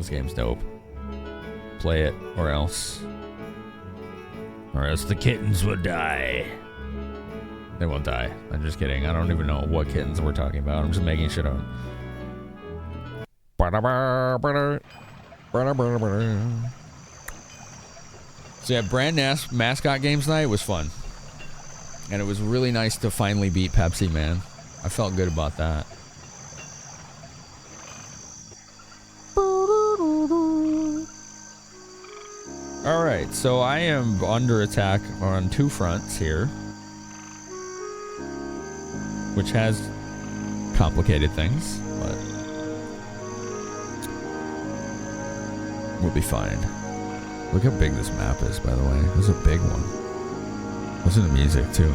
This game's dope. Play it, or else. Or else the kittens would die. They won't die. I'm just kidding. I don't even know what kittens we're talking about. I'm just making shit up. So yeah, brand mascot games night was fun. And it was really nice to finally beat Pepsi, man. I felt good about that. Alright, so I am under attack on 2 fronts here. Which has complicated things, but we'll be fine. Look how big this map is, by the way. This is a big one. Listen to the music, too.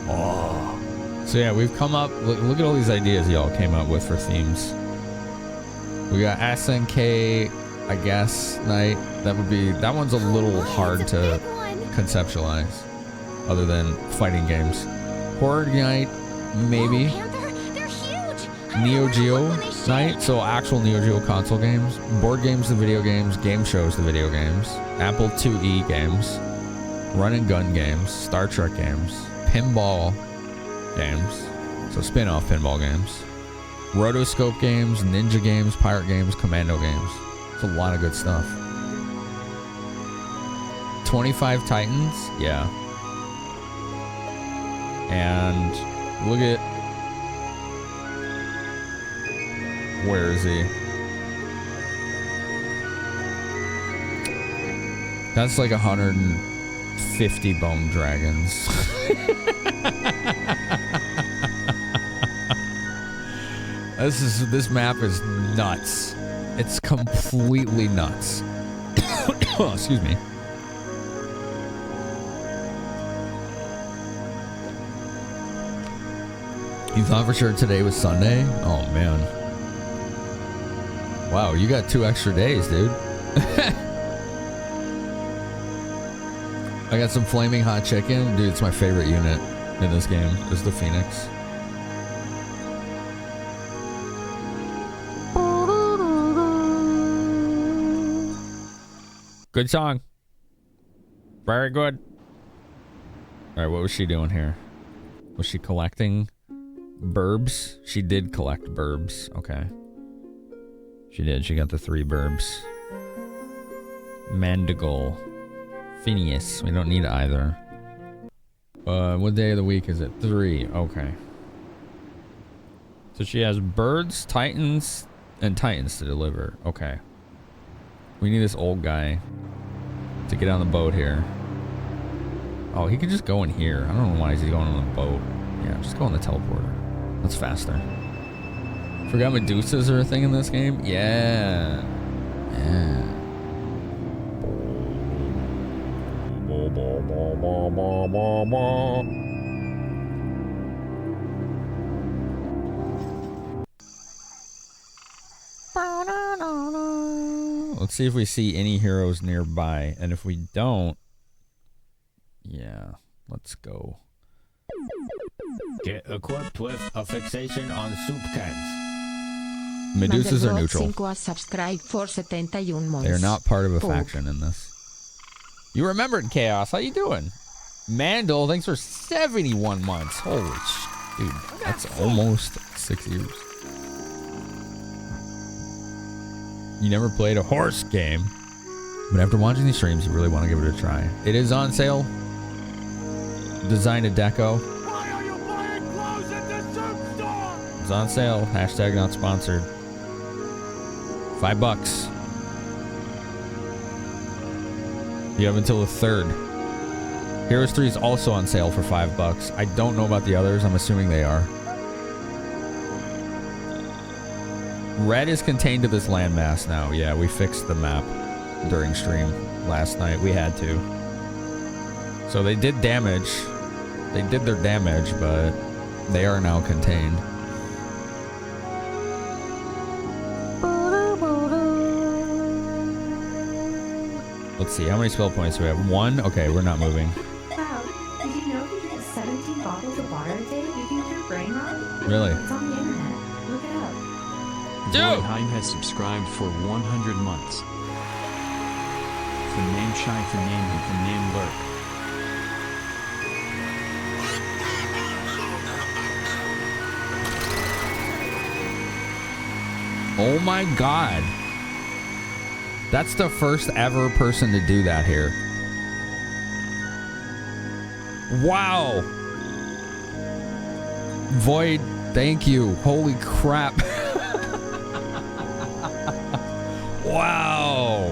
Oh. So yeah, we've come up... Look at all these ideas y'all came up with for themes. We got SNK, I guess, night. That one's a little hard to conceptualize. Other than fighting games. Horror night, maybe. Neo Geo night, so actual Neo Geo console games. Board games to video games. Game shows to video games. Apple IIe games. Run and gun games. Star Trek games. Pinball games. So spin-off pinball games. Rotoscope games. Ninja games. Pirate games. Commando games. It's a lot of good stuff. 25 Titans? Yeah. And look at... Where is he? That's like 150 bone dragons. This map is nuts. It's completely nuts. Oh, excuse me. You thought for sure today was Sunday? Oh man. Wow, you got 2 extra days, dude. I got some flaming hot chicken. Dude, it's my favorite unit in this game. Is the Phoenix. Good song. Very good. Alright, what was she doing here? Was she collecting burbs? She did collect burbs. Okay. She did. She got the 3 burbs. Mandigle. Phineas. We don't need either. What day of the week is it? 3. Okay. So she has birds, titans, and titans to deliver. Okay. We need this old guy to get on the boat here. Oh, he could just go in here. I don't know why he's going on the boat. Yeah, just go on the teleporter. That's faster. Forgot Medusas are a thing in this game? Yeah. Yeah. Let's see if we see any heroes nearby. And if we don't... Yeah. Let's go. Get equipped with a fixation on soup cans. Medusas are neutral. They are not part of a faction in this. You remembered Chaos. How you doing? Mandel, thanks for 71 months. Holy dude, that's almost 6 years. You never played a horse game, but after watching these streams, you really want to give it a try. It is on sale. Design a deco. Why are you buying clothes at the soup store? It's on sale. Hashtag not sponsored. $5. You have until the 3rd. Heroes 3 is also on sale for $5. I don't know about the others. I'm assuming they are. Red is contained to this landmass now. Yeah, we fixed the map during stream last night. We had to. So they did damage. They did their damage, but they are now contained. Let's see, how many spell points do we have? 1? Okay, we're not moving. Cloud, did you know if you drink 17 bottles of water a day, you can cure brain rot? Really? It's on the internet. Look it up. Dude! Heim has subscribed for 100 months. Finame Shy, Finame and Finame Lurk. Oh my god. That's the first ever person to do that here. Wow. Void, thank you. Holy crap. Wow.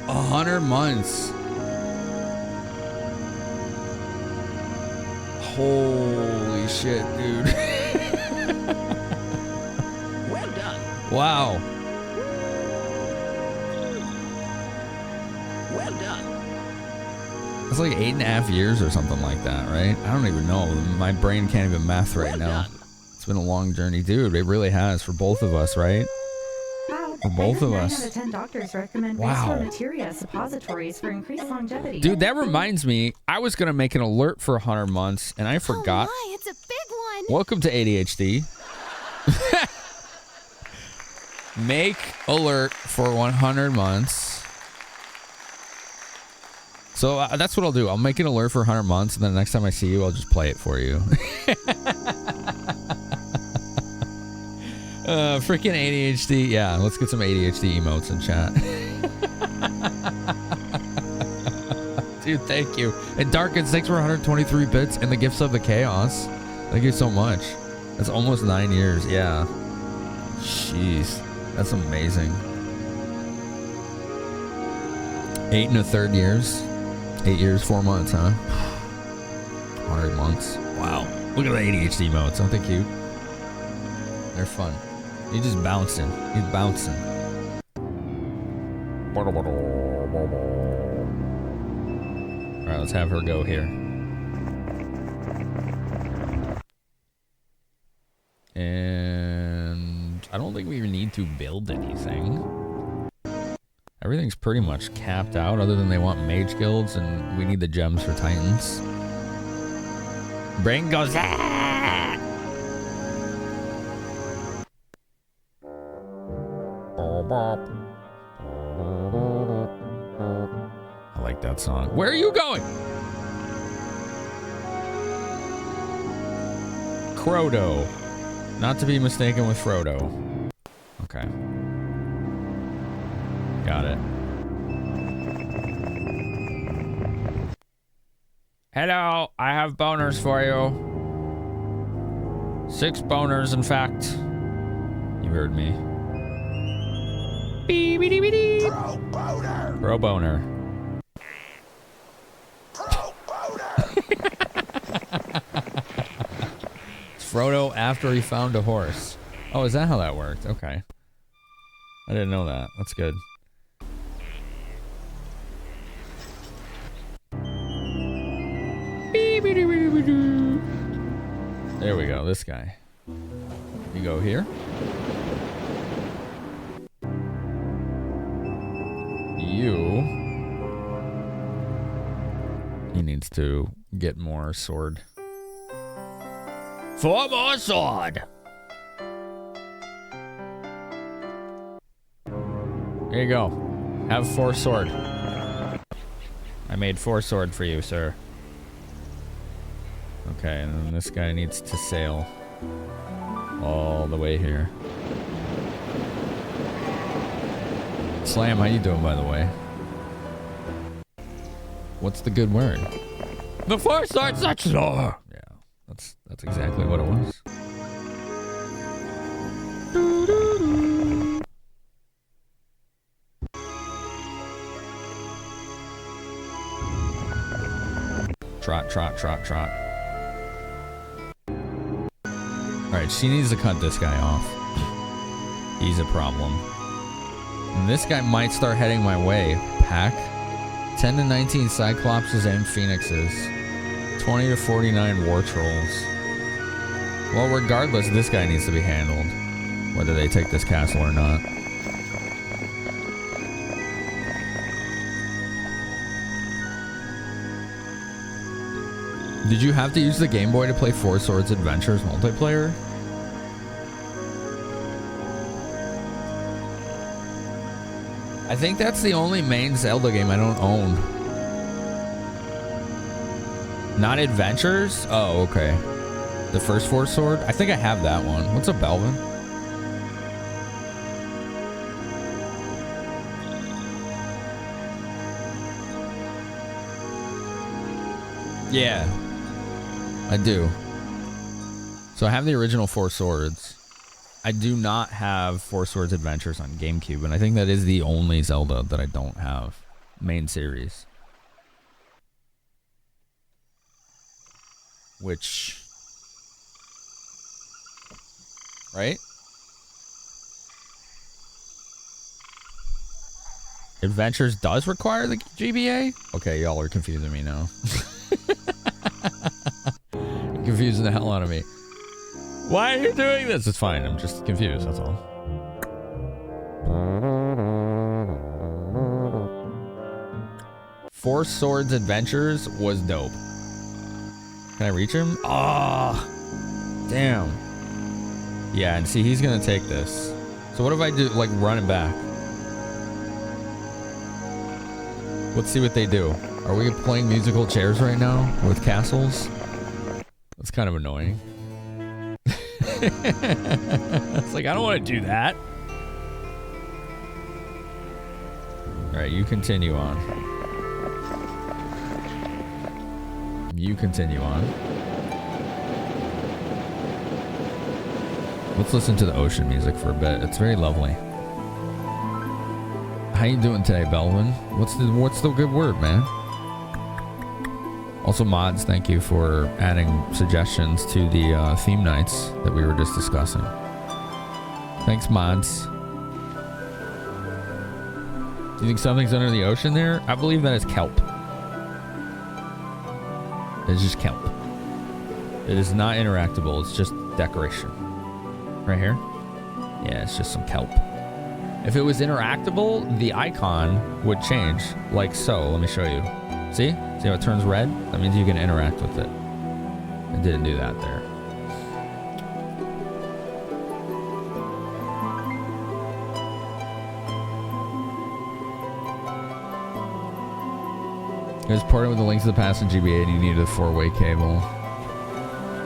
100 months. Holy shit, dude. Well done. Wow. Well done. It's like 8.5 years or something like that, right? I don't even know. My brain can't even math right now. It's been a long journey. Dude, it really has for both of us, right? Wow. For both of 9 us. out of 10 doctors recommend Wow. Restore Materia suppositories for increased longevity. Dude, that reminds me, I was going to make an alert for 100 months, and I forgot. Oh my, it's a big one. Welcome to ADHD. Make alert for 100 months. So that's what I'll do. I'll make an alert for 100 months, and then the next time I see you, I'll just play it for you. Freaking ADHD. Yeah, let's get some ADHD emotes in chat. Dude, thank you. And Darkins, thanks for 123 bits and the gifts of the chaos. Thank you so much. That's almost 9 years. Yeah. Jeez. That's amazing. 8 1/3 years. 8 years, 4 months, huh? 100 months. Wow. Look at the ADHD emotes. Aren't they cute? They're fun. He's just bouncing. He's bouncing. Alright, let's have her go here. And I don't think we even need to build anything. Everything's pretty much capped out other than they want mage guilds and we need the gems for titans. Brain goes, ah! I like that song. Where are you going? Crodo. Not to be mistaken with Frodo. Okay. Got it. Hello, I have boners for you. 6 boners, in fact. You heard me. Pro boner. Bro boner. Pro boner. It's Frodo after he found a horse. Oh, is that how that worked? Okay. I didn't know that. That's good. There we go, this guy. You go here. He needs to get more sword. For more sword! There you go. Have 4 sword. I made 4 sword for you, sir. Okay, and then this guy needs to sail all the way here. Slam, how you doing, by the way? What's the good word? The 4 sword such lore. Yeah, that's exactly what it was. Trot, trot, trot, trot. Alright, she needs to cut this guy off. He's a problem. And this guy might start heading my way. Pack. 10 to 19 Cyclopses and Phoenixes. 20 to 49 War Trolls. Well, regardless, this guy needs to be handled. Whether they take this castle or not. Did you have to use the Game Boy to play 4 Swords Adventures multiplayer? I think that's the only main Zelda game I don't own. Not Adventures? Oh, okay. The first Force Sword? I think I have that one. What's up, Belvin? Yeah, I do. So I have the original Four Swords. I do not have Four Swords Adventures on GameCube, and I think that is the only Zelda that I don't have. Main series. Which... Right? Adventures does require the GBA? Okay, y'all are confusing me now. Confusing the hell out of me. Why are you doing this? It's fine. I'm just confused. That's all. Four Swords Adventures was dope. Can I reach him? Ah, oh, damn. Yeah, and see, he's gonna take this. So what if I do, like, run it back? Let's see what they do. Are we playing musical chairs right now with castles? That's kind of annoying. It's like, I don't want to do that. Alright, you continue on. You continue on. Let's listen to the ocean music for a bit. It's very lovely. How you doing today, Belvin? What's the good word, man? Also, mods, thank you for adding suggestions to the theme nights that we were just discussing. Thanks, mods. Do you think something's under the ocean there? I believe that is kelp. It's just kelp. It is not interactable. It's just decoration. Right here? Yeah, it's just some kelp. If it was interactable, the icon would change, like so. Let me show you. See? See how it turns red? That means you can interact with it. It didn't do that there. It was partnered with the Links to the Past in GBA and you needed a 4-way cable.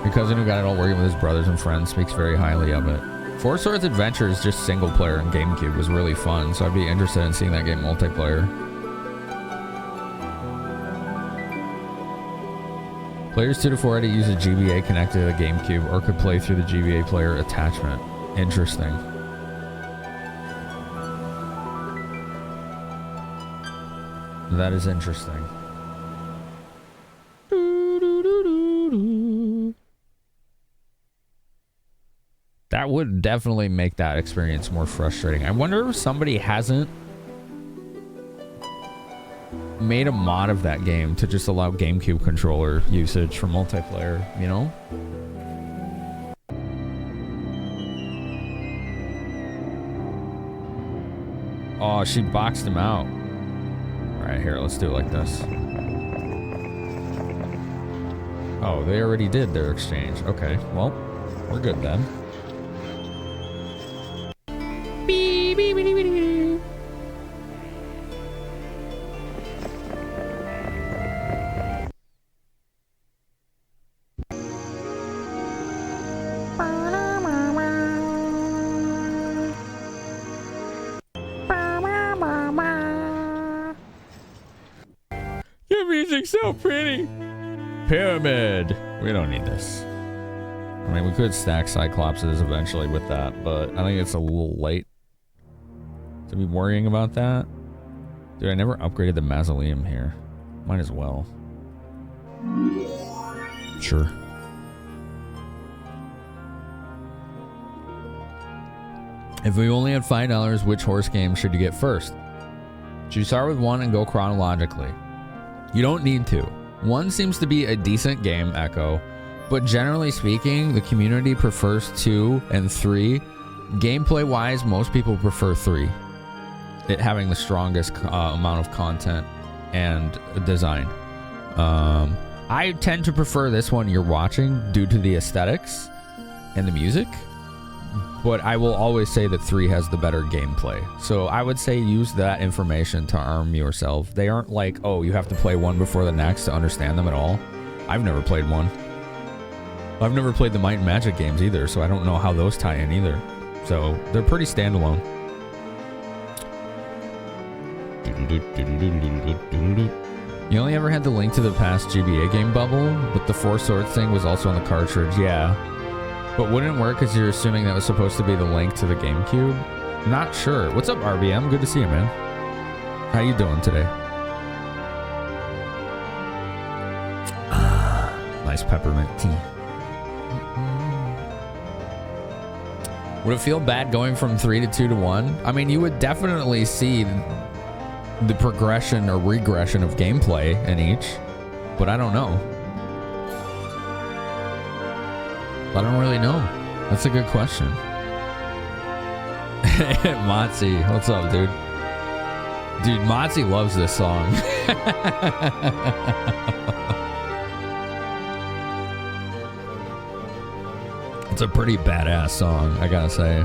Your cousin who got it all working with his brothers and friends speaks very highly of it. Four Swords Adventures, just single player on GameCube, was really fun, so I'd be interested in seeing that game multiplayer. Players 2 to 4 had to use a GBA connected to the GameCube or could play through the GBA player attachment. Interesting. That is interesting. That would definitely make that experience more frustrating. I wonder if somebody hasn't made a mod of that game to just allow GameCube controller usage for multiplayer, you know? Oh, she boxed him out. Alright, here, let's do it like this. Oh, they already did their exchange. Okay, well, we're good then. Your music's so pretty. Pyramid. We don't need this. I mean, we could stack Cyclopses eventually with that, but I think it's a little late to be worrying about that. Dude, I never upgraded the mausoleum here. Might as well. Sure. If we only had $5, which horse game should you get first? Should you start with 1 and go chronologically? You don't need to. 1 seems to be a decent game, Echo, but generally speaking, the community prefers 2 and 3. Gameplay wise, most people prefer 3. It having the strongest amount of content and design. I tend to prefer this one you're watching due to the aesthetics and the music, but I will always say that 3 has the better gameplay. So I would say use that information to arm yourself. They aren't like, oh, you have to play one before the next to understand them at all. I've never played one. I've never played the Might and Magic games either, so I don't know how those tie in either. So they're pretty standalone. You only ever had the Link to the Past GBA game bubble, but the Four Swords thing was also on the cartridge, yeah. But wouldn't work because you're assuming that was supposed to be the Link to the GameCube? Not sure. What's up, RBM? Good to see you, man. How you doing today? Nice peppermint tea. Would it feel bad going from 3 to 2 to 1? I mean, you would definitely see the progression or regression of gameplay in each, but I don't know. I don't really know. That's a good question. Motzi, what's up, dude? Dude, Motzi loves this song. It's a pretty badass song, I gotta say.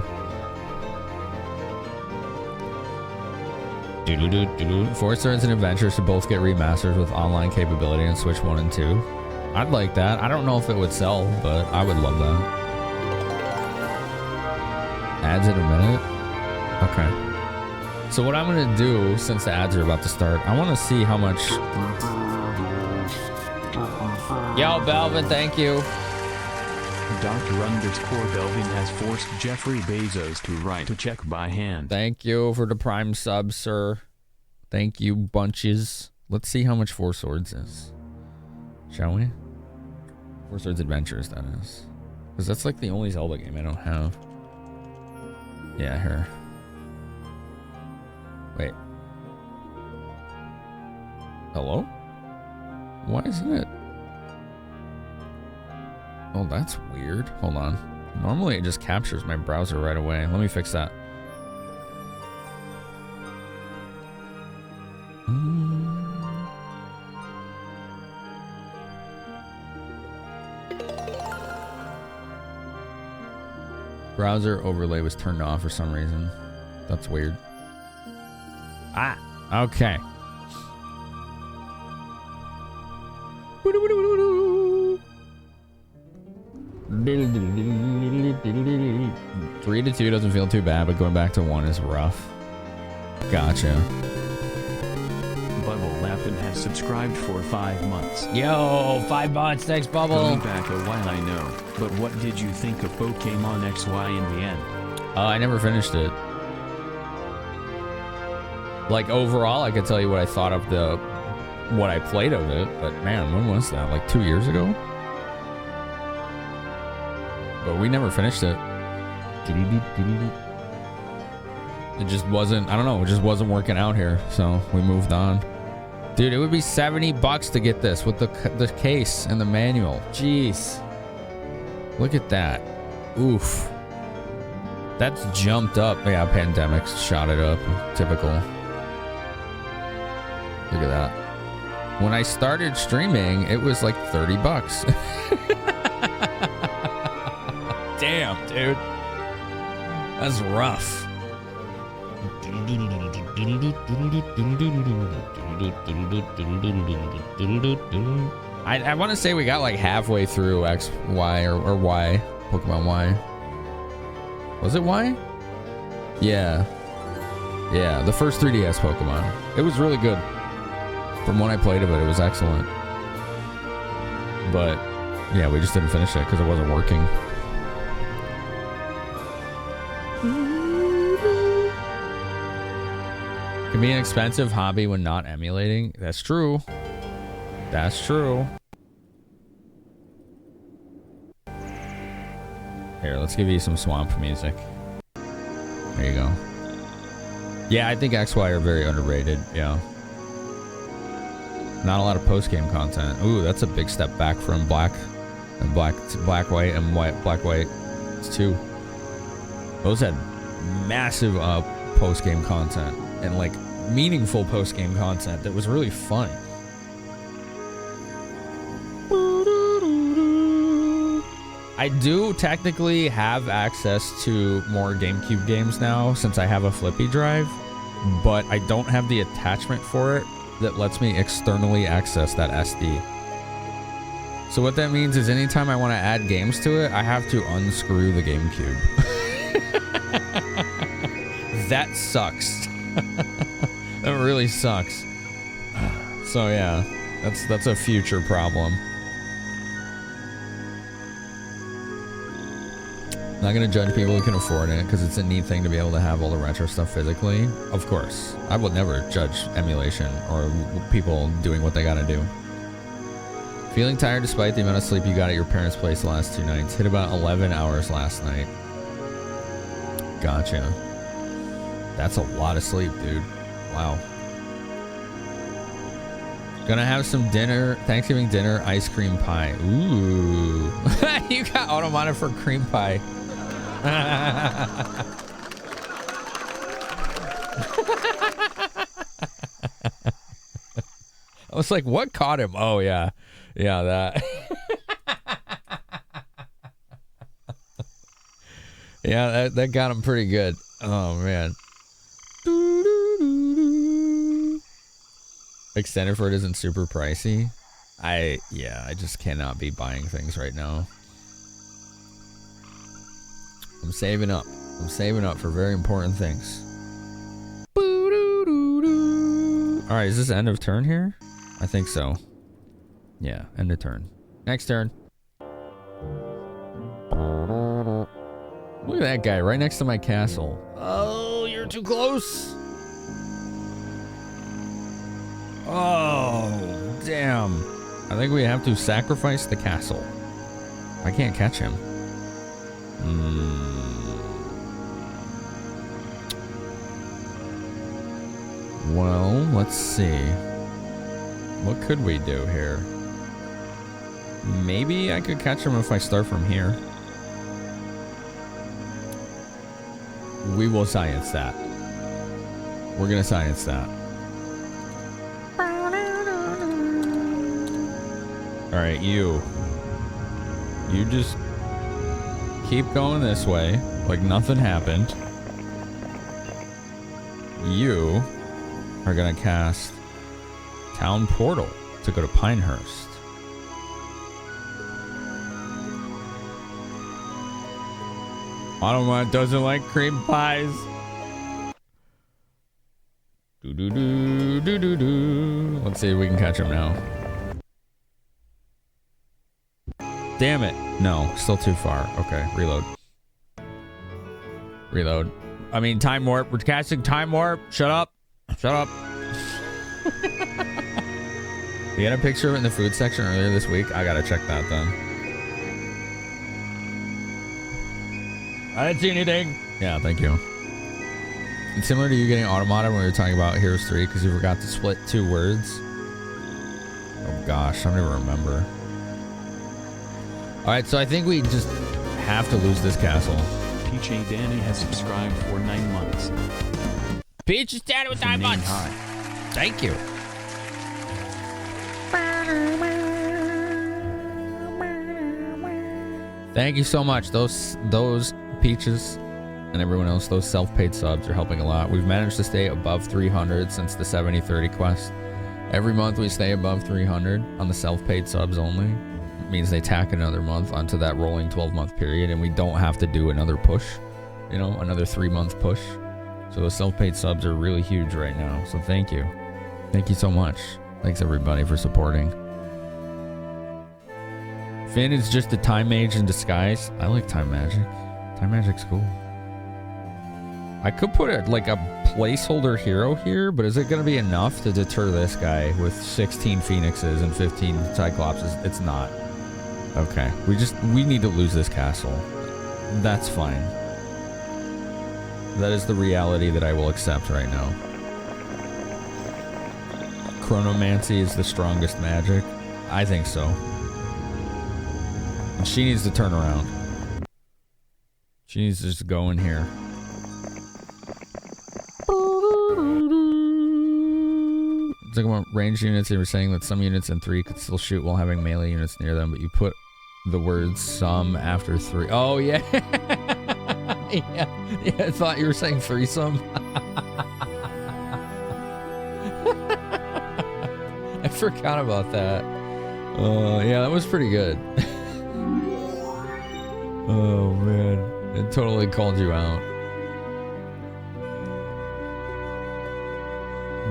Four Swords and Adventures should both get remasters with online capability on Switch 1 and 2. I'd like that. I don't know if it would sell, but I would love that. Ads in a minute? Okay. So what I'm gonna do, since the ads are about to start, I wanna see how much... Yo, Belvin, thank you. Dr_Belvin has forced Jeffrey Bezos to write a check by hand. Thank you for the Prime sub, sir. Thank you, bunches. Let's see how much Four Swords is. Shall we? Four Swords Adventures, that is. Because that's like the only Zelda game I don't have. Yeah, here. Wait. Hello? Why isn't it? Oh, that's weird. Hold on. Normally it just captures my browser right away. Let me fix that. Browser overlay was turned off for some reason. That's weird. Ah, okay. 3 to 2 doesn't feel too bad, but going back to 1 is rough. Gotcha. Bubble Lappin has subscribed for 5 months. Yo, 5 months. Thanks, Bubble. Going back a while, I know. But what did you think of Pokemon XY in the end? I never finished it. Like, overall, I could tell you what I thought of what I played of it, but man, when was that? Like 2 years ago? But we never finished it. It just wasn't, I don't know, it just wasn't working out here, so we moved on. Dude, it would be $70 to get this with the case and the manual. Jeez. Look at that. Oof. That's jumped up. Yeah, pandemics shot it up. Typical. Look at that. When I started streaming, it was like $30. Damn, dude. That's rough. I want to say we got like halfway through X, Y, or Y. Pokemon Y. Was it Y? Yeah. Yeah, the first 3DS Pokemon. It was really good. From what I played of it, it was excellent. But, yeah, we just didn't finish it because it wasn't working. Can be an expensive hobby when not emulating. That's true. That's true. Here, let's give you some swamp music. There you go. Yeah, I think XY are very underrated. Yeah. Not a lot of post-game content. Ooh, that's a big step back from black and black white and black white. It's 2. Those had massive post-game content and like meaningful post-game content that was really fun. I do technically have access to more GameCube games now since I have a flippy drive, but I don't have the attachment for it that lets me externally access that SD. So what that means is anytime I want to add games to it, I have to unscrew the GameCube. That sucks. That really sucks. So yeah, that's a future problem. Not gonna judge people who can afford it because it's a neat thing to be able to have all the retro stuff physically. Of course, I would never judge emulation or people doing what they gotta do. Feeling tired despite the amount of sleep you got at your parents' place the last 2 nights. Hit about 11 hours last night. Gotcha. That's a lot of sleep, dude. Wow. Gonna have some dinner, Thanksgiving dinner, ice cream pie. Ooh. You got automated for cream pie. I was like, what caught him? Oh, yeah. Yeah, that. Yeah, that got him pretty good. Oh, man. Extended for it isn't super pricey. I just cannot be buying things right now. I'm saving up. I'm saving up for very important things. Alright, is this end of turn here? I think so. Yeah, end of turn. Next turn. Look at that guy right next to my castle. Oh, you're too close. Oh, damn. I think we have to sacrifice the castle. I can't catch him. Well, let's see. What could we do here? Maybe I could catch him if I start from here. We will science that. We're gonna science that. Alright, you just keep going this way like nothing happened. You are gonna cast Town Portal to go to Pinehurst. Automat doesn't like cream pies. Let's see if we can catch him now. Damn it. No, still too far. Okay, reload. Reload. I mean, time warp. We're casting time warp. Shut up. Shut up. You had a picture of it in the food section earlier this week? I gotta check that then. I didn't see anything. Yeah, thank you. It's similar to you getting automated when we were talking about Heroes 3 because you forgot to split 2 words. Oh gosh, I don't even remember. Alright, so I think we just have to lose this castle. Peach A. Danny has subscribed for 9 months. Peach is Danny with 9 months. High. Thank you. Thank you so much. Those Peaches and everyone else, those self-paid subs are helping a lot. We've managed to stay above 300 since the 70-30 quest. Every month we stay above 300 on the self-paid subs only. It means they tack another month onto that rolling 12-month period and we don't have to do another push, you know, another 3-month push. So the self-paid subs are really huge right now. So thank you. Thank you so much. Thanks everybody for supporting. Finn is just a time mage in disguise. I like time magic. Time magic's cool. I could put a placeholder hero here, but is it going to be enough to deter this guy with 16 phoenixes and 15 cyclopses? It's not. Okay, we need to lose this castle. That's fine. That is the reality that I will accept right now. Chronomancy is the strongest magic. I think so. And she needs to turn around. She needs to just go in here. Talking about ranged units, they were saying that some units in 3 could still shoot while having melee units near them, but you put the word some after 3. Oh, yeah. Yeah, I thought you were saying threesome. I forgot about that. Yeah, that was pretty good. Oh, man. It totally called you out.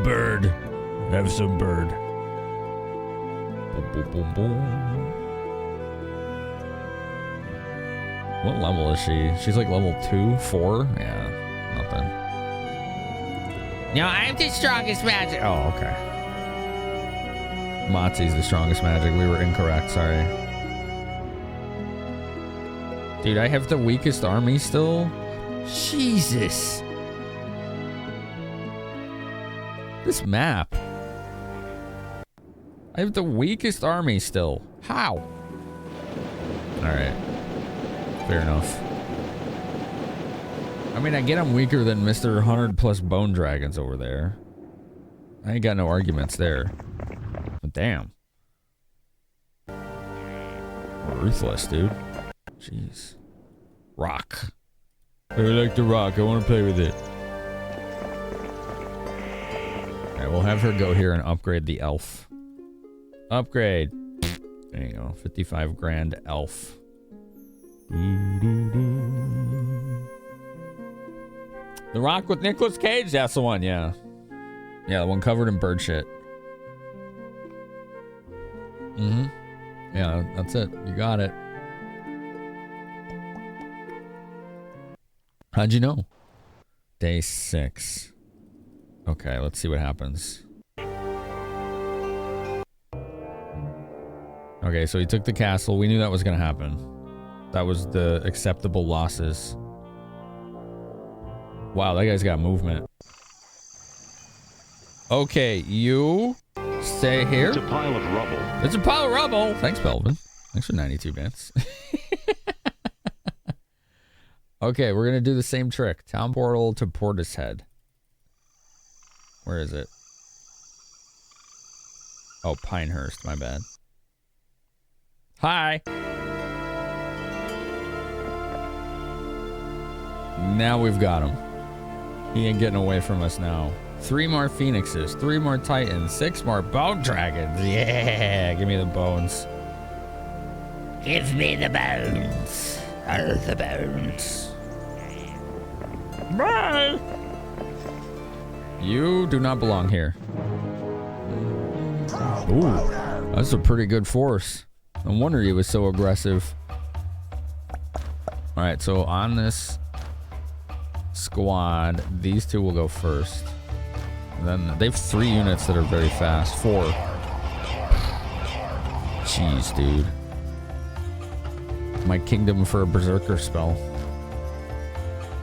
Bird. Have some bird. Boom, boom, boom, boom. What level is she? She's like level 2, 4? Yeah, nothing. No, I'm the strongest magic. Oh, okay. Matzi's the strongest magic. We were incorrect, sorry. Dude, I have the weakest army still? Jesus. This map. I have the weakest army still. How? Alright. Fair enough. I mean, I get I'm weaker than Mr. 100 plus bone dragons over there. I ain't got no arguments there. But damn. Ruthless, dude. Jeez. Rock. I like the rock. I want to play with it. Alright, we'll have her go here and upgrade the elf. Upgrade. There you go. 55 grand elf. The Rock with Nicolas Cage, that's the one, yeah. Yeah, the one covered in bird shit. Mm-hmm. Yeah, that's it. You got it. How'd you know? Day 6. Okay, let's see what happens. Okay, so he took the castle. We knew that was gonna happen. That was the acceptable losses. Wow, that guy's got movement. Okay, you stay here. It's a pile of rubble. It's a pile of rubble. Thanks, Belvin. Thanks for 92 bits. Okay, we're gonna do the same trick. Town portal to Portishead. Where is it? Oh, Pinehurst, my bad. Hi. Now we've got him. He ain't getting away from us now. 3 more phoenixes, 3 more titans, 6 more bone dragons. Yeah, give me the bones. Give me the bones. All the bones. Bye. You do not belong here. Ooh, that's a pretty good force. No wonder he was so aggressive. All right, so on this squad, these 2 will go first. And then they have 3 units that are very fast. 4. Jeez, dude. My kingdom for a berserker spell.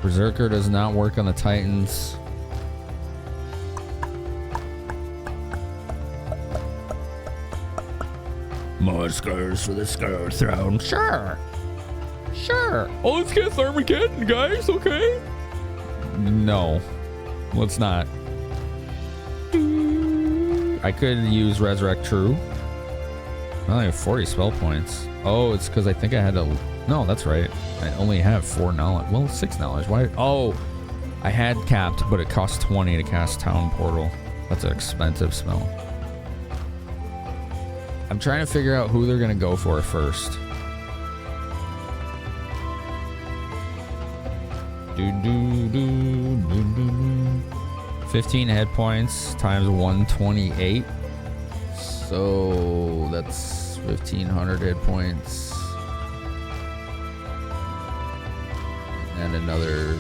Berserker does not work on the titans. More scars for the Scar Throne. Sure. Sure. Oh, let's get Armageddon, guys, okay? No. Let's not. I could use Resurrect True. I only have 40 spell points. Oh, it's because I think I had to... No, that's right. I only have 4 knowledge. Well, 6 knowledge. Why? Oh, I had capped, but it cost 20 to cast Town Portal. That's an expensive spell. I'm trying to figure out who they're going to go for first. 15 hit points times 128. So that's 1,500 hit points. And another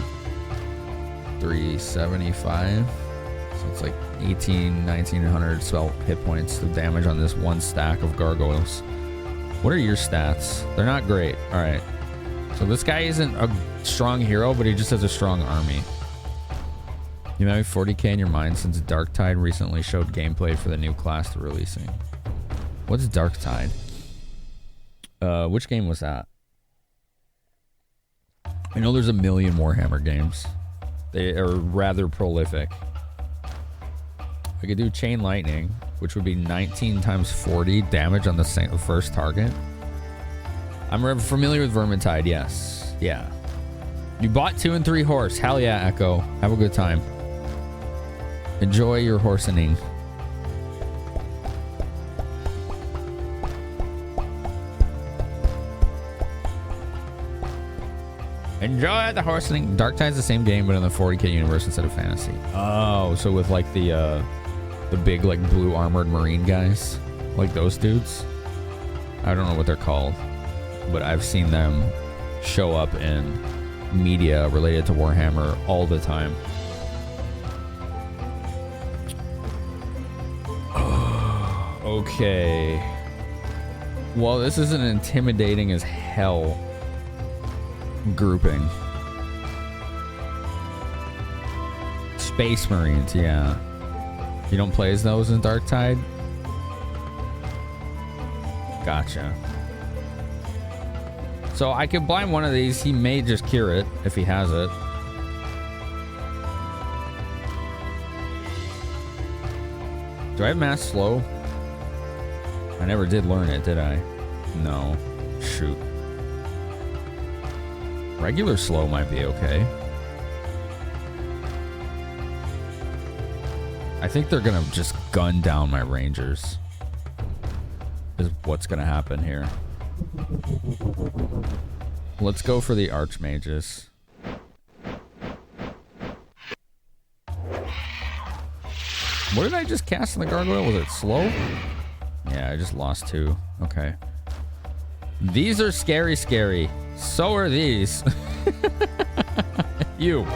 375. So it's like 1,900 spell hit points of damage on this one stack of gargoyles. What are your stats? They're not great. All right. So this guy isn't a strong hero, but he just has a strong army. You might have 40k in your mind since Darktide recently showed gameplay for the new class they're releasing. What's Darktide? Which game was that? I know there's a million Warhammer games. They are rather prolific. I could do Chain Lightning, which would be 19 times 40 damage on the first target. I'm familiar with Vermintide, yes. Yeah. You bought 2 and 3 horse. Hell yeah, Echo. Have a good time. Enjoy your horsening. Enjoy the horsening. Darktide's the same game, but in the 40k universe instead of fantasy. Oh, so with like the big like blue armored marine guys, like those dudes. I don't know what they're called, but I've seen them show up in media related to Warhammer all the time. Okay. Well, this is an intimidating as hell grouping. Space Marines, yeah. You don't play as those in Darktide? Gotcha. So I could blind one of these. He may just cure it if he has it. Do I have mass slow? I never did learn it, did I? No. Shoot. Regular slow might be okay. I think they're gonna just gun down my rangers. Is what's gonna happen here. Let's go for the archmages. What did I just cast in the gargoyle? Was it slow? Yeah, I just lost 2. Okay. These are scary, scary. So are these. You.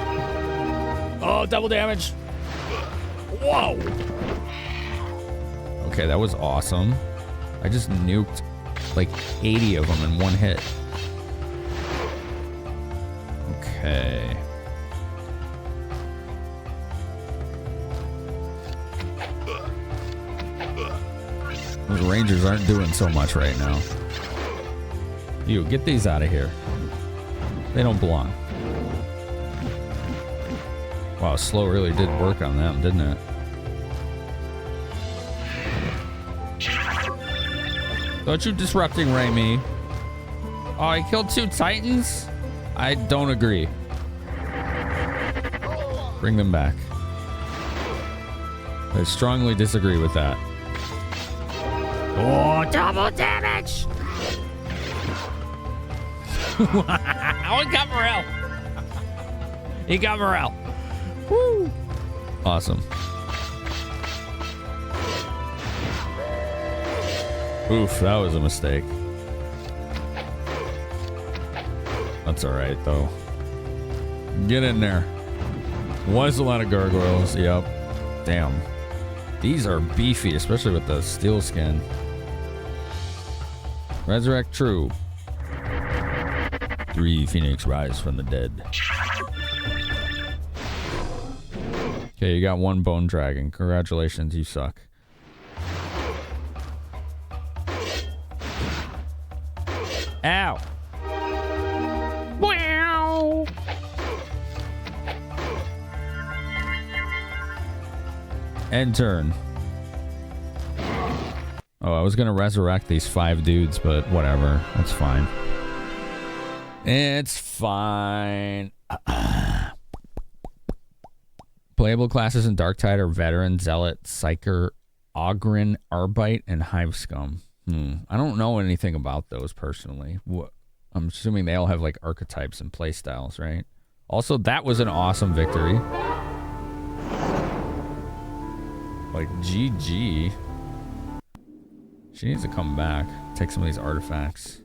Oh, double damage. Whoa. Okay, that was awesome. I just nuked like 80 of them in one hit. Okay. Those rangers aren't doing so much right now. You, get these out of here. They don't belong. Wow, slow really did work on them, didn't it? Don't you disrupting Ray me. Oh, I killed 2 titans? I don't agree. Bring them back. I strongly disagree with that. Oh, double damage! Oh, he got Morel. He got Morel. Woo! Awesome. Oof, that was a mistake. That's alright, though. Get in there. Was a lot of gargoyles, yep. Damn. These are beefy, especially with the steel skin. Resurrect true. 3 Phoenix rise from the dead. Okay, you got 1 bone dragon. Congratulations, you suck. Ow! Wow! End turn. Oh, I was gonna resurrect these 5 dudes, but whatever. That's fine. It's fine. Playable classes in Darktide are Veteran, Zealot, Psyker, Ogren, Arbite, and Hive Scum. I don't know anything about those personally. I'm assuming they all have like archetypes and playstyles, right? Also, that was an awesome victory. Like, GG. She needs to come back. Take some of these artifacts.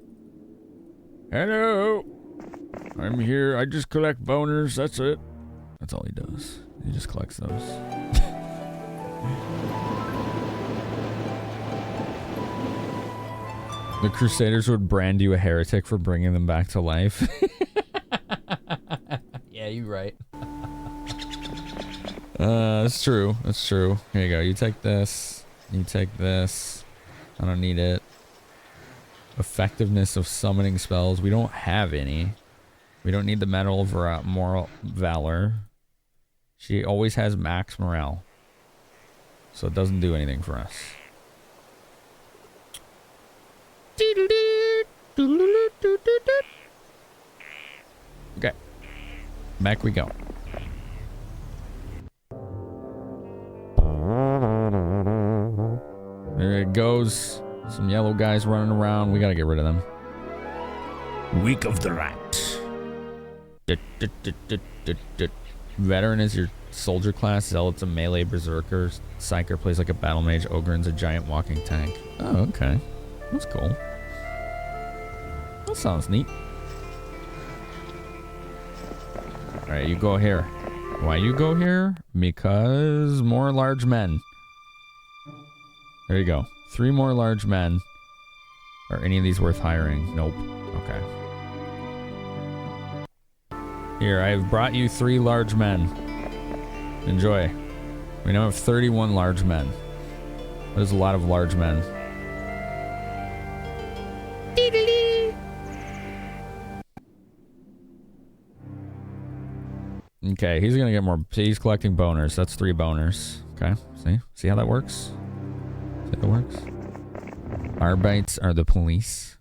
Hello! I'm here. I just collect boners. That's it. That's all he does. He just collects those. The Crusaders would brand you a heretic for bringing them back to life. Yeah, you're right. That's true. That's true. Here you go. You take this. You take this. I don't need it. Effectiveness of summoning spells. We don't have any. We don't need the Medal of Moral Valor. She always has max morale. So it doesn't do anything for us. Okay. Back we go. There it goes. Some yellow guys running around. We gotta get rid of them. Week of the Rat. Veteran is your soldier class. Zealot's a melee berserker. Psyker plays like a battle mage. Ogren's a giant walking tank. Oh, okay. That's cool. That sounds neat. Alright, you go here. Why you go here? Because more large men. There you go. 3 more large men. Are any of these worth hiring? Nope. Okay. Here, I have brought you 3 large men. Enjoy. We now have 31 large men. That is a lot of large men. Okay, he's gonna get more. He's collecting boners. That's 3 boners. Okay, see how that works? See how that works? Arbites are the police.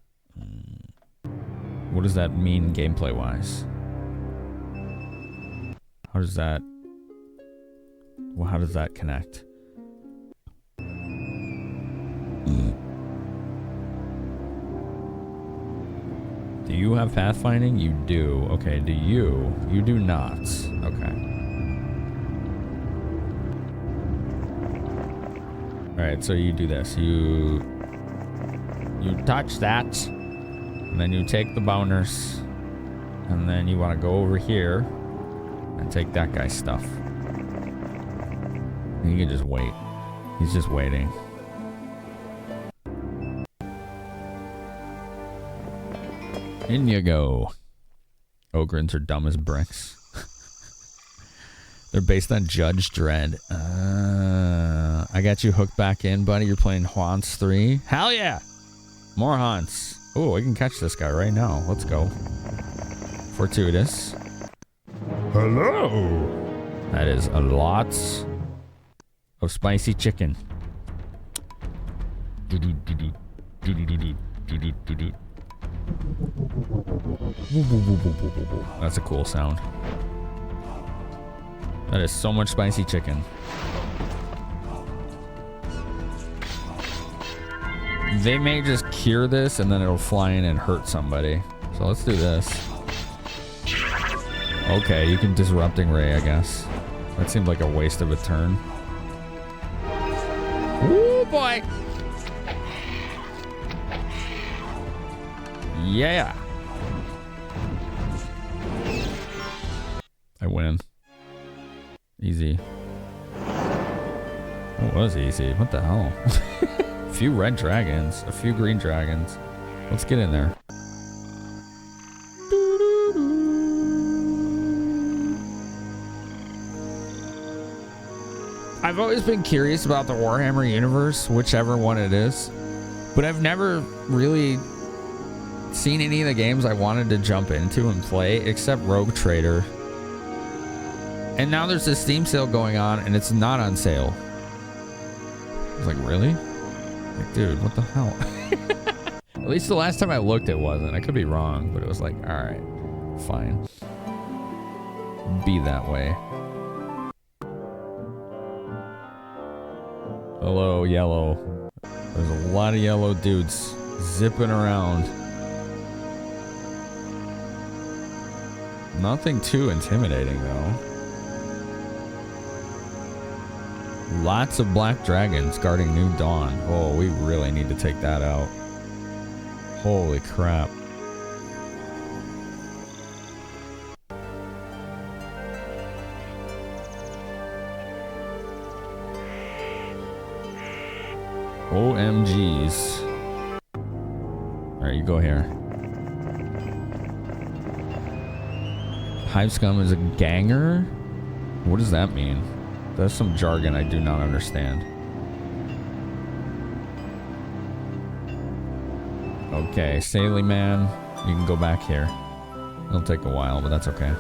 What does that mean gameplay wise? How does that? Well, how does that connect? Do you have pathfinding? You do. Okay, do you? You do not. Okay. Alright, so you do this. You touch that, and then you take the boners, and then you want to go over here and take that guy's stuff. And you can just wait. He's just waiting. In you go. Ogrins are dumb as bricks. They're based on Judge Dredd. I got you hooked back in, buddy. You're playing Haunts 3. Hell yeah! More Haunts. Oh, I can catch this guy right now. Let's go. Fortuitous. Hello! That is a lot of spicy chicken. That's a cool sound. That is so much spicy chicken. They may just cure this and then it'll fly in and hurt somebody. So let's do this. Okay, you can disrupting ray, I guess. That seemed like a waste of a turn. Ooh, boy! Yeah! I win. Easy. It was easy. What the hell? A few red dragons. A few green dragons. Let's get in there. I've always been curious about the Warhammer universe, whichever one it is. But I've never really seen any of the games I wanted to jump into and play, except Rogue Trader. And now there's this Steam sale going on, and it's not on sale. I was like, really? Like, dude, what the hell? At least the last time I looked, it wasn't. I could be wrong, but it was like, all right, fine. Be that way. Hello, yellow. There's a lot of yellow dudes zipping around. Nothing too intimidating, though. Lots of black dragons guarding New Dawn. Oh, we really need to take that out. Holy crap. OMGs. Alright, you go here. Hive Scum is a ganger? What does that mean? That's some jargon I do not understand. Okay, Saley Man, you can go back here. It'll take a while, but that's okay.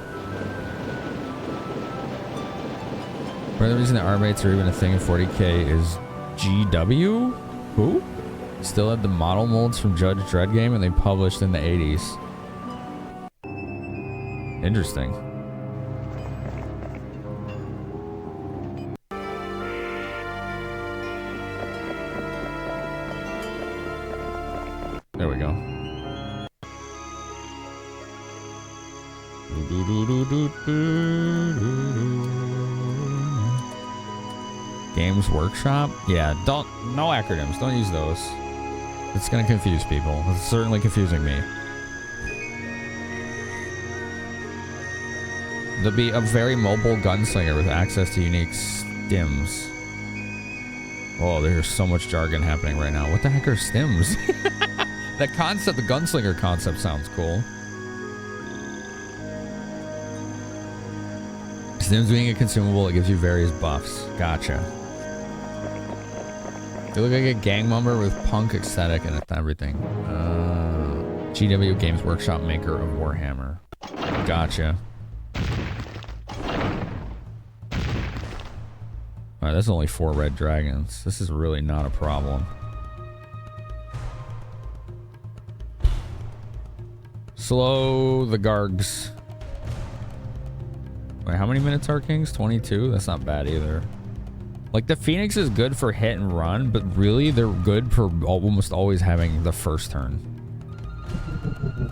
Part of the reason that R-Bates are even a thing in 40k is GW? Who? Still had the model molds from Judge Dredd game and they published in the 80s. Interesting. There we go. Games Workshop? Yeah, no acronyms. Don't use those. It's gonna confuse people. It's certainly confusing me. There'll be a very mobile gunslinger with access to unique stims. Oh, there's so much jargon happening right now. What the heck are stims? That concept, the gunslinger concept sounds cool. Stims being a consumable, it gives you various buffs. Gotcha. They look like a gang member with punk aesthetic and everything. GW Games Workshop, maker of Warhammer. Gotcha. Alright, that's only 4 red dragons. This is really not a problem. Slow the Gargs. Wait, how many minutes are Kings? 22? That's not bad either. Like, the Phoenix is good for hit and run, but really, they're good for almost always having the first turn.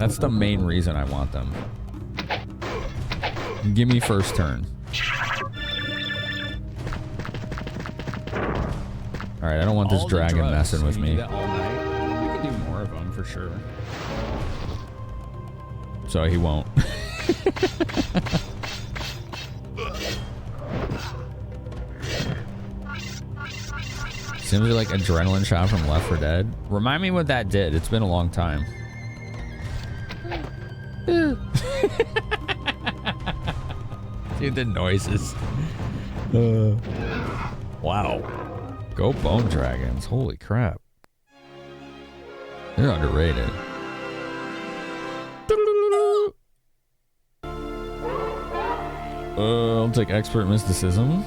That's the main reason I want them. Give me first turn. Alright, I don't want this dragon messing with me. All night. We can do more of them for sure. So he won't. Seems like adrenaline shot from Left 4 Dead. Remind me what that did. It's been a long time. Dude, the noises. Wow. Go Bone Dragons. Holy crap. They're underrated. I'll take Expert Mysticism.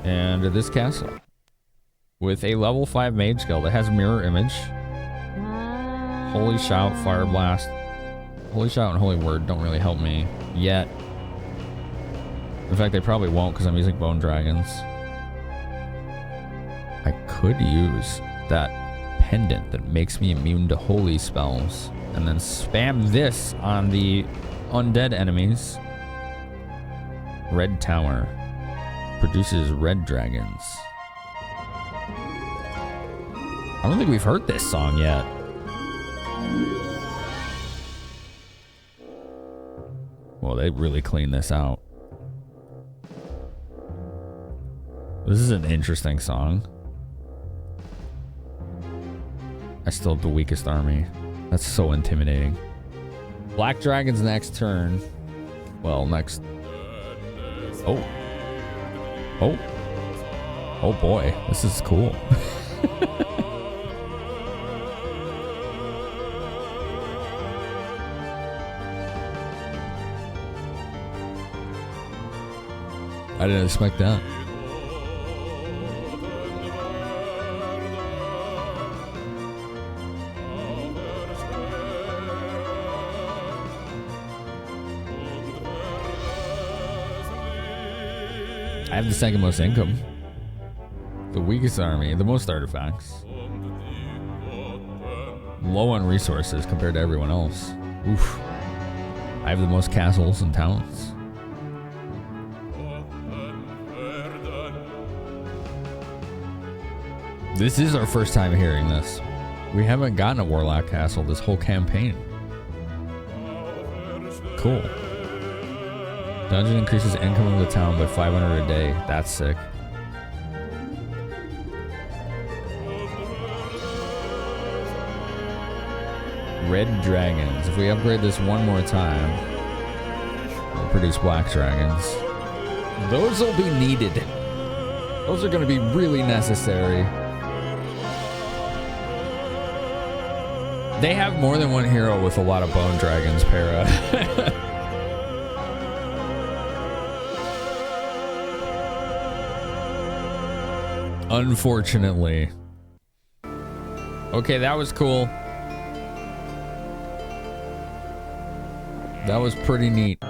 And this castle. With a level 5 mage skill that has mirror image. Holy Shout, Fire Blast. Holy Shout and Holy Word don't really help me yet. In fact, they probably won't because I'm using Bone Dragons. I could use that pendant that makes me immune to holy spells and then spam this on the undead enemies. Red Tower produces red dragons. I don't think we've heard this song yet. Well, they really cleaned this out. This is an interesting song. I still have the weakest army. That's so intimidating. Black Dragon's next turn. Well, next... Oh. Oh. Oh boy, this is cool. I didn't expect that. I have the second most income. The weakest army, the most artifacts. Low on resources compared to everyone else. Oof. I have the most castles and towns. This is our first time hearing this. We haven't gotten a Warlock Castle this whole campaign. Cool. Dungeon increases income of the town by 500 a day. That's sick. Red Dragons. If we upgrade this one more time, we'll produce Black Dragons. Those will be needed. Those are going to be really necessary. They have more than one hero with a lot of Bone Dragons, Para. Unfortunately. Okay, that was cool. That was pretty neat.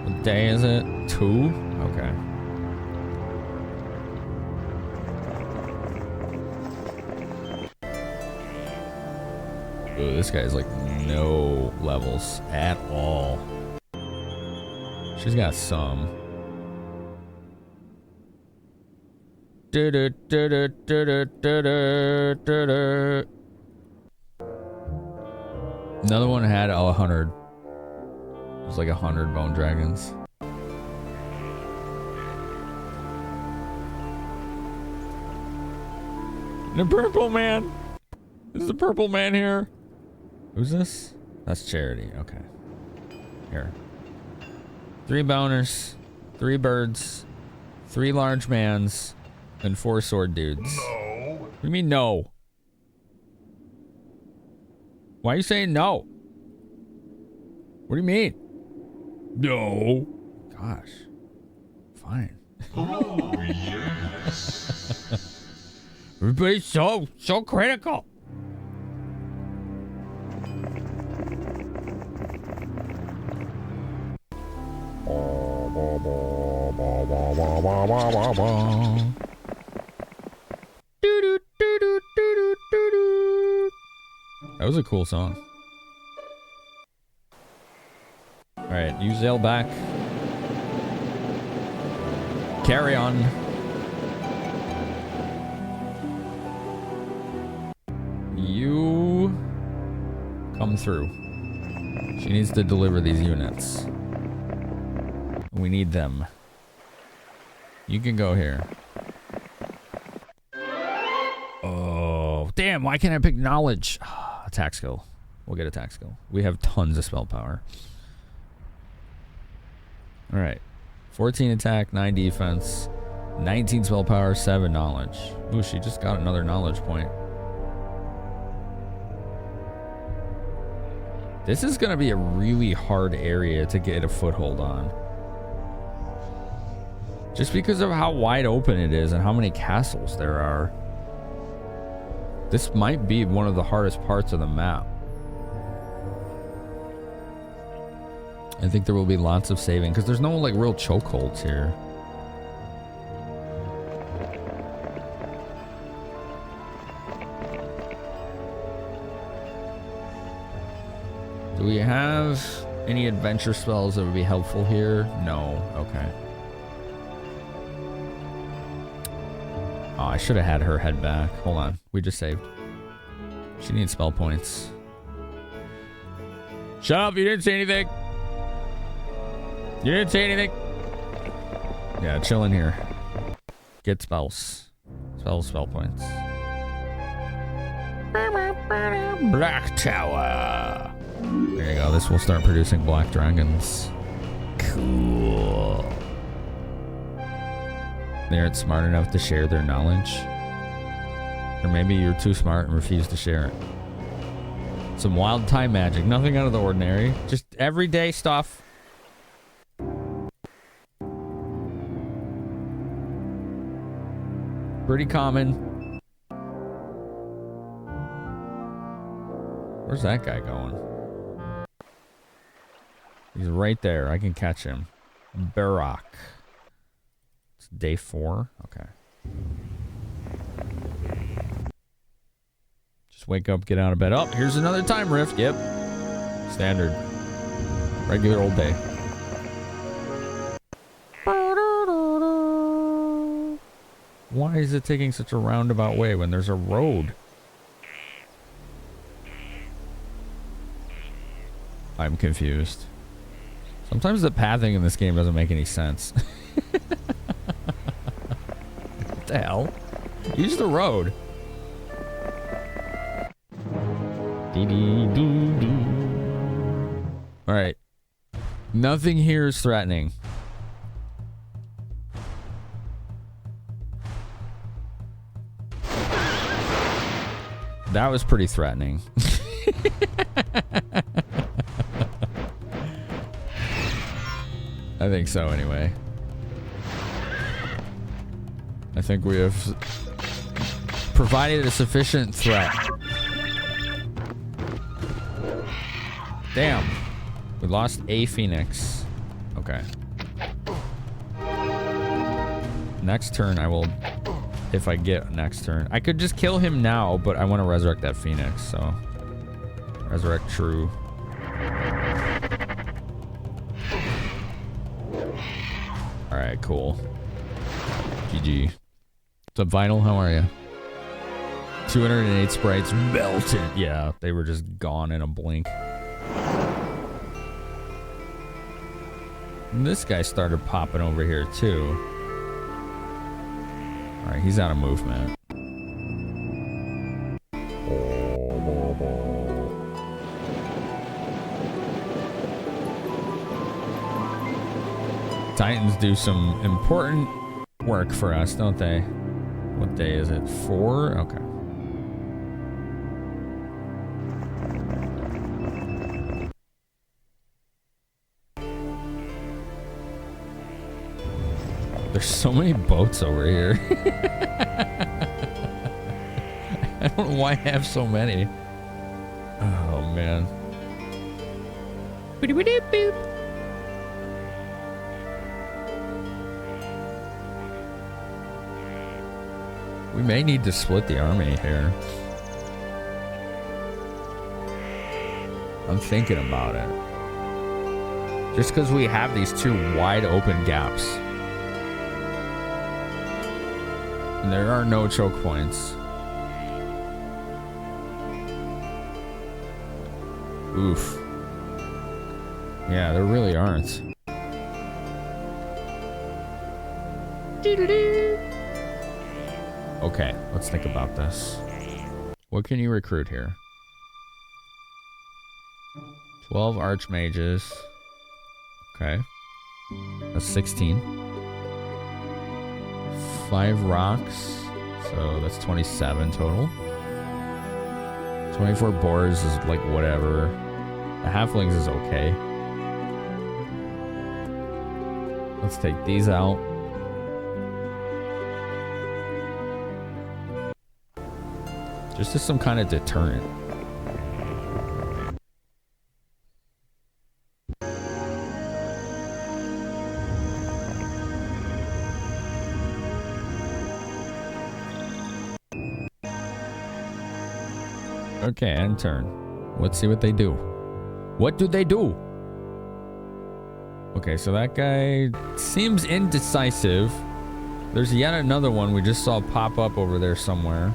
What day is it? 2? Okay. Ooh, this guy's like no levels at all. She's got some. Another one had 100. It was like 100 bone dragons. The purple man. Is the purple man here? Who's this? That's Charity. Okay. Here. 3 boners, 3 birds, 3 large mans, and 4 sword dudes. No. What do you mean no? Why are you saying no? What do you mean? No. Gosh. Fine. Oh, yes. Everybody's so critical. That was a cool song. Alright, use Zale back. Carry on. You come through. She needs to deliver these units. We need them. You can go here. Oh, damn. Why can't I pick knowledge? Attack skill. We'll get attack skill. We have tons of spell power. All right. 14 attack, 9 defense, 19 spell power, 7 knowledge. Ooh, she just got another knowledge point. This is going to be a really hard area to get a foothold on. Just because of how wide open it is and how many castles there are. This might be one of the hardest parts of the map. I think there will be lots of saving because there's no like real chokeholds here. Do we have any adventure spells that would be helpful here? No. Okay. Oh, I should have had her head back. Hold on. We just saved. She needs spell points. Shut up. You didn't say anything. You didn't say anything. Yeah, chill in here. Get spells. Spell points. Black Tower. There you go. This will start producing black dragons. Cool. They aren't smart enough to share their knowledge. Or maybe you're too smart and refuse to share it. Some wild time magic. Nothing out of the ordinary. Just everyday stuff. Pretty common. Where's that guy going? He's right there. I can catch him. Barak. It's day 4. Okay. Just wake up, get out of bed. Oh, here's another time rift. Yep. Standard. Regular old day. Why is it taking such a roundabout way when there's a road? I'm confused. Sometimes the pathing in this game doesn't make any sense. What the hell? Use the road. Alright. Nothing here is threatening. That was pretty threatening. I think so anyway. I think we have provided a sufficient threat. Damn. We lost a Phoenix. Okay. Next turn I will, if I get next turn. I could just kill him now, but I want to resurrect that Phoenix, so. Resurrect true. Alright, cool. GG. What's up, Vinyl? How are you? 208 sprites melted. Yeah, they were just gone in a blink. And this guy started popping over here, too. Alright, he's out of movement. Titans do some important work for us, don't they? What day is it? 4? Okay. There's so many boats over here. I don't know why I have so many. Oh, man. Boop. We may need to split the army here. I'm thinking about it. Just because we have these two wide open gaps. And there are no choke points. Oof. Yeah, there really aren't. Okay, let's think about this. What can you recruit here? 12 archmages. Okay. That's 16. 5 rocks. So that's 27 total. 24 boars is like whatever. The halflings is okay. Let's take these out. Just as some kind of deterrent. Okay, end turn. Let's see what they do. What do they do? Okay, so that guy seems indecisive. There's yet another one we just saw pop up over there somewhere.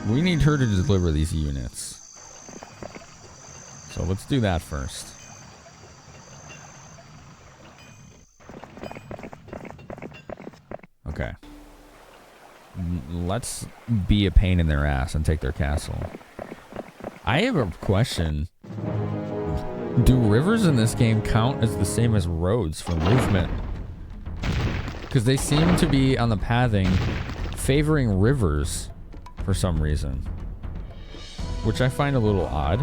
We need her to deliver these units. So let's do that first. Okay. Let's be a pain in their ass and take their castle. I have a question. Do rivers in this game count as the same as roads for movement? Because they seem to be on the pathing favoring rivers for some reason, which I find a little odd.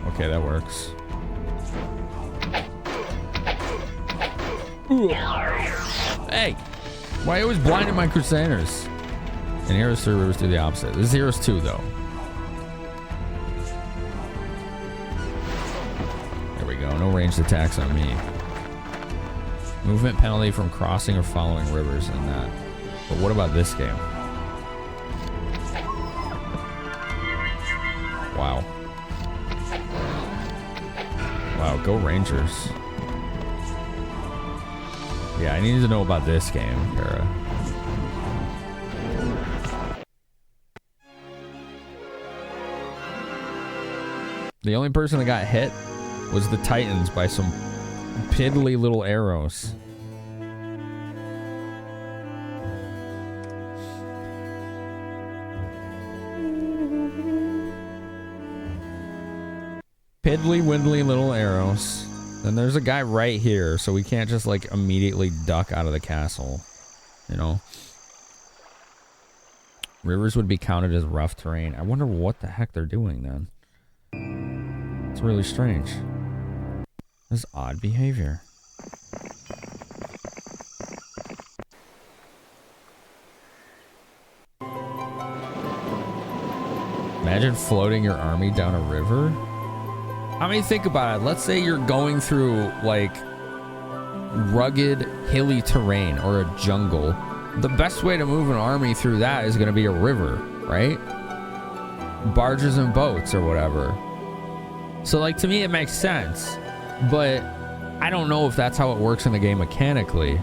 Okay, that works. Hey, why are you always blinding my Crusaders? And Heroes 3 Rivers do the opposite. This is Heroes 2 though. There we go, no ranged attacks on me. Movement penalty from crossing or following rivers in that. But what about this game? Wow. Wow, go Rangers. Yeah, I need to know about this game, Kara. The only person that got hit was the Titans by some piddly little arrows. Piddly widdly little arrows. Then there's a guy right here, so we can't just like immediately duck out of the castle. You know? Rivers would be counted as rough terrain. I wonder what the heck they're doing then. It's really strange. This is odd behavior. Imagine floating your army down a river. I mean, think about it. Let's say you're going through like rugged, hilly terrain or a jungle. The best way to move an army through that is going to be a river, right? Barges and boats or whatever. So like, to me it makes sense, but I don't know if that's how it works in the game mechanically.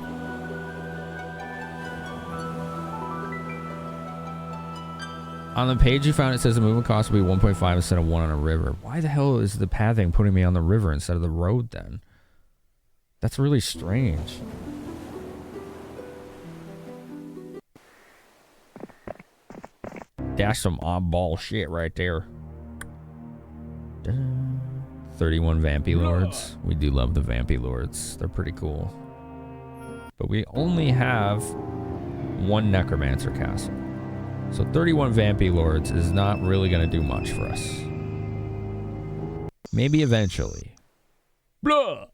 On the page you found, it says the movement cost will be 1.5 instead of 1 on a river. Why the hell is the pathing putting me on the river instead of the road then? That's really strange. That's some oddball shit right there. 31 Vampy Lords. We do love the Vampy Lords. They're pretty cool. But we only have one Necromancer Castle. So 31 Vampy Lords is not really going to do much for us. Maybe eventually. Blah!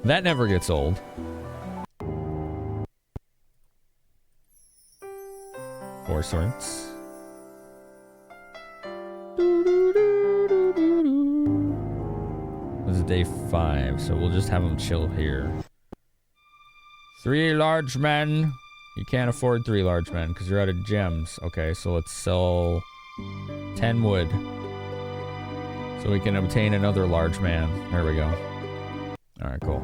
That never gets old. Four Swords. This is day 5, so we'll just have them chill here. 3 large men. You can't afford 3 large men because you're out of gems. Okay, so let's sell 10 wood. So we can obtain another large man. There we go. Alright, cool.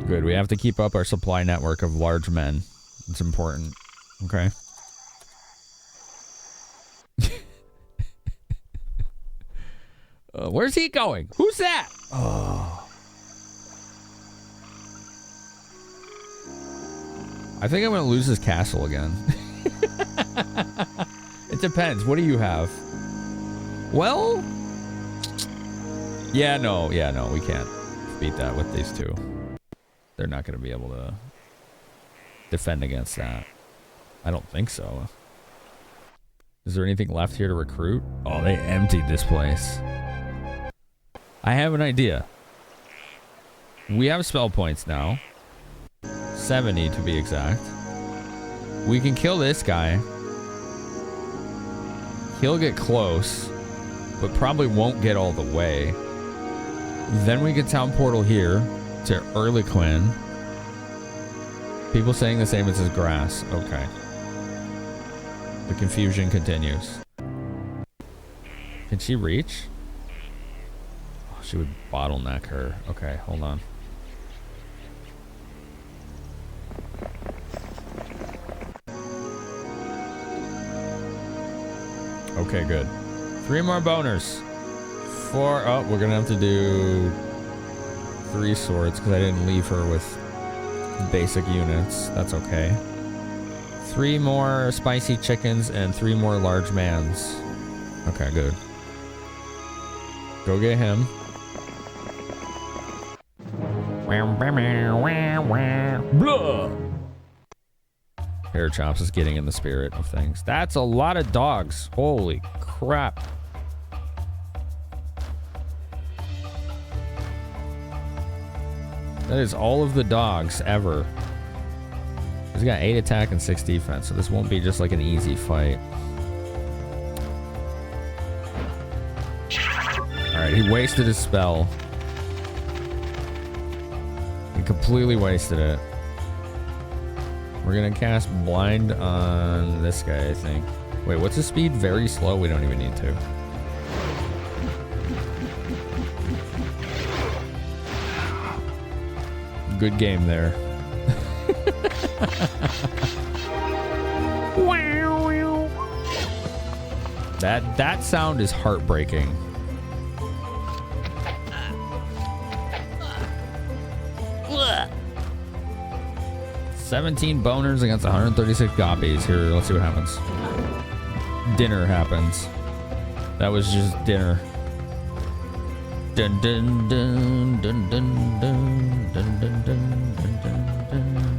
Good, we have to keep up our supply network of large men. It's important. Okay. Where's he going? Who's that? Oh. I think I'm gonna lose this castle again. It depends. What do you have? Well, yeah, no, we can't beat that with these two. They're not gonna be able to defend against that. I don't think so. Is there anything left here to recruit? Oh, they emptied this place. I have an idea. We have spell points now. 70 to be exact. We can kill this guy. He'll get close, but probably won't get all the way. Then we can town portal here to Erliquin. People saying the same as his grass. Okay. The confusion continues. Can she reach? Oh, she would bottleneck her. Okay, hold on. Okay, good. 3 more boners. 4. Oh, we're gonna have to do 3 swords because I didn't leave her with basic units. That's okay. 3 more spicy chickens and 3 more large mans. Okay, good. Go get him. Blah! Hair Chops is getting in the spirit of things. That's a lot of dogs. Holy crap. That is all of the dogs ever. He's got 8 attack and 6 defense, so this won't be just like an easy fight. Alright, he wasted his spell. He completely wasted it. We're gonna cast Blind on this guy, I think. Wait, what's his speed? Very slow? We don't even need to. Good game there. That sound is heartbreaking. 17 boners against 136 goppies. Here, let's see what happens. Dinner happens. That was just dinner. Dun dun dun dun dun dun dun dun dun dun dun.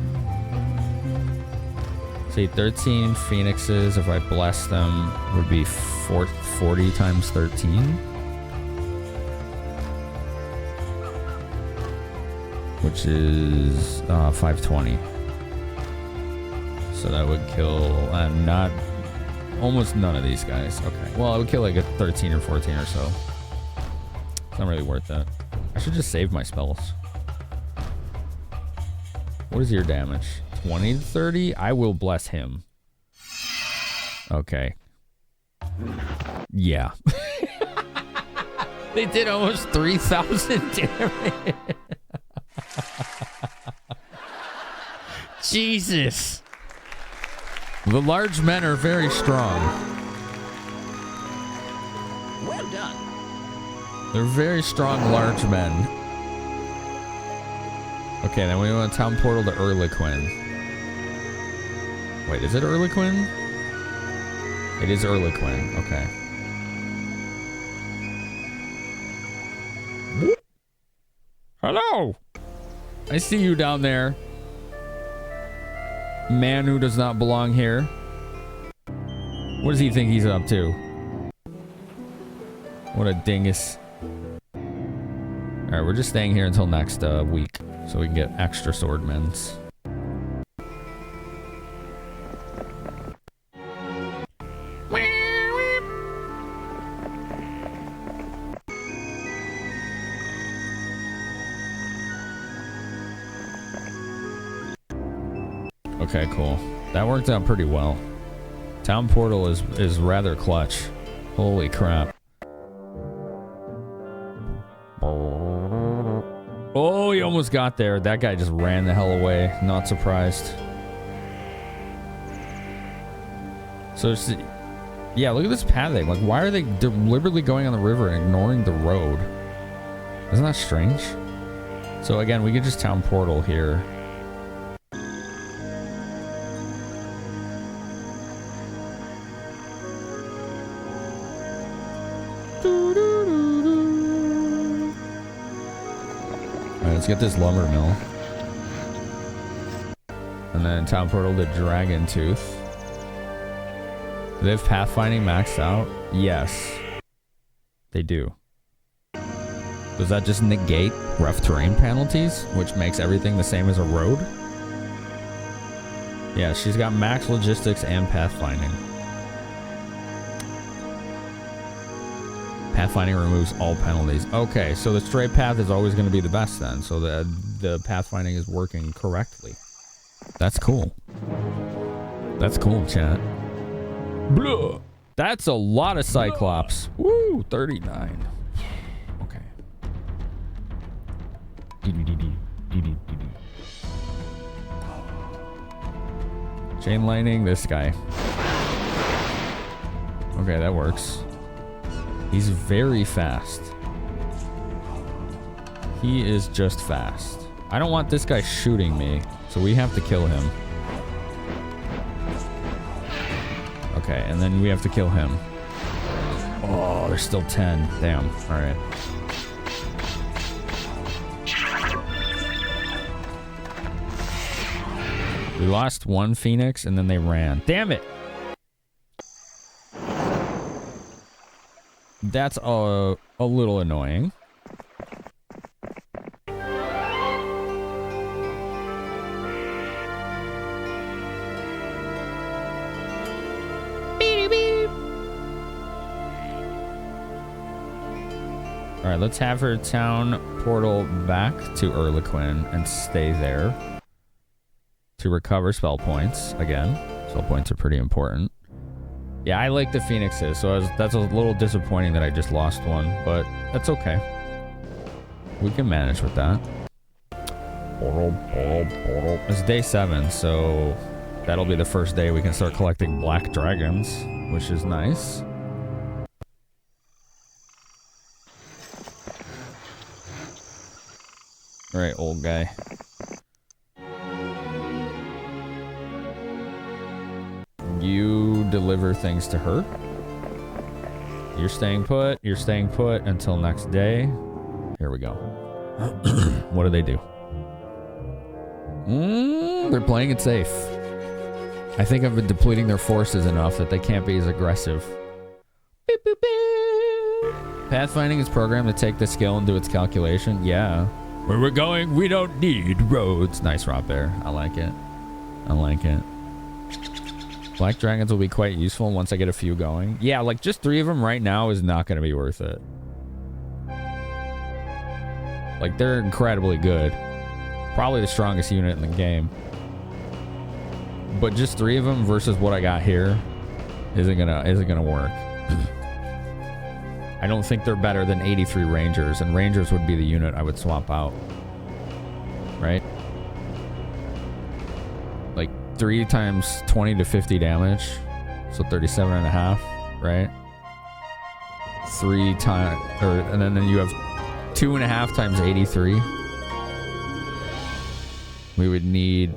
See, 13 phoenixes, if I bless them, would be 40 times 13. Which is 520. So that would kill almost none of these guys. Okay. Well, I would kill like a 13 or 14 or so. It's not really worth that. I should just save my spells. What is your damage? 20 to 30? I will bless him. Okay. Yeah. They did almost 3,000 damage. Jesus. The large men are very strong. Well done. They're very strong large men. Okay, then we want to town portal to Erliquin. Wait, is it Erliquin? It is Erliquin. Okay. Hello. I see you down there. Man who does not belong here. What does he think he's up to? What a dingus. Alright, we're just staying here until next week. So we can get extra swordmens. Okay, cool. That worked out pretty well. Town portal is rather clutch. Holy crap. Oh, he almost got there. That guy just ran the hell away. Not surprised. So, yeah, look at this pathing. Like, why are they deliberately going on the river and ignoring the road? Isn't that strange? So, again, we could just town portal here. Let's get this lumber mill. And then town portal to Dragon Tooth. Do they have pathfinding maxed out? Yes. They do. Does that just negate rough terrain penalties, which makes everything the same as a road? Yeah, she's got max logistics and pathfinding. Pathfinding removes all penalties. Okay, so the straight path is always going to be the best then. So the pathfinding is working correctly. That's cool. That's cool, chat. Blah. That's a lot of Cyclops. Woo, 39. Okay. Chain lightning, this guy. Okay, that works. He's very fast. He is just fast. I don't want this guy shooting me, so we have to kill him. Okay, and then we have to kill him. Oh, there's still 10. Damn. All right. We lost one Phoenix, and then they ran. Damn it! That's a little annoying. Alright, let's have her town portal back to Erliquin and stay there to recover spell points. Again, spell points are pretty important. Yeah, I like the Phoenixes, so that's a little disappointing that I just lost one, but that's okay. We can manage with that. It's day 7, so that'll be the first day we can start collecting black dragons, which is nice. Alright, old guy. deliver things to her. You're staying put until next day. Here we go. What do they do? They're playing it safe. I think I've been depleting their forces enough that they can't be as aggressive. Beep, beep, beep. Pathfinding is programmed to take the skill and do its calculation. Yeah. Where we're going, we don't need roads. Nice, Rob Bear. I like it. I like it. Black dragons will be quite useful once I get a few going. Yeah, like just 3 of them right now is not going to be worth it. Like they're incredibly good. Probably the strongest unit in the game. But just 3 of them versus what I got here isn't gonna work. I don't think they're better than 83 Rangers, and Rangers would be the unit I would swap out. Right? Like 3 times 20 to 50 damage. So 37.5, right? 3 times, and then you have 2.5 times 83. We would need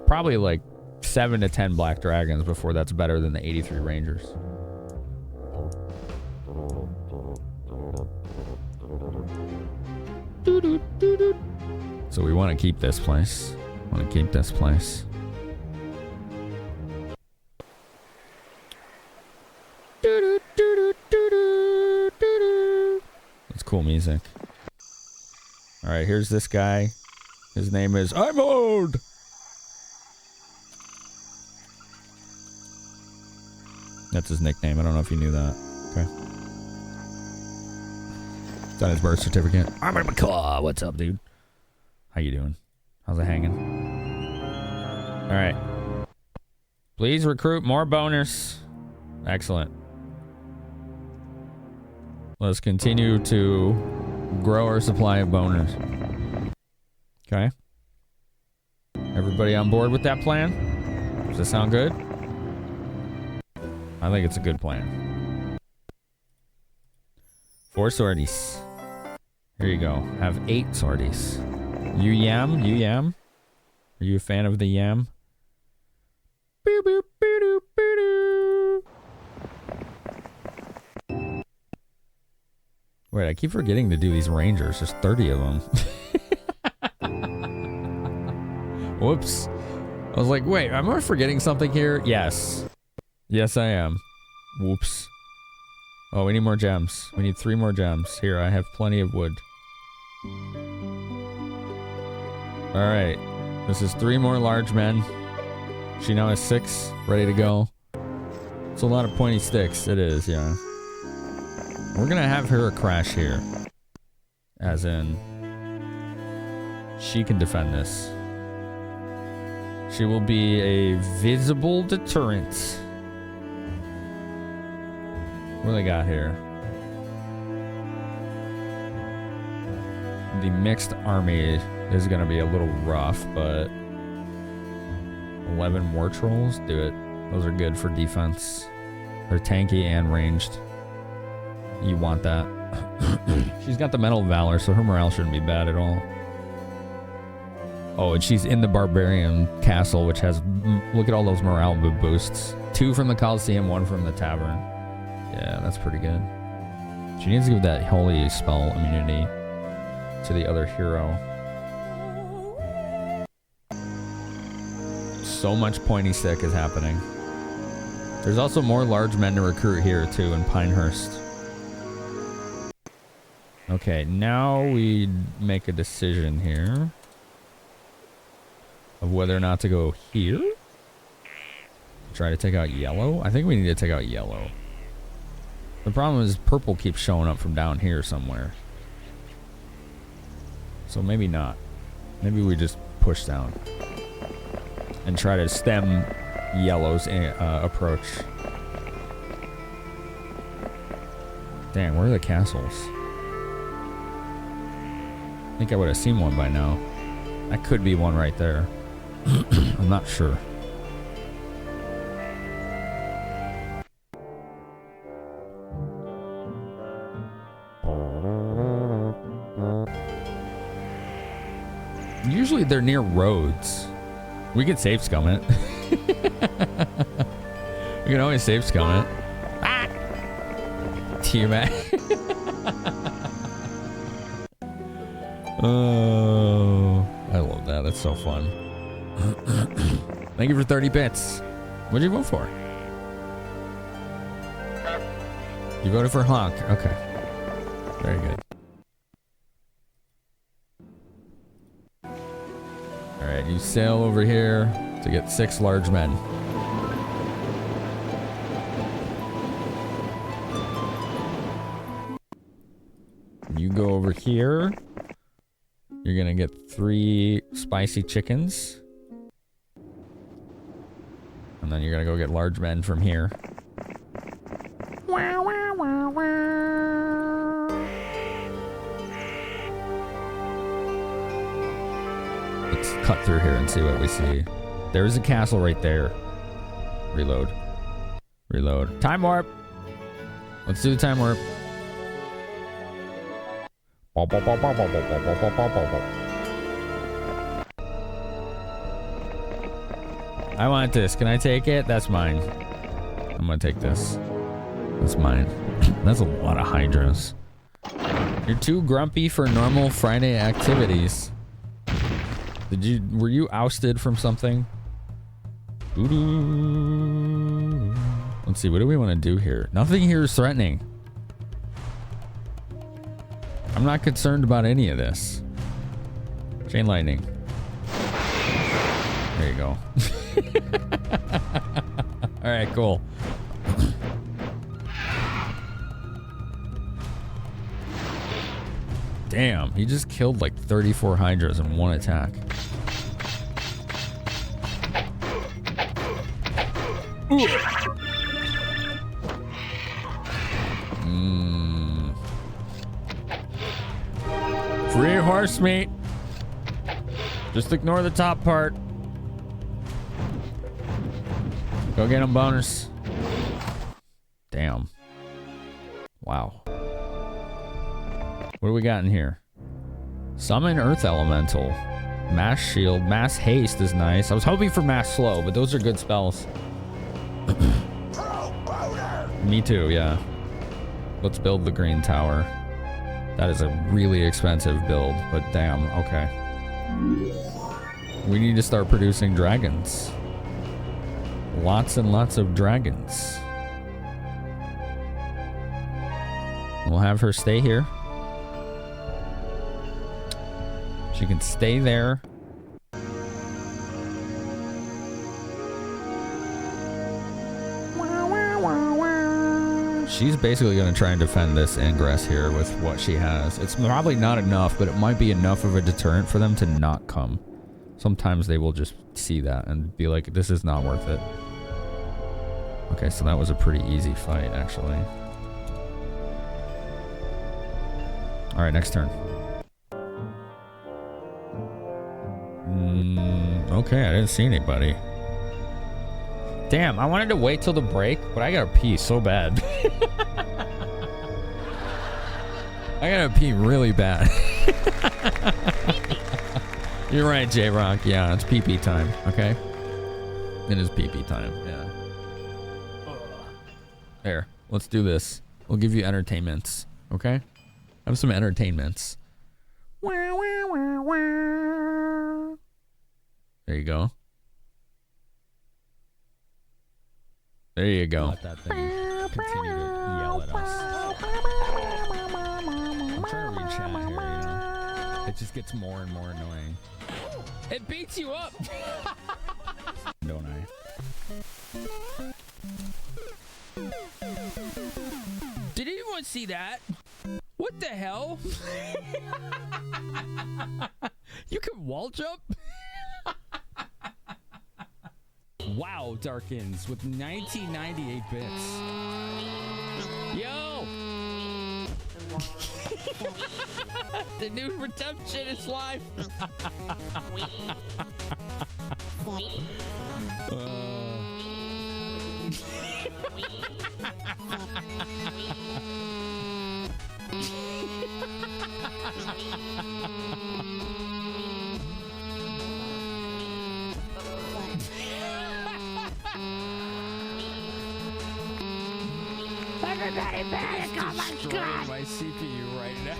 probably like 7 to 10 black dragons before that's better than the 83 Rangers. So we want to keep this place. That's cool music. All right, here's this guy. His name is I'm old. That's his nickname. I don't know if you knew that. Okay. It's on his birth certificate. I'm in my car. What's up, dude? How you doing? How's it hanging? All right. Please recruit more boners. Excellent. Let's continue to grow our supply of boners. Okay. Everybody on board with that plan? Does that sound good? I think it's a good plan. 4 sorties. Here you go. Have 8 sorties. You yam? You yam? Are you a fan of the yam? Boop, boop, boop, boop, boop. Wait, I keep forgetting to do these rangers. There's 30 of them. Whoops. I was like, wait, am I forgetting something here? Yes. Yes, I am. Whoops. Oh, we need more gems. We need 3 more gems. Here, I have plenty of wood. Alright. This is 3 more large men. She now has 6 ready to go. It's a lot of pointy sticks. It is, yeah. We're gonna have her crash here. As in, she can defend this. She will be a visible deterrent. What do they got here? The mixed army is going to be a little rough, but 11 war trolls, do it. Those are good for defense. They're tanky and ranged. You want that. She's got the Medal of Valor, so her morale shouldn't be bad at all. Oh, and she's in the Barbarian Castle, which has... Look at all those morale boosts. 2 from the Coliseum, 1 from the Tavern. Yeah, that's pretty good. She needs to give that holy spell immunity to the other hero. So much pointy stick is happening. There's also more large men to recruit here, too, in Pinehurst. Okay, now we make a decision here of whether or not to go here. Try to take out yellow. I think we need to take out yellow. The problem is purple keeps showing up from down here somewhere. So maybe not. Maybe we just push down and try to stem yellow's approach. Dang, where are the castles? I think I would have seen one by now. That could be one right there. I'm not sure. Usually they're near roads. We could safe scum it. You can always save scum it. Ah! T-Mac. Oh, I love that. That's so fun. Thank you for 30 bits. What'd you vote for? You voted for Honk. Okay. Very good. Alright, you sail over here to get 6 large men. You go over here. You're gonna get 3 spicy chickens. And then you're gonna go get large men from here. Let's cut through here and see what we see. There's a castle right there. Reload. Reload. Time warp! Let's do the time warp. I want this. Can I take it? That's mine. I'm gonna take this. That's mine. That's a lot of hydras. You're too grumpy for normal Friday activities. Were you ousted from something? Doo-doo. Let's see, what do we want to do here? Nothing here is threatening. I'm not concerned about any of this. Chain lightning. There you go. Alright, cool. Damn, he just killed like 34 hydras in one attack. Free horse meat. Just ignore the top part. Go get him, bonus. Damn. Wow. What do we got in here? Summon Earth Elemental. Mass Shield. Mass Haste is nice. I was hoping for Mass Slow, but those are good spells. Me too, yeah. Let's build the green tower. That is a really expensive build, but damn, okay. We need to start producing dragons. Lots and lots of dragons. We'll have her stay here. She can stay there. She's basically going to try and defend this ingress here with what she has. It's probably not enough, but it might be enough of a deterrent for them to not come. Sometimes they will just see that and be like, this is not worth it. Okay, so that was a pretty easy fight, actually. Alright, next turn. Okay, I didn't see anybody. Damn, I wanted to wait till the break, but I gotta pee so bad. I gotta pee really bad. You're right, J-Rock. Yeah, it's pee-pee time, okay? It is pee-pee time, yeah. There, let's do this. We'll give you entertainments, okay? Have some entertainments. There you go. There you go. Let that thing continue to yell at us. I'm trying to read chat here, you know. It just gets more and more annoying. It beats you up! Don't I? Did anyone see that? What the hell? You can wall jump? Wow, Darkins with 1998 bits. Yo! The new redemption is live. destroying my CPU right now.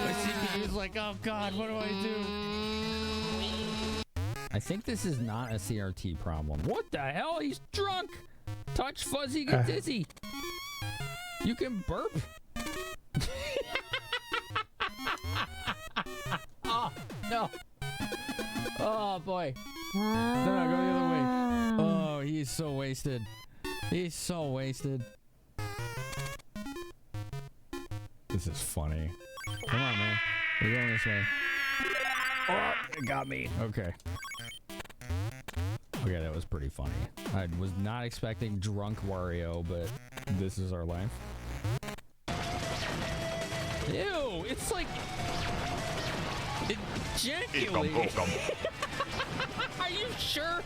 My CPU's like, oh god, what do I do? I think this is not a CRT problem. What the hell? He's drunk. Touch fuzzy, get dizzy. You can burp. Oh no. Oh boy. No, go the other way. Oh, he's so wasted. He's so wasted. This is funny. Come on, man. We're going this way. Oh, it got me. Okay. Okay, that was pretty funny. I was not expecting drunk Wario, but this is our life. Ew, it's like... ejaculating. Are you sure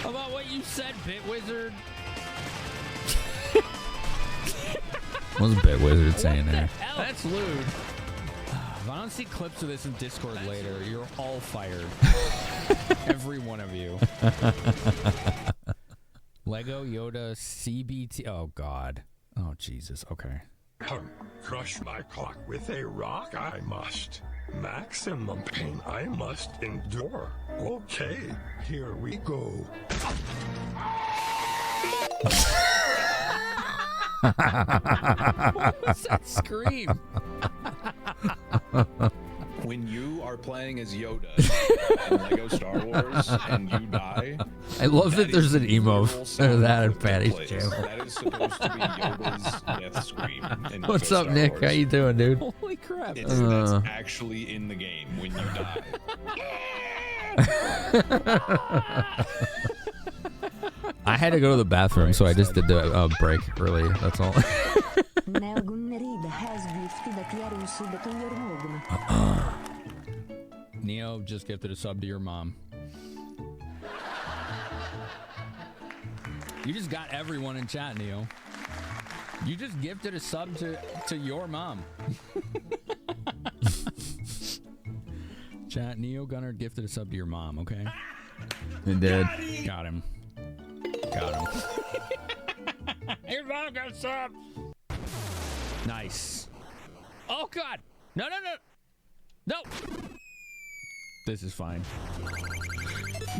about what you said, Bitwizard? What's Bitwizard saying there? That's lewd. If I don't see clips of this in Discord later, you're all fired. Every one of you. Lego Yoda CBT. Oh, God. Oh, Jesus. Okay. Crush my clock with a rock, I must. Maximum pain I must endure. Okay, here we go. What was that scream? When you are playing as Yoda in Lego Star Wars and you die, I love that there's an emo of that in in Patty's channel. That is supposed to be Yoda's death scream. In What's Lego up, Star Nick? Wars. How you doing, dude? Holy crap. That's actually in the game when you die. I had to go to the bathroom, so I just did the break early. That's all. Neo just gifted a sub to your mom. You just got everyone in chat, Neo. You just gifted a sub to your mom. Chat, Neo Gunner gifted a sub to your mom, okay? He did. Got him. Got him. Your mom got a sub! Nice. Oh, God! No, no, no! No! This is fine.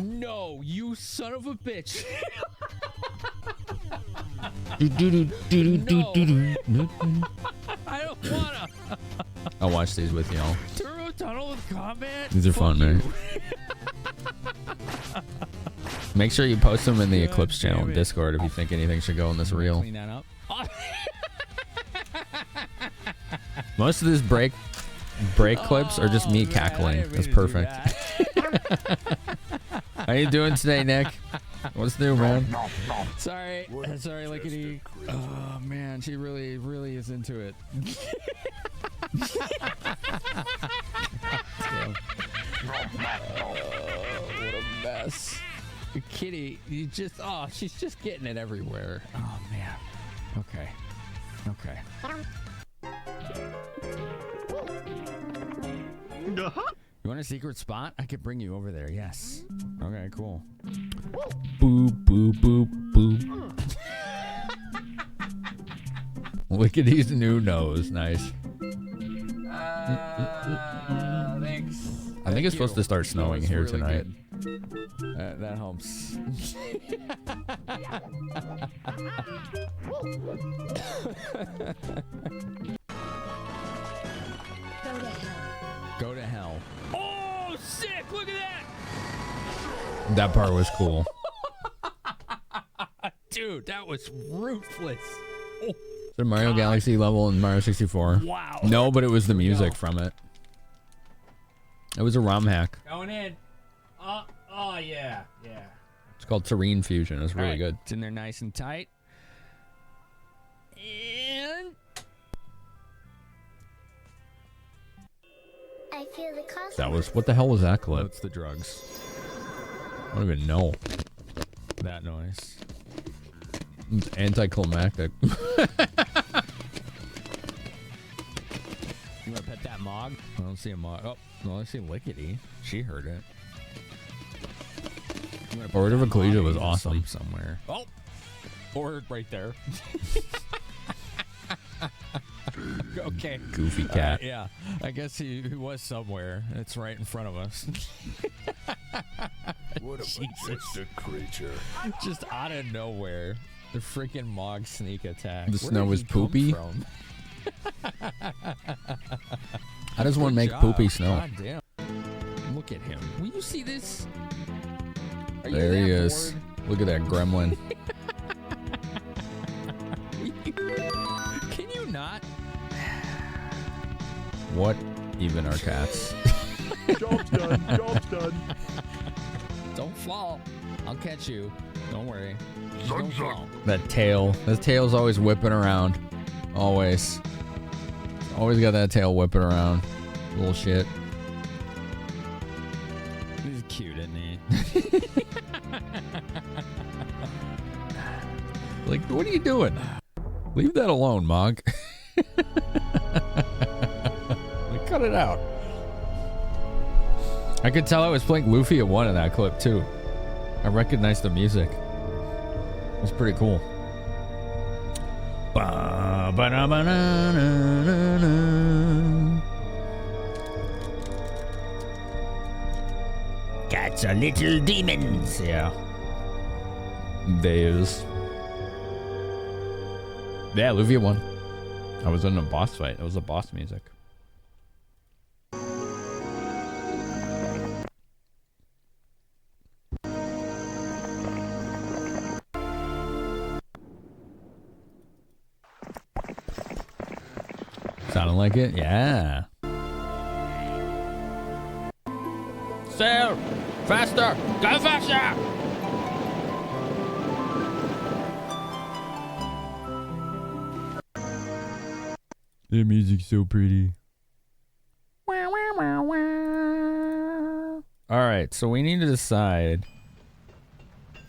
No, you son of a bitch! No. I don't wanna! I'll watch these with y'all. Turbo Tunnel with combat? These are fun, man. Make sure you post them in the Eclipse channel in Discord if you think anything should go in this reel. Clean that up. Most of this break clips are just me cackling. It's perfect. How you doing today, Nick? What's new, man? Sorry, Lickety. Oh man, she really is into it. What a mess. Kitty, she's just getting it everywhere. Oh man. Okay. You want a secret spot? I could bring you over there, yes. Okay, cool. Boop, boop, boop, boop. Lickity's new nose. Nice. Thanks. I think it's supposed to start snowing here Really tonight. good. That helps. Go to hell. Oh, sick! Look at that! That part was cool. Dude, that was ruthless. Oh, Is there a Mario Galaxy level in Mario 64? wow. No, but it was the music from it. It was a ROM hack. Going in. Oh, yeah. It's called Terrain Fusion. It's really All right, good. It's in there nice and tight. And... I feel the cosmos. That was... What the hell was that clip? That's the drugs. I don't even know. That noise. It's anticlimactic. You want to pet that Mog? I don't see a Mog. Oh, no, I see Lickety. She heard it. You Order of Ecclesia was He's awesome. asleep somewhere. Oh, or right there. Okay. Goofy cat. Yeah, I guess he was somewhere. It's right in front of us. What a majestic creature. Just out of nowhere, the freaking Mog sneak attack. The Where snow did was he come poopy? from? How does one Good make job. poopy snow? God damn. Look at him. Will you see this? Are you There he that is. bored? Look at that gremlin. Can you not? What even are cats? Job's done. Job's done. Don't fall. I'll catch you. Don't worry. Just don't fall. That tail. The tail's always whipping around. Always. Always got that tail whipping around. Little shit. He's cute, isn't he? Like, what are you doing? Leave that alone, Mog. Like, cut it out. I could tell I was playing Luffy at 1 in that clip, too. I recognized the music. It was pretty cool. Cats are little demons. Yeah. There's. Yeah, Luffy at 1. I was in a boss fight. It was the boss music. Sounded like it? Yeah. Sail! Faster! Go faster! The music's so pretty. Alright, so we need to decide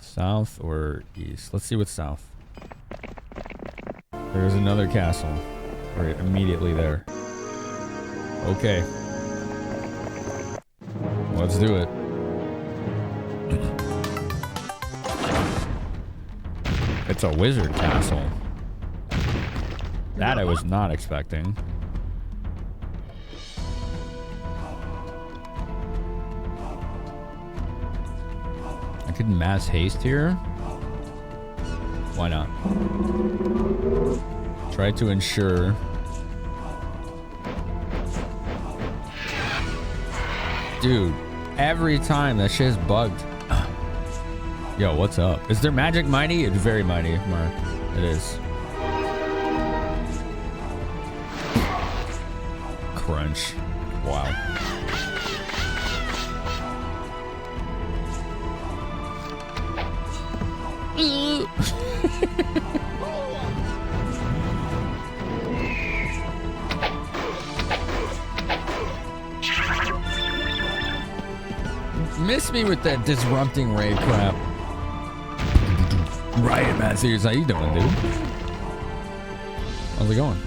south or east. Let's see what's south. There's another castle. Right immediately there. Okay. Let's do it. It's a wizard castle. That I was not expecting. I could mass haste here. Why not? Try to ensure. Dude, every time that shit's bugged. Yo, what's up? Is there magic mighty? It's very mighty, Mark. It is. Crunch. Wow. Miss me with that disrupting raid crap. Riot Masters, how you doing, dude? How's it going?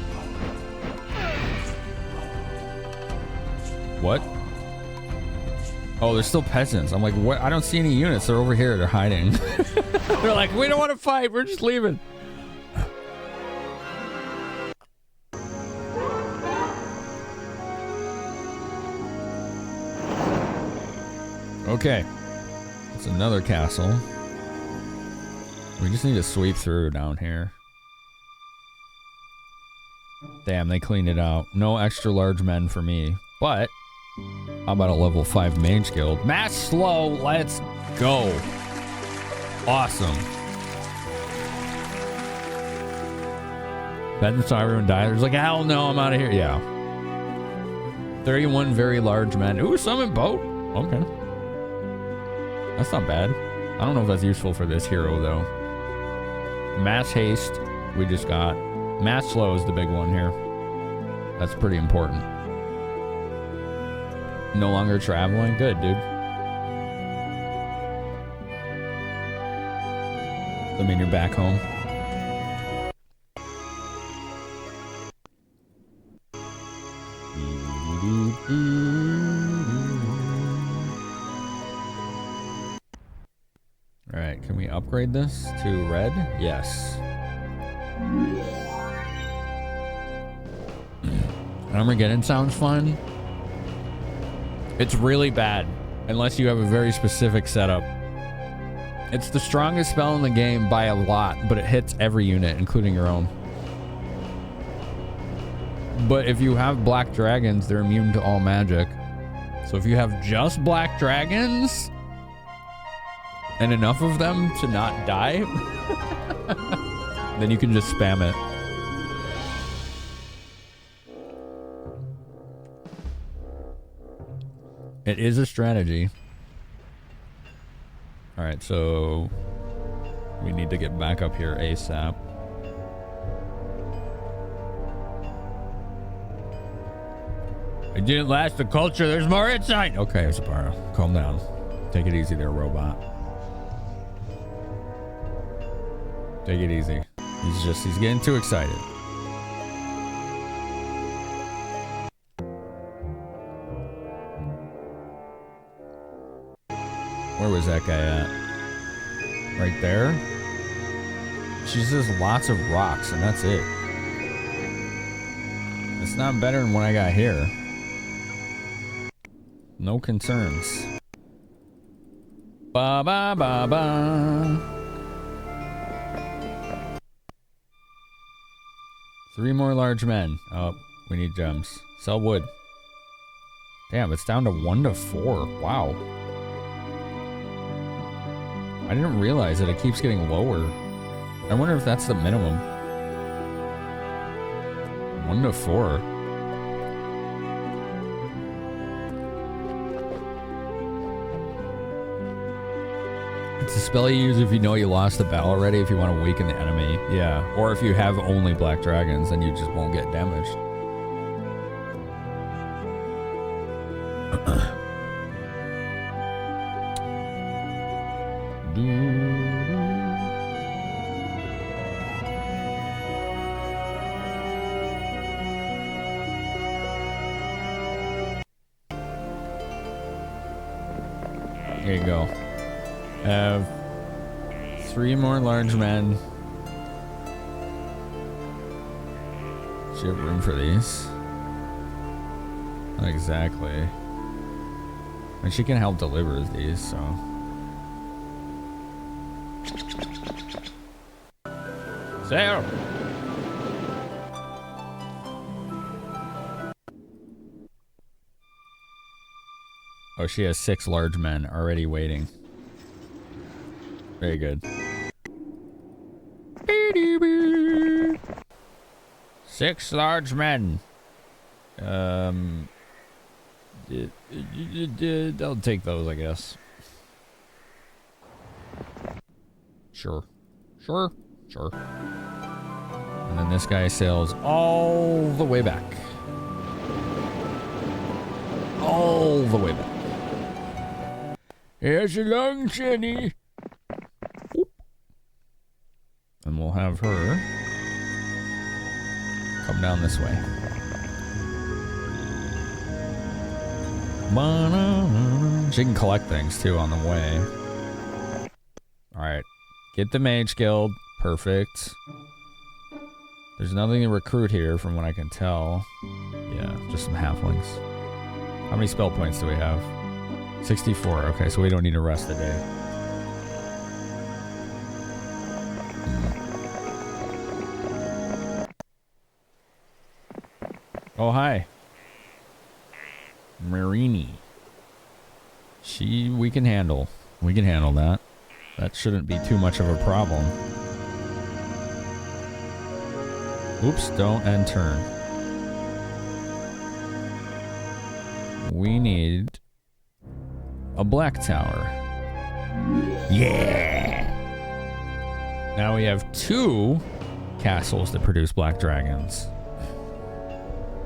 What? Oh, there's still peasants. I'm like, what? I don't see any units. They're over here. They're hiding. They're like, we don't want to fight. We're just leaving. Okay. It's another castle. We just need to sweep through down here. Damn, they cleaned it out. No extra large men for me. But, how about a level 5 mage guild? Mass slow, let's go. Awesome. Peasants saw everyone die. There's like, hell no, I'm out of here. Yeah. 31 very large men. Ooh, summon boat. Okay. That's not bad. I don't know if that's useful for this hero, though. Mass haste, we just got. Mass slow is the big one here. That's pretty important. No longer traveling? Good, dude. I mean, you're back home. upgrade this to red? Yes. Armageddon sounds fun. It's really bad unless you have a very specific setup. It's the strongest spell in the game by a lot, but it hits every unit, including your own. But if you have black dragons, they're immune to all magic. So if you have just black dragons and enough of them to not die, then you can just spam it. It is a strategy. Alright, so we need to get back up here ASAP. It didn't last the culture, there's more inside! Okay, Zapara, calm down. Take it easy there, robot. Take it easy. He's getting too excited. Where was that guy at? Right there? She's just lots of rocks and that's it. It's not better than what I got here. No concerns. Ba ba ba ba. 3 more large men. Oh, we need gems. Sell wood. Damn, it's down to 1 to 4. Wow. I didn't realize that it keeps getting lower. I wonder if that's the minimum. 1 to 4. It's a spell you use if you know you lost the battle already, if you want to weaken the enemy. Yeah. Or if you have only black dragons, then you just won't get damaged. Here you go. Have 3 more large men. Should have room for these. Not exactly. And she can help deliver these, so. Sail! Oh, she has 6 large men already waiting. Very good. 6 large men. They'll take those, I guess. Sure. Sure. Sure. And then this guy sails all the way back. All the way back. Here's a long journey. And we'll have her come down this way. She can collect things too on the way. Alright. Get the Mage Guild. Perfect. There's nothing to recruit here from what I can tell. Yeah, just some halflings. How many spell points do we have? 64. Okay, so we don't need to rest a day. Oh, hi. Marini. We can handle. We can handle that. That shouldn't be too much of a problem. Oops, don't end turn. We need a black tower. Yeah! Now we have 2 castles that produce black dragons.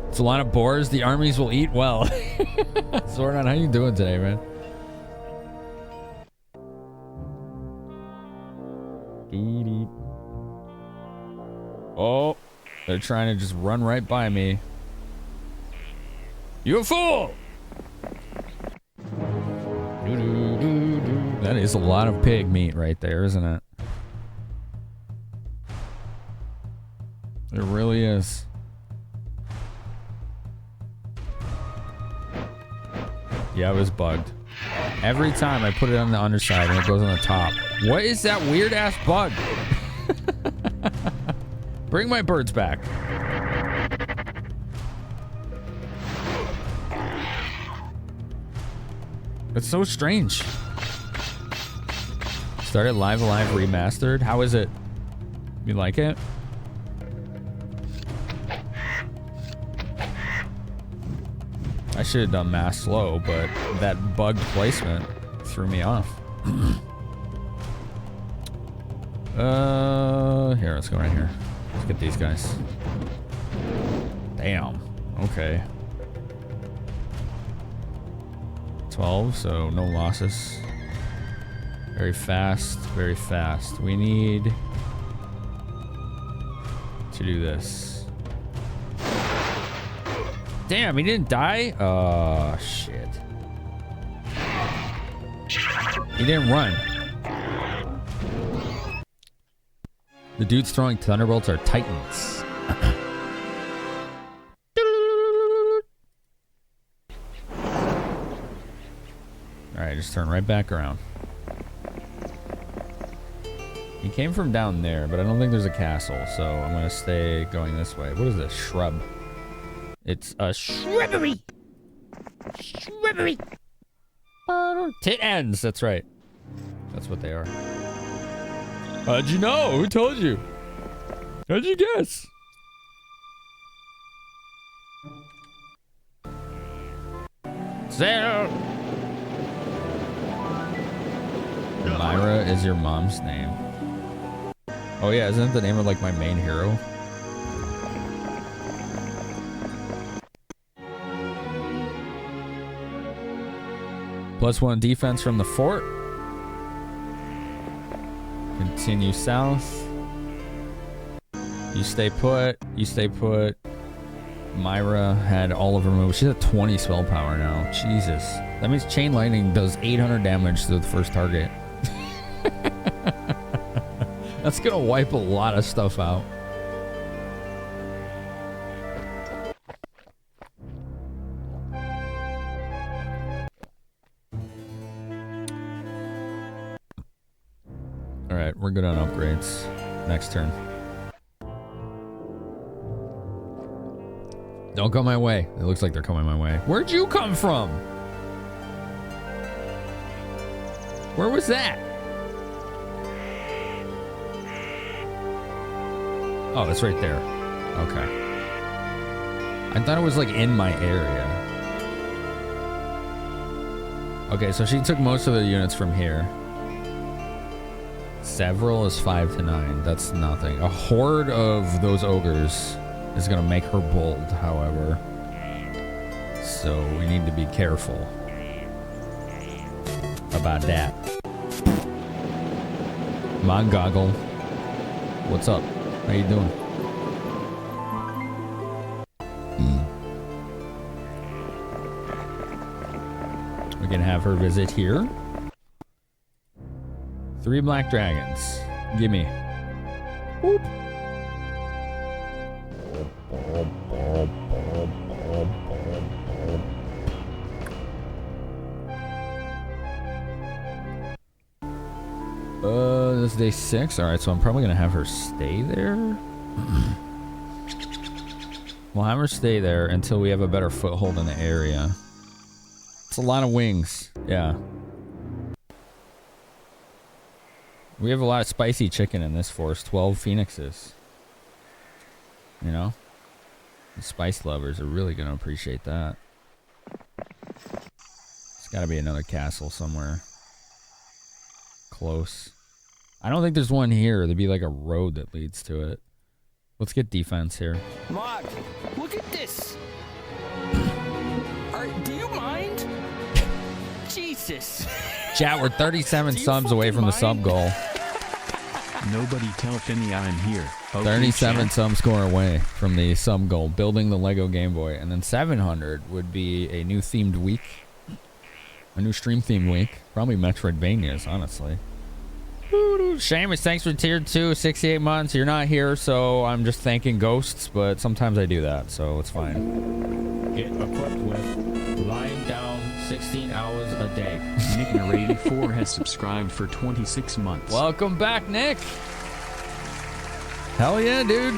It's a lot of boars. The armies will eat well. Zordon, how you doing today, man? Oh, they're trying to just run right by me. You fool! That is a lot of pig meat right there, isn't it? It really is. Yeah, it was bugged. Every time I put it on the underside and it goes on the top. What is that weird ass bug? Bring my birds back. It's so strange. Started Live Alive Remastered. How is it? You like it? I should have done mass slow, but that bugged placement threw me off. Here, let's go right here. Let's get these guys. Damn. Okay. 12, so no losses. Very fast, very fast. We need to do this. Damn, he didn't die? Oh, shit. He didn't run. The dudes throwing thunderbolts are titans. Alright, just turn right back around. He came from down there, but I don't think there's a castle, so I'm gonna stay going this way. What is this? Shrub. It's a shrubbery! Shrubbery! Tit ends, that's right. That's what they are. How'd you know? Who told you? How'd you guess? Sarah! Myra is your mom's name. Oh yeah, isn't it the name of like my main hero? +1 defense from the fort. Continue south. You stay put. You stay put. Myra had all of her moves. She's at 20 spell power now. Jesus. That means Chain Lightning does 800 damage to the first target. That's gonna wipe a lot of stuff out. Alright, we're good on upgrades. Next turn. Don't go my way. It looks like they're coming my way. Where'd you come from? Where was that? Oh, it's right there. Okay. I thought it was like in my area. Okay, so she took most of the units from here. Several is 5 to 9. That's nothing. A horde of those ogres is gonna make her bold, however. So we need to be careful about that. Come on, Goggle. What's up? How you doing? We can have her visit here. 3 black dragons. Gimme. Whoop. This is day 6. Alright, so I'm probably gonna have her stay there. We'll have her stay there until we have a better foothold in the area. It's a lot of wings. Yeah. We have a lot of spicy chicken in this force. 12 phoenixes. You know? The spice lovers are really gonna appreciate that. There's gotta be another castle somewhere. Close. I don't think there's one here. There'd be like a road that leads to it. Let's get defense here. Mark, look at this. Do you mind? Jesus. Chat, we're 37 subs away from the sub goal. Nobody tell Finny I'm here. Okay, 37 chat. sub score away from the sub goal. Building the Lego Game Boy. And then 700 would be a new themed week. A new stream theme week. Probably Metroidvanias, honestly. Seamus, thanks for tier 2, 68 months. You're not here, so I'm just thanking ghosts, but sometimes I do that, so it's fine. Get equipped with lying down 16 hours a day. Nickner84 has subscribed for 26 months. Welcome back, Nick. Hell yeah, dude.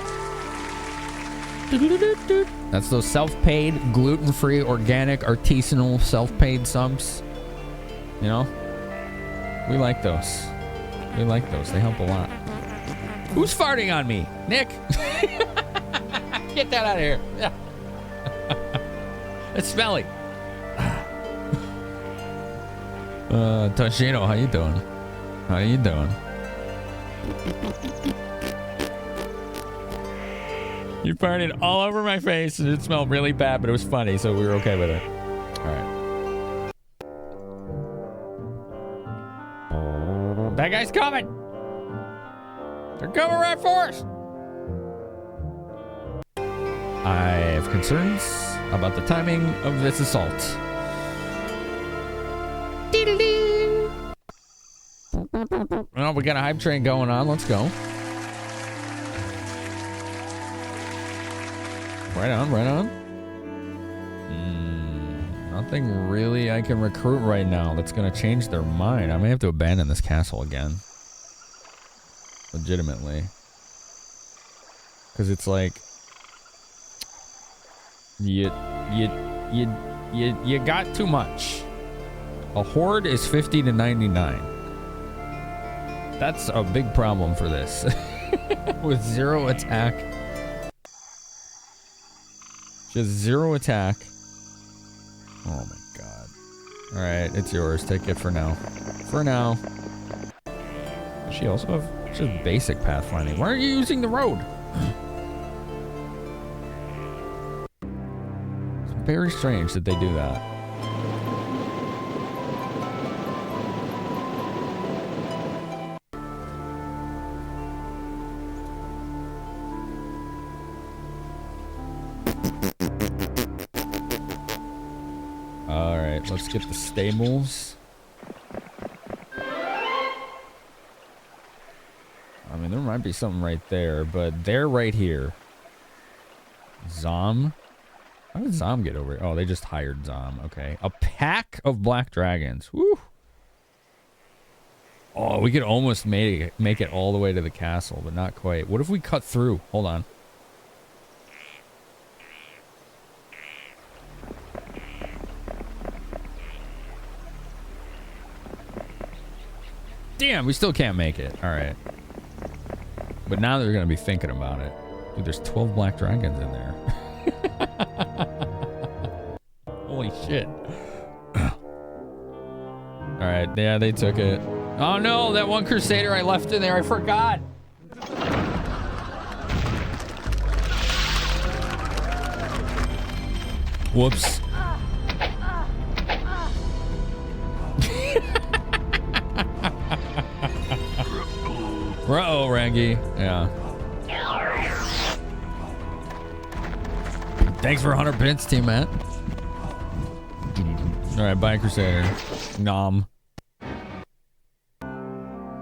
That's those self-paid, gluten-free, organic, artisanal, self-paid subs. You know? We like those. We like those. They help a lot. Who's farting on me? Nick? Get that out of here. It's smelly. Toshino, how you doing? How you doing? You farted all over my face and it smelled really bad, but it was funny, so we were okay with it. Alright. That guy's coming! They're coming right for us! I have concerns about the timing of this assault. Well, we got a hype train going on. Let's go. Right on, right on. Nothing really I can recruit right now that's going to change their mind. I may have to abandon this castle again. Legitimately. Because it's like... You got too much. A horde is 50 to 99. That's a big problem for this. With 0 attack. Just 0 attack. Oh my god. Alright, it's yours. Take it for now. For now. Does she also have just basic pathfinding? Why are you using the road? It's very strange that they do that. Alright, let's get the stables. I mean, there might be something right there, but they're right here. Zom? How did Zom get over here? Oh, they just hired Zom. Okay. A pack of black dragons. Woo! Oh, we could almost make it all the way to the castle, but not quite. What if we cut through? Hold on. Damn, we still can't make it. All right. But now they're going to be thinking about it. Dude, there's 12 black dragons in there. Holy shit. All right. Yeah, they took it. Oh, no. That one crusader I left in there. I forgot. Whoops. Uh-oh, Rangi. Yeah. Thanks for 100 bits, Team Matt. Alright, bye, Crusader. Nom.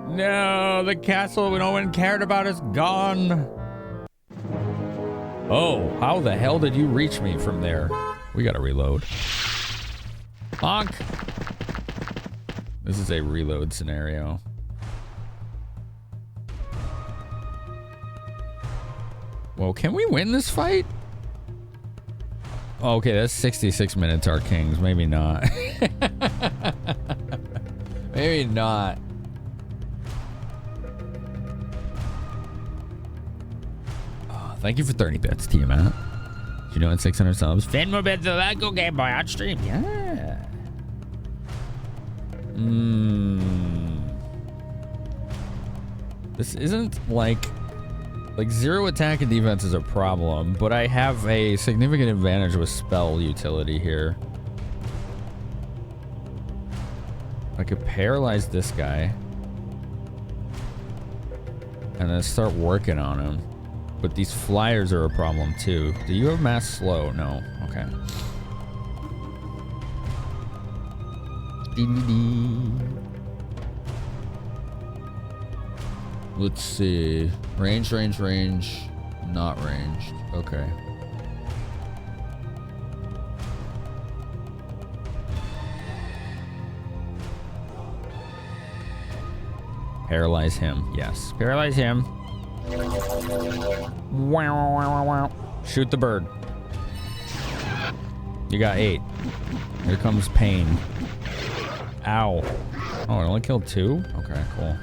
No, the castle no one cared about is gone. Oh, how the hell did you reach me from there? We gotta reload. Honk! This is a reload scenario. Well, can we win this fight? Oh, okay, that's 66 minutes, our kings. Maybe not. Maybe not. Oh, thank you for 30 bits, Team Matt. You know, at 600 subs. 10 more bits of that go game boy on stream. Yeah. This isn't like 0 attack and defense is a problem, but I have a significant advantage with spell utility here. I could paralyze this guy and then start working on him. But these flyers are a problem too. Do you have mass slow? No. Okay. Let's see. Range. Not ranged. Okay. Paralyze him. Yes. Paralyze him. Wow. Shoot the bird. You got 8. Here comes pain. Ow. Oh, it only killed 2? Okay, cool.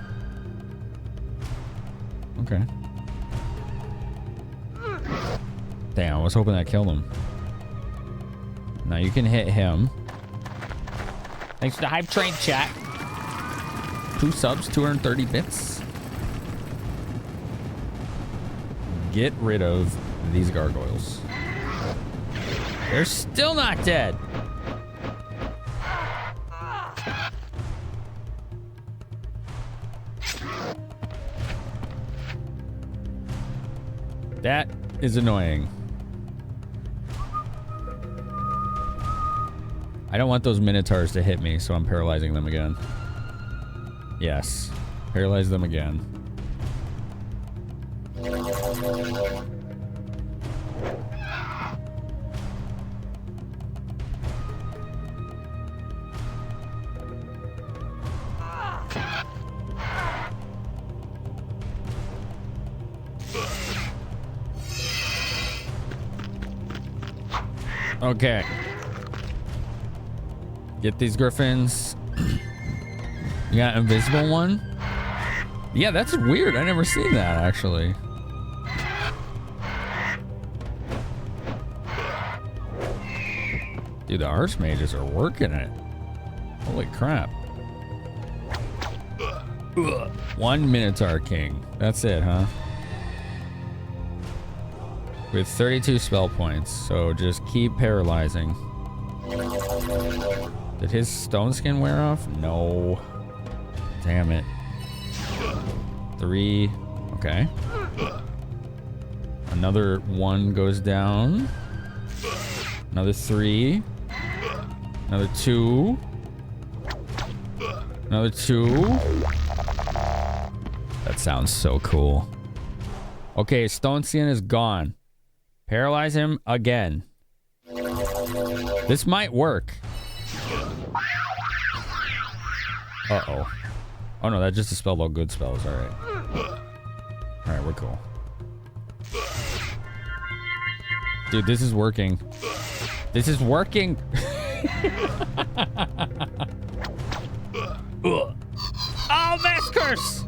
Okay. Damn, I was hoping that killed him. Now you can hit him. Thanks for the hype train chat. 2 subs, 230 bits. Get rid of these gargoyles. They're still not dead. That is annoying. I don't want those minotaurs to hit me, so I'm paralyzing them again. Yes. Paralyze them again. Okay. Get these griffins. You got invisible one? Yeah, that's weird. I never seen that actually. Dude, the archmages are working it. Holy crap. 1 Minotaur King. That's it, huh? With 32 spell points, so just keep paralyzing. Did his stone skin wear off? No. Damn it. 3. Okay. Another 1 goes down. Another 3. Another 2. Another 2. That sounds so cool. Okay, stone skin is gone. Paralyze him again. This might work. Uh-oh. Oh no, that just dispelled all good spells. Alright. Alright, we're cool. Dude, this is working. This is working! Oh, mass curse!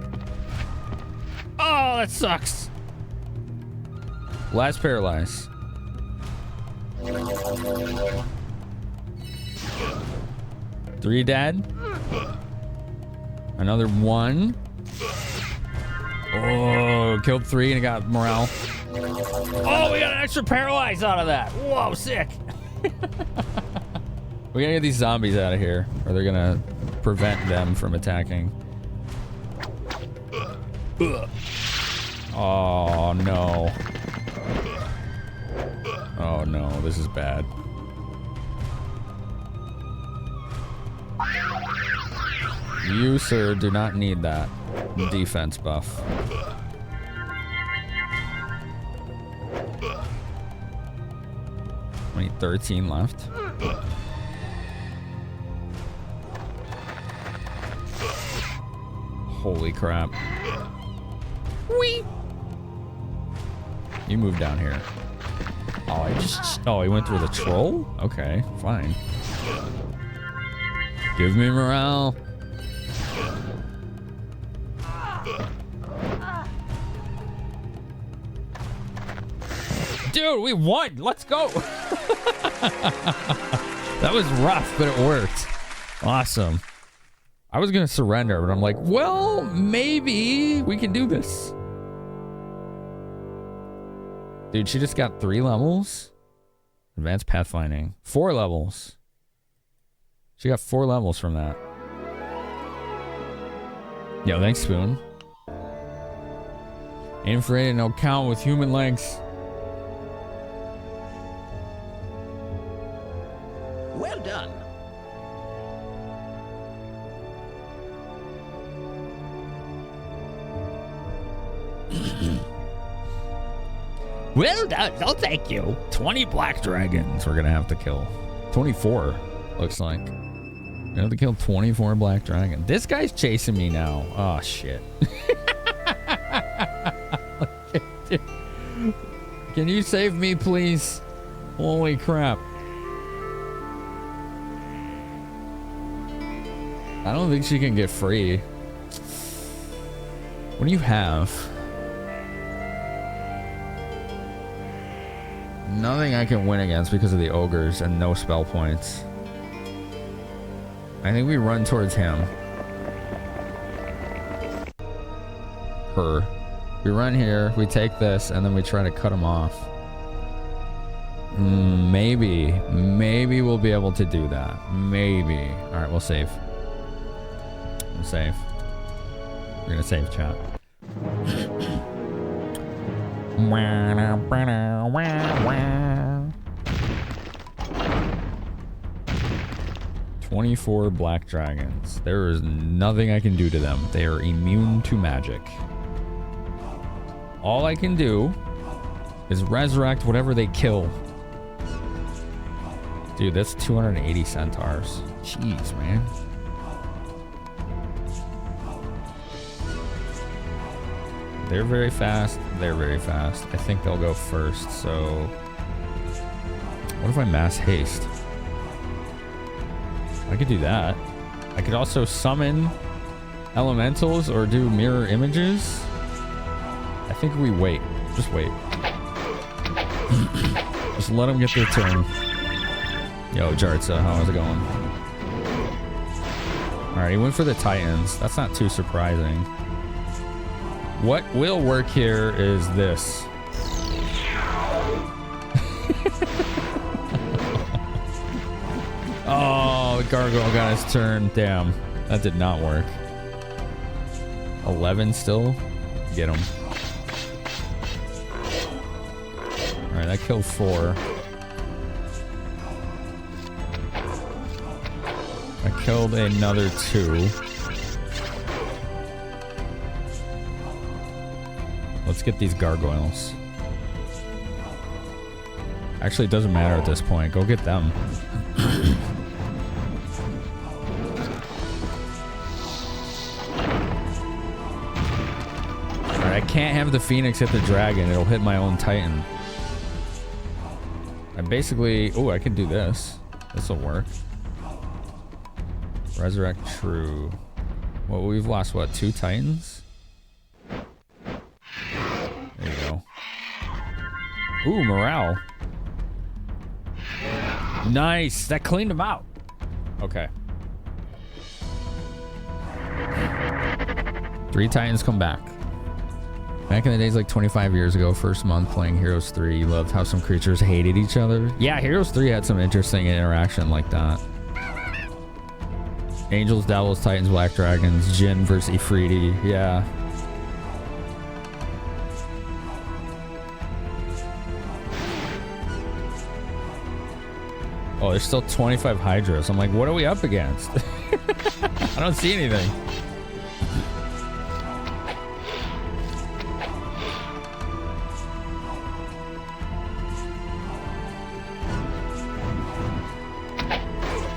Oh, that sucks. Last paralyze. Three dead. Another 1. Oh, killed 3 and it got morale. Oh, we got an extra paralyze out of that. Whoa, sick. We gotta get these zombies out of here, or they're gonna prevent them from attacking. Oh no. Oh no, this is bad. You, sir, do not need that defense buff. Only 13 left. Holy crap. Whee! You move down here. Oh, he went through the troll? Okay, fine. Give me morale. Dude, we won. Let's go. That was rough, but it worked. Awesome. I was going to surrender, but I'm like, well, maybe we can do this. Dude, she just got 3 levels. Advanced pathfinding. 4 levels. She got 4 levels from that. Yo, thanks, Spoon. Infrared no count with human legs. Well done. Well done. No, thank you. 20 black dragons we're gonna have to kill. 24, looks like. We have to kill 24 black dragons. This guy's chasing me now. Oh, shit. Can you save me, please? Holy crap. I don't think she can get free. What do you have? Nothing I can win against because of the ogres and no spell points. I think we run towards him. Her. We run here, we take this, and then we try to cut him off. Maybe we'll be able to do that. Maybe. Alright, we'll save. We'll save. We're gonna save, chat. 24 black dragons. There is nothing I can do to them. They are immune to magic. All I can do is resurrect whatever they kill. Dude, that's 280 centaurs. Jeez, man. They're very fast. They're very fast. I think they'll go first, so... What if I mass haste? I could do that. I could also summon elementals or do mirror images. I think we wait. Just wait. Just let them get their turn. Yo, Jartza, how's it going? Alright, he went for the Titans. That's not too surprising. What will work here is this. Oh, the Gargoyle got his turn. Damn, that did not work. 11 still? Get him. Alright, that killed 4. I killed another 2. Let's get these gargoyles. Actually, it doesn't matter at this point. Go get them. Alright, I can't have the Phoenix hit the dragon. It'll hit my own Titan. I basically... Oh, I can do this. This'll work. Resurrect True. Well, we've lost, what, 2 Titans? There you go. Ooh, morale. Nice. That cleaned him out. Okay. 3 Titans come back. Back in the days like 25 years ago, first month playing Heroes 3, loved how some creatures hated each other. Yeah, Heroes 3 had some interesting interaction like that. Angels, Devils, Titans, Black Dragons, Jin versus Ifriti. Yeah. Oh, there's still 25 Hydras. I'm like, what are we up against? I don't see anything.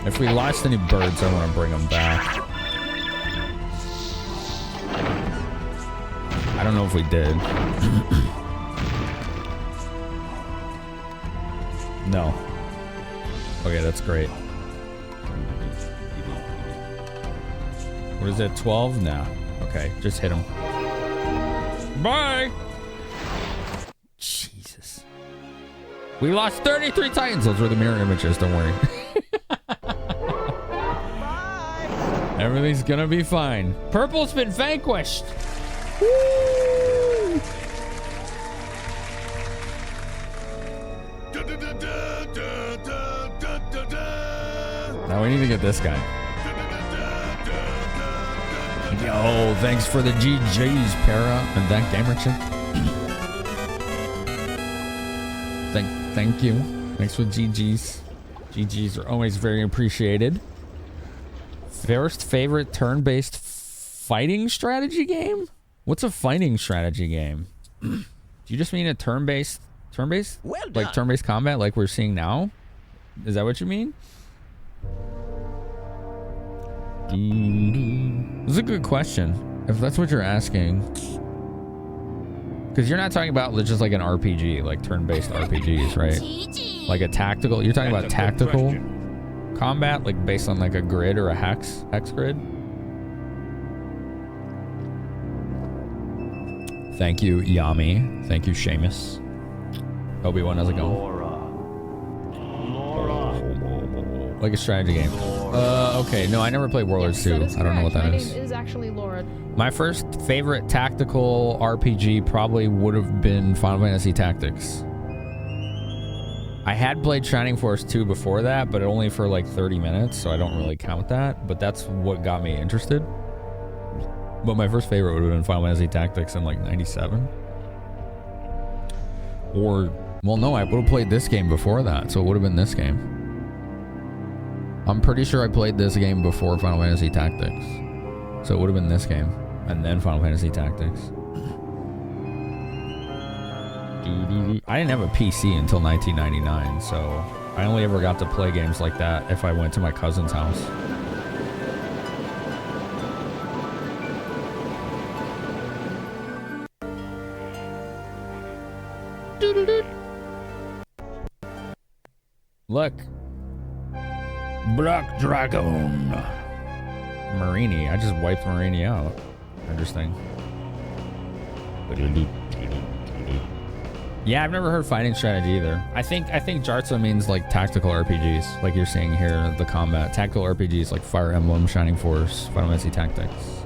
If we lost any birds, I want to bring them back. I don't know if we did. No. Okay, that's great. What is it, 12? Nah. Okay, just hit him. Bye! Jesus. We lost 33 Titans. Those were the mirror images, don't worry. Everything's gonna be fine. Purple's been vanquished. Woo! Now we need to get this guy. Yo, thanks for the GGs, Para and that gamer chick. Thank you. Thanks for GGs. GGs are always very appreciated. First favorite turn-based fighting strategy game? What's a fighting strategy game? Do you just mean a turn-based Turn-based? Well Like done. turn-based combat like we're seeing now? Is that what you mean? This is a good question. If that's what you're asking. Because you're not talking about just like an RPG, like turn-based RPGs, right? Like a tactical, you're talking about That's a good tactical question. combat, like based on like a grid or a hex grid? Thank you, Yami. Thank you, Seamus. Obi-Wan, how's it going? Like a strategy game. Okay. No, I never played Warlords 2. I don't know what that My is. name is actually Laura. My first favorite tactical RPG probably would have been Final Fantasy Tactics. I had played Shining Force 2 before that, but only for like 30 minutes, so I don't really count that. But that's what got me interested. But my first favorite would have been Final Fantasy Tactics in like 97. Or, well, no, I would have played this game before that, so it would have been this game. I'm pretty sure I played this game before Final Fantasy Tactics. So it would have been this game. And then Final Fantasy Tactics. I didn't have a PC until 1999, so I only ever got to play games like that if I went to my cousin's house. Look. Black Dragon. Marini. I just wiped Marini out. Interesting. Yeah, I've never heard fighting strategy either. I think Jarza means like tactical RPGs, like you're seeing here, the combat. Tactical RPGs like Fire Emblem, Shining Force, Final Fantasy Tactics,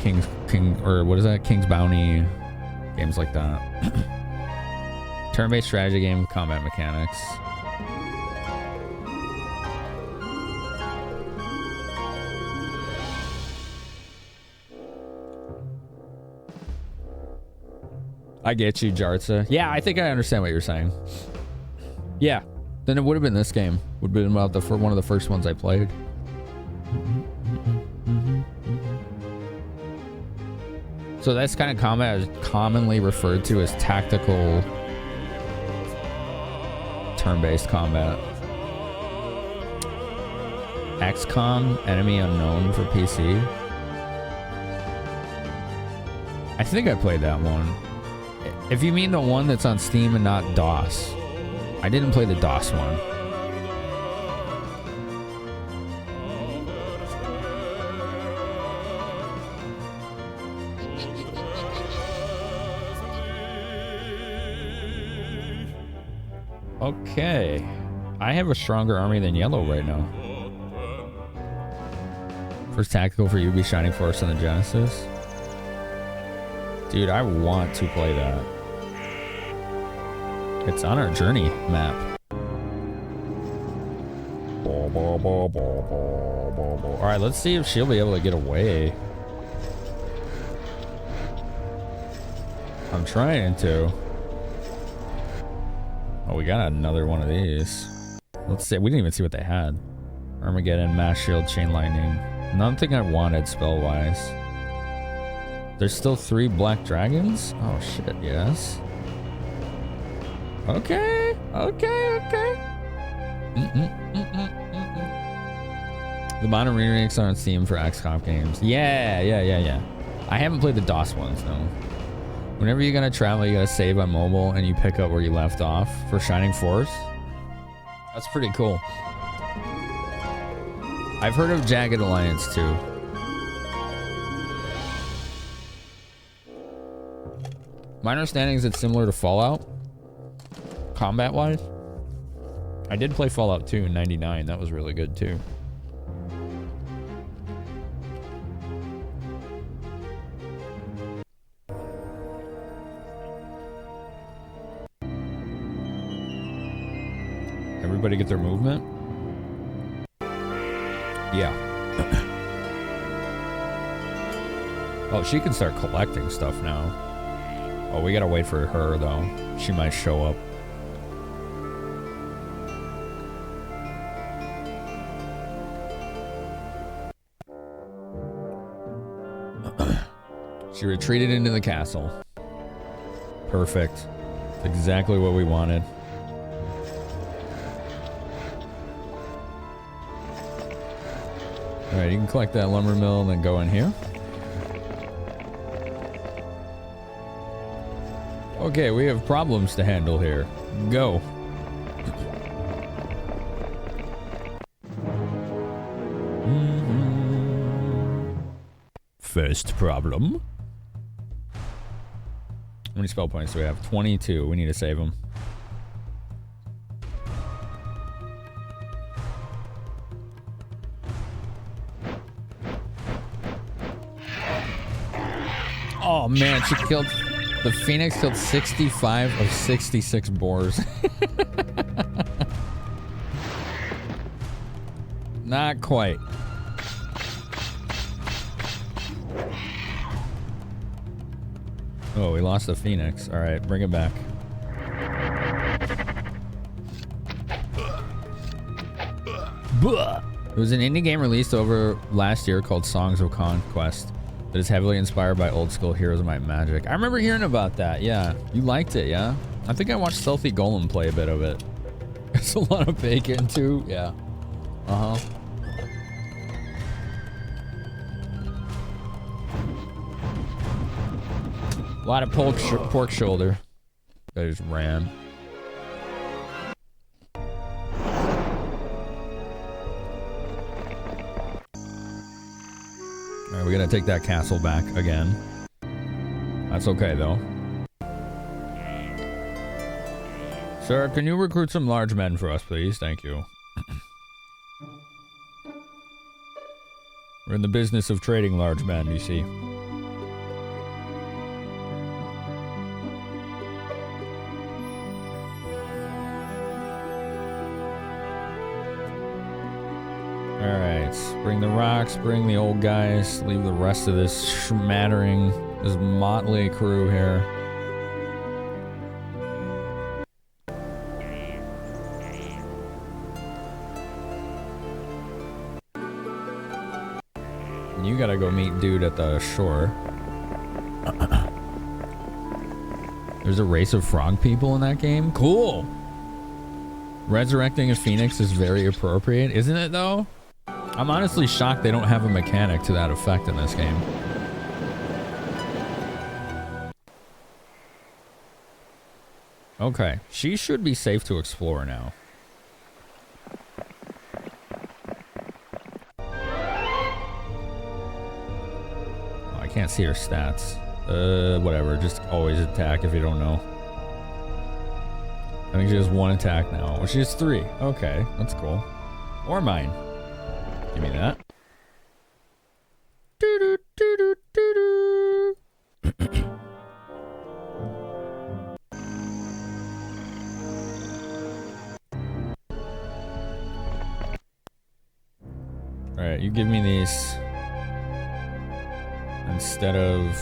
King's Bounty, games like that. Turn-based strategy game with combat mechanics. I get you, Jarza. Yeah, I think I understand what you're saying. Yeah, then it would have been this game. Would have been about one of the first ones I played. So that's kind of combat is commonly referred to as tactical turn-based combat. XCOM, Enemy Unknown for PC. I think I played that one. If you mean the one that's on Steam and not DOS. I didn't play the DOS one. Okay. I have a stronger army than yellow right now. First tactical for you would be Shining Force on the Genesis. Dude, I want to play that. It's on our journey map. Alright, let's see if she'll be able to get away. I'm trying to. Oh, we got another one of these. Let's see. We didn't even see what they had. Armageddon, Mass Shield, Chain Lightning. Nothing I wanted spell-wise. There's still 3 black dragons? Oh shit, yes. Okay. The modern remakes are on Steam for XCOM games. Yeah. I haven't played the DOS ones though. Whenever you're gonna travel, you gotta save on mobile and you pick up where you left off for Shining Force. That's pretty cool. I've heard of Jagged Alliance too. My understanding is it's similar to Fallout, combat-wise. I did play Fallout 2 in '99. That was really good too. Everybody get their movement? Yeah. Oh, she can start collecting stuff now. Oh, we gotta wait for her, though. She might show up. She retreated into the castle. Perfect. Exactly what we wanted. Alright, you can collect that lumber mill and then go in here. Okay, we have problems to handle here. Go. First problem. How many spell points do we have? 22. We need to save them. Oh man, she killed... The Phoenix killed 65 of 66 boars. Not quite. Oh, we lost the Phoenix. All right, bring it back. There was an indie game released over last year called Songs of Conquest that is heavily inspired by old school Heroes of Might and Magic. I remember hearing about that. Yeah, you liked it, yeah? I think I watched Stealthy Golem play a bit of it. There's a lot of bacon too. Yeah. Uh-huh. A lot of pork shoulder. That just ran. Alright, we gotta take that castle back again. That's okay though. Sir, can you recruit some large men for us, please? Thank you. We're in the business of trading large men, you see. Alright, bring the rocks, bring the old guys, leave the rest of this smattering, this motley crew here. You gotta go meet dude at the shore. There's a race of frog people in that game? Cool! Resurrecting a phoenix is very appropriate, isn't it though? I'm honestly shocked they don't have a mechanic to that effect in this game. Okay, she should be safe to explore now. Oh, I can't see her stats. Whatever, just always attack if you don't know. I think she has 1 attack now. Well, she has 3. Okay, that's cool. Or mine. Give me that. Alright, you give me these. Instead of...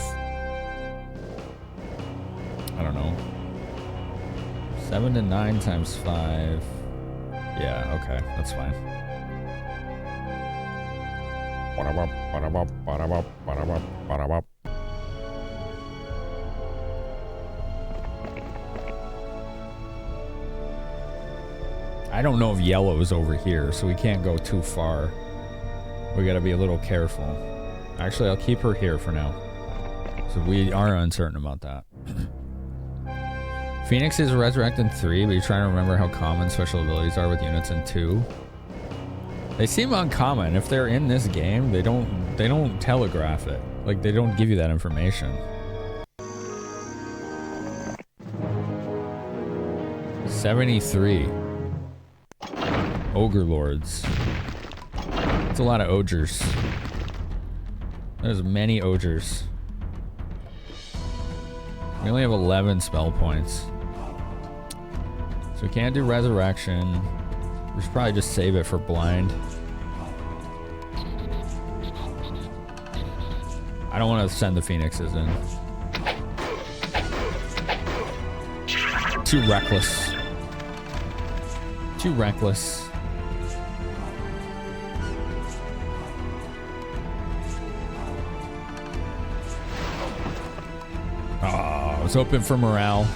I don't know. 7 to 9 times 5. Yeah, okay, that's fine. I don't know if yellow is over here, so we can't go too far. We gotta be a little careful. Actually, I'll keep her here for now. So we are uncertain about that. Phoenix is resurrect in 3, but you're trying to remember how common special abilities are with units in 2. They seem uncommon. If they're in this game, they don't telegraph it. Like, they don't give you that information. $73. Ogre Lords. That's a lot of ogres. There's many ogres. We only have 11 spell points. So we can't do resurrection. We should probably just save it for blind. I don't want to send the phoenixes in. Too reckless. Too reckless. I was hoping for morale.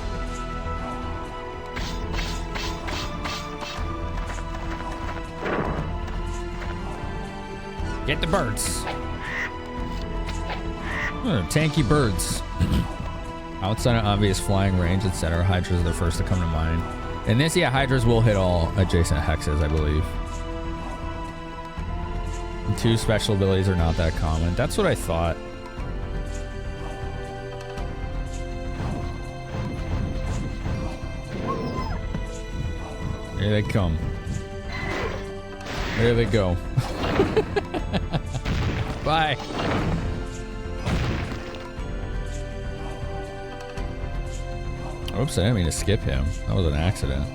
Get the birds. Tanky birds. Outside of obvious flying range, etc., Hydras are the first to come to mind. In this, yeah, Hydras will hit all adjacent hexes, I believe. 2 special abilities are not that common. That's what I thought. Here they come. There they go. Bye. Oops, I didn't mean to skip him. That was an accident.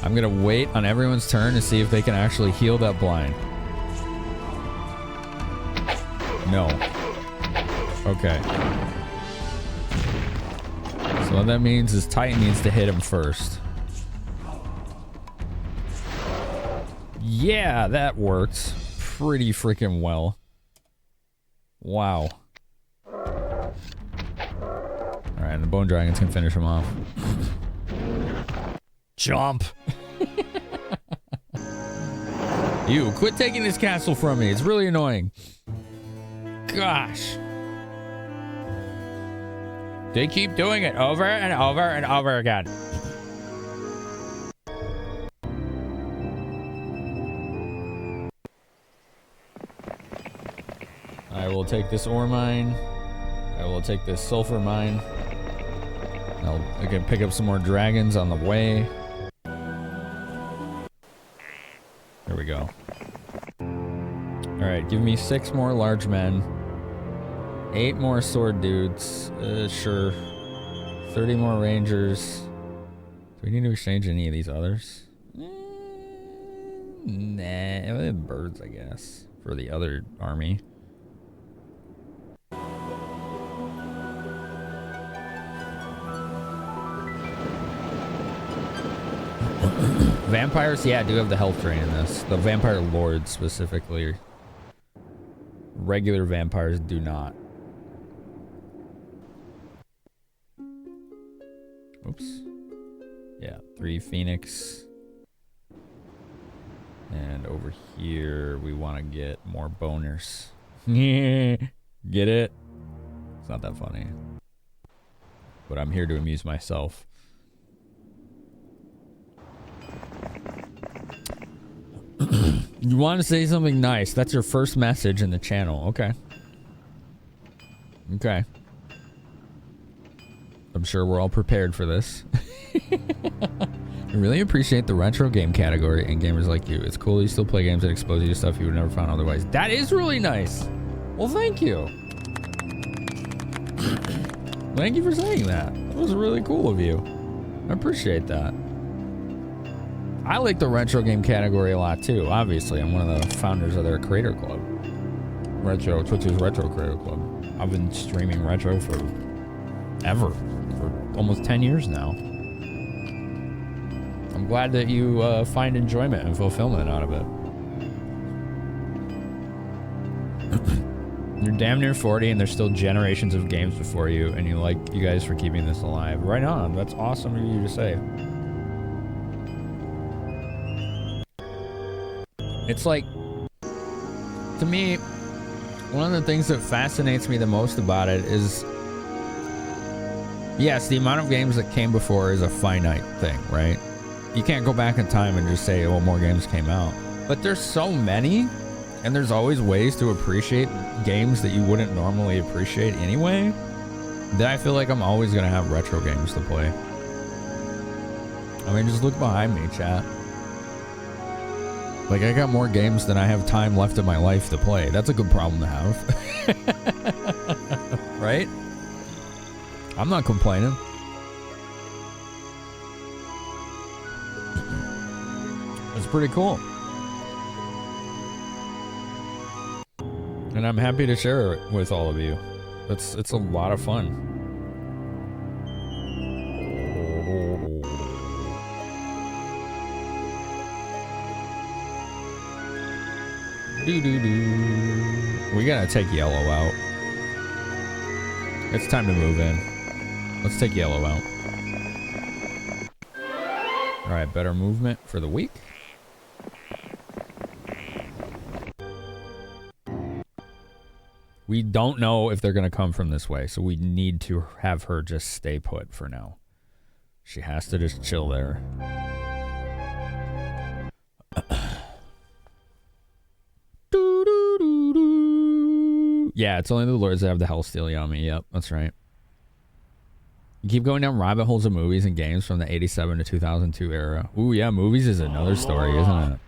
I'm gonna wait on everyone's turn to see if they can actually heal that blind. No. Okay. So what that means is Titan needs to hit him first. Yeah, that worked pretty freaking well. Wow. Alright, and the Bone Dragons can finish him off. Jump! You, quit taking this castle from me. It's really annoying. Gosh. They keep doing it over and over and over again. I will take this ore mine. I will take this sulfur mine. I can pick up some more dragons on the way. There we go. Alright, give me 6 more large men. 8 more sword dudes. Sure. 30 more rangers. Do we need to exchange any of these others? Nah, birds, I guess, for the other army. Vampires, yeah, do have the health drain in this. The vampire lords specifically. Regular vampires do not. Oops. Yeah, 3 Phoenix. And over here, we want to get more boners. Get it? It's not that funny. But I'm here to amuse myself. You want to say something nice. That's your first message in the channel. Okay. Okay. I'm sure we're all prepared for this. I really appreciate the retro game category and gamers like you. It's cool you still play games that expose you to stuff you would never find otherwise. That is really nice. Well, thank you. Thank you for saying that. That was really cool of you. I appreciate that. I like the retro game category a lot too. Obviously, I'm one of the founders of their creator club. Twitch's Retro Creator Club. I've been streaming retro for almost 10 years now. I'm glad that you find enjoyment and fulfillment out of it. You're damn near 40 and there's still generations of games before you, and you guys for keeping this alive. Right on. That's awesome of you to say. It's like, to me, one of the things that fascinates me the most about it is, yes, the amount of games that came before is a finite thing, right? You can't go back in time and just say, well, more games came out. But there's so many, and there's always ways to appreciate games that you wouldn't normally appreciate anyway, that I feel like I'm always going to have retro games to play. I mean, just look behind me, chat. Like, I got more games than I have time left in my life to play. That's a good problem to have. Right? I'm not complaining. It's pretty cool. And I'm happy to share it with all of you. It's a lot of fun. We gotta take yellow out. It's time to move in. Let's take yellow out. Alright, better movement for the week. We don't know if they're going to come from this way, so we need to have her just stay put for now. She has to just chill there. Yeah, it's only the lords that have the Hellsteel Yami. Yep, that's right. You keep going down rabbit holes of movies and games from the 87 to 2002 era. Ooh, yeah, movies is another story, isn't it?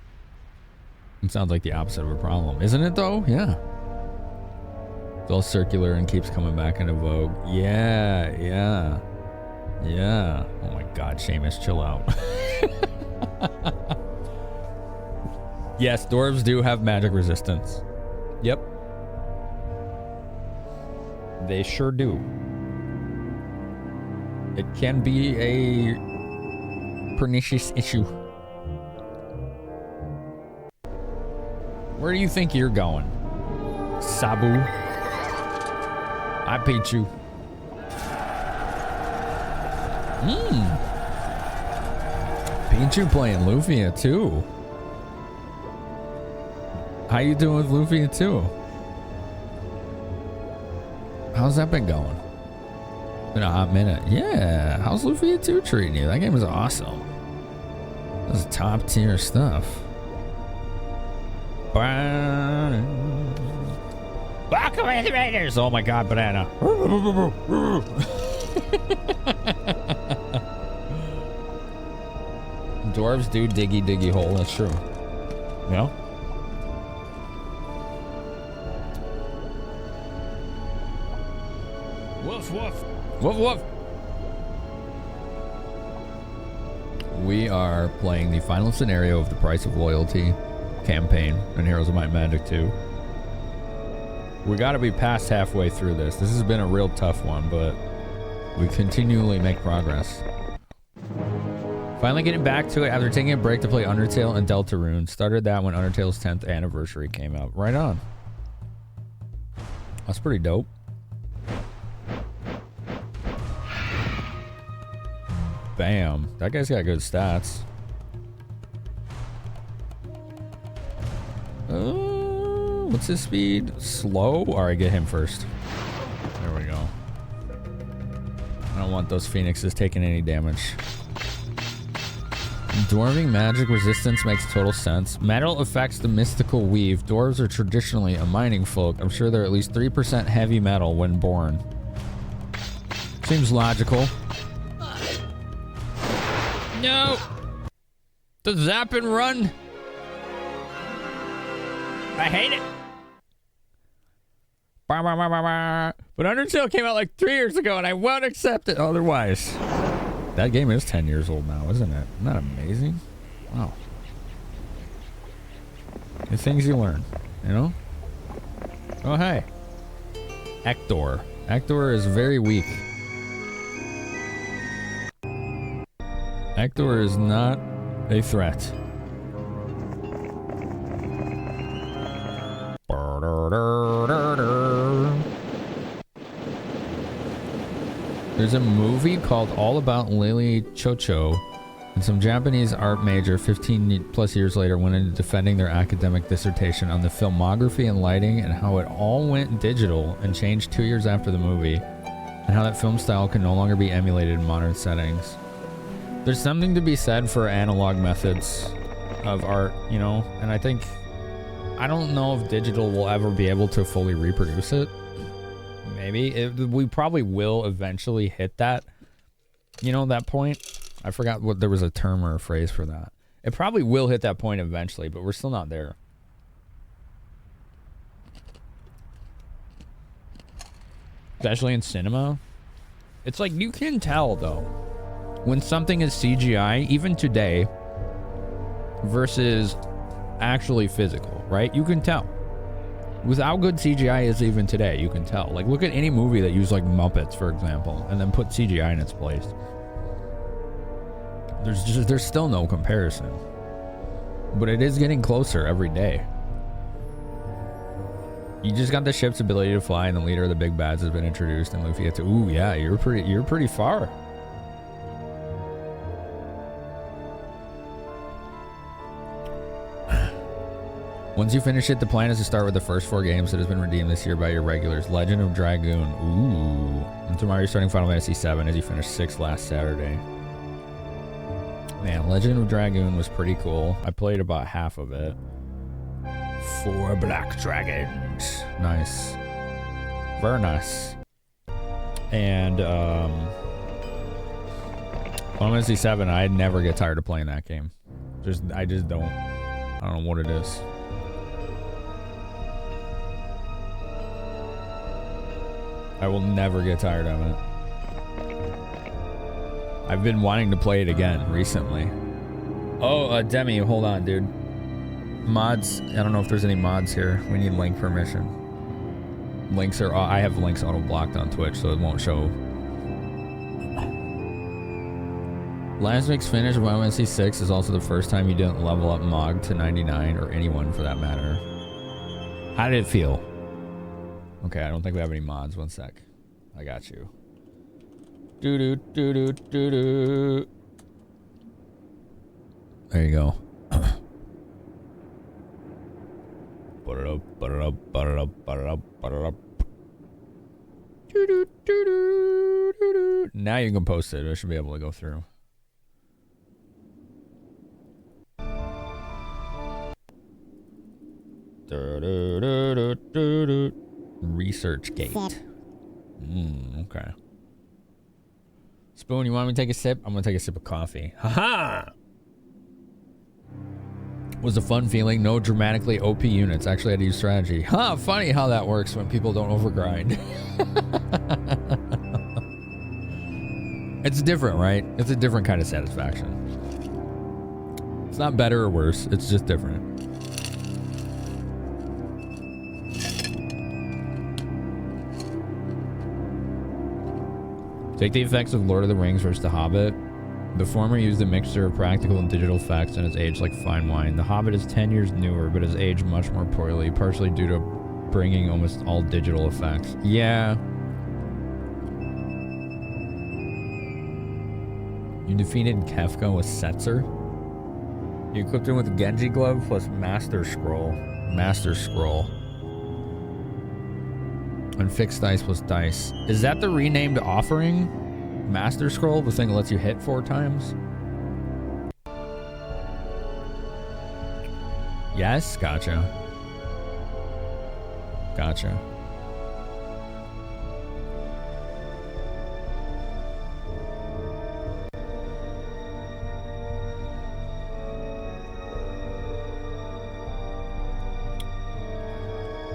It sounds like the opposite of a problem. Isn't it, though? Yeah. It's all circular and keeps coming back into vogue. Yeah, yeah. Yeah. Oh my god, Seamus, chill out. Yes, dwarves do have magic resistance. Yep. They sure do. It can be a pernicious issue. Where do you think you're going, Sabu? I beat you. Pichu playing Lufia too. How you doing with Lufia too? How's that been going? Been a hot minute. Yeah. How's Lufia 2 treating you? That game was awesome. That was top tier stuff. Welcome to the Raiders! Oh my god, banana. Dwarves do diggy hole, that's true. Yeah? Woof woof. Woof woof. We are playing the final scenario of the Price of Loyalty campaign in Heroes of Might and Magic 2. We gotta be past halfway through this. This has been a real tough one, but we continually make progress. Finally getting back to it after taking a break to play Undertale and Deltarune. Started that when Undertale's 10th anniversary came out. Right on. That's pretty dope. Bam. That guy's got good stats. What's his speed? Slow? Alright, get him first. There we go. I don't want those phoenixes taking any damage. Dwarving magic resistance makes total sense. Metal affects the mystical weave. Dwarves are traditionally a mining folk. I'm sure they're at least 3% heavy metal when born. Seems logical. No! The zap and run! I hate it! But Undertale came out like 3 years ago and I won't accept it otherwise. That game is 10 years old now, isn't it? Isn't that amazing? Wow. The things you learn, you know? Oh, hey. Ector. Ector is very weak. Ector is not a threat. There's a movie called All About Lily Chocho, and some Japanese art major 15 plus years later went into defending their academic dissertation on the filmography and lighting and how it all went digital and changed 2 years after the movie, and how that film style can no longer be emulated in modern settings. There's something to be said for analog methods of art, you know, and I don't know if digital will ever be able to fully reproduce it. Maybe. We probably will eventually hit that, you know, that point. I forgot what there was a term or a phrase for that. It probably will hit that point eventually, but we're still not there. Especially in cinema. It's like you can tell though when something is CGI, even today, versus actually physical, right? You can tell. With how good CGI is even today, you can tell. Like, look at any movie that used, like, Muppets, for example, and then put CGI in its place. There's still no comparison. But it is getting closer every day. You just got the ship's ability to fly, and the leader of the big bads has been introduced, and Luffy had to... Ooh, yeah, you're pretty far. Once you finish it, the plan is to start with the first 4 games that has been redeemed this year by your regulars. Legend of Dragoon. Ooh. And tomorrow you're starting Final Fantasy 7 as you finished 6 last Saturday. Man, Legend of Dragoon was pretty cool. I played about half of it. 4 black dragons. Nice. Very nice. And Final Fantasy 7, I'd never get tired of playing that game. I just don't. I don't know what it is. I will never get tired of it. I've been wanting to play it again recently. Oh, Demi, hold on, dude. Mods. I don't know if there's any mods here. We need link permission. Links are. I have links auto blocked on Twitch, so it won't show. Last week's finish of Final Fantasy 6 is also the first time you didn't level up Mog to 99, or anyone for that matter. How did it feel? Okay, I don't think we have any mods. One sec. I got you. Doo doo doo doo doo doo. There you go. Now you can post it. I should be able to go through. Research gate. Okay. Spoon, you want me to take a sip? I'm gonna take a sip of coffee. Haha! Was a fun feeling. No dramatically OP units. Actually had to use strategy. Huh, funny how that works when people don't overgrind. It's different, right? It's a different kind of satisfaction. It's not better or worse. It's just different. Take the effects of Lord of the Rings versus The Hobbit. The former used a mixture of practical and digital effects and has aged like fine wine. The Hobbit is 10 years newer, but has aged much more poorly, partially due to bringing almost all digital effects. Yeah. You defeated Kefka with Setzer. You equipped him with Genji Glove plus Master Scroll. Master Scroll. And fixed dice plus dice. Is that the renamed offering? Master Scroll, the thing that lets you hit 4 times? Yes? Gotcha. Gotcha.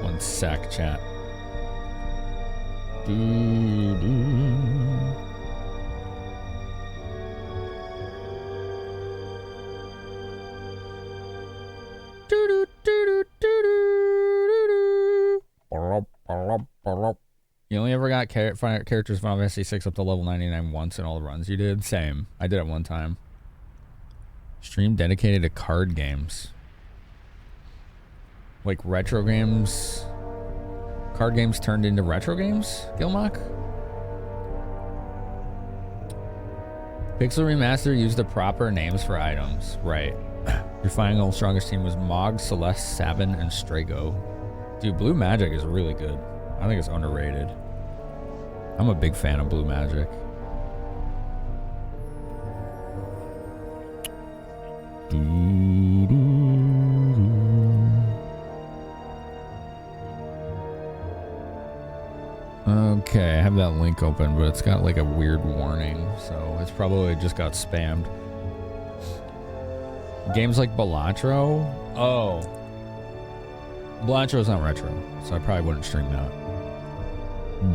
One sec, chat. You only ever got characters Final Fantasy 6 up to level 99 once in all the runs you did? Same. I did it one time. Stream dedicated to card games. Like retro games. Card games turned into retro games? Gilmock? Pixel Remaster used the proper names for items. Right. Your final strongest team was Mog, Celeste, Sabin, and Strago. Dude, Blue Magic is really good. I think it's underrated. I'm a big fan of Blue Magic. Okay, I have that link open, but it's got like a weird warning, so it's probably just got spammed. Games like Balatro? Oh. Balatro's not retro, so I probably wouldn't stream that.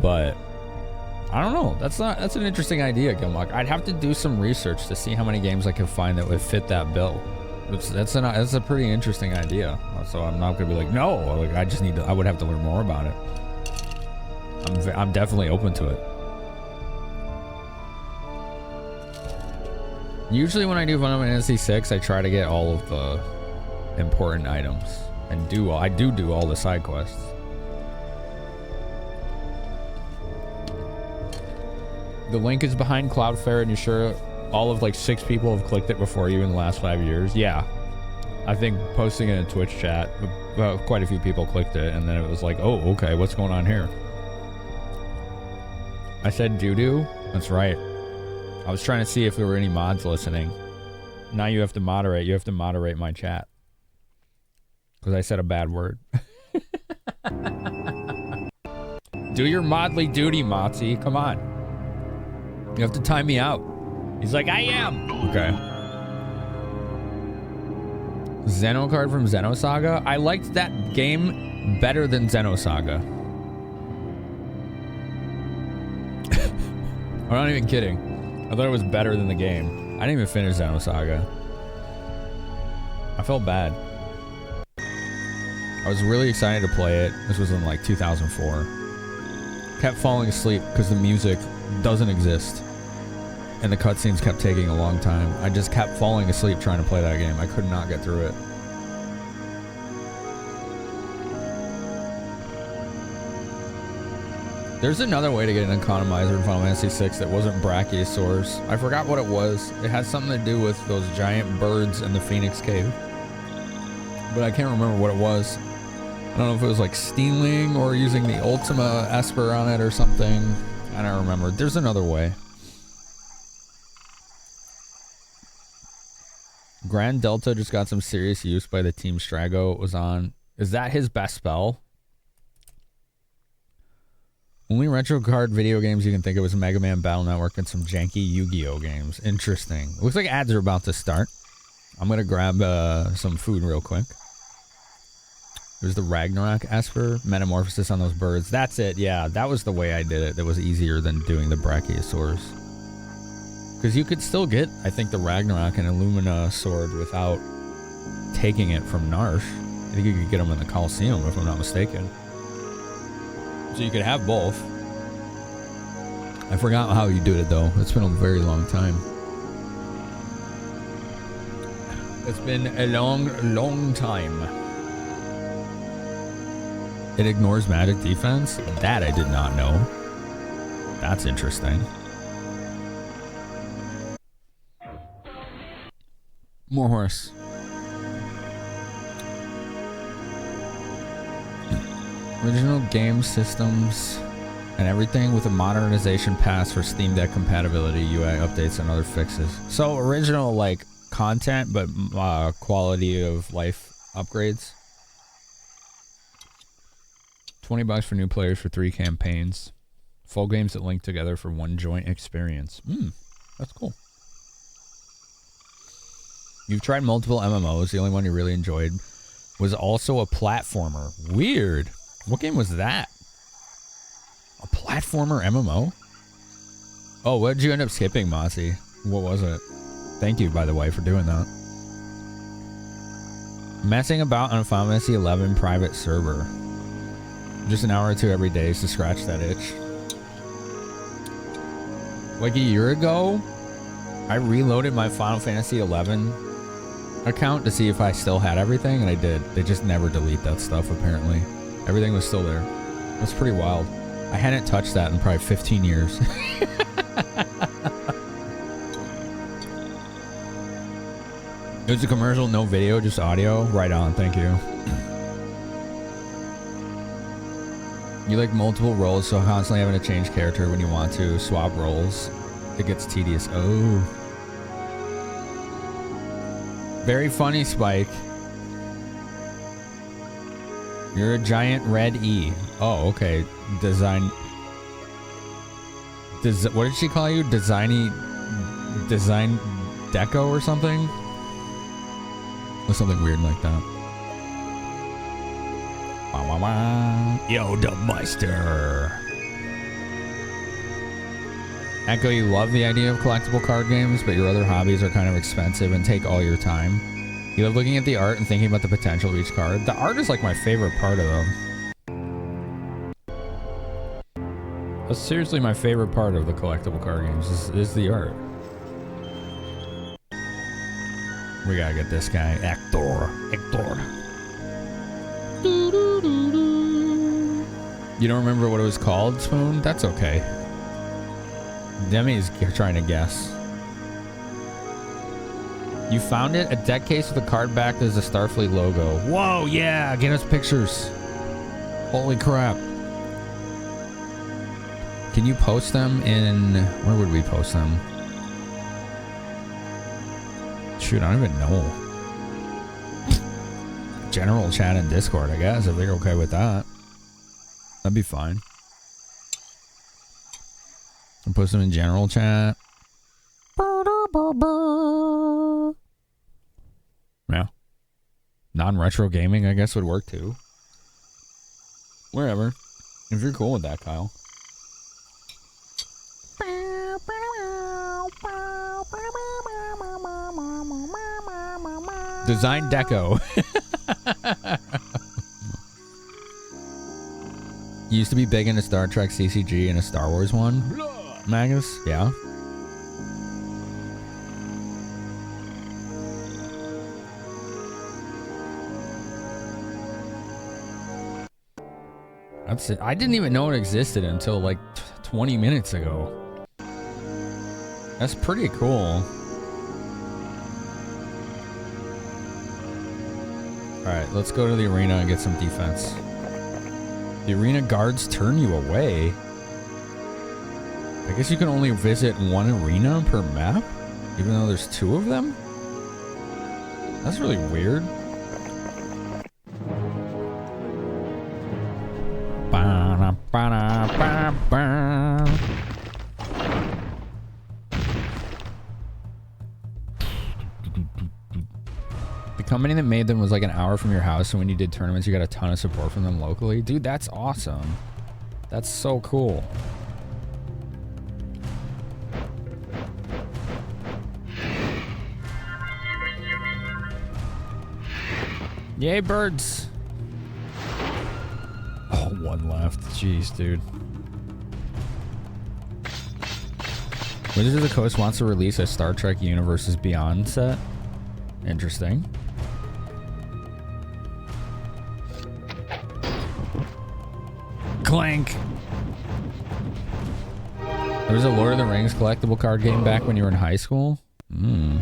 But I don't know. That's an interesting idea, Gilmock. I'd have to do some research to see how many games I could find that would fit that bill. That's a pretty interesting idea. So I'm not gonna be like, no, like I would have to learn more about it. I'm definitely open to it. Usually when I do Final Fantasy 6, I try to get all of the important items and I do all the side quests. The link is behind Cloudflare, and you're sure all of like 6 people have clicked it before you in the last 5 years? Yeah. I think posting in a Twitch chat quite a few people clicked it, and then it was like, oh, okay, what's going on here? I said doo-doo? That's right. I was trying to see if there were any mods listening. Now you have to moderate. You have to moderate my chat. Because I said a bad word. Do your modly duty, Motzi. Come on. You have to time me out. He's like, I am. Okay. Xenocard from Xenosaga? I liked that game better than Xenosaga. I'm not even kidding. I thought it was better than the game. I didn't even finish Xenosaga. I felt bad. I was really excited to play it. This was in like 2004. Kept falling asleep because the music doesn't exist. And the cutscenes kept taking a long time. I just kept falling asleep trying to play that game. I could not get through it. There's another way to get an economizer in Final Fantasy VI that wasn't Brachiosaurus. I forgot what it was. It had something to do with those giant birds in the Phoenix Cave. But I can't remember what it was. I don't know if it was like stealing or using the Ultima Esper on it or something. I don't remember. There's another way. Grand Delta just got some serious use by the Team Strago it was on. Is that his best spell? Only retro card video games you can think of is Mega Man Battle Network and some janky Yu-Gi-Oh games. Interesting. Looks like ads are about to start. I'm going to grab some food real quick. There's the Ragnarok Esper, Metamorphosis on those birds. That's it. Yeah, that was the way I did it. That was easier than doing the Brachiosaurus. Because you could still get, I think, the Ragnarok and Illumina sword without taking it from Narsh. I think you could get them in the Coliseum, if I'm not mistaken. So you could have both. I forgot how you did it, though. It's been a very long time. It's been a long, long time. It ignores magic defense? That I did not know. That's interesting. More horse. Original game systems and everything with a modernization pass for Steam Deck compatibility, UI updates, and other fixes. So original like content, but quality of life upgrades. $20 for new players for 3 campaigns. Full games that link together for one joint experience. That's cool. You've tried multiple MMOs. The only one you really enjoyed was also a platformer. Weird. What game was that? A platformer MMO? Oh, what did you end up skipping, Mossy? What was it? Thank you, by the way, for doing that. Messing about on a Final Fantasy 11 private server. Just an hour or two every day to scratch that itch. Like a year ago, I reloaded my Final Fantasy 11 account to see if I still had everything, and I did. They just never delete that stuff, apparently. Everything was still there. That's pretty wild. I hadn't touched that in probably 15 years. It was a commercial, no video, just audio. Right on, thank you. You like multiple roles, so constantly having to change character when you want to swap roles. It gets tedious. Oh. Very funny, Spike. You're a giant red E. Oh, okay. Design. What did she call you? Design Deco or something? Or something weird like that. Wah, wah, wah. Yo, the Meister. Echo, you love the idea of collectible card games, but your other hobbies are kind of expensive and take all your time. You love looking at the art and thinking about the potential of each card. The art is like my favorite part of them. That's seriously my favorite part of the collectible card games is the art. We gotta get this guy, Hector. You don't remember what it was called, Spoon? That's okay. Demi's trying to guess. You found it? A deck case with a card back that is a Starfleet logo. Whoa, yeah, get us pictures. Holy crap. Can you post them in... Where would we post them? Shoot, I don't even know. General chat and Discord, I guess, if they're okay with that. That'd be fine. And post them in general chat. Yeah. Non-retro gaming, I guess, would work too. Wherever. If you're cool with that, Kyle. Design deco. You used to be big into Star Trek CCG and a Star Wars one, Magus? Yeah. That's it. I didn't even know it existed until like 20 minutes ago. That's pretty cool. Alright, let's go to the arena and get some defense. The arena guards turn you away. I guess you can only visit one arena per map, even though there's 2 of them? That's really weird. The company that made them was like an hour from your house, so when you did tournaments, you got a ton of support from them locally. Dude, that's awesome. That's so cool. Yay, birds. Oh, 1 left. Jeez, dude. Wizards of the Coast wants to release a Star Trek Universes Beyond set. Interesting. Clank. There was a Lord of the Rings collectible card game back when you were in high school? Hmm.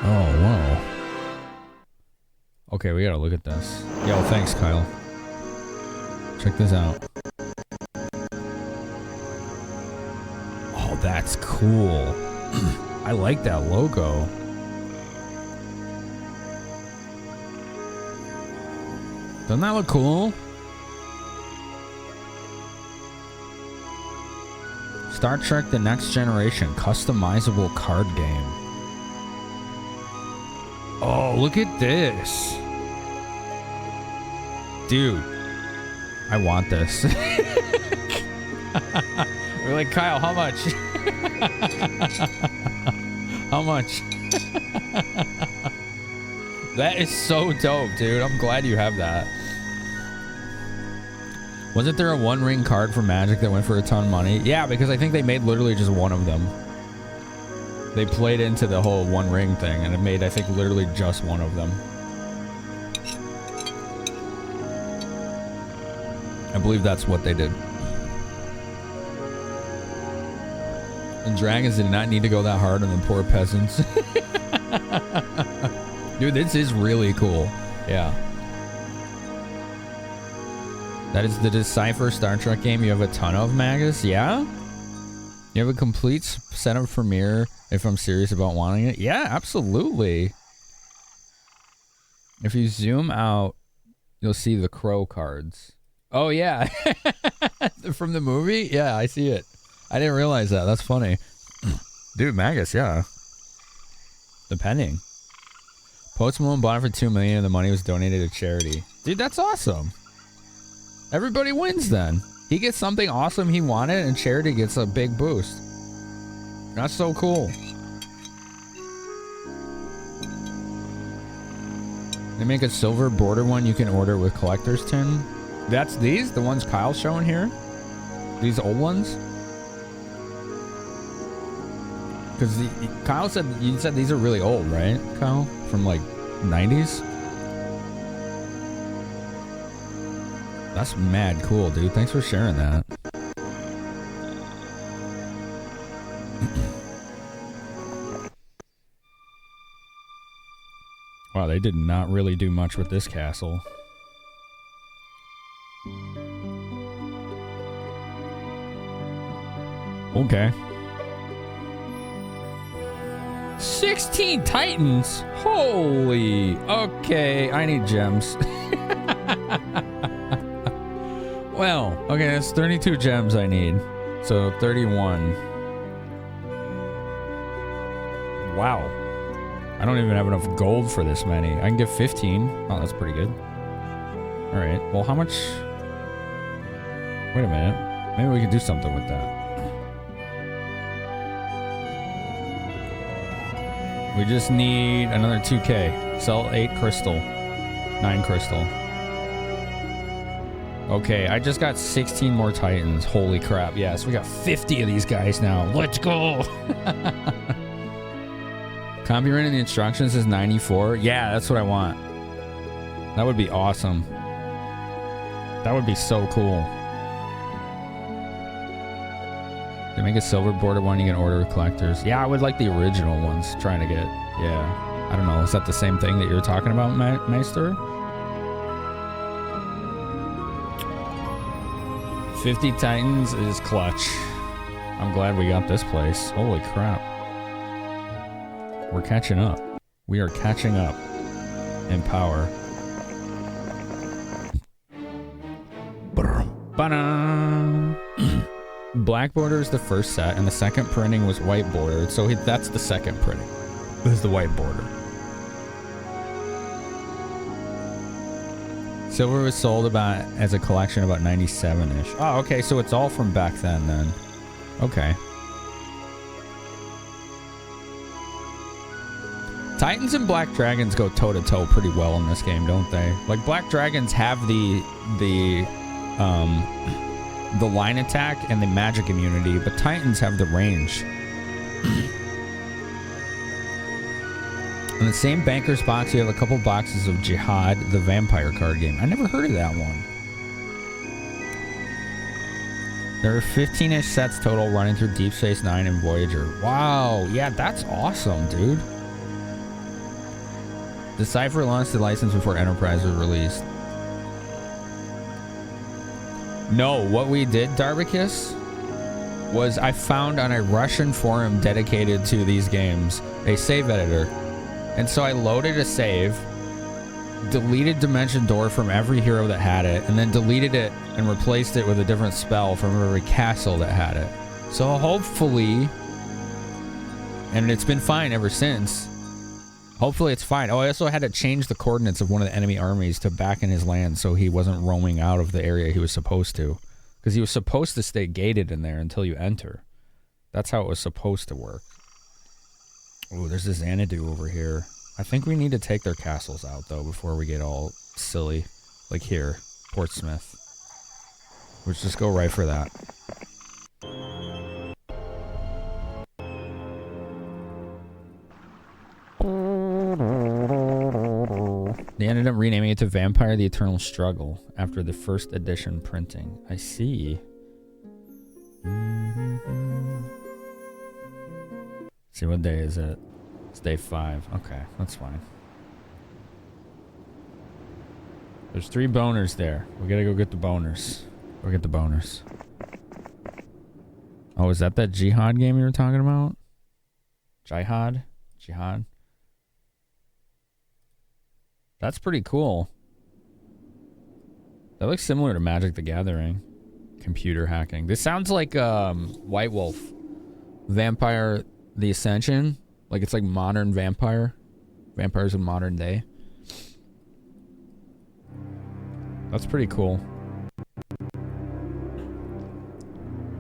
Oh, whoa. Okay, we gotta look at this. Yo, thanks, Kyle. Check this out. Oh, that's cool. I like that logo. Doesn't that look cool? Star Trek The Next Generation customizable card game. Oh, look at this. Dude, I want this. We're like, Kyle, how much? How much? That is so dope, dude. I'm glad you have that. Wasn't there a One Ring card for Magic that went for a ton of money? Yeah, because I think they made literally just one of them. They played into the whole One Ring thing, and it made, I think, literally just one of them. I believe that's what they did. And dragons did not need to go that hard on the poor peasants. Dude, this is really cool. Yeah. That is the Decipher Star Trek game you have a ton of, Magus? Yeah? You have a complete set of Premiere if I'm serious about wanting it? Yeah, absolutely. If you zoom out, you'll see the crow cards. Oh, yeah. From the movie? Yeah, I see it. I didn't realize that. That's funny. Dude, Magus, yeah. Depending. Post Malone bought it for $2 million and the money was donated to charity. Dude, that's awesome. Everybody wins then. He gets something awesome he wanted and charity gets a big boost. That's so cool. They make a silver border one you can order with collector's tin. That's these? The ones Kyle's showing here? These old ones? Because Kyle said, you said these are really old, right, Kyle? From like 90s? That's mad cool, dude. Thanks for sharing that. Wow, they did not really do much with this castle. Okay. 16 titans? Holy. Okay, I need gems. Well, okay, that's 32 gems I need. So 31. Wow. I don't even have enough gold for this many. I can get 15. Oh, that's pretty good. All right. Well, how much? Wait a minute. Maybe we can do something with that. We just need another 2K. Sell 8 crystal. 9 crystal. Okay, I just got 16 more titans. Holy crap. Yes, we got 50 of these guys now. Let's go. Copy in the instructions is 94. Yeah, that's what I want. That would be awesome. That would be so cool. They make a silver border one, you can order with collectors. Yeah, I would like the original ones. Trying to get, yeah. I don't know, is that the same thing that you were talking about, Meister? 50 titans is clutch. I'm glad we got this place. Holy crap. We're catching up. We are catching up in power. Ba-da! Black border is the first set, and the second printing was white bordered, so that's the second printing. This is the white border. Silver was sold about as a collection about 97-ish. Oh, okay, so it's all from back then. Okay. Titans and Black Dragons go toe-to-toe pretty well in this game, don't they? Like, Black Dragons have the line attack and the magic immunity, but Titans have the range. In the same banker's box, you have a couple boxes of Jihad, the vampire card game. I never heard of that one. There are 15-ish sets total running through Deep Space Nine and Voyager. Wow, yeah, that's awesome, dude. Decipher launched the license before Enterprise was released. No, what we did, Darbicus, was I found on a Russian forum dedicated to these games a save editor. And so I loaded a save, deleted Dimension Door from every hero that had it, and then deleted it and replaced it with a different spell from every castle that had it. So hopefully, and it's been fine ever since. Hopefully it's fine. Oh, I also had to change the coordinates of one of the enemy armies to back in his land so he wasn't roaming out of the area he was supposed to. Because he was supposed to stay gated in there until you enter. That's how it was supposed to work. Oh, there's this Xanadu over here. I think we need to take their castles out, though, before we get all silly. Like here, Portsmouth. Let's just go right for that. They ended up renaming it to Vampire: The Eternal Struggle after the first edition printing. I see. See, what day is it? It's day 5. Okay, that's fine. There's 3 boners there. We gotta go get the boners. Go get the boners. Oh, is that Jihad game you were talking about? Jihad? Jihad? That's pretty cool. That looks similar to Magic the Gathering. Computer hacking. This sounds like White Wolf. Vampire the Ascension. Like it's like modern vampire. Vampires in modern day. That's pretty cool.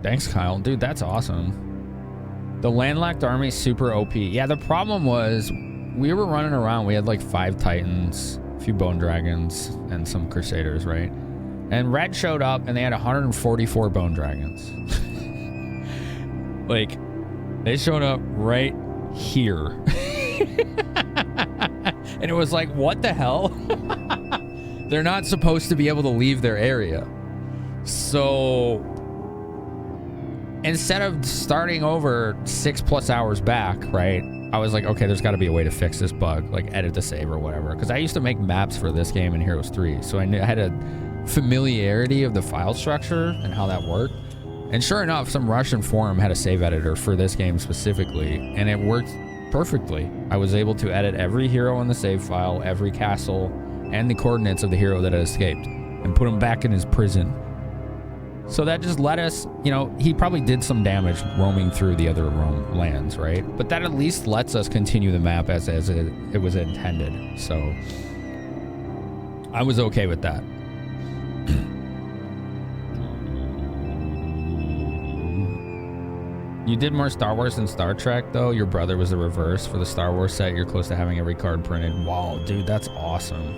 Thanks, Kyle. Dude, that's awesome. The landlocked army is super OP. Yeah, the problem was we were running around. We had like 5 Titans, a few Bone Dragons, and some Crusaders, right? And Red showed up and they had 144 Bone Dragons. Like, they showed up right here. And it was like, what the hell? They're not supposed to be able to leave their area. So instead of starting over 6+ hours back, right? I was like, okay, there's got to be a way to fix this bug, like edit the save or whatever. Because I used to make maps for this game in Heroes 3, so I had a familiarity of the file structure and how that worked. And sure enough, some Russian forum had a save editor for this game specifically, and it worked perfectly. I was able to edit every hero in the save file, every castle, and the coordinates of the hero that had escaped, and put him back in his prison. So that just let us, you know, he probably did some damage roaming through the other lands, right? But that at least lets us continue the map as it was intended. So I was okay with that. You did more Star Wars than Star Trek, though. Your brother was the reverse. For the Star Wars set, you're close to having every card printed. Wow, dude, that's awesome.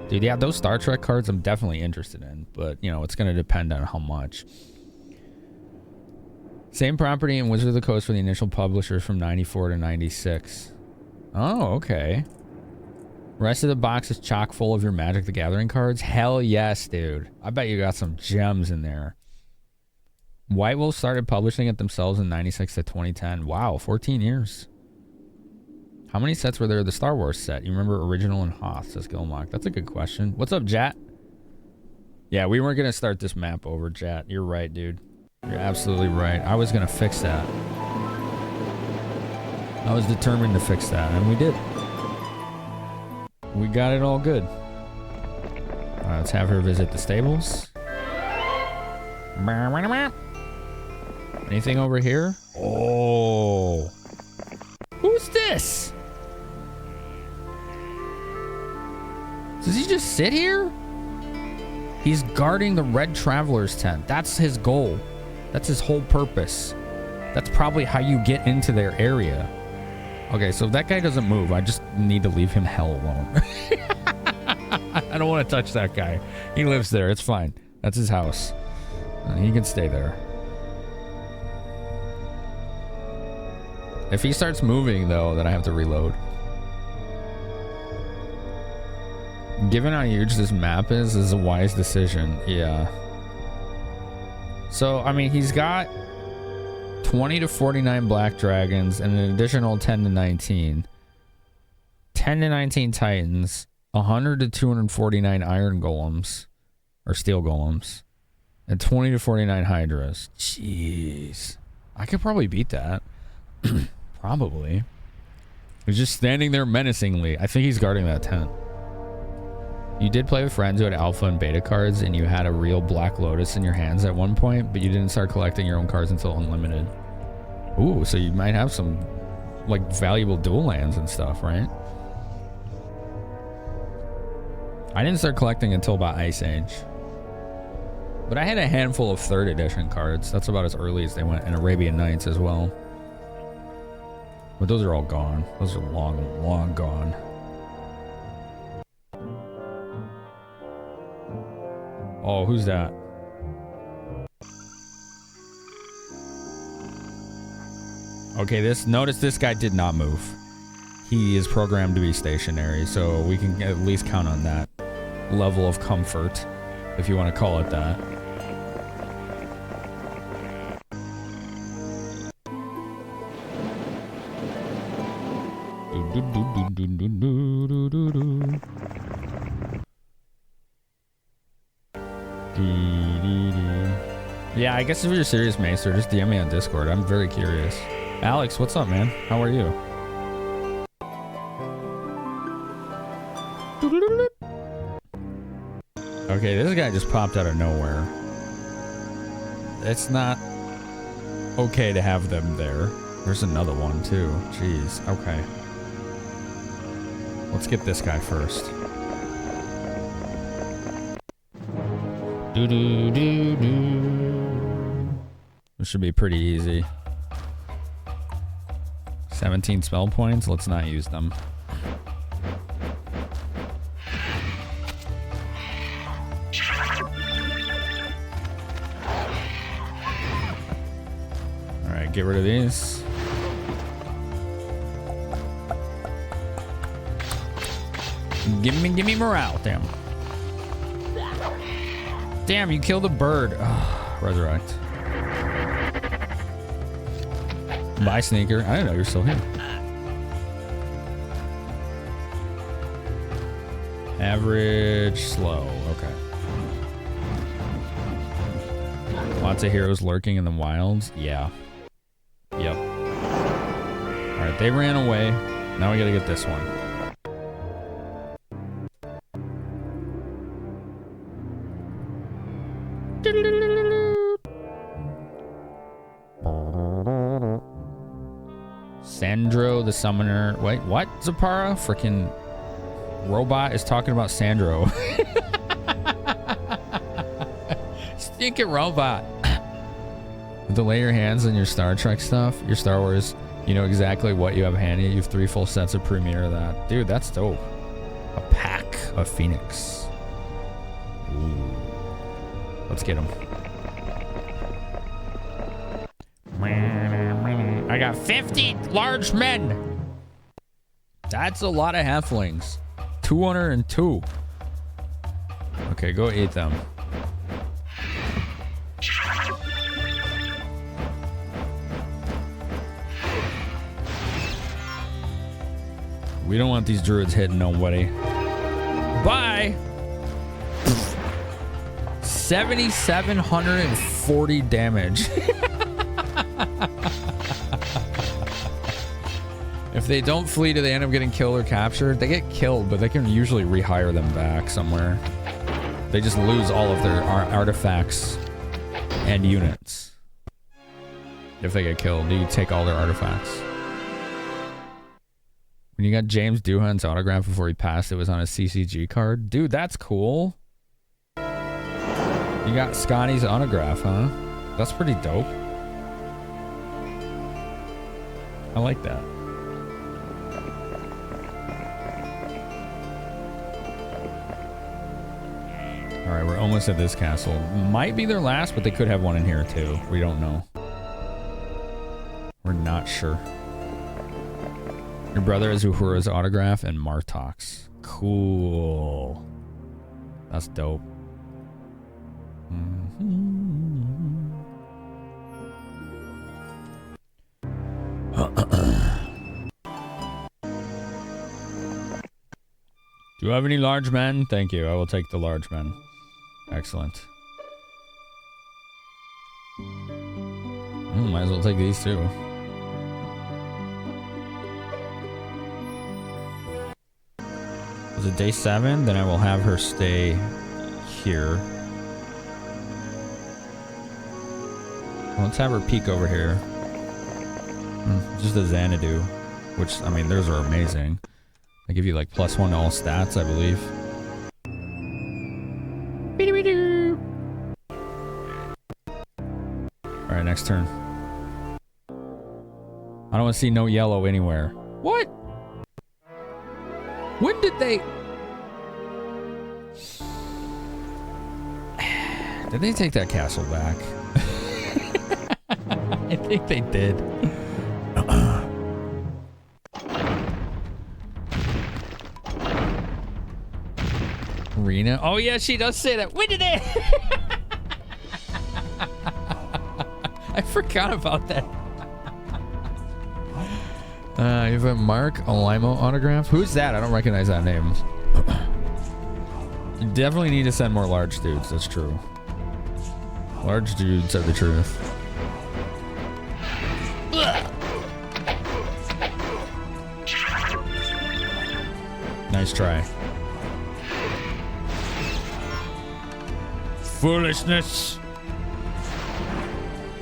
Dude, yeah, those Star Trek cards I'm definitely interested in, but, you know, it's going to depend on how much. Same property in Wizard of the Coast for the initial publishers from 94 to 96. Oh, okay. Rest of the box is chock full of your Magic the Gathering cards? Hell yes, dude. I bet you got some gems in there. White Wolf started publishing it themselves in 96 to 2010. Wow, 14 years. How many sets were there of the Star Wars set? You remember original and Hoth, says Gilmock. That's a good question. What's up, Jat? Yeah, we weren't going to start this map over, Jat. You're right, dude. You're absolutely right. I was going to fix that. I was determined to fix that, and we did. We got it all good. Let's have her visit the stables. Anything over here? Oh. Who's this? Does he just sit here? He's guarding the Red Traveler's tent. That's his goal. That's his whole purpose. That's probably how you get into their area. Okay, so if that guy doesn't move, I just need to leave him hell alone. I don't want to touch that guy. He lives there. It's fine. That's his house. He can stay there. If he starts moving, though, then I have to reload. Given how huge this map is a wise decision. Yeah. So, I mean, he's got 20 to 49 black dragons and an additional 10 to 19. 10 to 19 titans. 100 to 249 iron golems. Or steel golems. And 20 to 49 hydras. Jeez. I could probably beat that. Probably. He's just standing there menacingly. I think he's guarding that tent. You did play with friends who had alpha and beta cards, and you had a real Black Lotus in your hands at one point, but you didn't start collecting your own cards until Unlimited. Ooh, so you might have some, like, valuable dual lands and stuff, right? I didn't start collecting until about Ice Age. But I had a handful of 3rd edition cards. That's about as early as they went, and Arabian Nights as well. But those are all gone. Those are long, long gone. Oh, who's that? Okay, notice this guy did not move. He is programmed to be stationary, so we can at least count on that level of comfort, if you want to call it that. Yeah, I guess if you're serious, Maester, just DM me on Discord. I'm very curious. Alex, what's up, man? How are you? Okay, this guy just popped out of nowhere. It's not okay to have them there. There's another one, too. Jeez. Okay. Let's get this guy first. This should be pretty easy. 17 spell points. Let's not use them. Alright, get rid of these. Give me morale, damn. Damn, you killed a bird. Ugh, resurrect. Bye, Sneaker. I didn't know you're still here. Average, slow. Okay. Lots of heroes lurking in the wilds. Yeah. Yep. Alright, they ran away. Now we gotta get this one. Sandro the summoner. Wait, what? Zapara? Freaking robot is talking about Sandro. Stinking robot. To lay your hands on your Star Trek stuff, your Star Wars, you know exactly what you have handy. You have 3 full sets of Premiere of that. Dude, that's dope. A pack of Phoenix. Ooh. Let's get him. I got 50 large men. That's a lot of halflings. 202. Okay, go eat them. We don't want these druids hitting nobody. Bye. 7,740 damage. If they don't flee, do they end up getting killed or captured? They get killed, but they can usually rehire them back somewhere. They just lose all of their artifacts and units. If they get killed, you take all their artifacts. When you got James Doohan's autograph before he passed, it was on a CCG card. Dude, that's cool. You got Scotty's autograph, huh? That's pretty dope. I like that. Alright, we're almost at this castle. Might be their last, but they could have one in here too. We don't know. We're not sure. Your brother has Uhura's autograph and Martok's. Cool. That's dope. Do you have any large men? Thank you. I will take the large men. Excellent. Might as well take these too. Was it day 7? Then I will have her stay here. Let's have her peek over here. Just a Xanadu, which, I mean, those are amazing. They give you like +1 to all stats, I believe. Alright, next turn. I don't want to see no yellow anywhere. What? When did they... Did they take that castle back? I think they did. Rena? Oh yeah, she does say that. When did they... I forgot about that. You have a Mark Olimo autograph? Who's that? I don't recognize that name. You definitely need to send more large dudes. That's true. Large dudes are the truth. Nice try. Foolishness.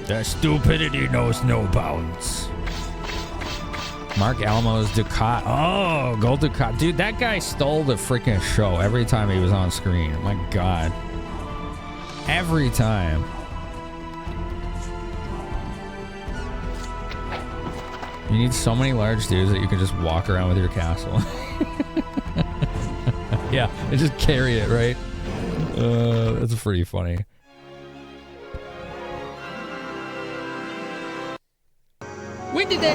Their stupidity knows no bounds. Mark Almo's Ducat. Oh, gold Ducat. Dude, that guy stole the freaking show every time he was on screen. My God. Every time. You need so many large dudes that you can just walk around with your castle. Yeah, and just carry it, right? That's pretty funny. When did they...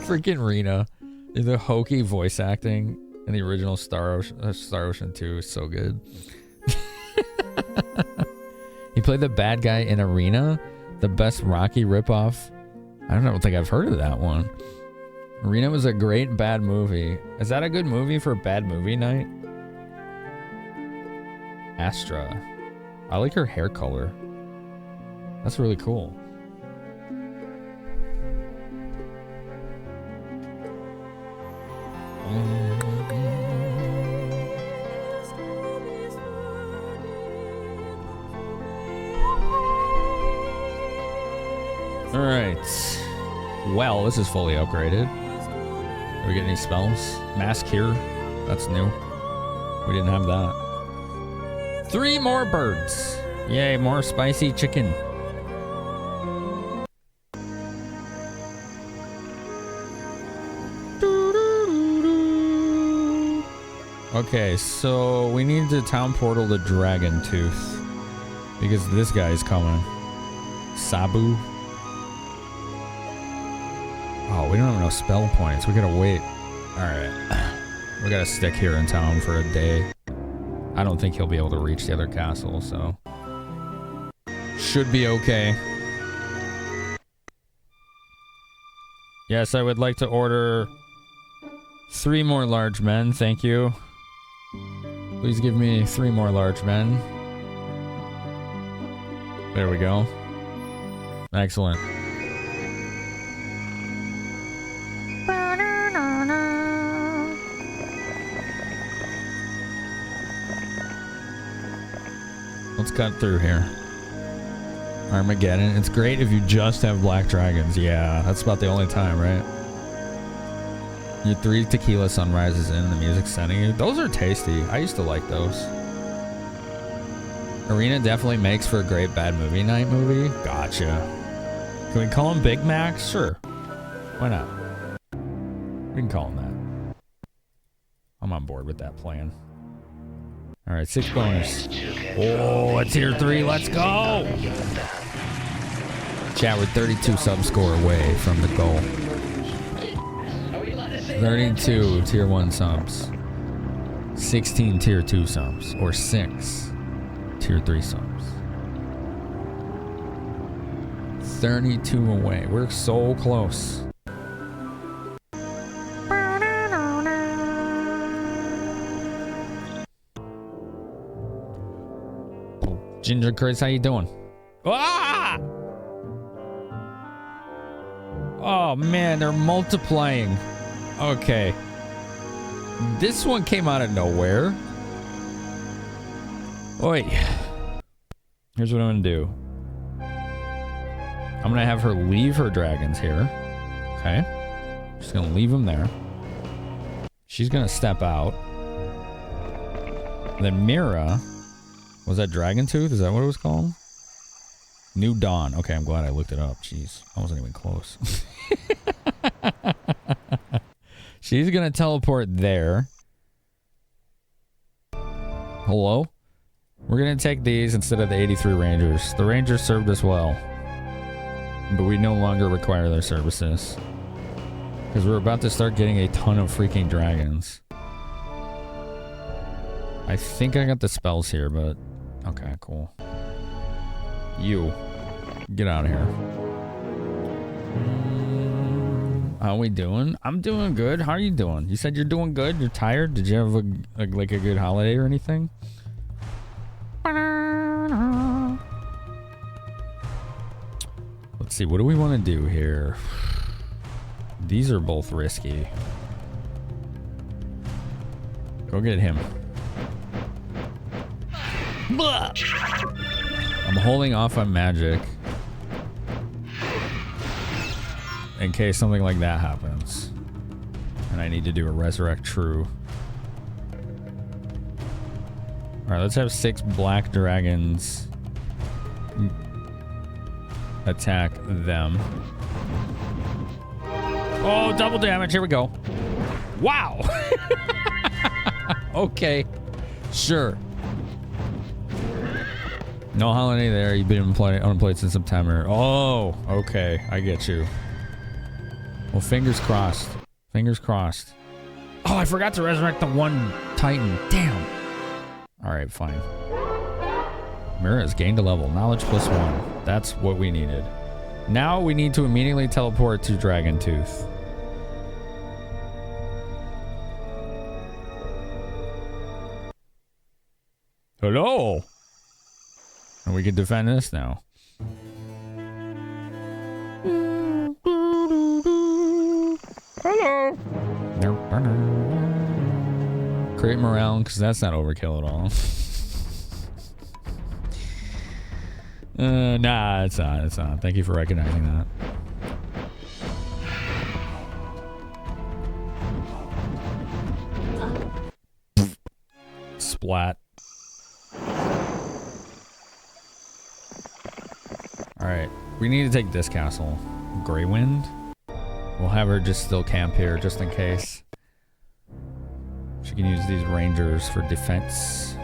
Freaking Rena. The hokey voice acting in the original Star Ocean 2 is so good. He played the bad guy in Arena, the best Rocky ripoff. I don't think I've heard of that one. Arena was a great bad movie. Is that a good movie for bad movie night? Astra. I like her hair color. That's really cool. Alright. Well, this is fully upgraded. Do we get any spells? Mask here. That's new. We didn't have that. 3 more birds. Yay, more spicy chicken. Okay, so we need to town portal the Dragon Tooth because this guy's coming. Sabu. Oh, we don't have enough spell points. We gotta wait. Alright. We gotta stick here in town for a day. I don't think he'll be able to reach the other castle, so... should be okay. Yes, I would like to order 3 more large men, thank you. Please give me 3 more large men. There we go. Excellent. Let's cut through here. Armageddon. It's great if you just have black dragons. Yeah, that's about the only time, right? Your 3 tequila sunrises in the music sending you. Those are tasty. I used to like those. Arena definitely makes for a great bad movie night movie. Gotcha. Can we call him Big Max? Sure. Why not? We can call him that. I'm on board with that plan. Alright, 6 bonus. Oh, it's tier 3. Let's go! Chat, we're 32 sub score away from the goal. 32 tier 1 subs. 16 tier 2 subs. Or 6 tier 3 subs. 32 away. We're so close. Ginger Chris, how you doing? Ah! Oh man, they're multiplying. Okay. This one came out of nowhere. Oi. Here's what I'm gonna do. I'm gonna have her leave her dragons here. Okay. Just gonna leave them there. She's gonna step out. Then Mira. Was that Dragon Tooth? Is that what it was called? New Dawn. Okay, I'm glad I looked it up. Jeez, I wasn't even close. She's gonna teleport there. Hello? We're gonna take these instead of the 83 Rangers. The Rangers served us well. But we no longer require their services. Because we're about to start getting a ton of freaking dragons. I think I got the spells here, but... okay, cool. You. Get out of here. How we doing? I'm doing good. How are you doing? You said you're doing good? You're tired? Did you have a good holiday or anything? Let's see. What do we want to do here? These are both risky. Go get him. I'm holding off on magic in case something like that happens and I need to do a resurrect true. Alright, let's have 6 black dragons attack them. Oh, double damage. Here we go. Wow. Okay. Sure. No holiday there. You've been unemployed since September. Oh, okay. I get you. Well, fingers crossed. Fingers crossed. Oh, I forgot to resurrect the one Titan. Damn. All right, fine. Mira has gained a level. Knowledge +1. That's what we needed. Now we need to immediately teleport to Dragon Tooth. Hello. And we can defend this now. Hello. Create morale, because that's not overkill at all. Nah, it's not. It's not. Thank you for recognizing that. Splat. Alright. We need to take this castle. Greywind? We'll have her just still camp here, just in case. She can use these rangers for defense.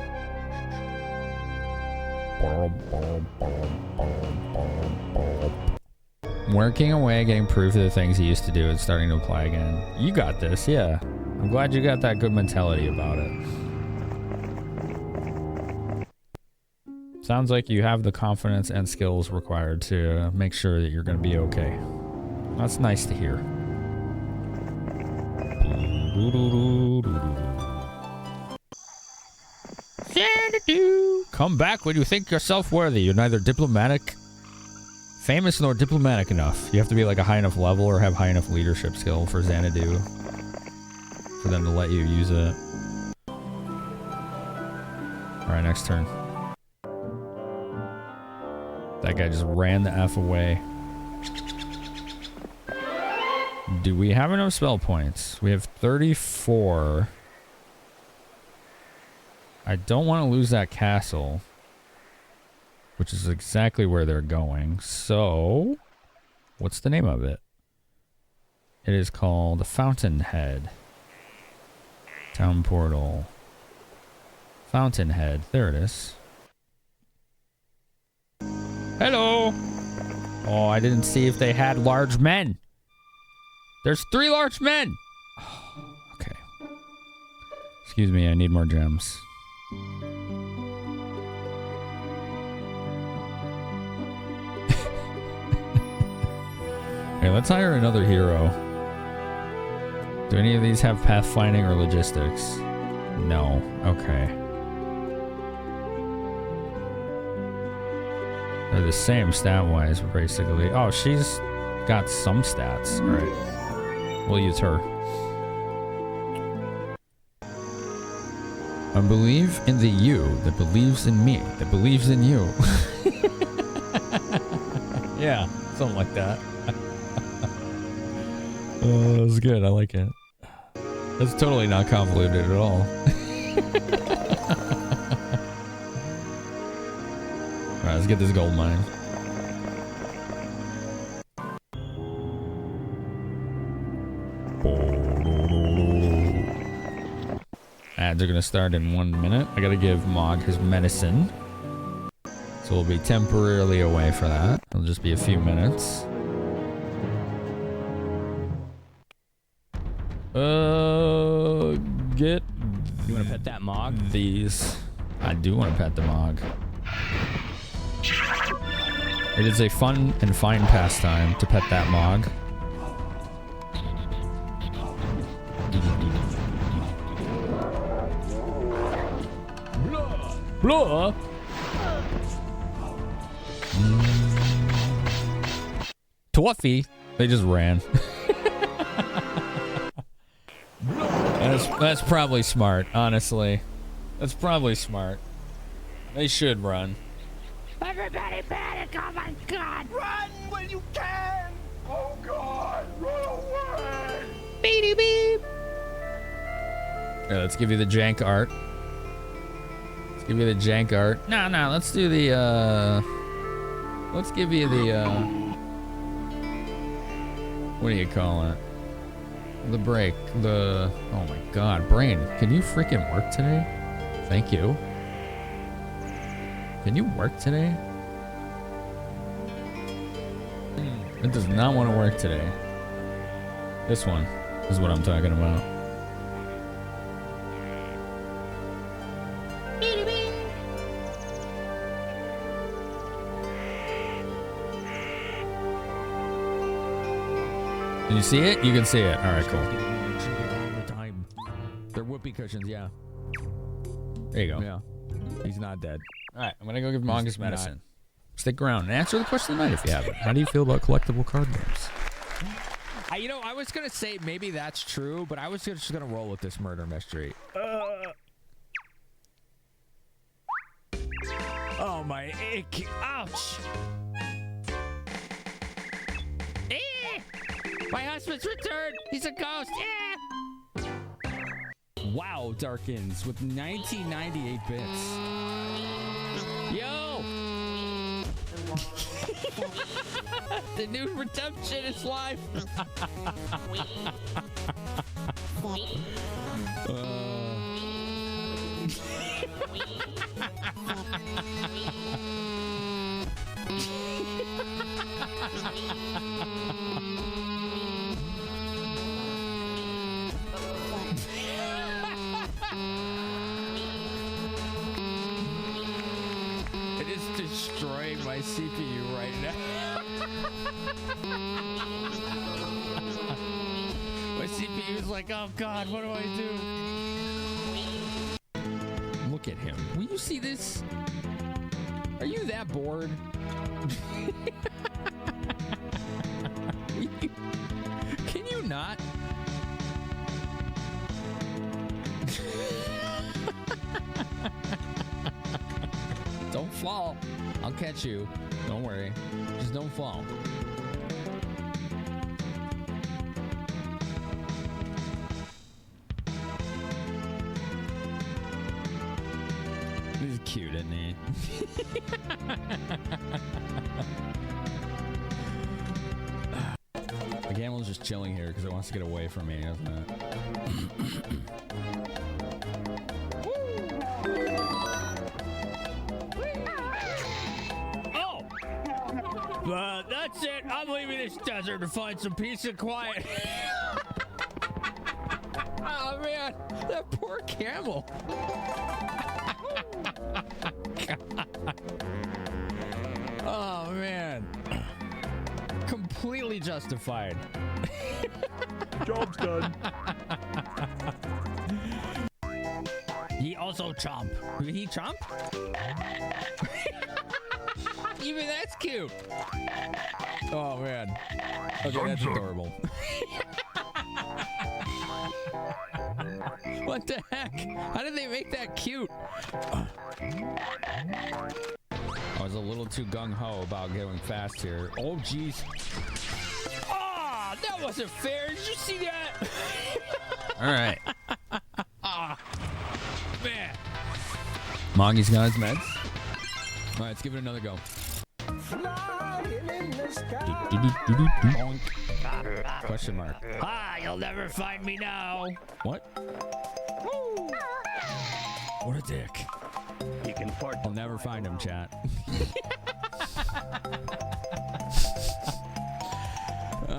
Working away, getting proof of the things he used to do and starting to apply again. You got this, yeah. I'm glad you got that good mentality about it. Sounds like you have the confidence and skills required to make sure that you're going to be okay. That's nice to hear. Come back when you think yourself worthy. You're neither diplomatic, famous, nor diplomatic enough. You have to be like a high enough level or have high enough leadership skill for Xanadu for them to let you use it. Alright, next turn. That guy just ran the F away. Do we have enough spell points? We have 34. I don't want to lose that castle, which is exactly where they're going. So, what's the name of it? It is called the Fountainhead. Town portal. Fountainhead. There it is. Hello. Oh, I didn't see if they had large men. There's 3 large men. Oh, okay. Excuse me, I need more gems. Okay, let's hire another hero. Do any of these have pathfinding or logistics? No. Okay. They're the same stat-wise, basically. Oh, she's got some stats. All right. We'll use her. I believe in the you that believes in me, that believes in you. Yeah, something like that. That's good. I like it. That's totally not convoluted at all. Alright, let's get this gold mine. Ads are gonna start in 1 minute. I gotta give Mog his medicine. So we'll be temporarily away for that. It'll just be a few minutes. Get... You wanna pet that Mog? These. I do want to pet the Mog. It is a fun and fine pastime to pet that Mog. Blah. Twaffy. They just ran. That's probably smart, honestly. That's probably smart. They should run. Everybody panic! Oh my god! Run when you can! Oh God, run away! Beep beep! Yeah, let's give you the jank art. Let's give you the jank art. No, let's do the, let's give you the, what do you call it? The break. The, oh my god, Brain, can you freaking work today? Thank you. Can you work today? It does not want to work today. This one is what I'm talking about. Can you see it? You can see it. All right, cool. They're whoopee cushions, yeah. There you go. Yeah. He's not dead. All right, I'm gonna go give Mongoose not. medicine. Stick around and answer the question of the night if you have it. How do you feel about collectible card games? I was gonna say maybe that's true, but I was just gonna roll with this murder mystery. Oh my ick! Ouch! My husband's returned. He's a ghost. Wow, Darkins with 1998 bits. Yo! The new redemption is live. It is destroying my CPU right now. My CPU is like, oh God, what do I do? Look at him. Will you see this? Are you that bored? Can you not? Don't fall. I'll catch you. Don't worry. Just don't fall. He's cute, isn't he? The Gamel's just chilling here because it wants to get away from me, doesn't it? Oh! That's it. I'm leaving this desert to find some peace and quiet. Oh, man. That poor camel. Oh, man. Completely justified. Job's done. He also chomp. Did he chomp? Even that's cute. Oh, man. Okay, that's adorable. What the heck? How did they make that cute? I was a little too gung-ho about going fast here. Oh, jeez. Oh, that wasn't fair. Did you see that? All right. Ah, man. Moggy's got his meds. All right, let's give it another go. Question mark. Ah, you'll never find me now. What? What a dick. You can fart. I'll never find him, chat.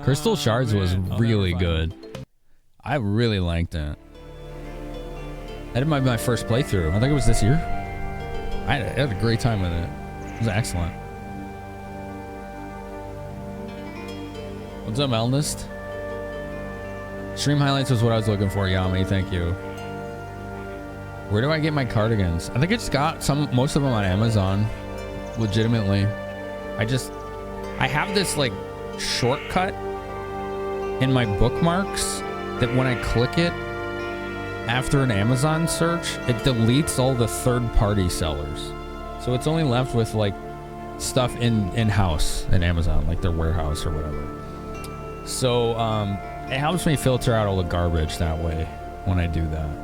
Crystal Shards was man. I'll really never find good. I really liked it. I did my first playthrough. I think it was this year. I had a great time with it. It was excellent. What's up, Elnist? Stream highlights was what I was looking for, Yami. Thank you. Where do I get my cardigans? I think I just got most of them on Amazon. Legitimately. I have this like shortcut in my bookmarks that when I click it after an Amazon search, it deletes all the third-party sellers. So it's only left with like stuff in-house at Amazon, like their warehouse or whatever. So it helps me filter out all the garbage that way when I do that.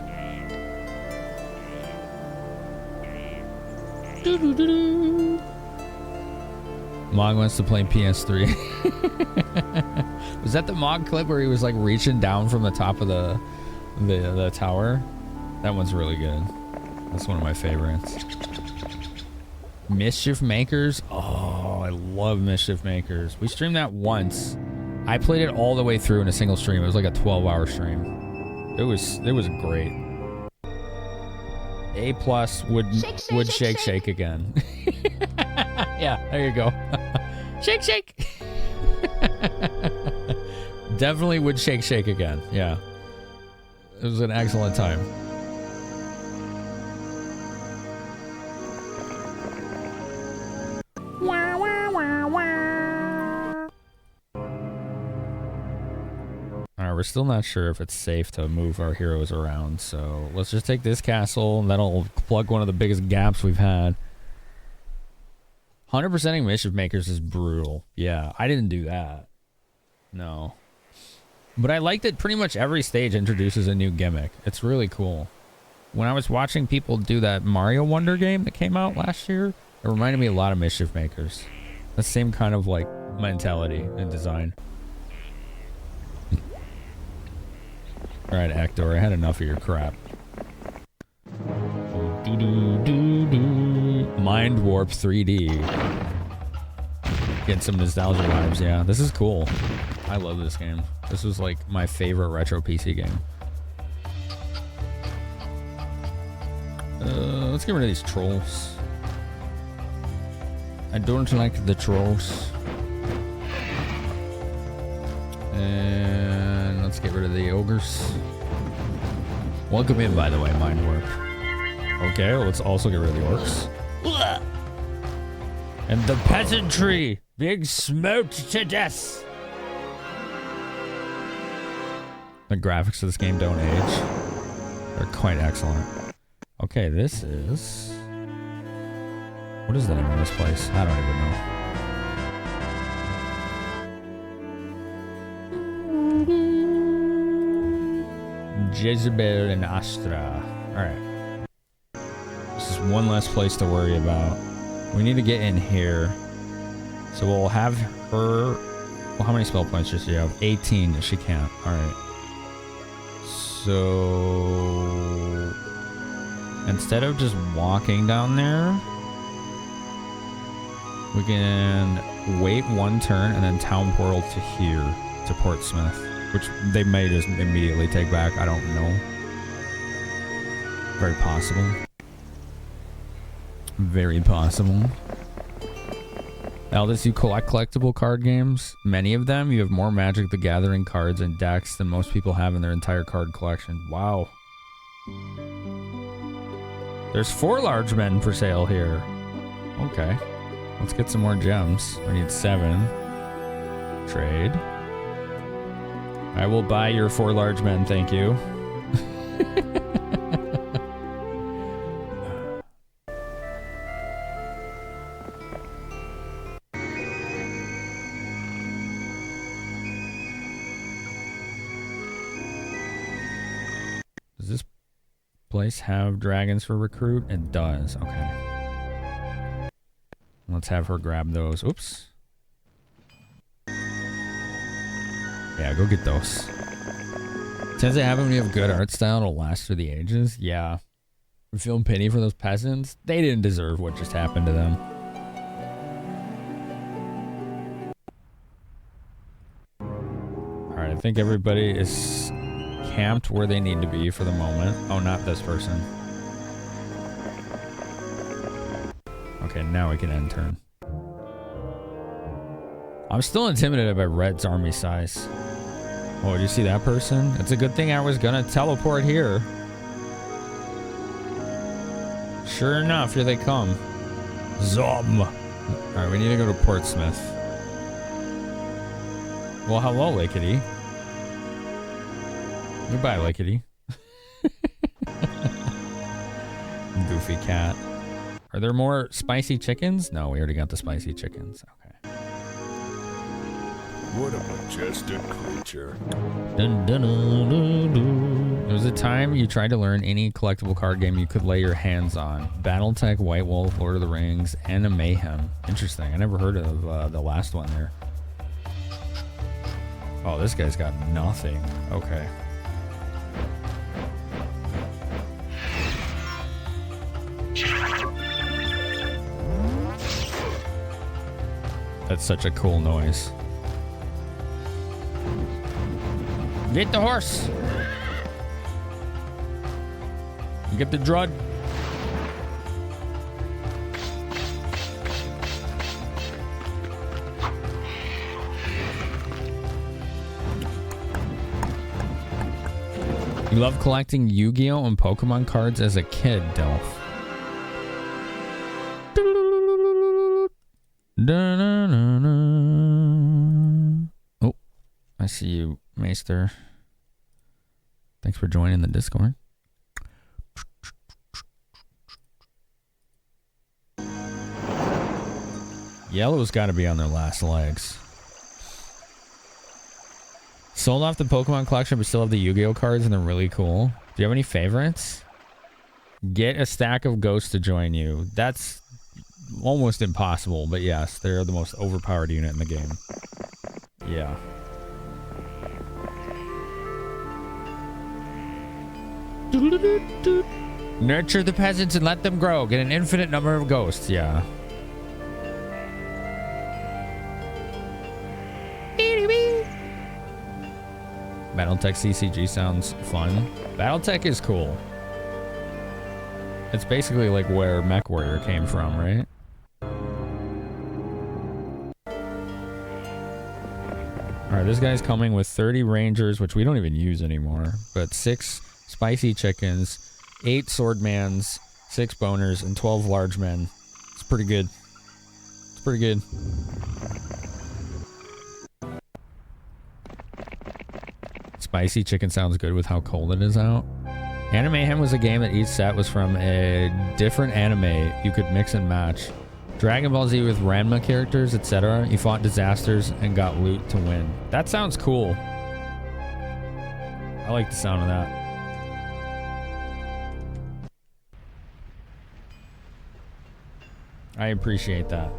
Mog wants to play PS3. Was that the Mog clip where he was like reaching down from the top of the tower? That one's really good. That's one of my favorites. Mischief Makers. Oh, I love Mischief Makers. We streamed that once. I played it all the way through in a single stream. It was like a 12-hour stream. It was great. A+ would shake again. Yeah, there you go. Shake. Definitely would shake again. Yeah. It was an excellent time. Alright, we're still not sure if it's safe to move our heroes around, so let's just take this castle, and that'll plug one of the biggest gaps we've had. 100%ing Mischief Makers is brutal. Yeah, I didn't do that. No. But I like that pretty much every stage introduces a new gimmick. It's really cool. When I was watching people do that Mario Wonder game that came out last year, it reminded me a lot of Mischief Makers. The same kind of like mentality and design. Alright, Actor, I had enough of your crap. Mind Warp 3D. Getting some nostalgia vibes, yeah. This is cool. I love this game. This was like my favorite retro PC game. Let's get rid of these trolls. I don't like the trolls. And let's get rid of the ogres. Welcome in, by the way, Mind Warp. Okay, let's also get rid of the orcs. And the peasantry being smoked to death. The graphics of this game don't age. They're quite excellent. Okay, this is... What is the name of this place? I don't even know. Jezebel and Astra. Alright. This is one less place to worry about. We need to get in here. So we'll have her... Well, how many spell points does she have? 18. She can't. Alright. So... Instead of just walking down there... We can wait one turn and then town portal to here, to Portsmouth. Which they may just immediately take back. I don't know. Very possible. Very possible. Aldous, you collect collectible card games. Many of them, you have more Magic the Gathering cards and decks than most people have in their entire card collection. Wow. There's 4 large men for sale here. Okay. Let's get some more gems. We need 7. Trade. I will buy your 4 large men, thank you. Does this place have dragons for recruit? It does, okay. Let's have her grab those. Oops. Yeah, go get those. Tends to happen when you have good art style, it'll last through the ages. Yeah. I'm feeling pity for those peasants. They didn't deserve what just happened to them. Alright, I think everybody is camped where they need to be for the moment. Oh, not this person. Okay, now we can end turn. I'm still intimidated by Red's army size. Oh, did you see that person? It's a good thing I was gonna teleport here. Sure enough, here they come. Zom! Alright, we need to go to Portsmouth. Well, hello, Lickety. Goodbye, Lickety. Goofy cat. Are there more spicy chickens? No, we already got the spicy chickens. Okay. What a majestic creature. Dun, dun, dun, dun, dun. There was a time you tried to learn any collectible card game you could lay your hands on. Battletech, White Wolf, Lord of the Rings, and a Mayhem. Interesting. I never heard of the last one there. Oh, this guy's got nothing. Okay. That's such a cool noise. Get the horse. Get the drud. You loved collecting Yu-Gi-Oh! And Pokemon cards as a kid, Delph. Oh, I see you, Maester. Thanks for joining the Discord. Yellow's got to be on their last legs. Sold off the Pokemon collection, but still have the Yu-Gi-Oh cards, and they're really cool. Do you have any favorites? Get a stack of ghosts to join you. That's almost impossible, but yes, they're the most overpowered unit in the game. Yeah. Nurture the peasants and let them grow. Get an infinite number of ghosts. Yeah. Battletech CCG sounds fun. Battletech is cool. It's basically like where MechWarrior came from, right? Alright, this guy's coming with 30 Rangers, which we don't even use anymore. But 6 Spicy Chickens, 8 Swordmans, 6 Boners, and 12 Large Men. It's pretty good. It's pretty good. Spicy Chicken sounds good with how cold it is out. Animehem was a game that each set was from a different anime you could mix and match. Dragon Ball Z with Ranma characters, etc. You fought disasters and got loot to win. That sounds cool. I like the sound of that. I appreciate that.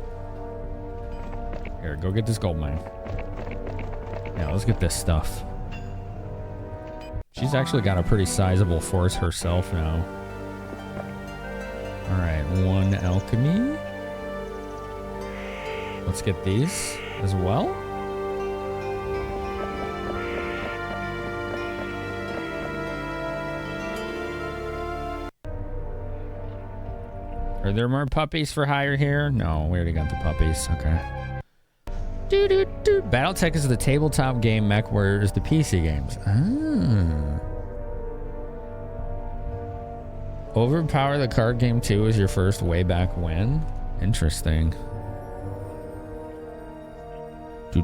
Here, go get this gold mine. Yeah, let's get this stuff. She's actually got a pretty sizable force herself now. Alright, 1 alchemy. Let's get these as well. Are there more puppies for hire here? No, we already got the puppies. Okay. Battletech is the tabletop game. MechWarrior is the PC games. Overpower the card game too is your first way back when? Interesting. You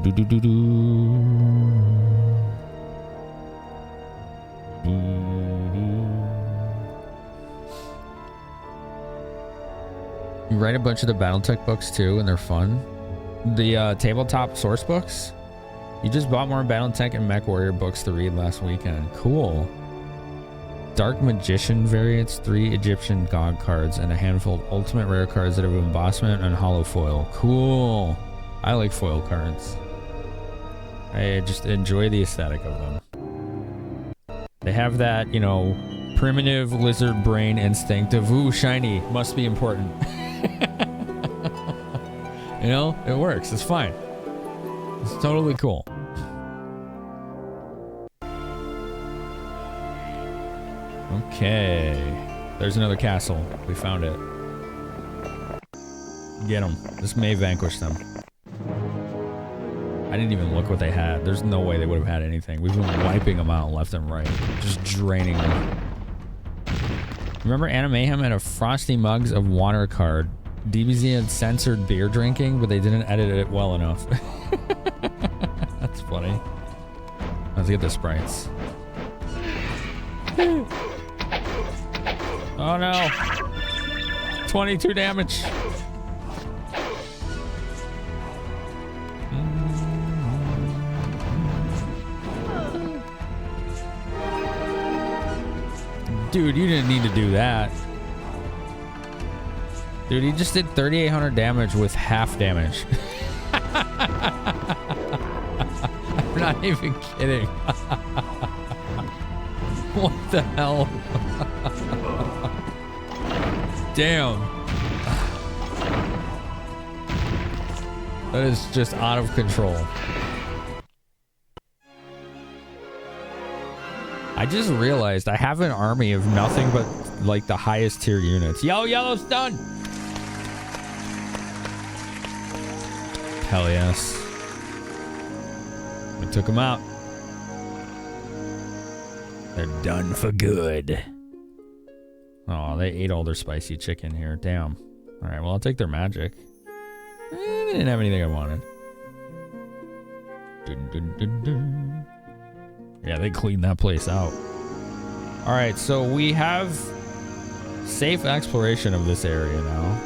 write a bunch of the Battletech books too, and they're fun. The tabletop source books? You just bought more Battletech and MechWarrior books to read last weekend. Cool. Dark Magician variants, 3 Egyptian God cards, and a handful of ultimate rare cards that have embossment and hollow foil. Cool. I like foil cards. I just enjoy the aesthetic of them. They have that, you know, primitive lizard brain instinct of, ooh, shiny, must be important. You know, it works. It's fine. It's totally cool. Okay. There's another castle. We found it. Get them. This may vanquish them. I didn't even look what they had. There's no way they would have had anything. We've been wiping them out left and right. Just draining them. Remember Animehem had a Frosty Mugs of Water card. DBZ had censored beer drinking, but they didn't edit it well enough. That's funny. Let's get the sprites. Oh no! 22 damage! Dude, you didn't need to do that. Dude, he just did 3,800 damage with half damage. I'm not even kidding. What the hell? Damn. That is just out of control. I just realized I have an army of nothing but like the highest tier units. Yo, yellow's done. Hell yes. We took them out. They're done for good. Oh, they ate all their spicy chicken here. Damn. All right, well, I'll take their magic. They didn't have anything I wanted. Dun, dun, dun, dun. Yeah, they cleaned that place out. All right, so we have safe exploration of this area now.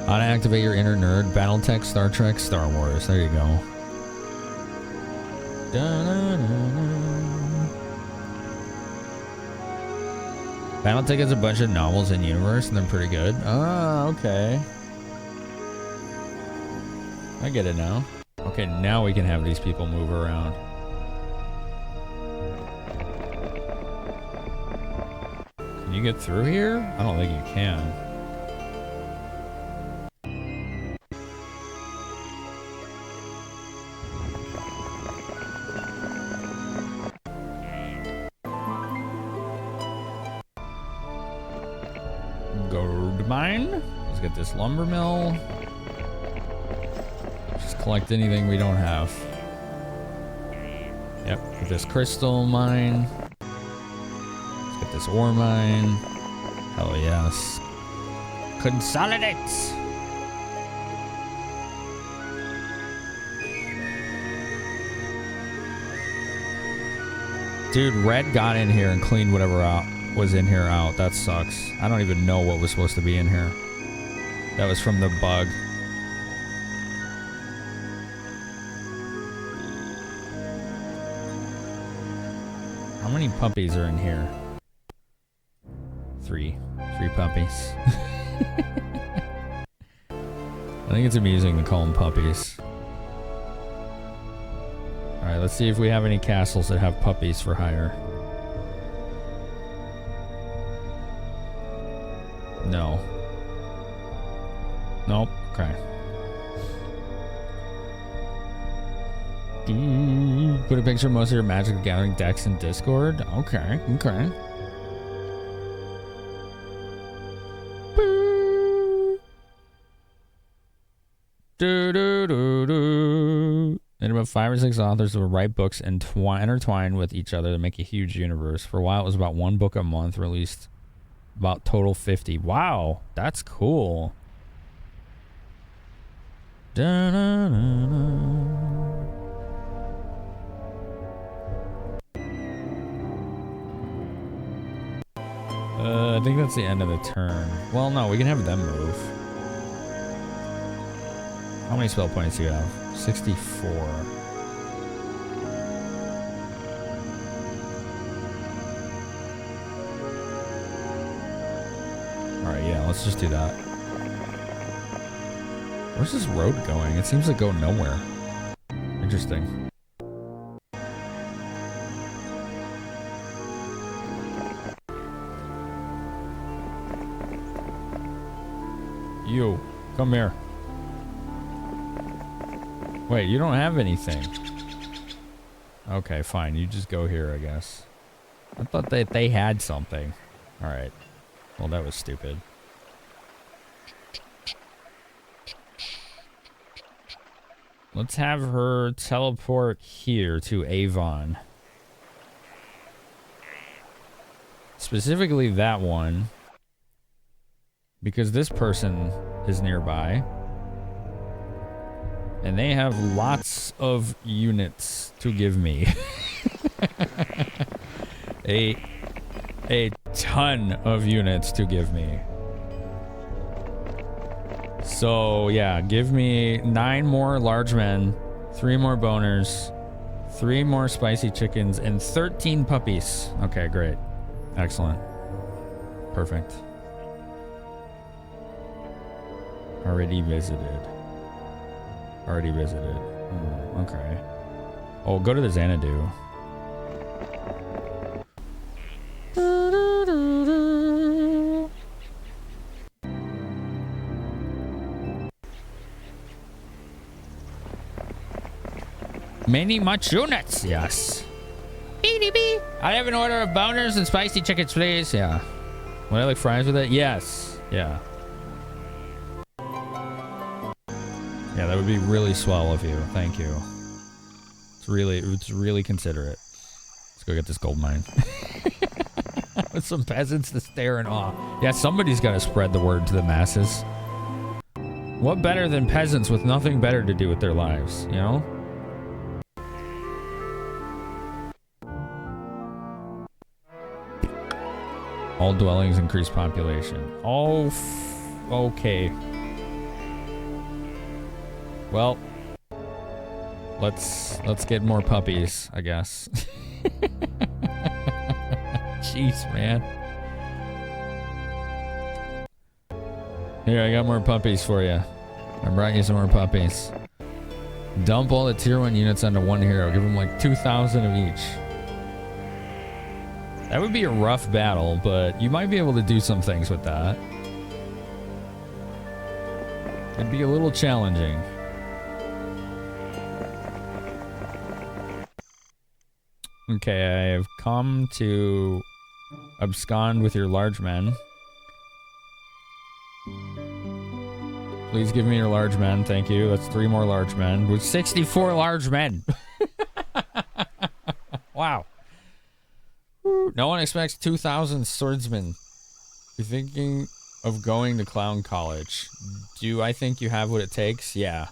How to activate your inner nerd. Battletech, Star Trek, Star Wars. There you go. Battletech has a bunch of novels in universe and they're pretty good. Ah, okay. I get it now. Okay, now we can have these people move around. Can you get through here? I don't think you can. Gold mine. Let's get this lumber mill. Just collect anything we don't have. Yep, get this crystal mine. Let's get this ore mine. Hell yes. Consolidate! Dude, Red got in here and cleaned whatever was in here out. That sucks. I don't even know what was supposed to be in here. That was from the bug. How many puppies are in here? 3. 3 puppies. I think it's amusing to call them puppies. Alright, let's see if we have any castles that have puppies for hire. No. Nope. Okay. Put a picture of most of your Magic the Gathering decks in Discord. Okay. Okay. And about 5 or 6 authors will write books and intertwine with each other to make a huge universe. For a while, it was about 1 book a month, released about total 50. Wow, that's cool. I think that's the end of the turn. Well, no, we can have them move. How many spell points do you have? 64. Alright, yeah, let's just do that. Where's this road going? It seems to go nowhere. Interesting. You, come here. Wait, you don't have anything. Okay, fine. You just go here, I guess. I thought that they had something. Alright. Well, that was stupid. Let's have her teleport here to Avon. Specifically that one. Because this person is nearby. And they have lots of units to give me. a ton of units to give me. So yeah, give me 9 more large men, 3 more boners, 3 more spicy chickens, and 13 puppies. Okay, great. Excellent. Perfect. Already visited. Already visited. Okay. Oh, go to the Xanadu. Many much units, yes. BDB. I have an order of boners and spicy chickens, please. Yeah. Would I like fries with it? Yes. Yeah. Yeah, that would be really swell of you. Thank you. It's really considerate. Let's go get this gold mine. With some peasants to stare in awe. Yeah, somebody's got to spread the word to the masses. What better than peasants with nothing better to do with their lives, you know? All dwellings increase population. Oh, okay. Well, let's get more puppies, I guess. Jeez, man. Here, I got more puppies for you. I brought you some more puppies. Dump all the tier 1 units onto one hero. Give them like 2,000 of each. That would be a rough battle, but you might be able to do some things with that. It'd be a little challenging. Okay, I have come to abscond with your large men. Please give me your large men, thank you. That's 3 more large men with 64 large men. Wow. No one expects 2,000 swordsmen. You're thinking of going to clown college. Do I think you have what it takes? Yeah.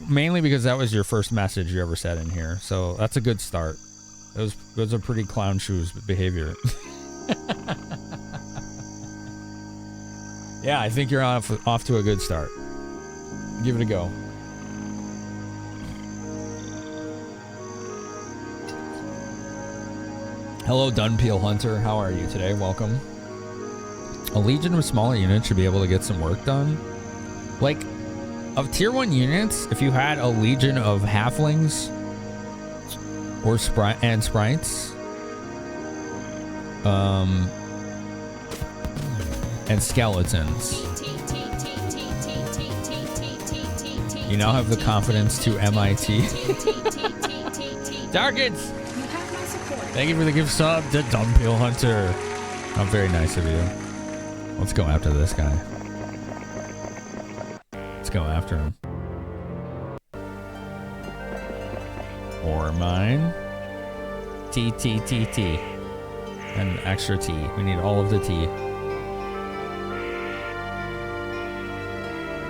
Mainly because that was your first message you ever said in here, so that's a good start. It was a pretty clown shoes behavior. Yeah, I think you're off to a good start. Give it a go. Hello, Dunpeel Hunter. How are you today? Welcome. A legion of smaller units should be able to get some work done. Like, of tier 1 units, if you had a legion of halflings or sprites, and skeletons, you now have the confidence to MIT. Targets! Thank you for the gift sub to Dunpeel Hunter. How very nice of you. Let's go after this guy. Let's go after him. Ore mine. T. And extra T. We need all of the T.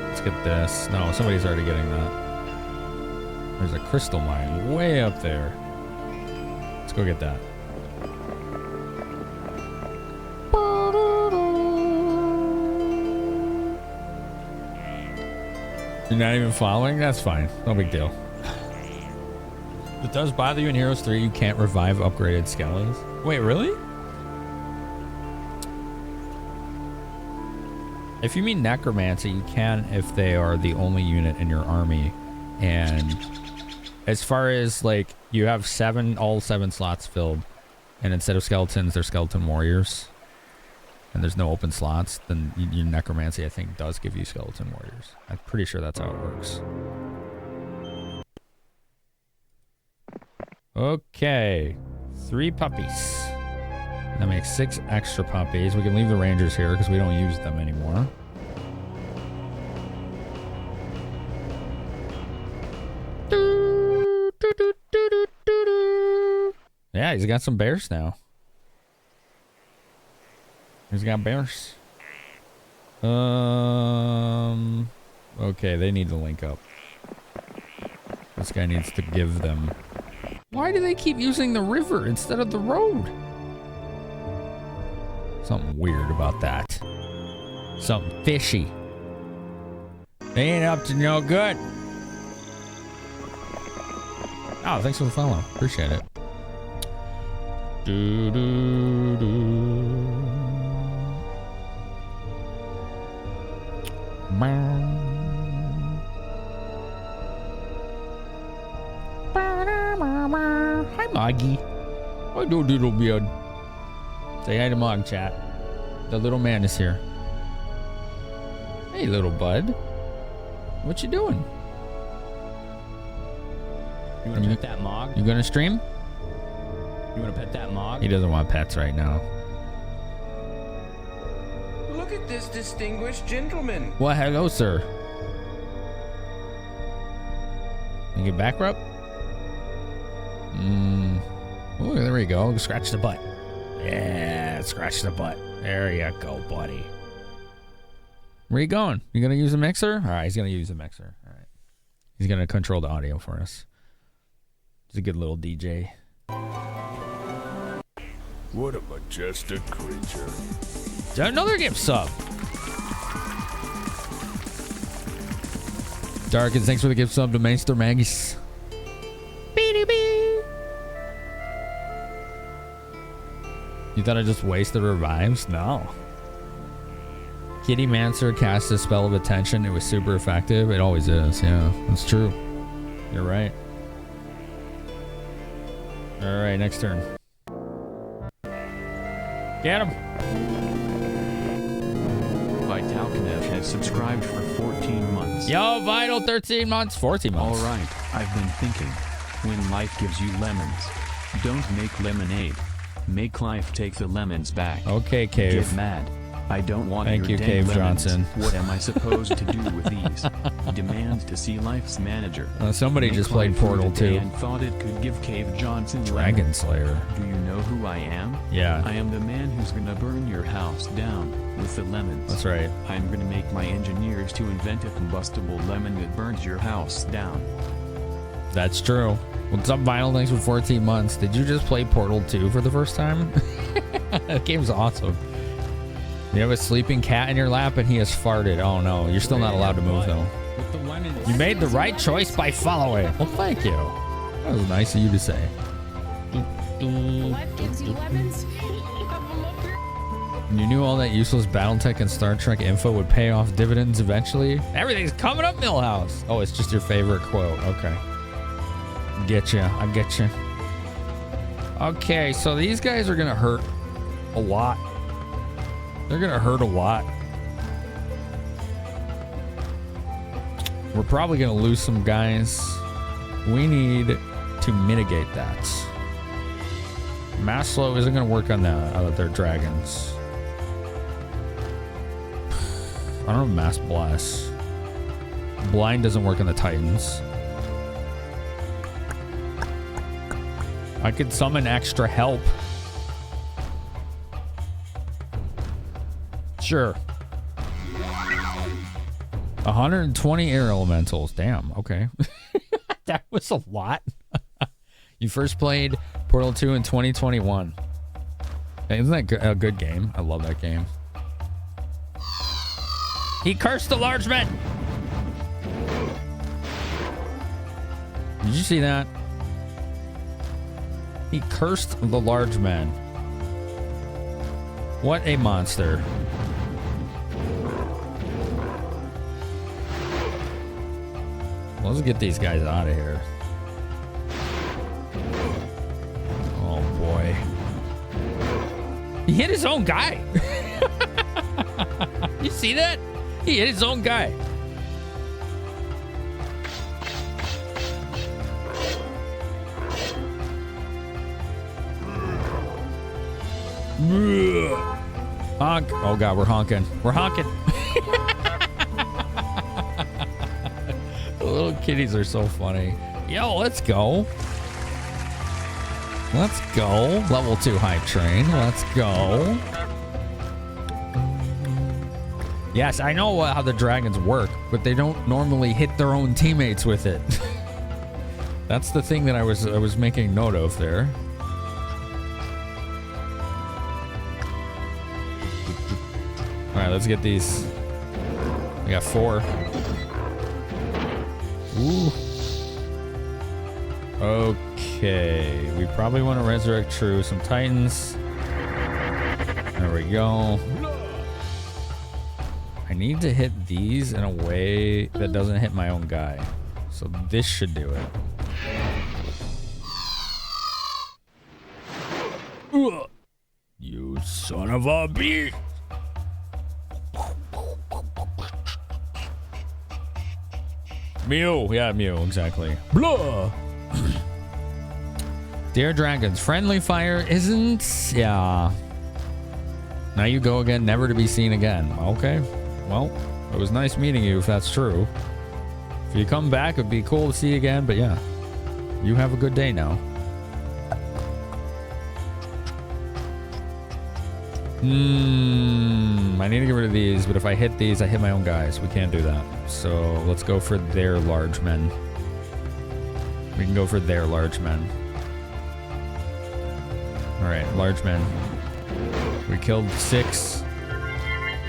Let's get this. No, somebody's already getting that. There's a crystal mine way up there. Let's go get that. You're not even following? That's fine. No big deal. It does bother you in Heroes 3 you can't revive upgraded skellies? Wait, really? If you mean Necromancy, you can if they are the only unit in your army. And as far as, like, you have all 7 slots filled, and instead of skeletons, they're skeleton warriors, and there's no open slots, then your Necromancy, I think, does give you skeleton warriors. I'm pretty sure that's how it works. Okay. 3 puppies. That makes 6 extra puppies. We can leave the rangers here because we don't use them anymore. Yeah, he's got some bears now. He's got bears. Okay, they need to link up. This guy needs to give them. Why do they keep using the river instead of the road? Something weird about that. Something fishy. They ain't up to no good. Oh, thanks for the follow. Appreciate it. Hi, Moggy. Hi, Doodle Beard. Say hi to Mog, chat. The little man is here. Hey, little bud. What you doing? You want to pet that Mog? You gonna stream? You want to pet that Mog? He doesn't want pets right now. Look at this distinguished gentleman. Well, hello, sir. You get back rub? Oh, there we go. Scratch the butt. Yeah, scratch the butt. There you go, buddy. Where you going? You gonna use a mixer? All right, he's gonna use a mixer. All right, he's gonna control the audio for us. He's a good little DJ. What a majestic creature. Another gift sub. Darkins, thanks for the gift sub to Maester Maggis. You thought I just wasted revives? No. Kitty Mancer cast a spell of attention. It was super effective. It always is. Yeah, that's true. You're right. All right, next turn. Get him. Vitalkinev has subscribed for 14 months. Yo, Vital, 13 months, 14 months. All right, I've been thinking. When life gives you lemons, don't make lemonade. Make life take the lemons back. Okay, Cave. Get mad. I don't want Thank your you, dang Cave lemons. Johnson. What am I supposed to do with these? Demand to see Life's manager. Somebody Make just played life Portal today 2. and thought it could give Cave Johnson Dragon lemons. Slayer. Do you know who I am? Yeah. I am the man who's gonna burn your house down with the lemons. That's right. I'm gonna make my engineers to invent a combustible lemon that burns your house down. That's true. What's up, Vinyl? Thanks for 14 months. Did you just play Portal 2 for the first time? That game's awesome. You have a sleeping cat in your lap and he has farted. Oh no, you're still not allowed to move though. You made the right choice by following. Well, thank you. That was nice of you to say. Life gives you lemons. You knew all that useless Battletech and Star Trek info would pay off dividends eventually? Everything's coming up, Millhouse. Oh, it's just your favorite quote. Okay. Get you. I get you. Okay, so these guys are going to hurt a lot. They're going to hurt a lot. We're probably going to lose some guys. We need to mitigate that. Maslow isn't going to work on that. They're dragons. I don't know if Mass Bless. Blind doesn't work on the Titans. I could summon extra help. Sure. 120 air elementals. Damn, okay. That was a lot. You first played Portal 2 in 2021. Hey, isn't that a good game? I love that game. He cursed the large men. Did you see that? He cursed the large men. What a monster. Let's get these guys out of here. Oh boy. He hit his own guy. You see that? He hit his own guy. Honk. Oh god, we're honking. We're honking. The little kitties are so funny. Yo, let's go. Let's go. Level 2 hype train. Let's go. Yes, I know how the dragons work, but they don't normally hit their own teammates with it. That's the thing that I was making note of there. All right, let's get these. We got 4. Ooh. Okay, we probably want to resurrect True, some Titans. There we go. I need to hit these in a way that doesn't hit my own guy. So this should do it. Ugh. You son of a bitch. Mew. Yeah, Mew, exactly. Blah. Dear Dragons, friendly fire isn't... Yeah. Now you go again, never to be seen again. Okay. Well, it was nice meeting you if that's true. If you come back, it'd be cool to see you again, but yeah. You have a good day now. I need to get rid of these, but if I hit these, I hit my own guys. We can't do that. So let's go for their large men. We can go for their large men. Alright, large men. We killed 6.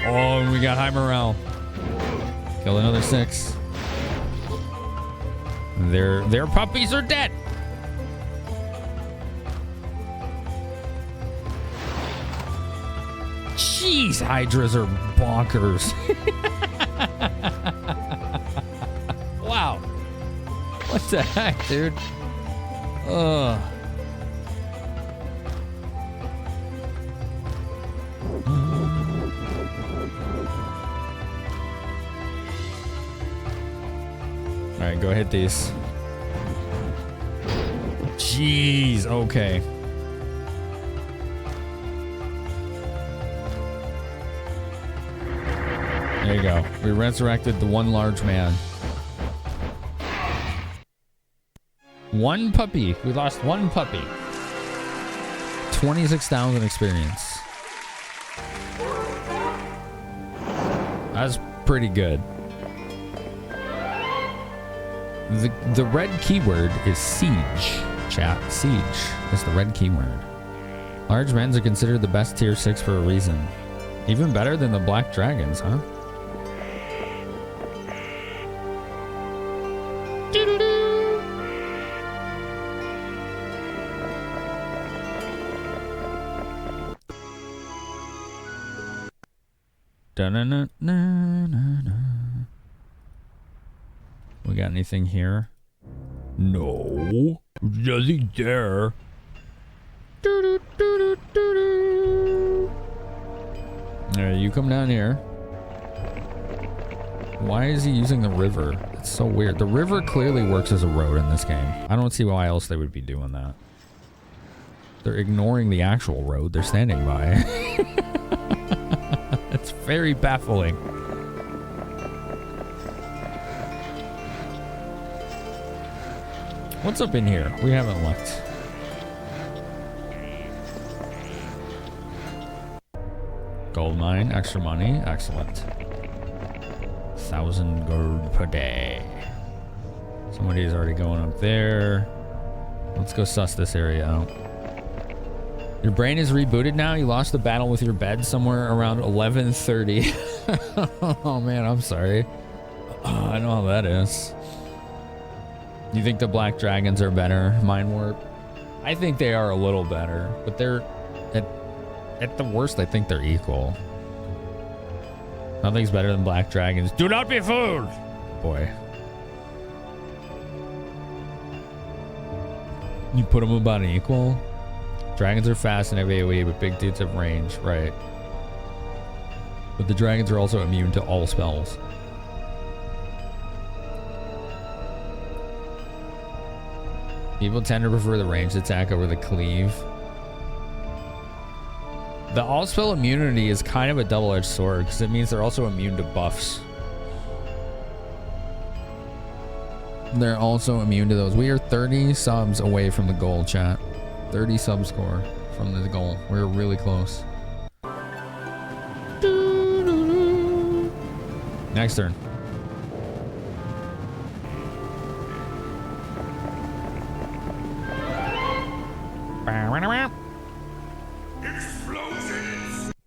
Oh, and we got high morale. Kill another 6. Their puppies are dead. Jeez, hydras are bonkers. Wow. What the heck, dude? Ugh. Alright, go hit these. Jeez, okay. There you go. We resurrected the one large man. One puppy. We lost one puppy. 26,000 experience. That's pretty good. The red keyword is siege, chat. Siege is the red keyword. Large men's are considered the best tier 6 for a reason. Even better than the black dragons, huh? We got anything here? No. Nothing there. Alright, you come down here. Why is he using the river? It's so weird. The river clearly works as a road in this game. I don't see why else they would be doing that. They're ignoring the actual road they're standing by. It's very baffling. What's up in here? We haven't looked. Gold mine, extra money, excellent. 1,000 gold per day. Somebody's already going up there. Let's go suss this area out. Your brain is rebooted now? You lost the battle with your bed somewhere around 11:30. Oh man, I'm sorry. Oh, I know how that is. You think the black dragons are better? Mind warp? I think they are a little better, but they're at the worst I think they're equal. Nothing's better than black dragons. Do not be fooled! Boy. You put them about an equal? Dragons are fast and have AoE, but big dudes have range, right? But the dragons are also immune to all spells. People tend to prefer the ranged attack over the cleave. The all spell immunity is kind of a double-edged sword because it means they're also immune to buffs. They're also immune to those. We are 30 subs away from the goal, chat. 30 sub score from the goal. We're really close. Next turn.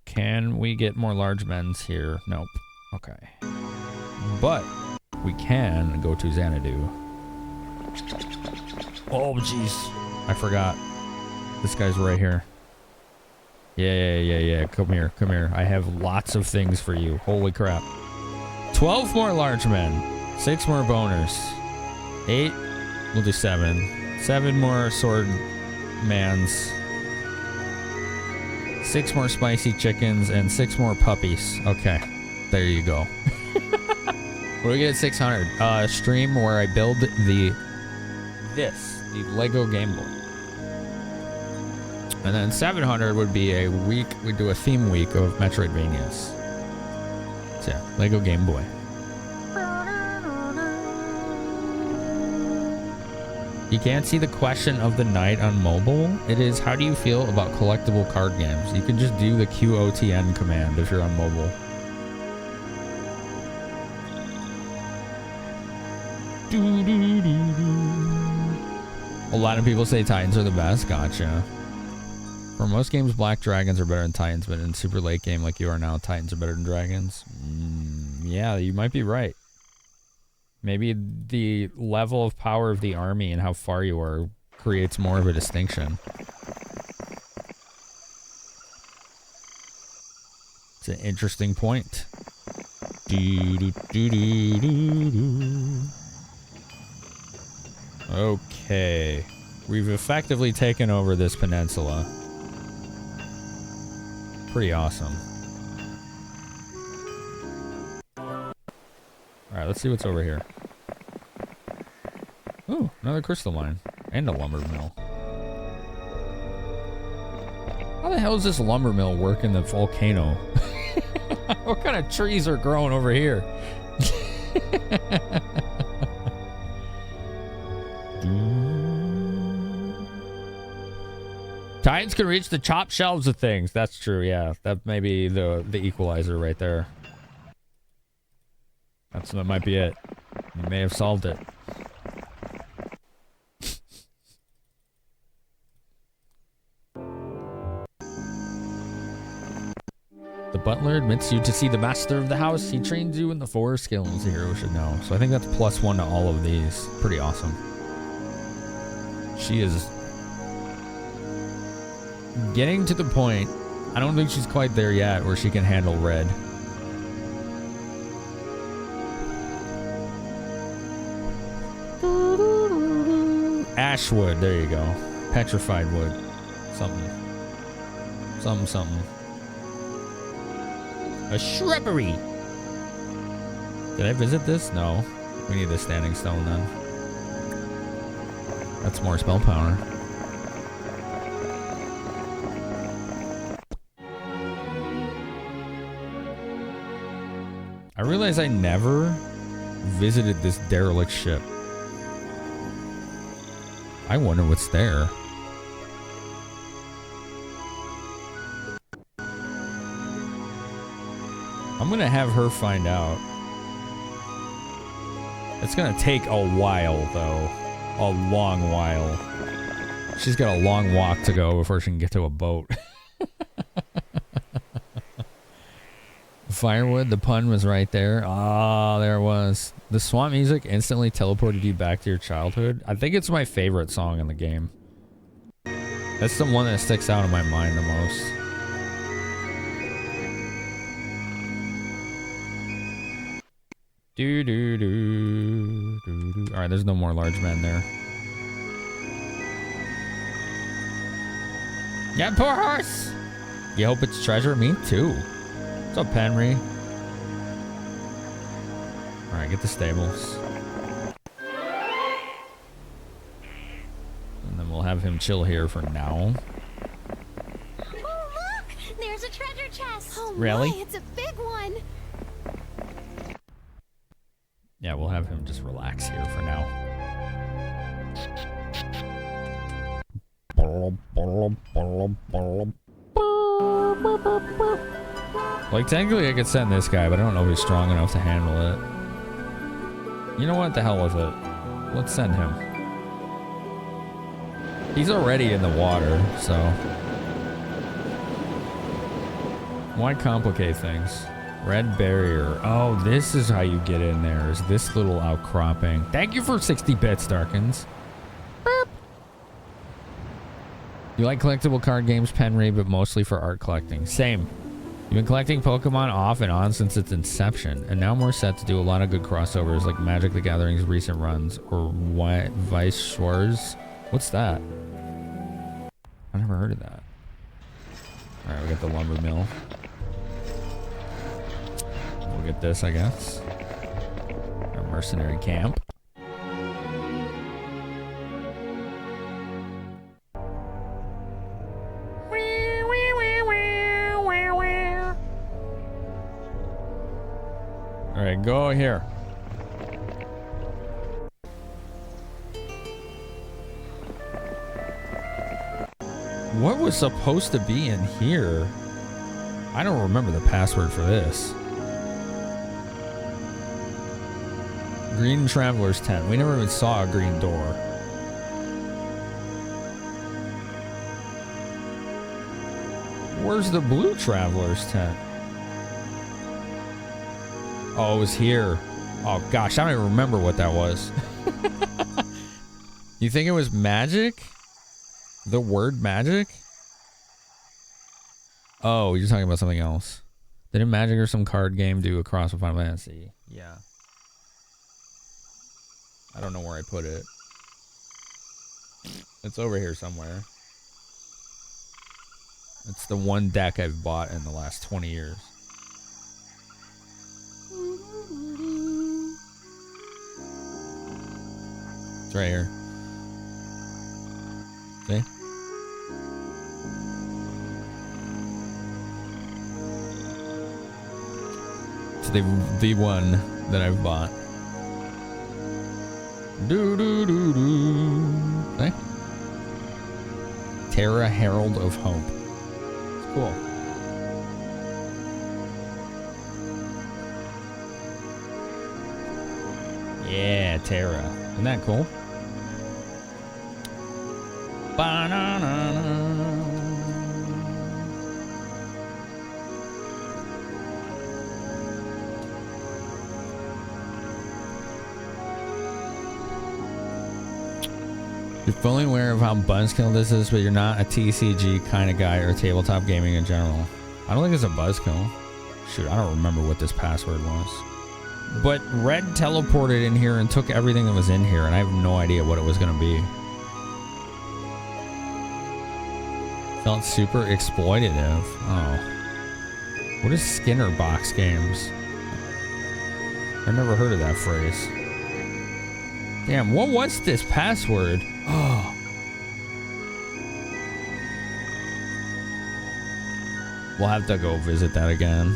Can we get more large men's here? Nope. Okay. But we can go to Xanadu. Oh, jeez. I forgot. This guy's right here. Yeah. Come here. I have lots of things for you. Holy crap. 12 more large men. 6 more boners. 8. We'll do 7. 7 more sword mans. 6 more spicy chickens and 6 more puppies. Okay. There you go. What do we get at 600? Stream where I build the Lego Game Boy. And then 700 would be a week, we do a theme week of Metroidvanias. So yeah, Lego Game Boy. You can't see the question of the night on mobile. It is, how do you feel about collectible card games? You can just do the QOTN command if you're on mobile. A lot of people say Titans are the best. Gotcha. For most games, Black Dragons are better than Titans, but in super late game like you are now, Titans are better than Dragons. Yeah, you might be right. Maybe the level of power of the army and how far you are creates more of a distinction. It's an interesting point. Okay. We've effectively taken over this peninsula. Pretty awesome. Alright, let's see what's over here. Ooh, another crystal mine. And a lumber mill. How the hell does this lumber mill work in the volcano? What kind of trees are growing over here? Titans can reach the top shelves of things. That's true, yeah. That may be the equalizer right there. That might be it. You may have solved it. The butler admits you to see the master of the house. He trains you in the 4 skills the hero should know. So I think that's +1 to all of these. Pretty awesome. She is getting to the point. I don't think she's quite there yet where she can handle red. Ashwood, there you go. Petrified wood. Something. Something. A shrubbery! Did I visit this? No. We need the standing stone then. That's more spell power. I realize I never visited this derelict ship. I wonder what's there. I'm gonna have her find out. It's gonna take a while, though. A long while. She's got a long walk to go before she can get to a boat. Firewood, the pun was right there. Ah, there it was. The swamp music instantly teleported you back to your childhood. I think it's my favorite song in the game. That's the one that sticks out in my mind the most. Alright, there's no more large men there. Yeah, poor horse! You hope it's treasure? Me too. What's up, Henry? Alright, get the stables. And then we'll have him chill here for now. Oh, look! There's a treasure chest! Oh, really? My, it's a big one! Yeah, we'll have him just relax here for now. Like, technically I could send this guy, but I don't know if he's strong enough to handle it. You know what? The hell with it. Let's send him. He's already in the water, so... why complicate things? Red barrier. Oh, this is how you get in there, is this little outcropping. Thank you for 60 bits, Darkins. Burp. You like collectible card games, Penry, but mostly for art collecting. Same. You've been collecting Pokemon off and on since its inception, and now more set to do a lot of good crossovers like Magic the Gathering's recent runs, or Vice Shores. What's that? I never heard of that. Alright, we got the lumber mill. We'll get this, I guess. Our mercenary camp. Alright, go here. What was supposed to be in here? I don't remember the password for this. Green Traveler's Tent. We never even saw a green door. Where's the Blue Traveler's Tent? Oh, it was here. Oh gosh, I don't even remember what that was. You think it was magic? The word magic? Oh, you're talking about something else. Didn't Magic or some card game do across with Final Fantasy? Yeah. I don't know where I put it. It's over here somewhere. It's the one deck I've bought in the last 20 years. It's right here. See? It's the one that I've bought. Do do do do. Okay. Terra Herald of Hope. It's cool. Yeah, Terra. Isn't that cool? Ba-na-na-na. You're fully aware of how buzzkill this is, but you're not a TCG kind of guy or tabletop gaming in general. I don't think it's a buzzkill. Shoot, I don't remember what this password was. But Red teleported in here and took everything that was in here, and I have no idea what it was going to be. Felt super exploitative. Oh. What is Skinner box games? I've never heard of that phrase. Damn, what was this password? Oh. We'll have to go visit that again.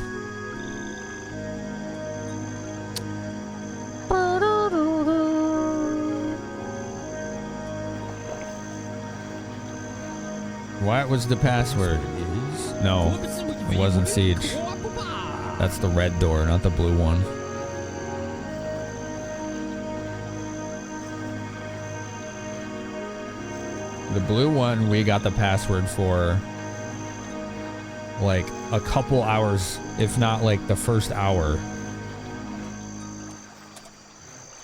What was the password? No, it wasn't Siege. That's the red door, not the blue one. The blue one we got the password for like a couple hours, if not like the first hour.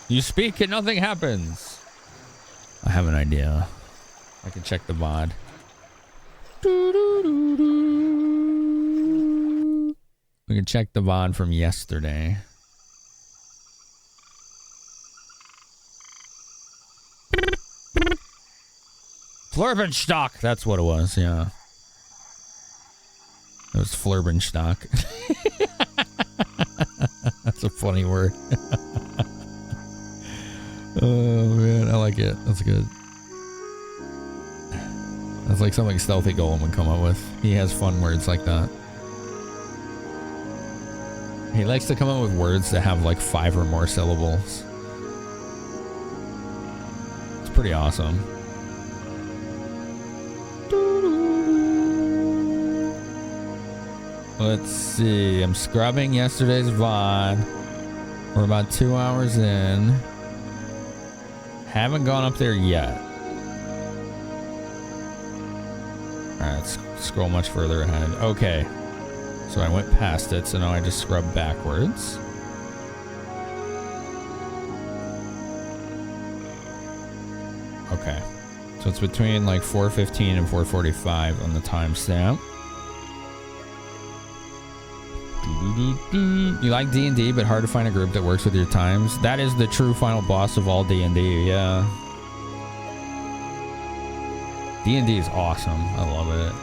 You speak and nothing happens. I have an idea. I can check the mod. We can check the VOD from yesterday. Flurbenstock! That's what it was, yeah. It was Flurbenstock. That's a funny word. Oh man, I like it. That's good. That's like something Stealthy Golem would come up with. He has fun words like that. He likes to come up with words that have like 5 or more syllables. It's pretty awesome. Let's see. I'm scrubbing yesterday's VOD. We're about 2 hours in. Haven't gone up there yet. Alright, let's scroll much further ahead. Okay. So I went past it, so now I just scrub backwards. Okay. So it's between like 4:15 and 4:45 on the timestamp. You like D&D, but hard to find a group that works with your times? That is the true final boss of all D&D, yeah. D&D is awesome. I love it.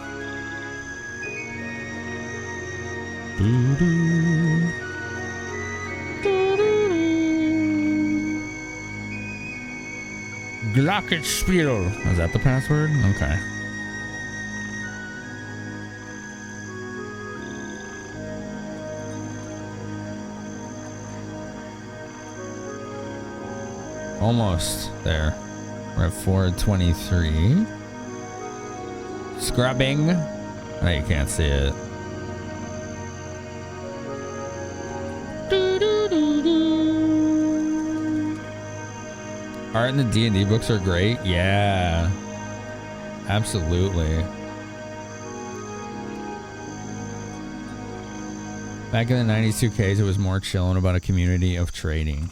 Glockenspiel. Is that the password? Okay. Almost there. We're at 4:23. Scrubbing. Oh, you can't see it. Art in the D&D books are great. Yeah. Absolutely. Back in the 90s 2Ks, it was more chilling about a community of trading.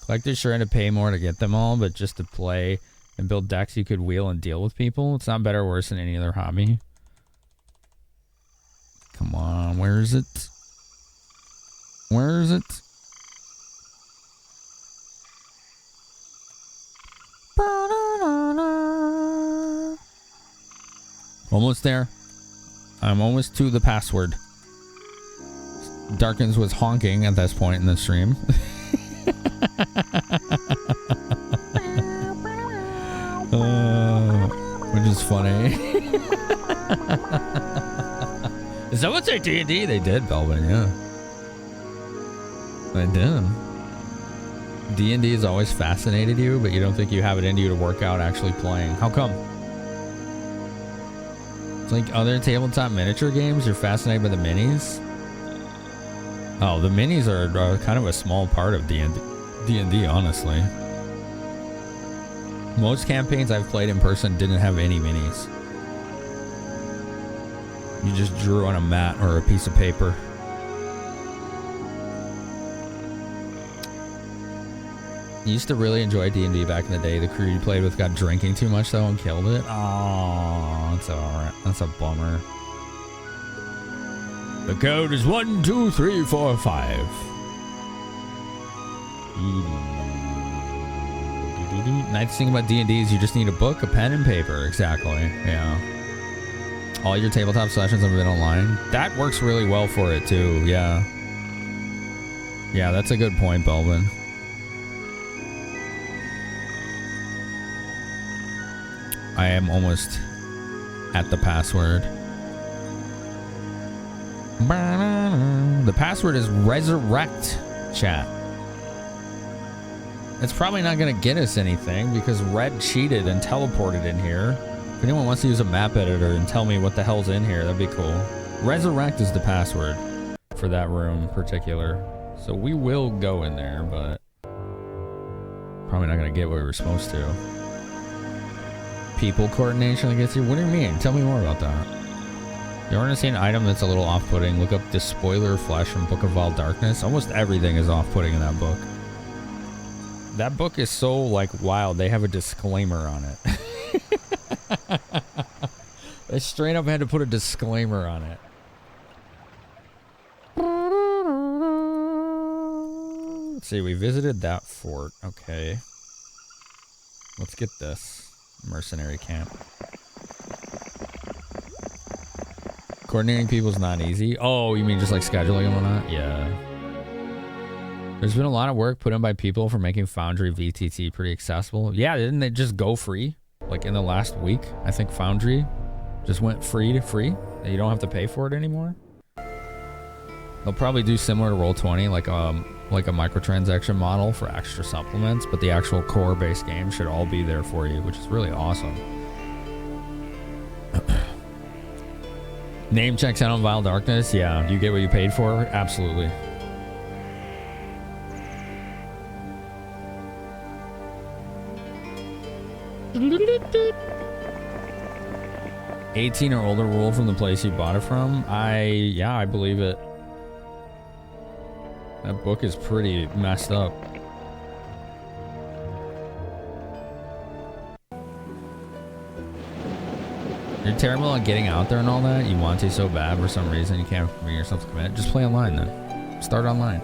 Collectors sure had to pay more to get them all, but just to play and build decks you could wheel and deal with people. It's not better or worse than any other hobby. Come on, where is it? Where is it? Almost there. I'm almost to the password. Darkins was honking at this point in the stream. Which is funny. Is that what's their D&D? They did, Belvin, yeah. They did. D&D has always fascinated you, but you don't think you have it in you to work out actually playing. How come? It's like other tabletop miniature games, you're fascinated by the minis. Oh, the minis are kind of a small part of D&D, honestly. Most campaigns I've played in person didn't have any minis. You just drew on a mat or a piece of paper. I used to really enjoy D&D back in the day. The crew you played with got drinking too much though and killed it. Oh, that's alright. That's a bummer. The code is 1, 2, 3, 4, 5. Nice thing about D&D is you just need a book, a pen, and paper. Exactly. Yeah. All your tabletop sessions have been online. That works really well for it too. Yeah. Yeah, that's a good point, Belvin. I am almost at the password. The password is resurrect, chat. It's probably not going to get us anything because Red cheated and teleported in here. If anyone wants to use a map editor and tell me what the hell's in here, that'd be cool. Resurrect is the password for that room in particular. So we will go in there, but probably not going to get what we were supposed to. People coordination that gets you? What do you mean? Tell me more about that. You want to see an item that's a little off-putting? Look up the spoiler flash from Book of Wild Darkness. Almost everything is off-putting in that book. That book is so, like, wild. They have a disclaimer on it. They straight up had to put a disclaimer on it. Let's see. We visited that fort. Okay. Let's get this. Mercenary camp. Coordinating people is not easy. Oh, you mean just like scheduling and whatnot? Yeah. There's been a lot of work put in by people for making Foundry VTT pretty accessible. Yeah, didn't they just go free? Like in the last week, I think Foundry just went free to free. You don't have to pay for it anymore. They'll probably do similar to Roll20, like a microtransaction model for extra supplements, but the actual core base game should all be there for you, which is really awesome. Name checks out on Vile Darkness. Yeah, do you get what you paid for? Absolutely. $18 or older rule from the place you bought it from? I believe it. That book is pretty messed up. You're terrible at getting out there and all that. You want to so bad for some reason. You can't bring yourself to commit. Just play online then. Start online.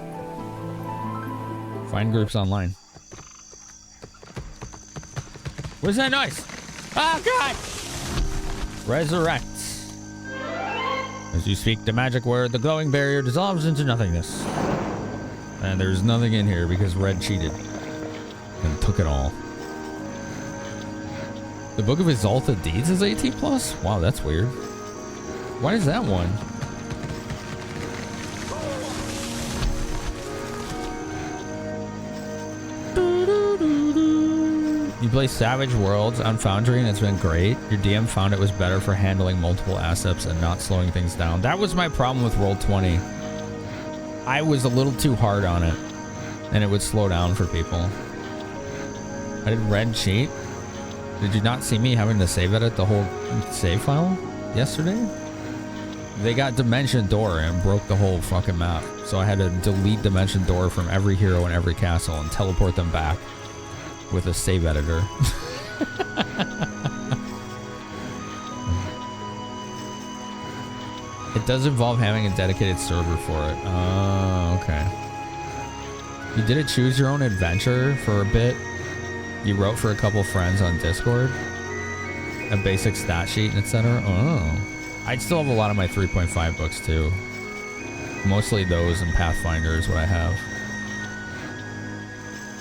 Find groups online. What's that noise? Oh, God! Resurrect. As you speak the magic word, the glowing barrier dissolves into nothingness. And there's nothing in here because Red cheated and took it all. The Book of Exalted Deeds is 18+? Wow, that's weird. Why is that one? You play Savage Worlds on Foundry and it's been great. Your DM found it was better for handling multiple assets and not slowing things down. That was my problem with Roll20. I was a little too hard on it and it would slow down for people. I did red cheat. Did you not see me having to save edit the whole save file yesterday? They got Dimension Door and broke the whole fucking map. So I had to delete Dimension Door from every hero and every castle and teleport them back with a save editor. It does involve having a dedicated server for it. Oh, okay. You did a choose your own adventure for a bit. You wrote for a couple friends on Discord. A basic stat sheet, etc. Oh. I'd still have a lot of my 3.5 books too. Mostly those and Pathfinder is what I have.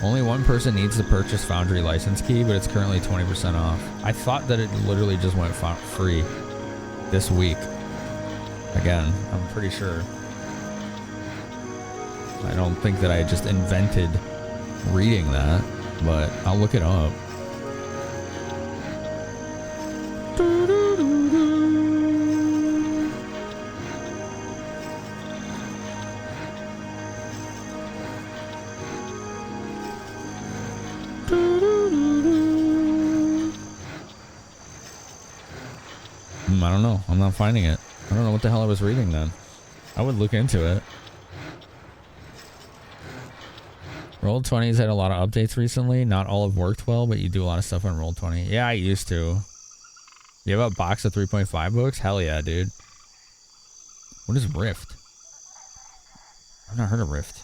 Only one person needs to purchase Foundry license key, but it's currently 20% off. I thought that it literally just went free this week. Again, I'm pretty sure. I don't think that I just invented reading that, but I'll look it up. I don't know. I'm not finding it. I don't know what the hell I was reading then. I would look into it. Roll20's had a lot of updates recently. Not all have worked well, but you do a lot of stuff on Roll20. Yeah, I used to. You have a box of 3.5 books? Hell yeah, dude. What is Rift? I've not heard of Rift.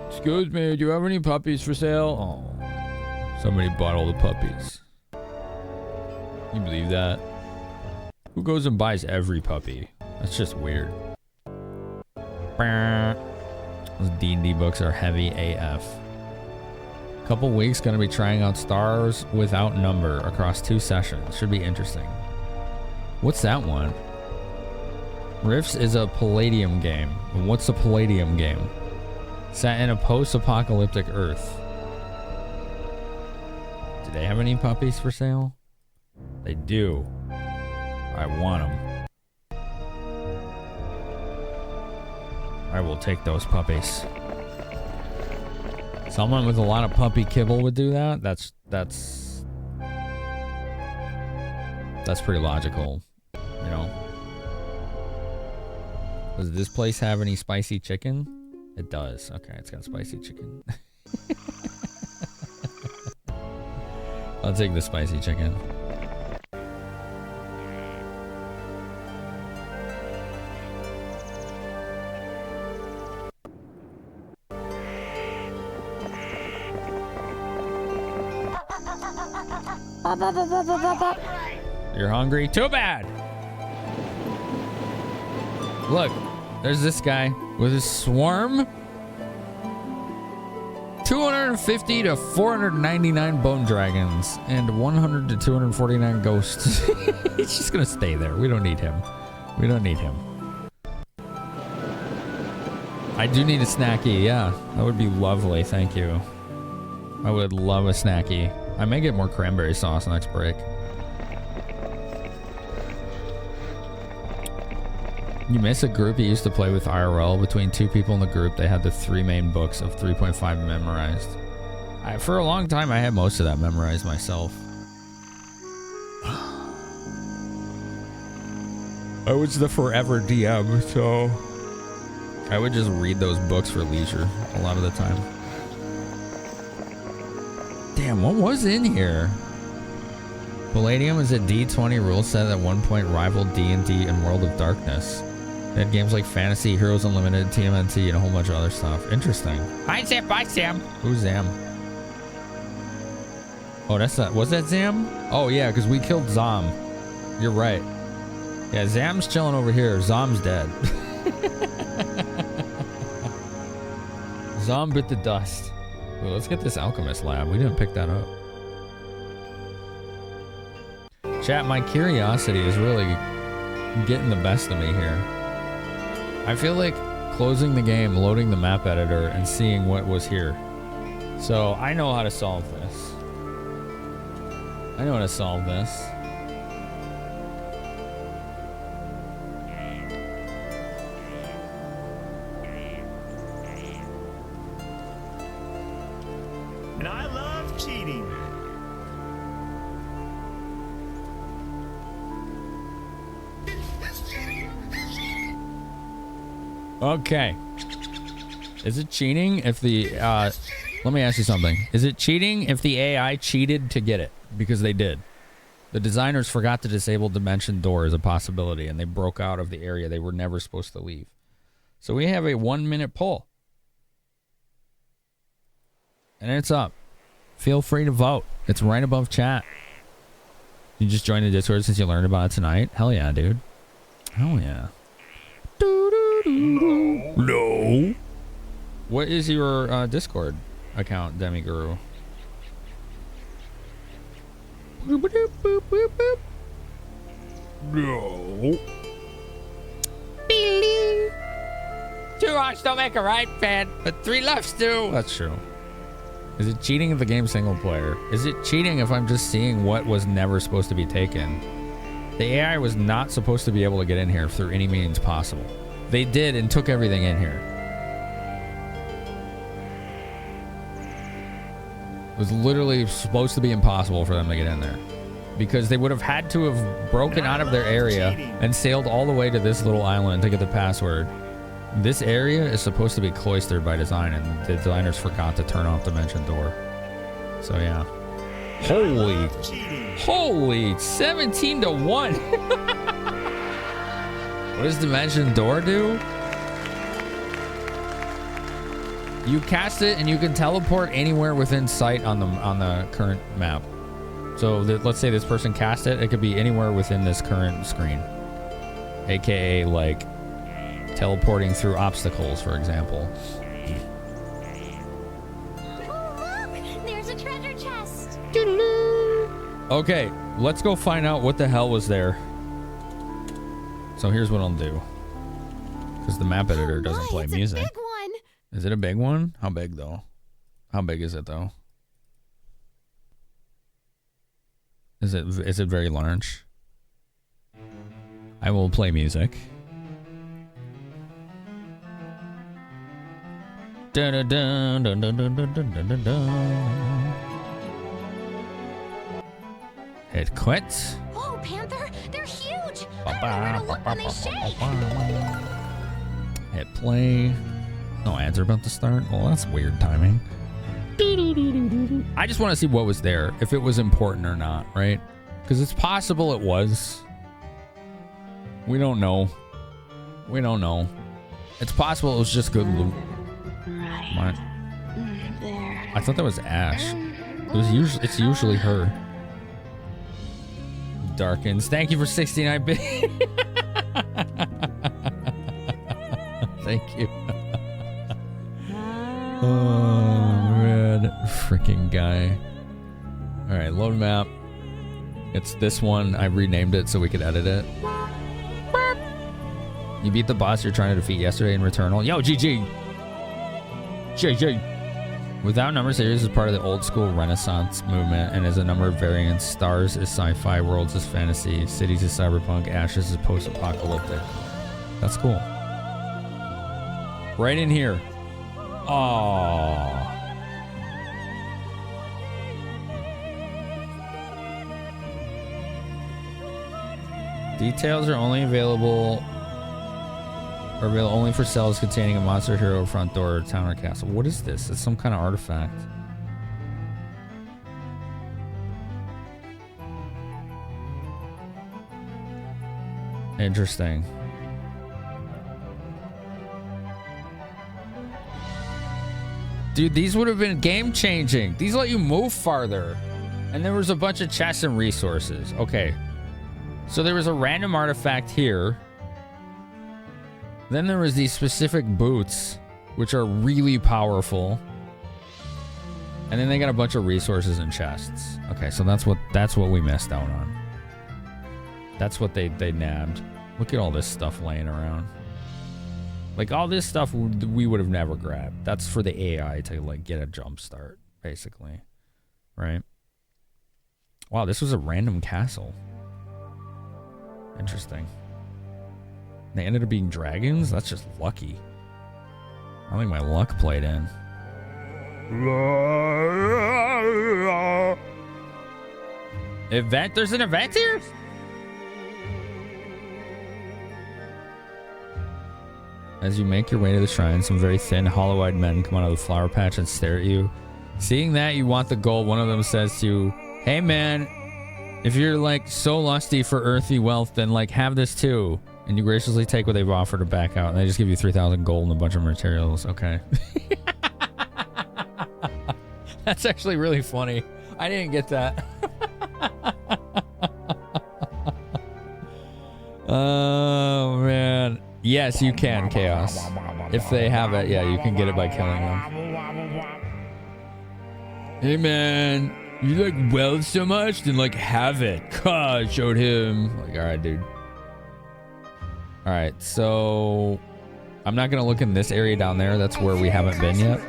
Excuse me, do you have any puppies for sale? Oh. Somebody bought all the puppies. You believe that? Who goes and buys every puppy? That's just weird. Those D&D books are heavy AF. Couple weeks, gonna be trying out Stars Without Number across 2 sessions. Should be interesting. What's that one? Rifts is a Palladium game. What's a Palladium game? Set in a post-apocalyptic Earth. Do they have any puppies for sale? They do. I want them. I will take those puppies. Someone with a lot of puppy kibble would do that. That's pretty logical, you know. Does this place have any spicy chicken? It does. Okay, it's got spicy chicken. I'll take the spicy chicken. You're hungry? Too bad! Look, there's this guy with his swarm. 250 to 499 bone dragons and 100 to 249 ghosts. He's just gonna stay there. We don't need him. We don't need him. I do need a snacky. Yeah, that would be lovely. Thank you. I would love a snacky. I may get more cranberry sauce next break. You miss a group you used to play with IRL. Between 2 people in the group, they had the 3 main books of 3.5 memorized. For a long time, I had most of that memorized myself. I was the forever DM, so I would just read those books for leisure a lot of the time. Damn, what was in here? Palladium is a D20 rule set that at one point rivaled D&D and World of Darkness. They had games like Fantasy, Heroes Unlimited, TMNT, and a whole bunch of other stuff. Interesting. Hi, Sam. Bye, Sam. Who's Zam? Oh, that's not... Was that Zam? Oh, yeah, because we killed Zam. You're right. Yeah, Zam's chilling over here. Zam's dead. Zam bit the dust. Well, let's get this Alchemist lab. We didn't pick that up. Chat, my curiosity is really getting the best of me here. I feel like closing the game, loading the map editor, and seeing what was here. So I know how to solve this. I know how to solve this. And I love cheating. Okay. Is it cheating if the let me ask you something. Is it cheating if the AI cheated to get it? Because they did. The designers forgot to disable dimension door as a possibility, and they broke out of the area they were never supposed to leave. So we have a 1-minute poll. And it's up. Feel free to vote. It's right above chat. You just joined the Discord since you learned about it tonight? Hell yeah, dude. Hell yeah. No. What is your Discord account, Demiguru? No. 2 wrongs don't make a right, fan, but 3 lefts do. That's true. Is it cheating if the game's single player? Is it cheating if I'm just seeing what was never supposed to be taken? The AI was not supposed to be able to get in here through any means possible. They did and took everything in here. It was literally supposed to be impossible for them to get in there. Because they would have had to have broken out of their area and sailed all the way to this little island to get the password. This area is supposed to be cloistered by design, and the designers forgot to turn off Dimension Door. So yeah. Holy 17 to 1. What does Dimension Door do? You cast it and you can teleport anywhere within sight on the current map. So let's say this person cast it, it could be anywhere within this current screen. AKA like teleporting through obstacles, for example. Oh, look! There's a treasure chest. Okay, let's go find out what the hell was there. So here's what I'll do. Because the map editor doesn't play music. It's a big one. Is it a big one? How big though? How big is it though? Is it very large? I will play music. Dun, dun, dun, dun, dun, dun, dun, dun, dun, dun. Hit quit. Oh, Panther, they're huge. I don't know where to look when they shake. Hit play. No ads are about to start. Well, that's weird timing. I just want to see what was there, if it was important or not, right? Because it's possible it was. We don't know. We don't know. It's possible it was just good loot. Right. What? There. I thought that was Ash. It's usually her. Darkens. Thank you for 69 bit. Thank you. Oh, red freaking guy. All right, load map. It's this one. I renamed it so we could edit it. You beat the boss you're trying to defeat yesterday in Returnal. Yo, GG. GG. Without Number series is part of the old school Renaissance movement and is a number of variants. Stars is sci-fi, worlds is fantasy, cities is cyberpunk, ashes is post-apocalyptic. That's cool. Right in here. Aww. Details are only available only for cells containing a monster hero, front door, town, or castle. What is this? It's some kind of artifact. Interesting. Dude, these would have been game-changing. These let you move farther. And there was a bunch of chests and resources. Okay. So there was a random artifact here. Then there was these specific boots, which are really powerful. And then they got a bunch of resources and chests. Okay, so that's what we missed out on. That's what they nabbed. Look at all this stuff laying around. Like all this stuff we would have never grabbed. That's for the AI to like get a jump start, basically. Right? Wow, this was a random castle. Interesting. They ended up being dragons? That's just lucky. I think my luck played in. Event? There's an event here? As you make your way to the shrine, some very thin, hollow-eyed men come out of the flower patch and stare at you. Seeing that you want the gold, one of them says to you, "Hey man, if you're like so lusty for earthy wealth, then like have this too." And you graciously take what they've offered to back out, and they just give you 3,000 gold and a bunch of materials. Okay. That's actually really funny. I didn't get that. Oh man. Yes, you can, Chaos. If they have it, yeah, you can get it by killing them. Hey man, you like wealth so much? Then like have it. Showed him. Like, alright, dude. Alright, so I'm not gonna look in this area down there. That's where we haven't been yet.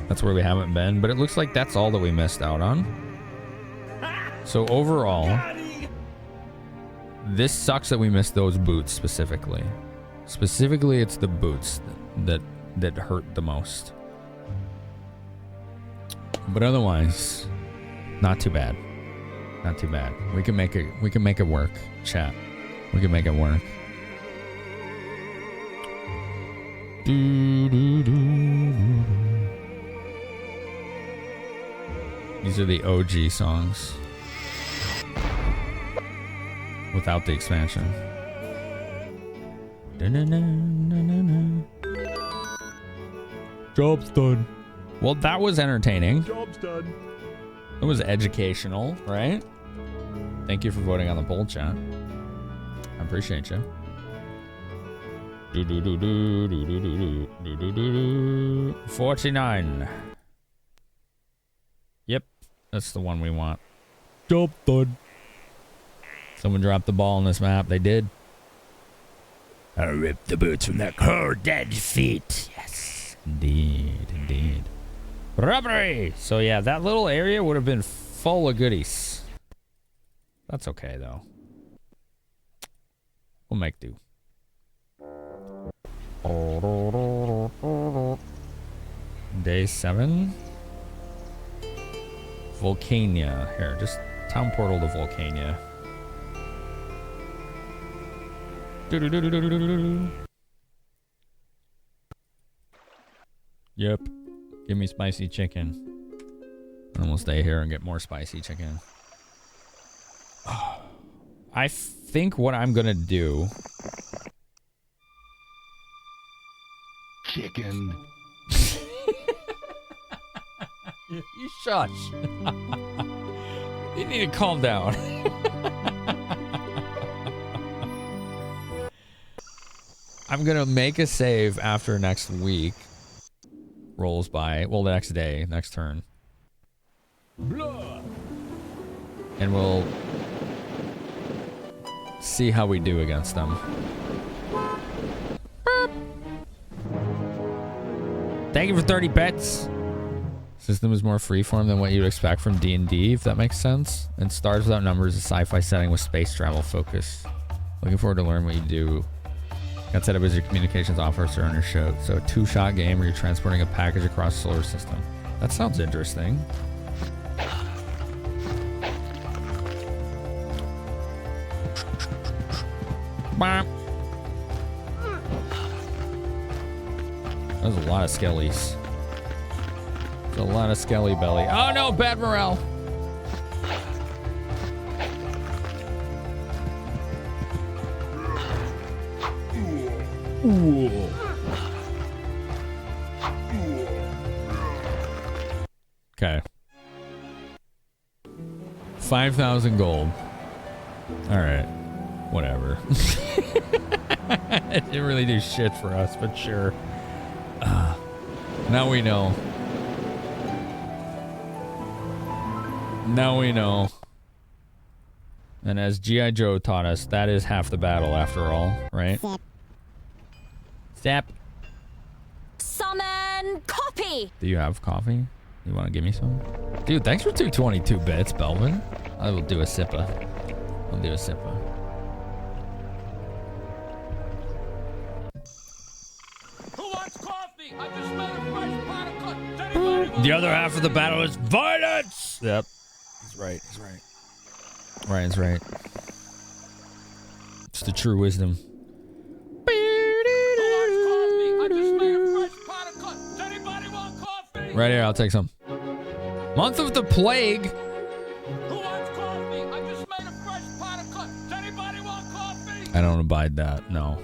That's where we haven't been, but it looks like that's all that we missed out on. So overall, this sucks that we missed those boots specifically. Specifically, it's the boots that hurt the most. But otherwise, not too bad. Not too bad. We can make it work, chat. We can make it work. These are the OG songs. Without the expansion. Job's done. Well, that was entertaining. Job's done. It was educational, right? Thank you for voting on the poll, chat. I appreciate you. 49. Yep, that's the one we want. Job done. Someone dropped the ball on this map. They did. I ripped the boots from their cold dead feet. Yes, indeed, indeed. Robbery! So yeah, that little area would have been full of goodies. That's okay, though. We'll make do. Day 7. Volcania. Here, just town portal to Volcania. Yep. Give me spicy chicken. And we'll stay here and get more spicy chicken. I think what I'm gonna do... Chicken. You shush. You need to calm down. I'm gonna make a save after next week rolls by. Well, the next day, next turn. And we'll see how we do against them. Thank you for 30 bets. System is more freeform than what you'd expect from D&D, if that makes sense. And Stars Without Numbers is a sci-fi setting with space travel focus. Looking forward to learning what you do. Got set up as your communications officer on your show. So a 2-shot game where you're transporting a package across the solar system. That sounds interesting. That was a lot of skellies. There's a lot of skelly belly. Oh no, bad morale. Ooh. Okay. 5,000 gold. All right. Whatever. It didn't really do shit for us, but sure. Now we know. Now we know. And as G.I. Joe taught us, that is half the battle after all, right? Step. Summon copy. Do you have coffee? You want to give me some? Dude, thanks for 222 bits, Belvin. I will do a sippa. I'll do a sippa. Who wants coffee? I just made a fresh pot of coffee. Does anybody want The other half of the battle is violence! Yep. He's right. He's right. Ryan's right. It's the true wisdom. Who wants coffee? I just made a fresh pot of coffee. Does anybody want coffee? Right here, I'll take some. Month of the Plague. Who wants coffee? I just made a fresh pot of coffee. Does anybody want coffee? I don't abide that. No.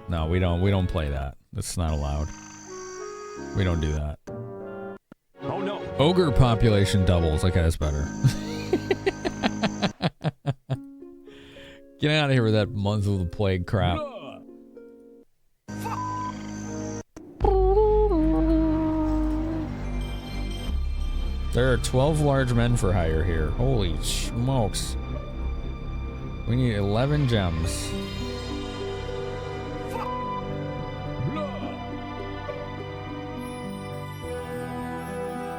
No, we don't play that. That's not allowed. We don't do that. Oh no. Ogre population doubles. Okay, that's better. Get out of here with that Month of the Plague crap. There are 12 large men for hire here. Holy smokes. We need 11 gems.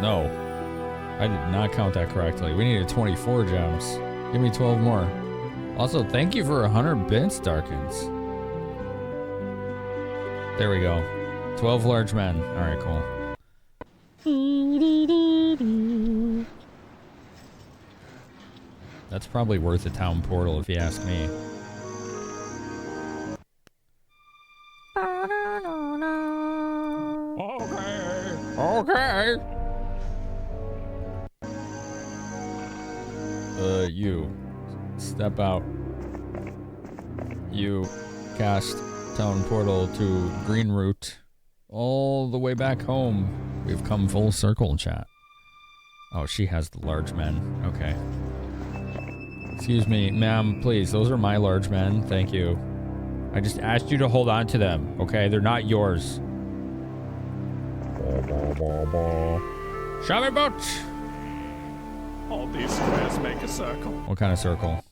No. I did not count that correctly. We needed 24 gems. Give me 12 more. Also, thank you for 100 bits, Darkins. There we go. 12 large men. Alright, cool. That's probably worth a town portal if you ask me. Okay. You. Step out. You cast town portal to Green Route. All the way back home. We've come full circle, chat. Oh, she has the large men. Okay. Excuse me, ma'am, please. Those are my large men. Thank you. I just asked you to hold on to them, okay? They're not yours. Shove it, boat! All these squares make a circle. What kind of circle?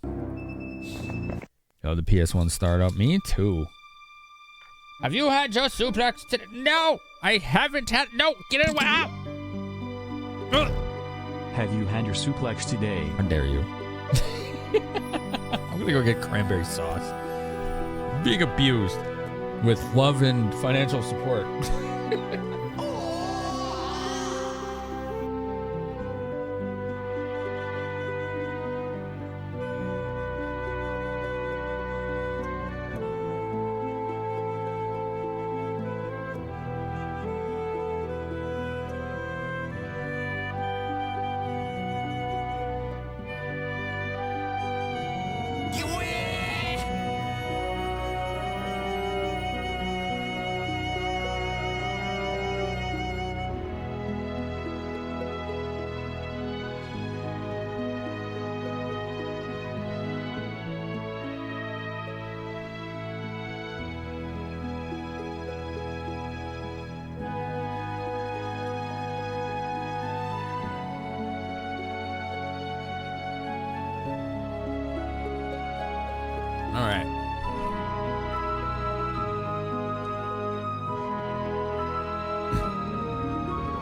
Oh, the PS1 startup. Me too. Have you had your suplex today? No! I haven't had... No! Get it away! Out! Have you had your suplex today? How dare you? I'm gonna go get cranberry sauce. Being abused with love and financial support.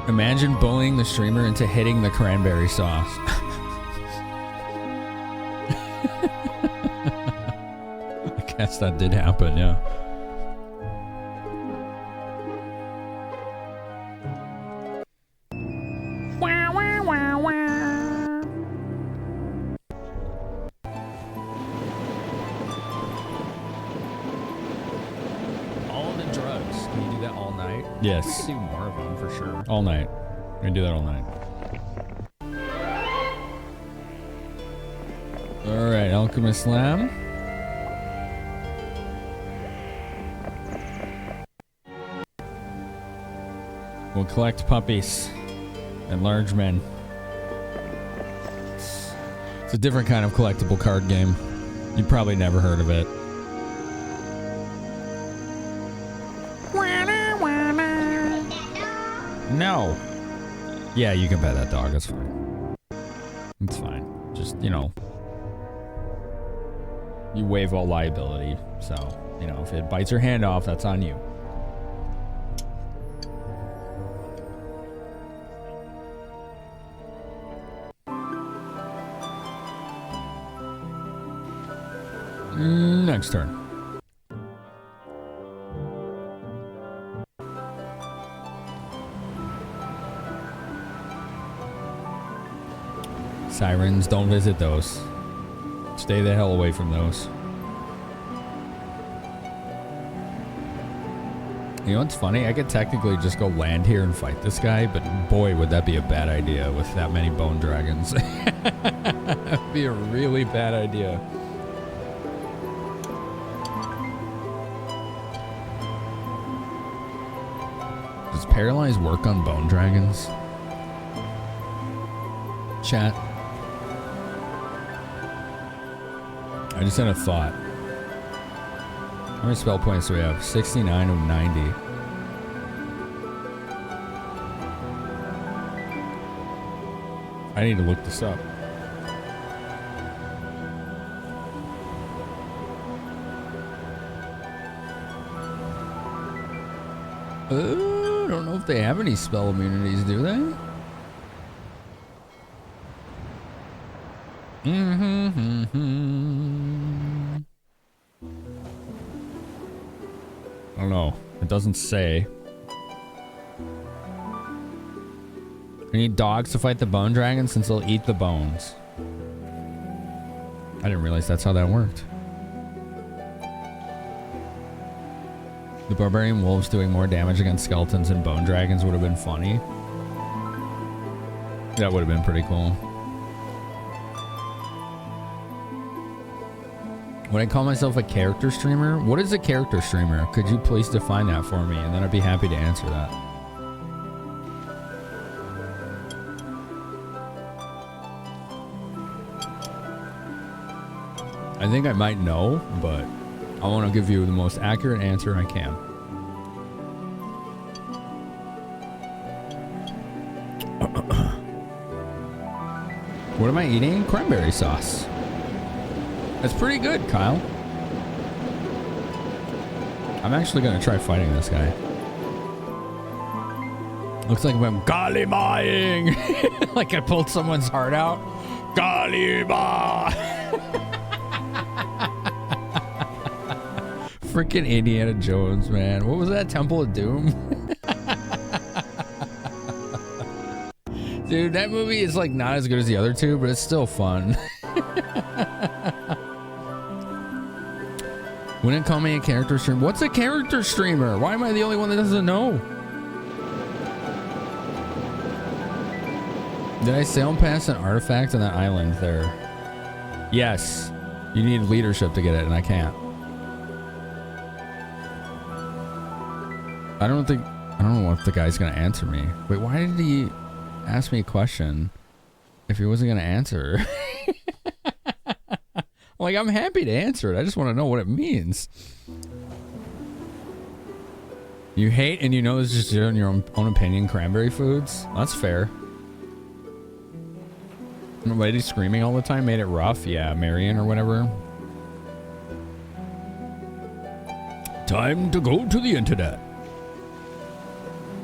Imagine bullying the streamer into hitting the cranberry sauce. I guess that did happen, yeah. All the drugs. Can you do that all night? Yes. We could do more of them for sure. All night. We're gonna do that all night. Alright, Alchemist Lamb. We'll collect puppies and large men. It's a different kind of collectible card game. You probably never heard of it. No. Yeah, you can pet that dog. That's fine. It's fine. Just, you know, you waive all liability. So, you know, if it bites your hand off, that's on you. Next turn. Sirens, don't visit those. Stay the hell away from those. You know what's funny? I could technically just go land here and fight this guy, but boy, would that be a bad idea with that many bone dragons. That'd be a really bad idea. Does Paralyze work on bone dragons? Chat. I just had a thought. How many spell points do we have? 69 of 90. I need to look this up. I don't know if they have any spell immunities, do they? I don't know. It doesn't say. I need dogs to fight the bone dragon since they'll eat the bones. I didn't realize that's how that worked. The barbarian wolves doing more damage against skeletons and bone dragons would have been funny. That would have been pretty cool. When I call myself a character streamer, what is a character streamer? Could you please define that for me? And then I'd be happy to answer that. I think I might know, but I want to give you the most accurate answer I can. What am I eating? Cranberry sauce. That's pretty good, Kyle. I'm actually going to try fighting this guy. Looks like I'm Gallimaing. Like I pulled someone's heart out. Gallima! Freaking Indiana Jones, man. What was that? Temple of Doom? Dude, that movie is like not as good as the other two, but it's still fun. Wouldn't call me a character streamer. What's a character streamer? Why am I the only one that doesn't know? Did I sail past an artifact on that island there? Yes. You need leadership to get it, and I can't. I don't know if the guy's gonna answer me. Wait, why did he ask me a question if he wasn't gonna answer? Like, I'm happy to answer it. I just want to know what it means. You hate and you know it's just in your own opinion cranberry foods? That's fair. Lady screaming all the time made it rough. Yeah, Marion or whatever. Time to go to the internet.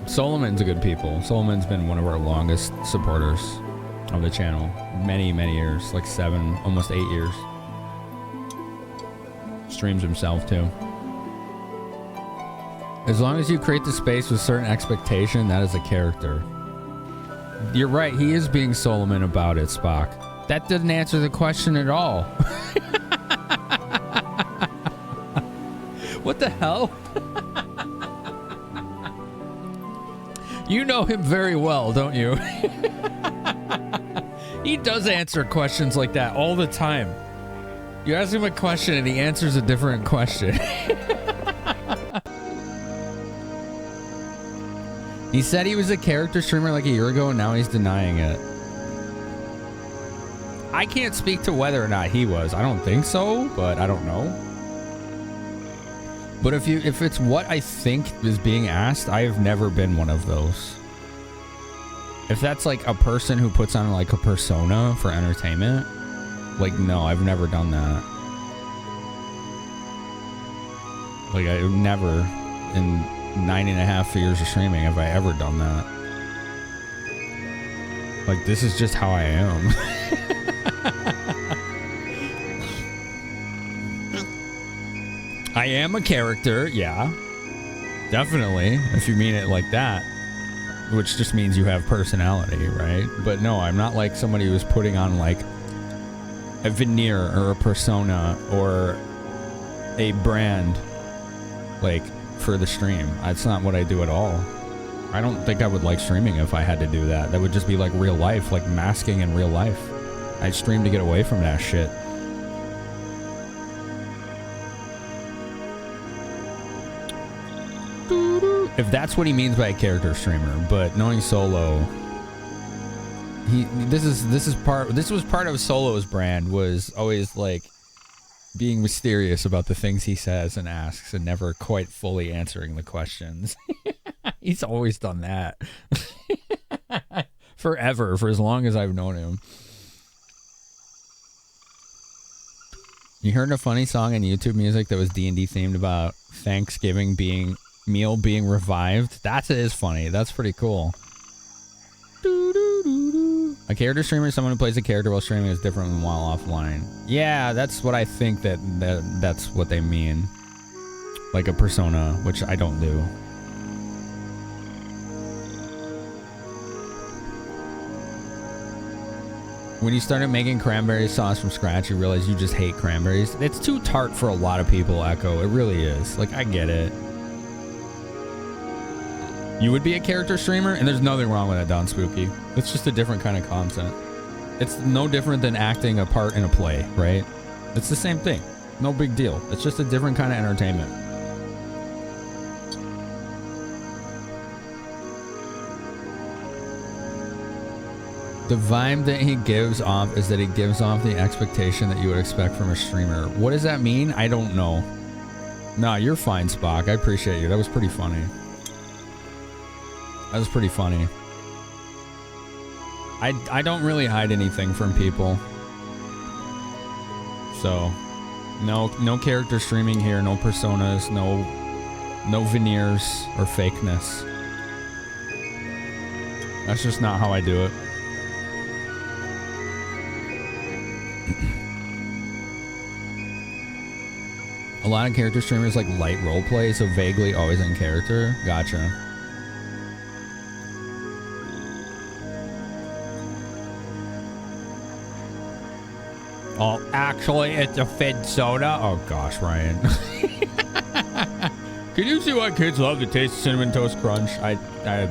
Solomon's a good people. Solomon's been one of our longest supporters of the channel. Many, many years. Like 7, almost 8 years. Streams himself too. As long as you create the space with certain expectation, that is a character. You're right, he is being Solomon about it, Spock. That didn't answer the question at all. What the hell? You know him very well, don't you? He does answer questions like that all the time. You ask him a question and he answers a different question. He said he was a character streamer like a year ago and now he's denying it. I can't speak to whether or not he was. I don't think so, but I don't know. But if it's what I think is being asked, I have never been one of those. If that's like a person who puts on like a persona for entertainment, like no, I've never done that. Like I've never in 9.5 years of streaming have I ever done that. Like this is just how I am. I I am a character, yeah. Definitely, if you mean it like that. Which just means you have personality, right? But no, I'm not like somebody who's putting on like a veneer or a persona or a brand like for the stream. That's not what I do at all. I don't think I would like streaming if I had to do that. That would just be like real life, like masking in real life. I'd stream to get away from that shit. If that's what he means by a character streamer, but knowing Solo, this was part of Solo's brand, was always like being mysterious about the things he says and asks and never quite fully answering the questions. He's always done that. Forever, for as long as I've known him. You heard a funny song in YouTube music that was D&D themed about Thanksgiving meal being revived? That is funny. That's pretty cool. A character streamer is someone who plays a character while streaming is different than while offline. Yeah, that's what I think that's what they mean. Like a persona, which I don't do. When you started making cranberry sauce from scratch, you realize you just hate cranberries. It's too tart for a lot of people, Echo. It really is. Like, I get it. You would be a character streamer, and there's nothing wrong with that, Don Spooky. It's just a different kind of content. It's no different than acting a part in a play, right? It's the same thing. No big deal. It's just a different kind of entertainment. The vibe that he gives off is that he gives off the expectation that you would expect from a streamer. What does that mean? I don't know. Nah, you're fine, Spock. I appreciate you. That was pretty funny. That was pretty funny. I don't really hide anything from people. So, no character streaming here, no personas, no veneers or fakeness. That's just not how I do it. A lot of character streamers like light roleplay, so vaguely always in character. Gotcha. Oh, actually, it's a Fid soda. Oh gosh, Ryan. Can you see why kids love the taste of Cinnamon Toast Crunch? I have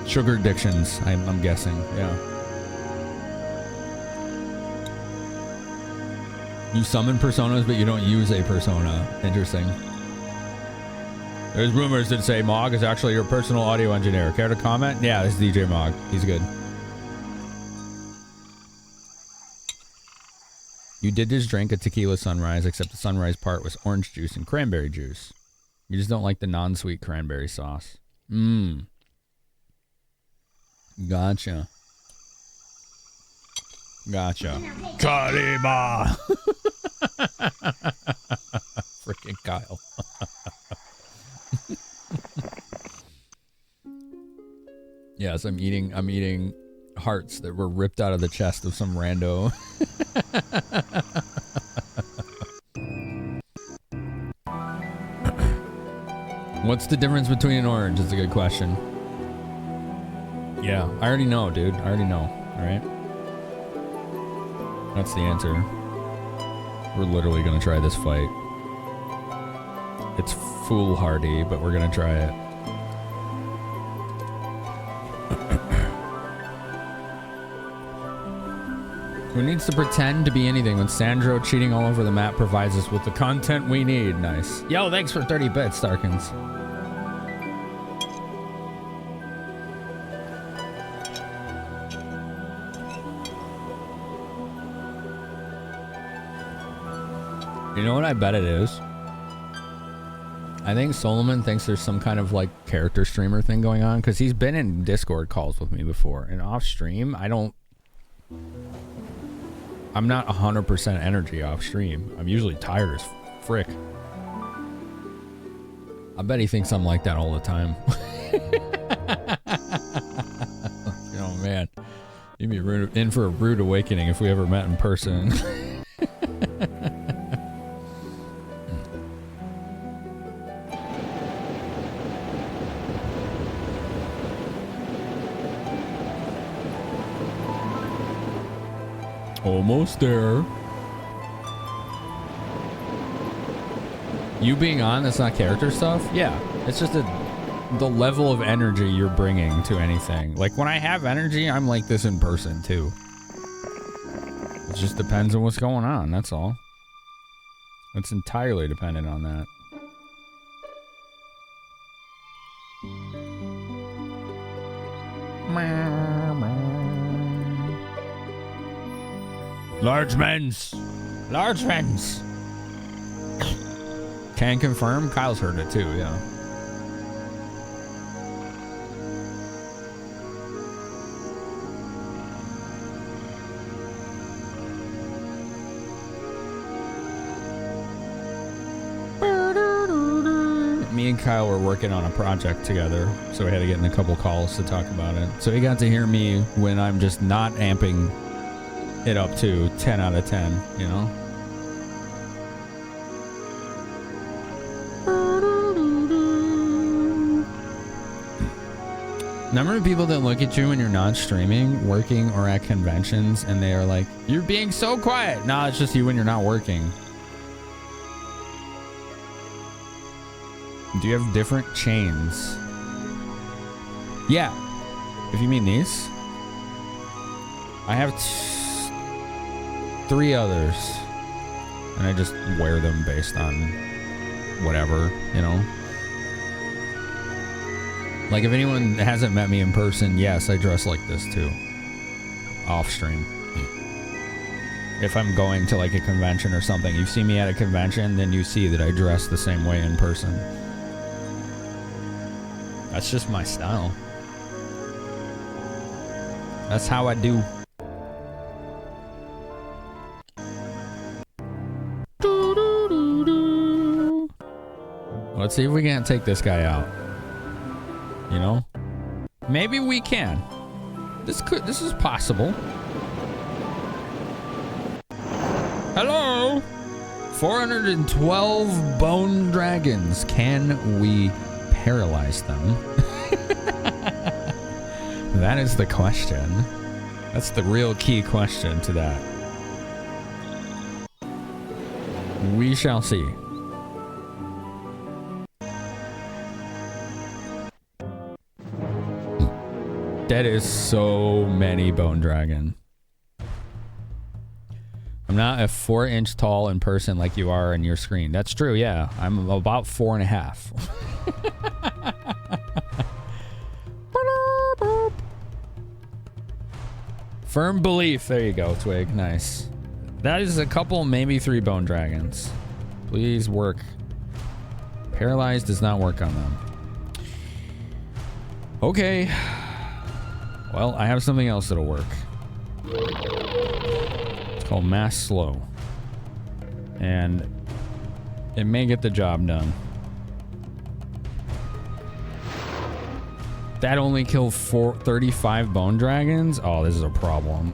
sugar addictions. I'm guessing. Yeah. You summon personas, but you don't use a persona. Interesting. There's rumors that say Mog is actually your personal audio engineer. Care to comment? Yeah, this is DJ Mog. He's good. You did just drink a tequila sunrise, except the sunrise part was orange juice and cranberry juice. You just don't like the non-sweet cranberry sauce. Mmm. Gotcha. Gotcha. Karima! Freaking Kyle. Yes, I'm eating hearts that were ripped out of the chest of some rando. What's the difference between an orange? Is a good question. Yeah, I already know, dude. I already know. All right. That's the answer. We're literally gonna try this fight. It's foolhardy, but we're gonna try it. Who needs to pretend to be anything when Sandro cheating all over the map provides us with the content we need? Nice. Yo, thanks for 30 bits, Starkins. You know what I bet it is? I think Solomon thinks there's some kind of like character streamer thing going on because he's been in Discord calls with me before, and off stream I'm not 100% energy off stream. I'm usually tired as frick. I bet he thinks I'm like that all the time. Oh man, you'd be in for a rude awakening if we ever met in person. almost there. You being on, that's not character stuff? Yeah. It's just the level of energy you're bringing to anything. Like, when I have energy, I'm like this in person, too. It just depends on what's going on, that's all. It's entirely dependent on that. Large men's. Large men's. Can confirm. Kyle's heard it too, yeah. Me and Kyle were working on a project together, so we had to get in a couple calls to talk about it. So he got to hear me when I'm just not amping it up to 10 out of 10, you know? Number of people that look at you when you're not streaming, working, or at conventions, and they are like, "You're being so quiet." No, it's just you when you're not working. Do you have different chains? Yeah. If you mean these. I have 3 others. And I just wear them based on whatever, you know? Like, if anyone hasn't met me in person, yes, I dress like this too. Off stream. If I'm going to like a convention or something, you see me at a convention, then you see that I dress the same way in person. That's just my style. That's how I do. Let's see if we can't take this guy out. You know? Maybe we can. This is possible. Hello? 412 bone dragons. Can we paralyze them? That is the question. That's the real key question to that. We shall see. That is so many bone dragon. I'm not a 4-inch tall in person like you are on your screen. That's true, yeah. I'm about 4.5. Firm belief. There you go, Twig. Nice. That is a couple, maybe 3 bone dragons. Please work. Paralyzed does not work on them. Okay. Well, I have something else that'll work. It's called Mass Slow. And it may get the job done. That only killed 35 bone dragons? Oh, this is a problem.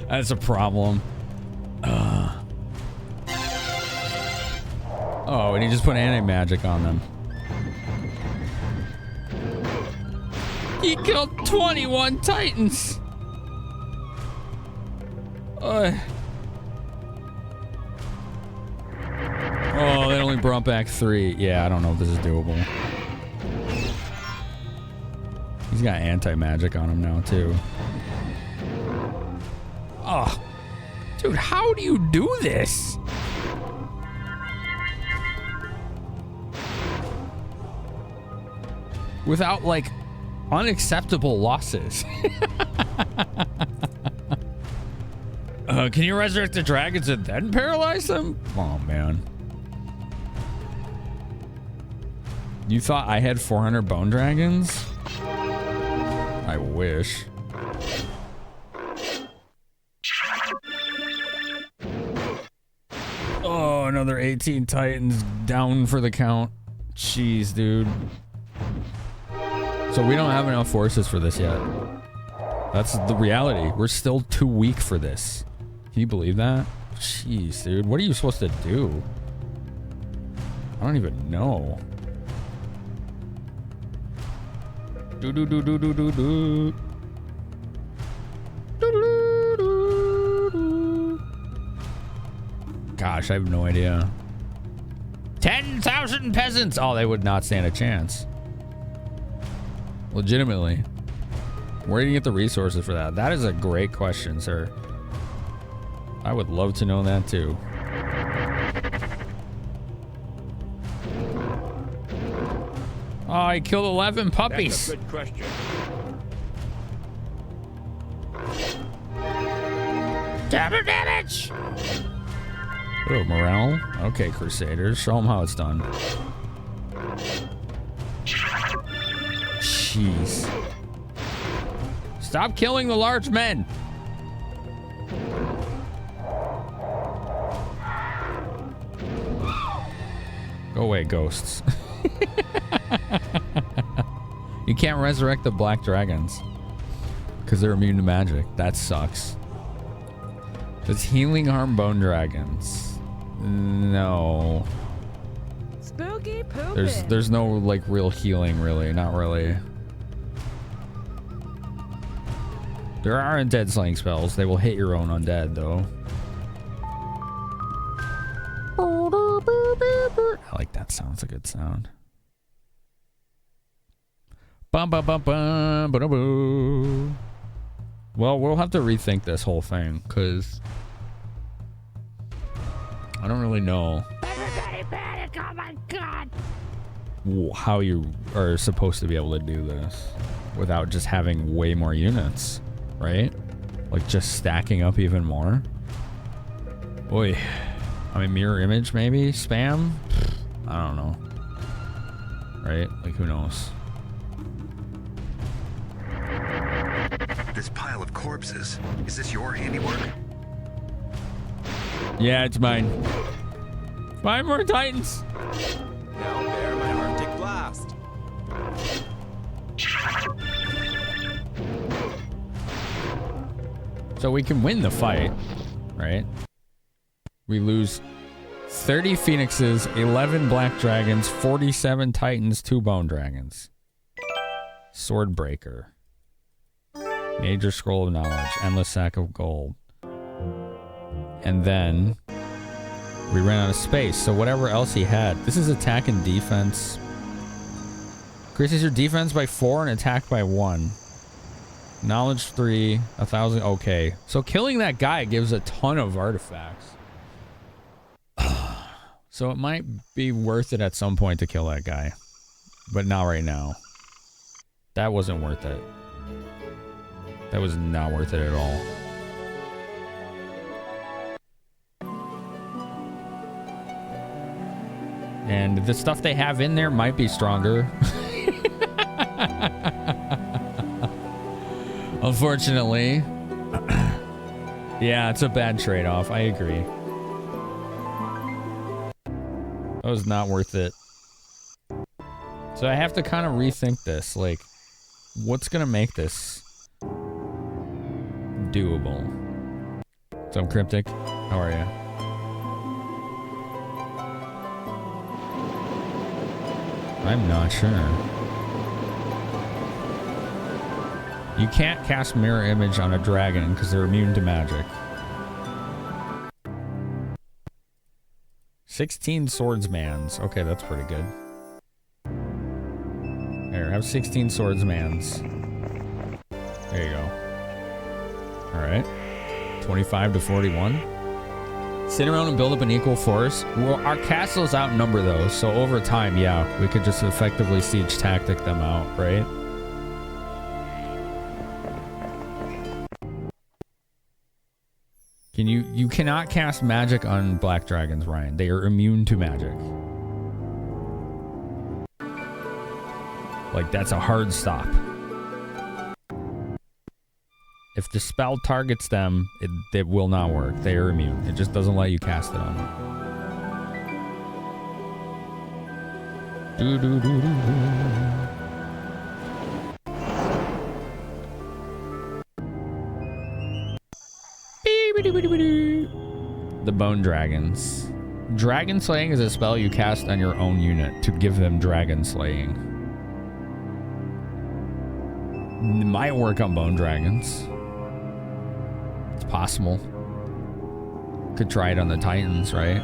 That's a problem. Oh, and he just put anti-magic on them. He killed 21 titans. Oh, they only brought back 3. Yeah, I don't know if this is doable. He's got anti-magic on him now, too. Oh, dude, how do you do this? Without, like, unacceptable losses. Can you resurrect the dragons and then paralyze them? Oh, man. You thought I had 400 bone dragons? I wish. Oh, another 18 titans down for the count. Jeez, dude. So we don't have enough forces for this yet. That's the reality. We're still too weak for this. Can you believe that? Jeez, dude. What are you supposed to do? I don't even know. Do. Gosh, I have no idea. 10,000 peasants! Oh, they would not stand a chance. Legitimately. Where do you get the resources for that? That is a great question, sir. I would love to know that too. Oh, I killed 11 puppies. That's a good question. Damage, damage! Oh, morale. Okay, Crusaders. Show them how it's done. Jeez. Stop killing the large men. Go away, ghosts. You can't resurrect the black dragons because they're immune to magic. That sucks. Does healing harm bone dragons? No. Spooky poopin'. There's no like real healing, really. Not really. There are undead slaying spells. They will hit your own undead though. I like that sound. It's a good sound. Bum, bum, bum, bum, ba-da-boo. Well, we'll have to rethink this whole thing because I don't really know Everybody panic! Oh my god! how you are supposed to be able to do this without just having way more units, right? Like just stacking up even more. Oy. I mean, mirror image maybe? Spam? I don't know. Right? Like, who knows? This pile of corpses, is this your handiwork? Yeah, it's mine. 5 more titans! Now bear my Arctic blast. So we can win the fight, right? We lose 30 phoenixes, 11 black dragons, 47 titans, 2 bone dragons. Swordbreaker. Major scroll of knowledge, endless sack of gold. And then we ran out of space, so whatever else he had. This is attack and defense. Increases your defense by 4 and attack by 1. Knowledge 3, 1,000. Okay, so killing that guy gives a ton of artifacts. So it might be worth it at some point to kill that guy, but not right now. That wasn't worth it. That was not worth it at all. And the stuff they have in there might be stronger. Unfortunately. Yeah, it's a bad trade-off. I agree. That was not worth it. So I have to kind of rethink this. Like, what's going to make this doable? So I'm Cryptic. How are you? I'm not sure. You can't cast mirror image on a dragon because they're immune to magic. 16 swordsmans. Okay, that's pretty good. Here, have 16 swordsmans. There you go. Alright. 25 to 41. Sit around and build up an equal force. Well, our castles outnumber those, so over time, yeah, we could just effectively siege tactic them out, right? You cannot cast magic on black dragons, Ryan. They are immune to magic. Like, that's a hard stop. If the spell targets them, it will not work. They are immune. It just doesn't let you cast it on them. The Bone Dragons. Dragon Slaying is a spell you cast on your own unit to give them Dragon Slaying. It might work on Bone Dragons. possible. Could try it on the Titans, right?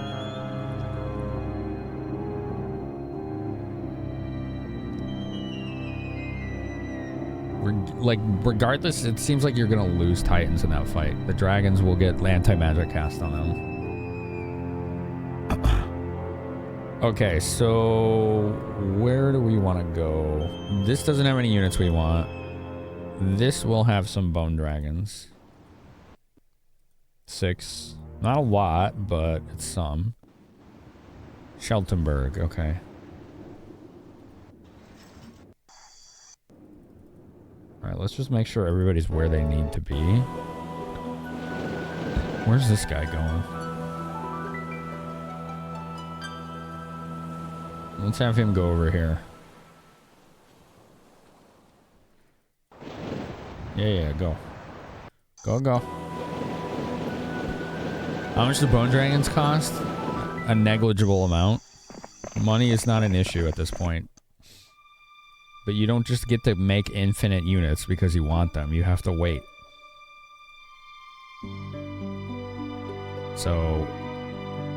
Like, regardless, it seems like you're gonna lose Titans in that fight. The Dragons will get anti-magic cast on them. Okay, so where do we want to go? This doesn't have any units we want. This will have some Bone Dragons. 6. Not a lot, but it's some. Sheltenberg, okay. Alright, let's just make sure everybody's where they need to be. Where's this guy going? Let's have him go over here. Yeah, go. Go. How much do Bone Dragons cost? A negligible amount. Money is not an issue at this point. But you don't just get to make infinite units because you want them. You have to wait. So,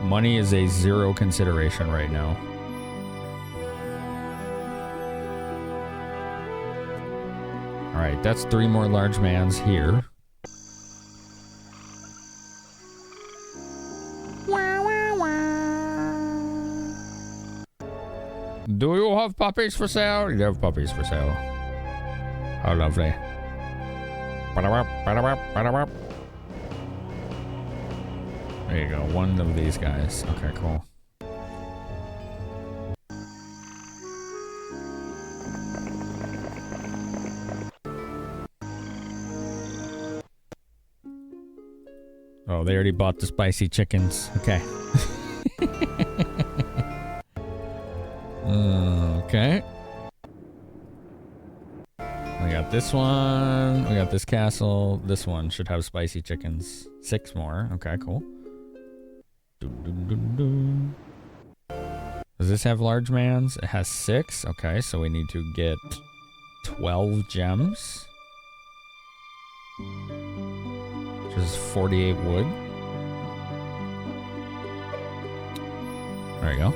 money is a zero consideration right now. Alright, that's 3 more large mans here. Do you have puppies for sale? You have puppies for sale. How lovely. There you go. One of these guys. Okay, cool. Oh, they already bought the spicy chickens. Okay. Okay. We got this one. We got this castle. This one should have spicy chickens. 6 more. Okay, cool. Does this have large mans? It has 6. Okay, so we need to get 12 gems. Which is 48 wood. There you go.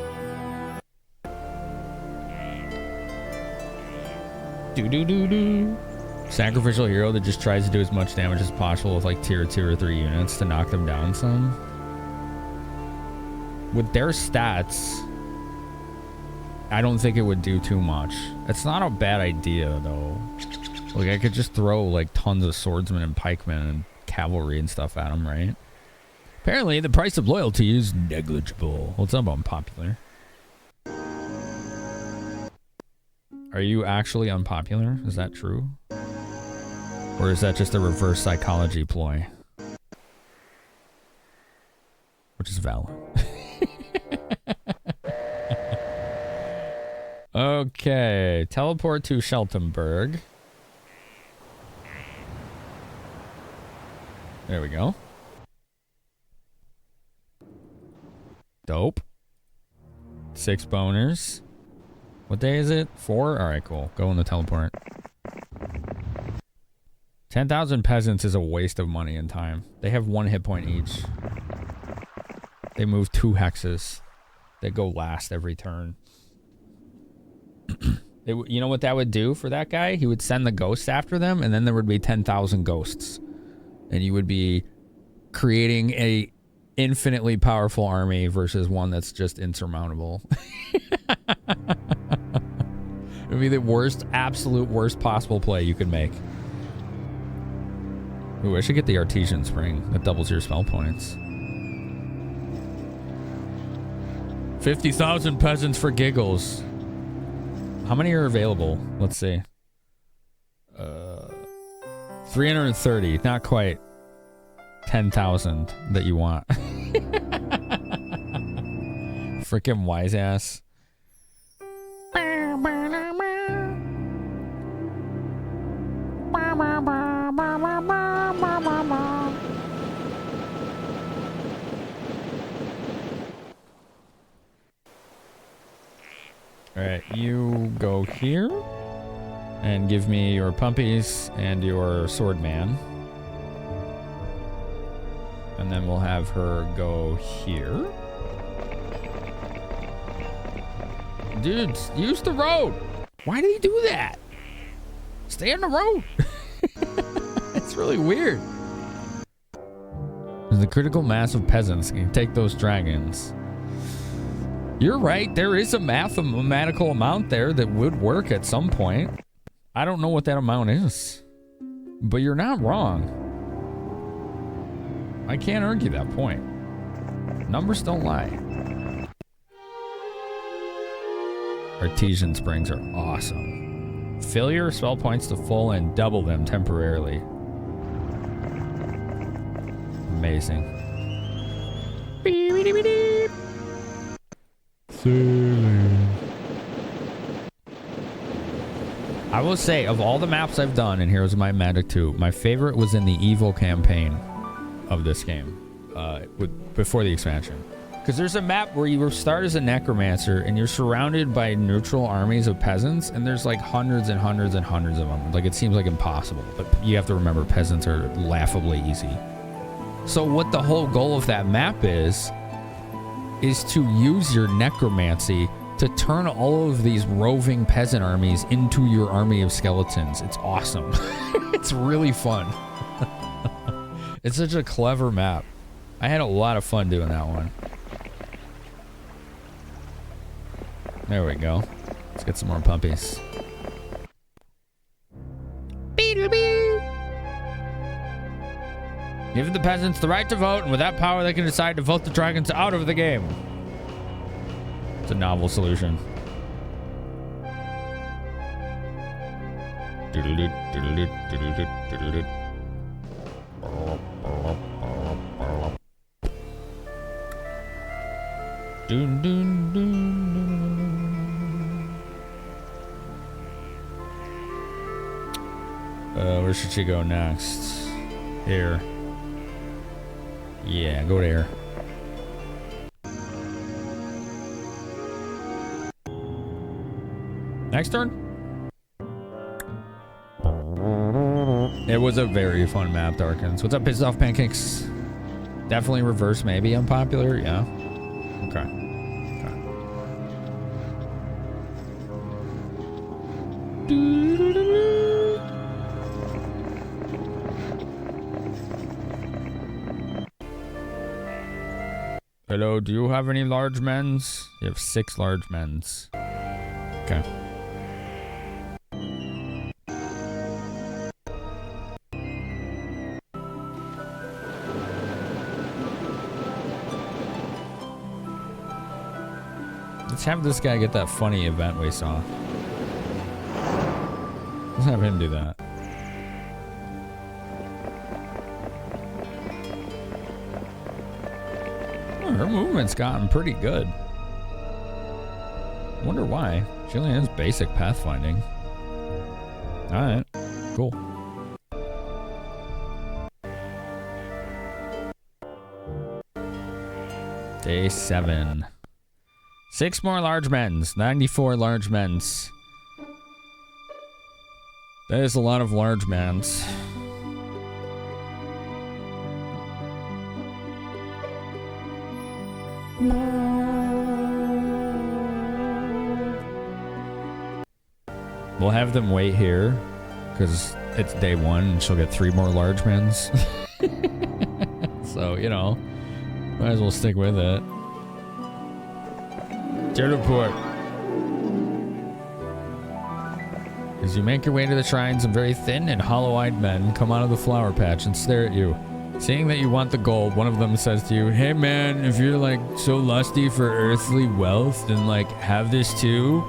Sacrificial hero that just tries to do as much damage as possible with like tier 2 or 3 units to knock them down some. With their stats, I don't think it would do too much. It's not a bad idea though. Like I could just throw like tons of swordsmen and pikemen and cavalry and stuff at them, right? Apparently the price of loyalty is negligible. Well, it's not unpopular. Are you actually unpopular? Is that true? Or is that just a reverse psychology ploy? Which is valid. Okay. Teleport to Sheltenberg. There we go. Dope. 6 boners. What day is it? 4? Alright, cool. Go in the teleport. 10,000 peasants is a waste of money and time. They have 1 hit point each. They move 2 hexes. They go last every turn. You know what that would do for that guy? He would send the ghosts after them, and then there would be 10,000 ghosts. And you would be creating a infinitely powerful army versus one that's just insurmountable. It would be the worst, absolute worst possible play you could make. Ooh, I should get the Artesian Spring. That doubles your spell points. 50,000 peasants for giggles. How many are available? Let's see. 330. Not quite 10,000 that you want. Freaking wise ass. Alright, you go here and give me your puppies and your swordman. And then we'll have her go here. Dude, use the road. Why did he do that? Stay on the road. It's really weird. The critical mass of peasants can take those dragons. You're right. There is a mathematical amount there that would work at some point. I don't know what that amount is, but you're not wrong. I can't argue that point. Numbers don't lie. Artesian springs are awesome. Fill your spell points to full and double them temporarily. Amazing. I will say, of all the maps I've done in Heroes of Might and Magic 2, my favorite was in the Evil campaign of this game, before the expansion. Because there's a map where you start as a necromancer and you're surrounded by neutral armies of peasants, and there's like hundreds and hundreds and hundreds of them. Like, it seems like impossible, but you have to remember peasants are laughably easy. So what the whole goal of that map is to use your necromancy to turn all of these roving peasant armies into your army of skeletons. It's awesome. It's really fun. It's such a clever map. I had a lot of fun doing that one. There we go. Let's get some more puppies. Give the peasants the right to vote, and with that power they can decide to vote the dragons out of the game. It's a novel solution. Where should she go next? Here. Yeah, go there. Next turn. It was a very fun map, Darkins. What's up, Pissed Off Pancakes? Definitely reverse, maybe unpopular. Yeah. Okay. Hello, do you have any large men's? You have 6 large men's. Okay. Let's have this guy get that funny event we saw. Let's have him do that. Her movement's gotten pretty good. Wonder why. She only has basic pathfinding. Alright, cool. Day 7. 6 more large men's. 94 large men's. That is a lot of large men's. We'll have them wait here because it's day 1 and she'll get 3 more large men's. So, you know, might as well stick with it. Teleport. As you make your way to the shrine, some very thin and hollow-eyed men come out of the flower patch and stare at you. Seeing that you want the gold, one of them says to you, "Hey man, if you're like so lusty for earthly wealth, then like have this too."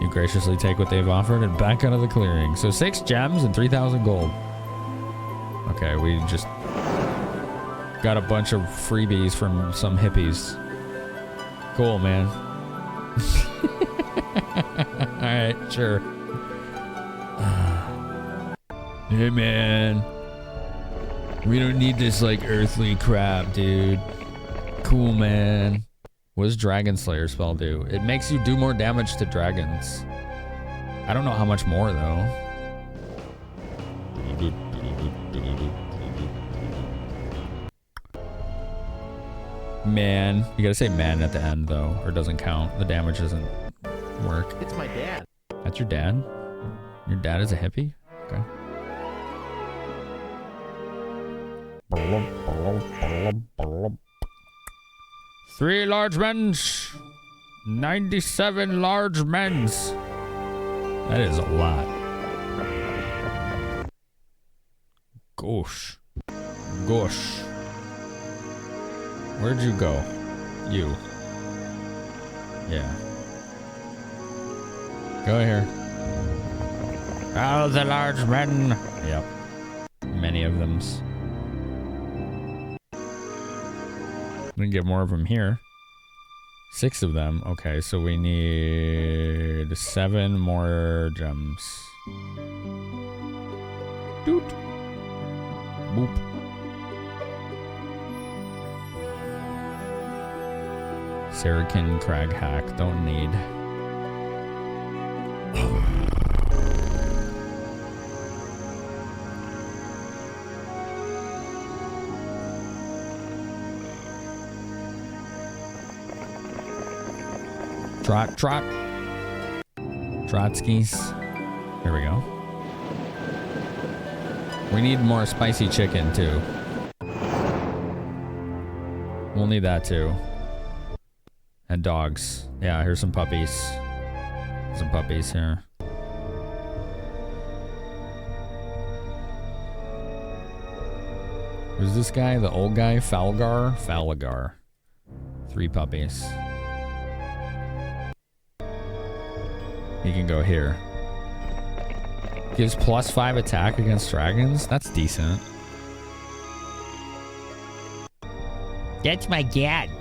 You graciously take what they've offered and back out of the clearing. So 6 gems and 3,000 gold. Okay, we just got a bunch of freebies from some hippies. Cool, man. Alright, sure. Hey man, we don't need this like earthly crap, dude. Cool, man. What does Dragon Slayer spell do? It makes you do more damage to dragons. I don't know how much more though. Man. You gotta say man at the end, though, or it doesn't count. The damage doesn't work. It's my dad. That's your dad? Your dad is a hippie? Okay. Three large men's. 97 large men's. That is a lot. Gosh. Gosh. Where'd you go? You. Yeah. Go here. Oh, the large men. Yep. Many of them's. We can get more of them here. 6 of them. Okay, so we need 7 more gems. Doot. Boop. Sarakin Crag Hack. Don't need. Trot, trot. Trotskis. Here we go. We need more spicy chicken, too. We'll need that, too. And dogs. Yeah, here's some puppies. Some puppies here. Who's this guy? The old guy? Falgar? Falagar. 3 puppies. He can go here. Gives +5 attack against dragons? That's decent. That's my dad.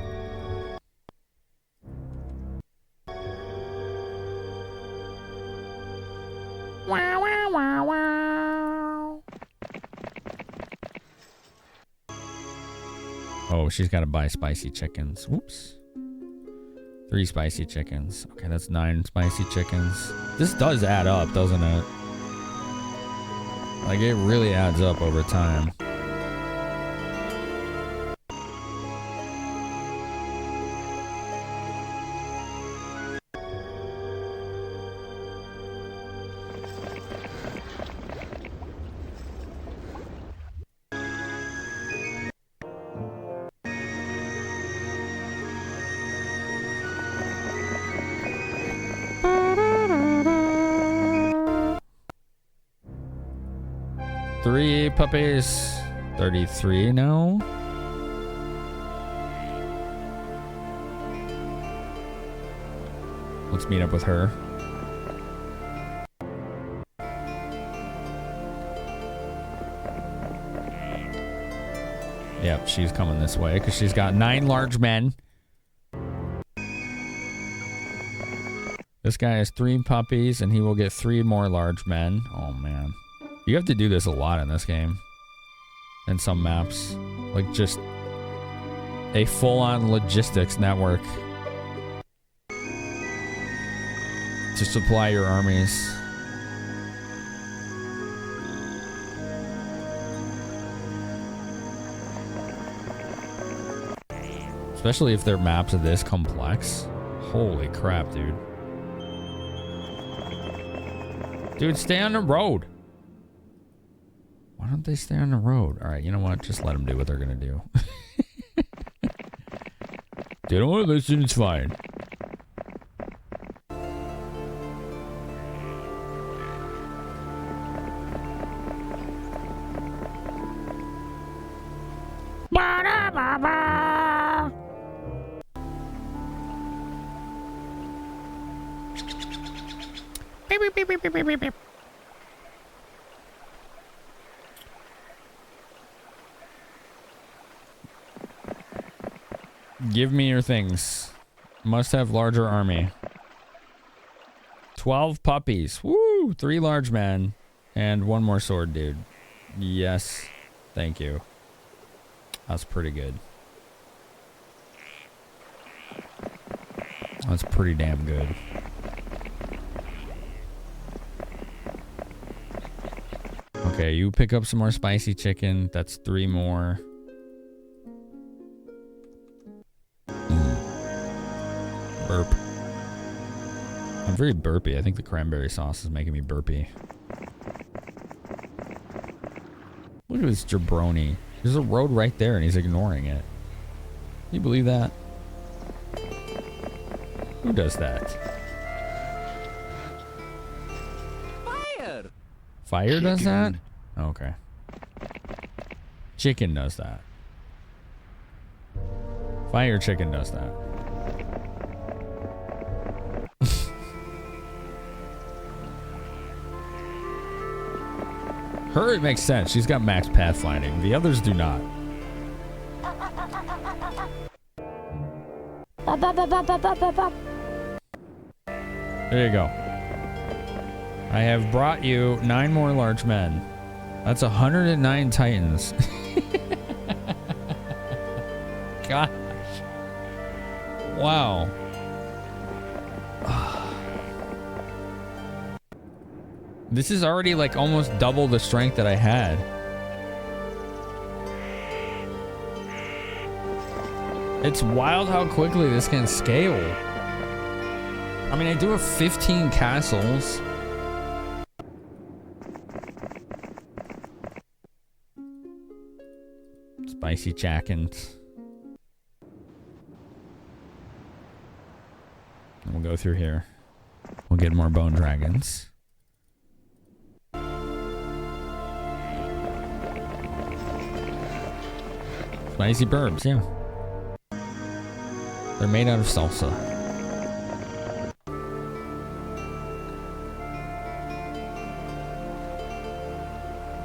Wow, wow, wow, wow. Oh, she's got to buy spicy chickens. Whoops. 3 spicy chickens. Okay, that's 9 spicy chickens. This does add up, doesn't it? Like, it really adds up over time. Puppies. 33 now. Let's meet up with her. Yep, she's coming this way because she's got 9 large men. This guy has 3 puppies and he will get 3 more large men. Oh man. You have to do this a lot in this game. In some maps. Like just a full-on logistics network. To supply your armies. Especially if their maps are this complex. Holy crap, dude. Dude, stay on the road. Why don't they stay on the road? All right, you know what? Just let them do what they're going to do. They don't want to listen, it's fine. Beep, beep, beep, beep, beep, beep, beep. Give me your things. Must have larger army. 12 puppies. Woo! 3 large men. And 1 more sword dude. Yes. Thank you. That's pretty good. That's pretty damn good. Okay, you pick up some more spicy chicken. That's 3 more. Burp. I'm very burpy. I think the cranberry sauce is making me burpy. Look at this jabroni. There's a road right there and he's ignoring it. Can you believe that? Who does that? Fire! Fire does that? Okay. Chicken does that. Fire chicken does that. Her, it makes sense. She's got max pathfinding. The others do not. There you go. I have brought you 9 more large men. That's 109 titans. Gosh. Wow. This is already like almost double the strength that I had. It's wild how quickly this can scale. I mean, I do have 15 castles. Spicy chickens. And we'll go through here. We'll get more bone dragons. Spicy burbs, yeah. They're made out of salsa.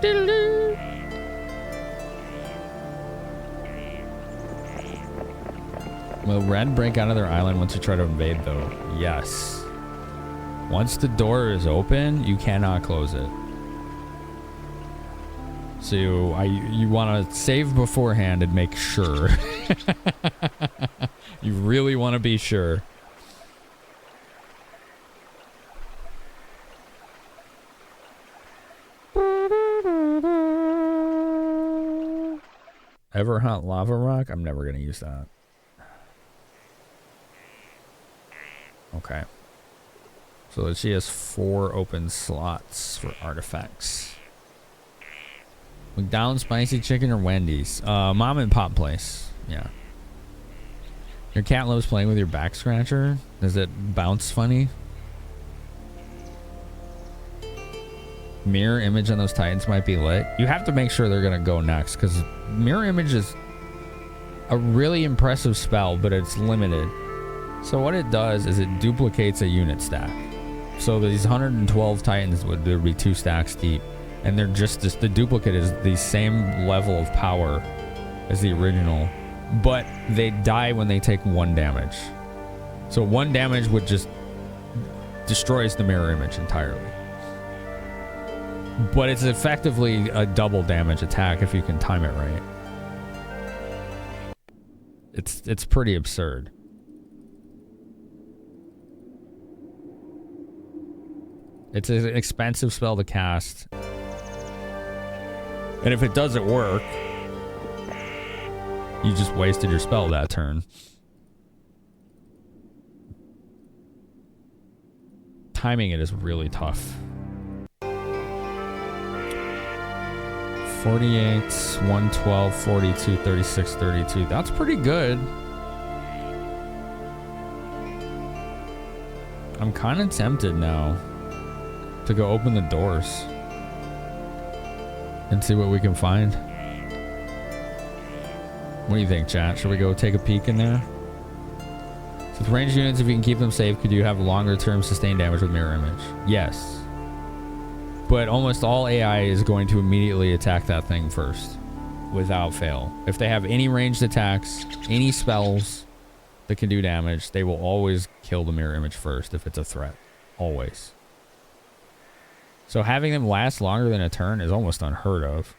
Diddle-doo. Will Red break out of their island once you try to invade, though? Yes. Once the door is open, you cannot close it. So you want to save beforehand and make sure. You really want to be sure. Ever hunt lava rock? I'm never going to use that. Okay. So she has 4 open slots for artifacts. McDonald's spicy chicken or Wendy's? Mom and pop place. Yeah. Your cat loves playing with your back scratcher. Does it bounce funny? Mirror image on those titans might be lit. You have to make sure they're gonna go next, because mirror image is a really impressive spell, but it's limited. So what it does is it duplicates a unit stack. So these 112 titans would be 2 stacks deep. And they're just the duplicate is the same level of power as the original, but they die when they take 1 damage. So 1 damage would just destroys the mirror image entirely. But it's effectively a double damage attack if you can time it right. It's pretty absurd. It's an expensive spell to cast. And if it doesn't work, you just wasted your spell that turn. Timing it is really tough. 48, 112, 42, 36, 32. That's pretty good. I'm kind of tempted now to go open the doors and see what we can find. What do you think, chat? Should we go take a peek in there? So with ranged units, if you can keep them safe, could you have longer term sustained damage with mirror image? Yes. But almost all AI is going to immediately attack that thing first, without fail. If they have any ranged attacks, any spells that can do damage, they will always kill the mirror image first if it's a threat. Always. So having them last longer than a turn is almost unheard of.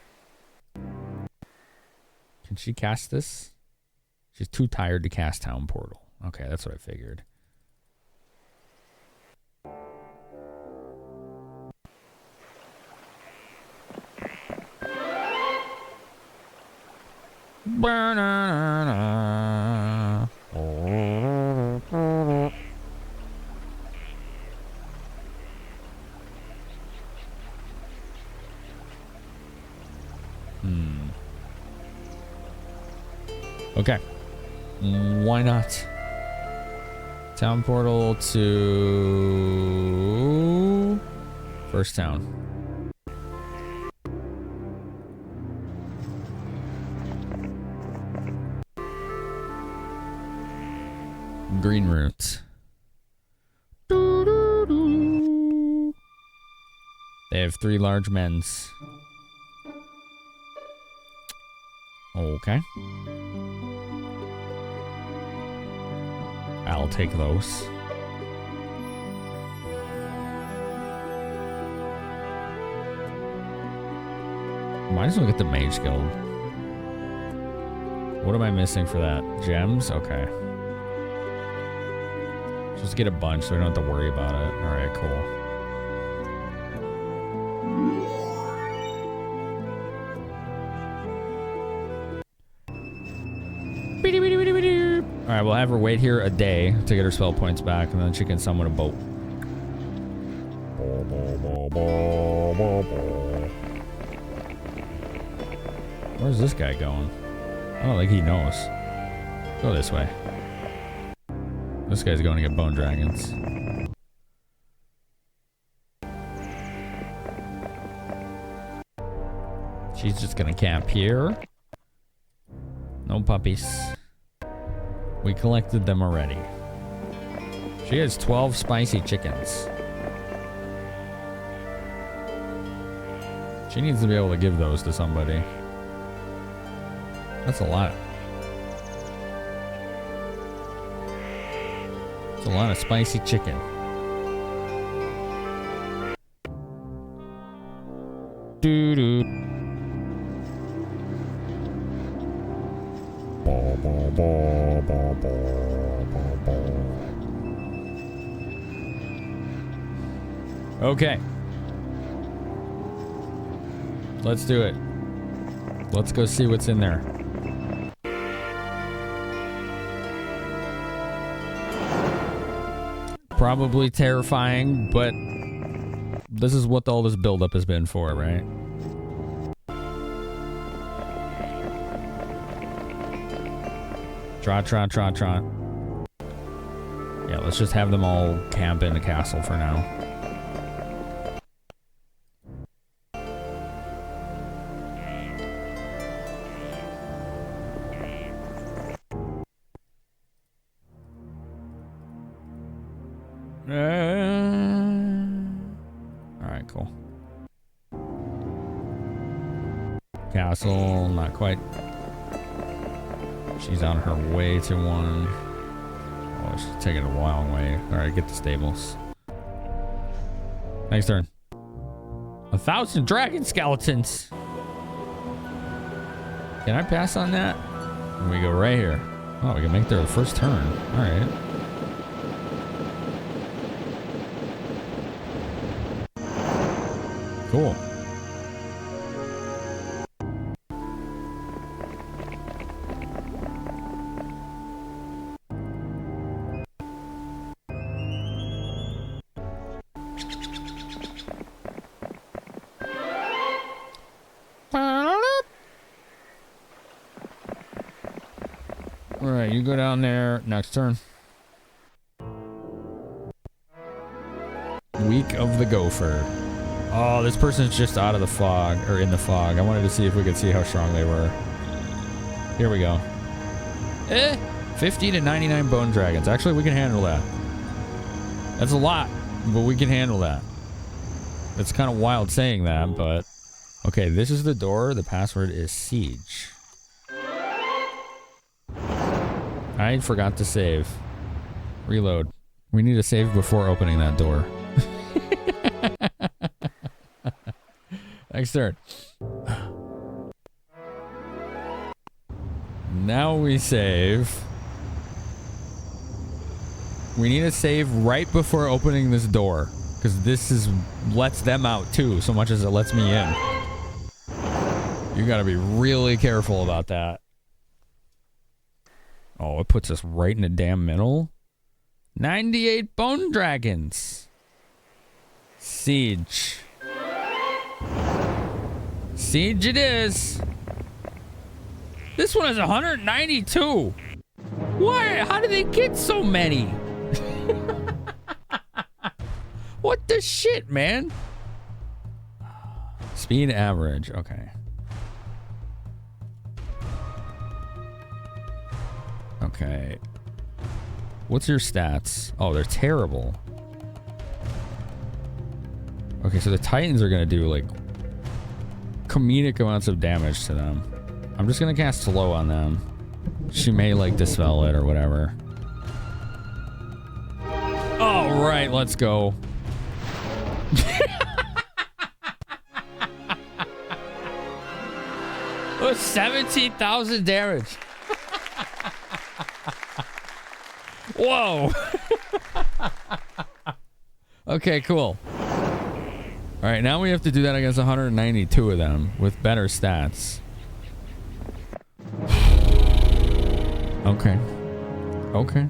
Can she cast this? She's too tired to cast Town Portal. Okay, that's what I figured. Okay. Why not? Town portal to first town. Green roots. They have 3 large men's. Okay. I'll take those. Might as well get the Mage Guild. What am I missing for that? Gems? Okay. Just get a bunch so we don't have to worry about it. Alright, cool. Alright, we'll have her wait here a day to get her spell points back, and then she can summon a boat. Where's this guy going? I don't think he knows. Go this way. This guy's going to get bone dragons. She's just gonna camp here. No puppies. We collected them already. She has 12 spicy chickens. She needs to be able to give those to somebody. That's a lot. It's a lot of spicy chicken. Doo-doo. Okay. Let's do it. Let's go see what's in there. Probably terrifying, but this is what all this buildup has been for, right? Trot. Yeah, let's just have them all camp in the castle for now. Alright, cool. Castle, not quite. She's on her way to one. Oh, she's taking a long way. Alright, get the stables. Next turn. 1,000 dragon skeletons. Can I pass on that? And we go right here. Oh, we can make their first turn. Alright. Cool. Alright, you go down there. Next turn. Week of the Gopher. Oh, this person's just out of the fog, or in the fog. I wanted to see if we could see how strong they were. Here we go. 50 to 99 bone dragons. Actually, we can handle that. That's a lot, but we can handle that. It's kind of wild saying that, but... Okay, this is the door. The password is siege. I forgot to save. Reload. We need to save before opening that door. Next turn. Now we save. We need to save right before opening this door, because this is lets them out too, so much as it lets me in. You gotta be really careful about that. Oh, it puts us right in the damn middle. 98 bone dragons. Siege. Siege it is. This one has 192. Why? How did they get so many? What the shit, man? Speed average. Okay. Okay. What's your stats? Oh, they're terrible. Okay, so the Titans are going to do, like, comedic amounts of damage to them. I'm just going to cast slow on them. She may, like, dispel it or whatever. All right, let's go. Oh, 17,000 damage. Whoa. Okay, cool. All right, now we have to do that against 192 of them with better stats. Okay. Okay.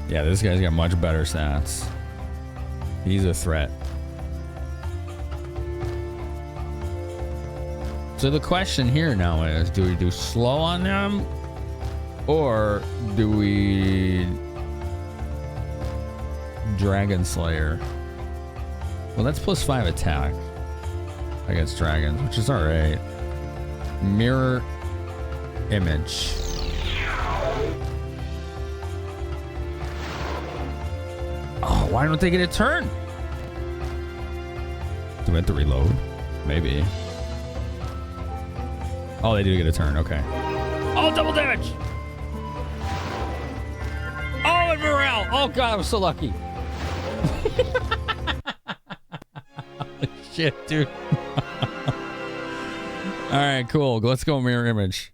Yeah, this guy's got much better stats. He's a threat. So the question here now is, do we do slow on them? Or do we Dragon Slayer? Well, that's +5 attack against dragons, which is alright. Mirror image. Oh, why don't they get a turn? Do we have to reload? Maybe. Oh, they do get a turn. Okay. Oh, double damage! Oh, and morale! Oh, God, I'm so lucky. Shit, dude. All right, cool. Let's go mirror image.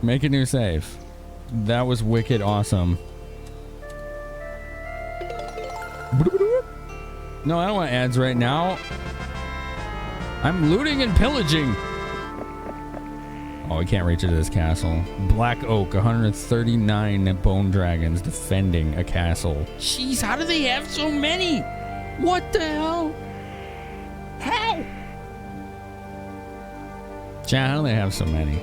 Make a new save. That was wicked awesome. No, I don't want ads right now. I'm looting and pillaging. Oh, we can't reach into this castle. Black Oak, 139 bone dragons defending a castle. Jeez, how do they have so many? What the hell? How? Chat, how do they have so many?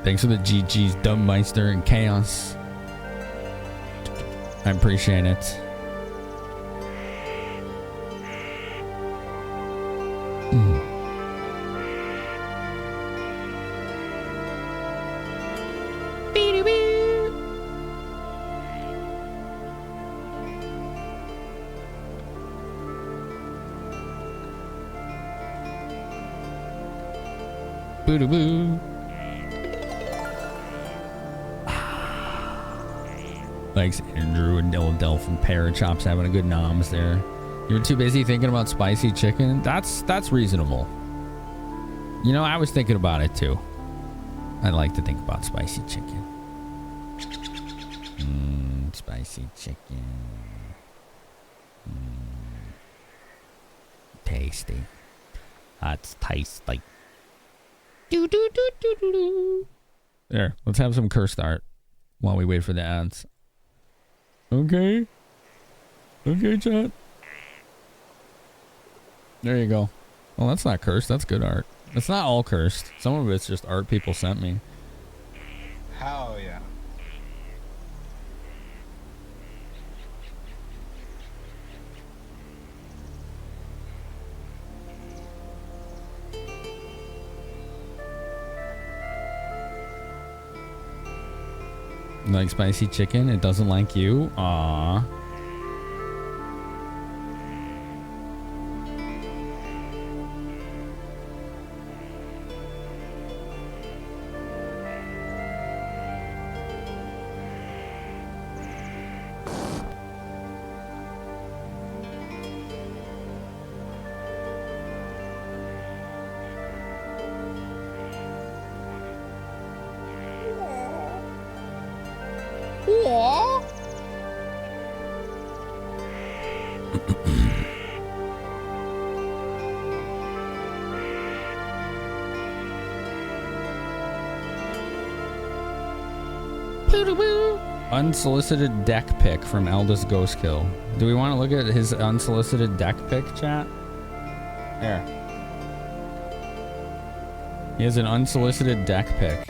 Thanks for the GG's, Dumbmeister and Chaos. I appreciate it. Boo-doo-boo. Thanks, Andrew and Delph and Parachops having a good noms there. You're too busy thinking about spicy chicken? That's reasonable. You know, I was thinking about it too. I like to think about spicy chicken. Spicy chicken. Tasty. That's tasty. There, let's have some cursed art while we wait for the ads. Okay. Okay, chat. There you go. Well, that's not cursed. That's good art. It's not all cursed. Some of it's just art people sent me. Hell yeah. Like spicy chicken? It doesn't like you? Aww. Unsolicited deck pick from Eldest Ghost Kill. Do we want to look at his unsolicited deck pick, chat? There. He has an unsolicited deck pick.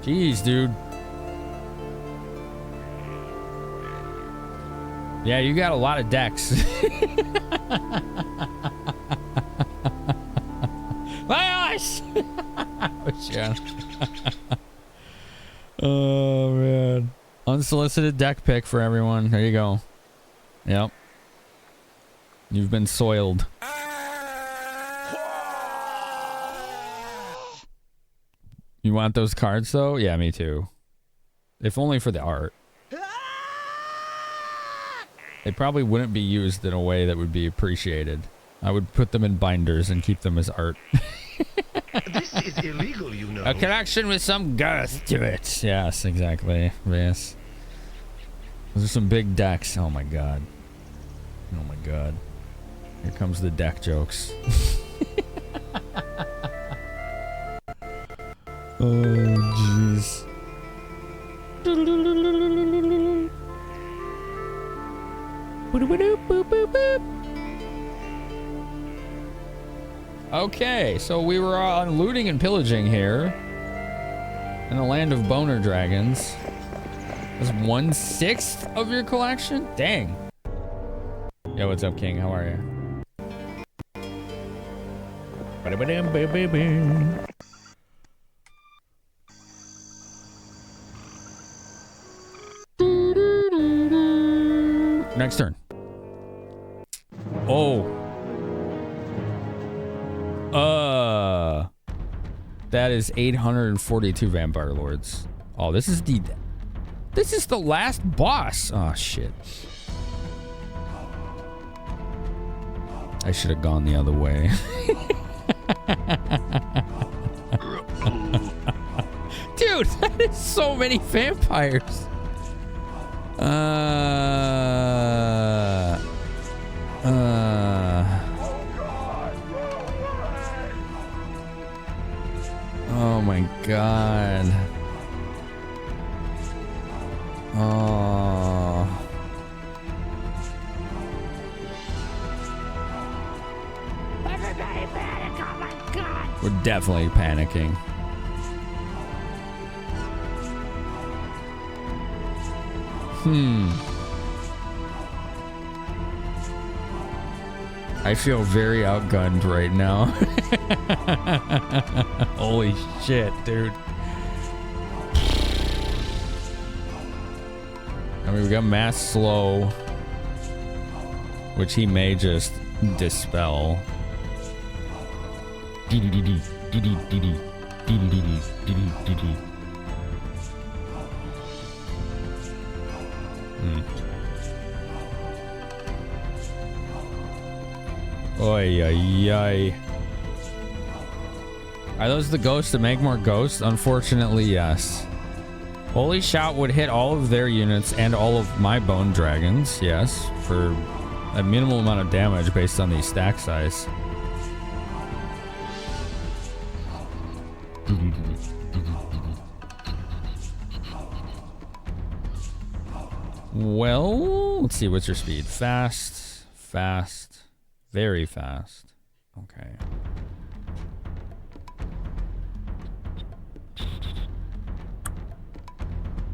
Jeez, dude. Yeah, you got a lot of decks. My eyes! Oh, yeah. Oh, man. Unsolicited deck pick for everyone. There you go. Yep. You've been soiled. You want those cards, though? Yeah, me too. If only for the art. They probably wouldn't be used in a way that would be appreciated. I would put them in binders and keep them as art. This is illegal, you know. A collection with some girth to it. Yes, exactly. Yes. Those are some big decks. Oh my god. Oh my god. Here comes the deck jokes. Oh, jeez. Okay, so we were on looting and pillaging here in the land of boner dragons. That's 1/6 of your collection? Dang. Yo, what's up, King? How are you? Next turn. Oh. That is 842 vampire lords. Oh, this is the last boss. Oh shit. I should have gone the other way. Dude, that is so many vampires. Oh my god. Oh. Everybody panic! Oh my god! We're definitely panicking. I feel very outgunned right now. Holy shit, dude. I mean, we got mass slow, which he may just dispel. Oy, oy, oy. Are those the ghosts that make more ghosts? Unfortunately, yes. Holy Shout would hit all of their units and all of my bone dragons, yes, for a minimal amount of damage based on the stack size. Well, let's see, what's your speed? Fast, fast, very fast. Okay.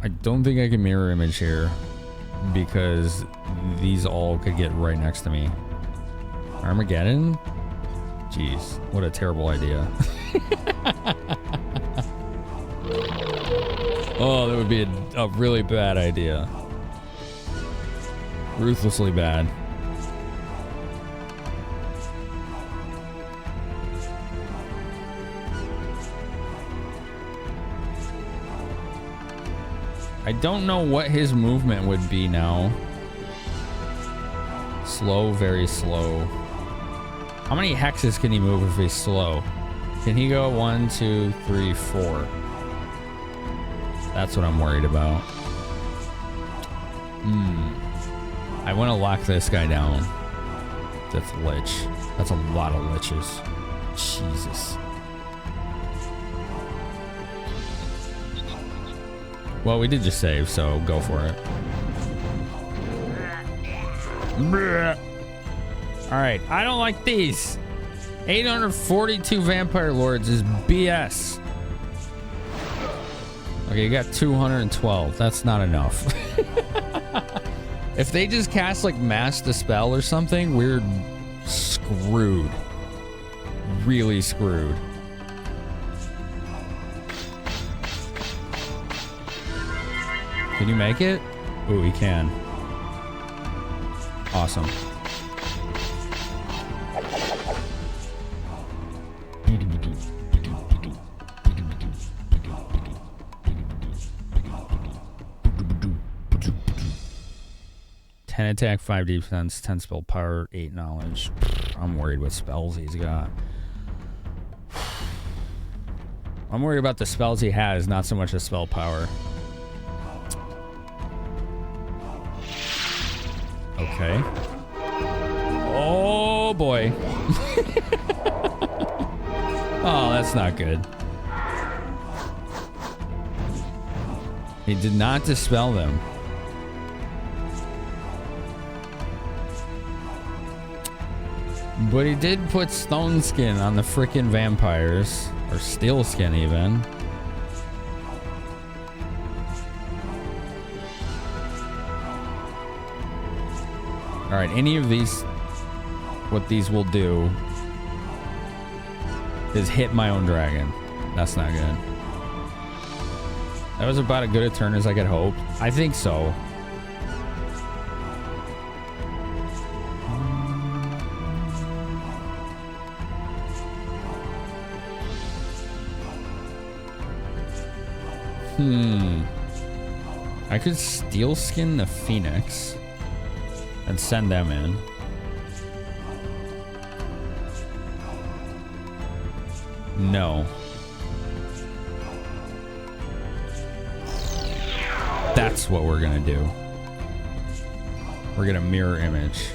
I don't think I can mirror image here because these all could get right next to me. Armageddon? Jeez, what a terrible idea. Oh, that would be a really bad idea. Ruthlessly bad. I don't know what his movement would be now. Slow, very slow. How many hexes can he move if he's slow? Can he go 1, 2, 3, 4? That's what I'm worried about. I want to lock this guy down. That's lich. That's a lot of liches. Jesus. Well, we did just save, so go for it. Alright, I don't like these. 842 Vampire Lords is BS. Okay, you got 212. That's not enough. If they just cast like Mass Dispel or something, we're screwed. Really screwed. Can you make it? Ooh, he can. Awesome. Ten attack, 5 defense, 10 spell power, 8 knowledge. I'm worried what spells he's got. I'm worried about the spells he has, not so much the spell power. Okay. Oh boy. Oh, that's not good. He did not dispel them. But he did put stone skin on the frickin' vampires. Or steel skin even. Alright, any of these, what these will do is hit my own dragon. That's not good. That was about as good a turn as I could hope. I think so. I could steel skin the Phoenix and send them in. No. That's what we're gonna do. We're gonna mirror image.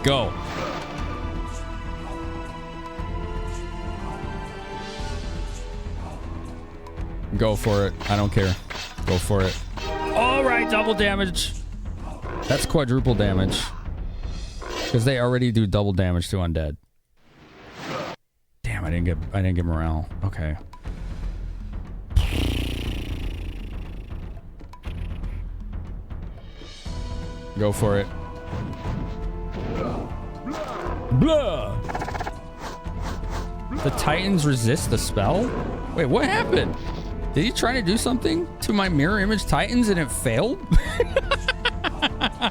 Go. Go for it. I don't care. Go for it. All right, double damage. That's quadruple damage. Because they already do double damage to undead. Damn, I didn't get morale. Okay. Go for it. Blah. The Titans resist the spell? Wait, what happened? Did he try to do something to my mirror image Titans and it failed?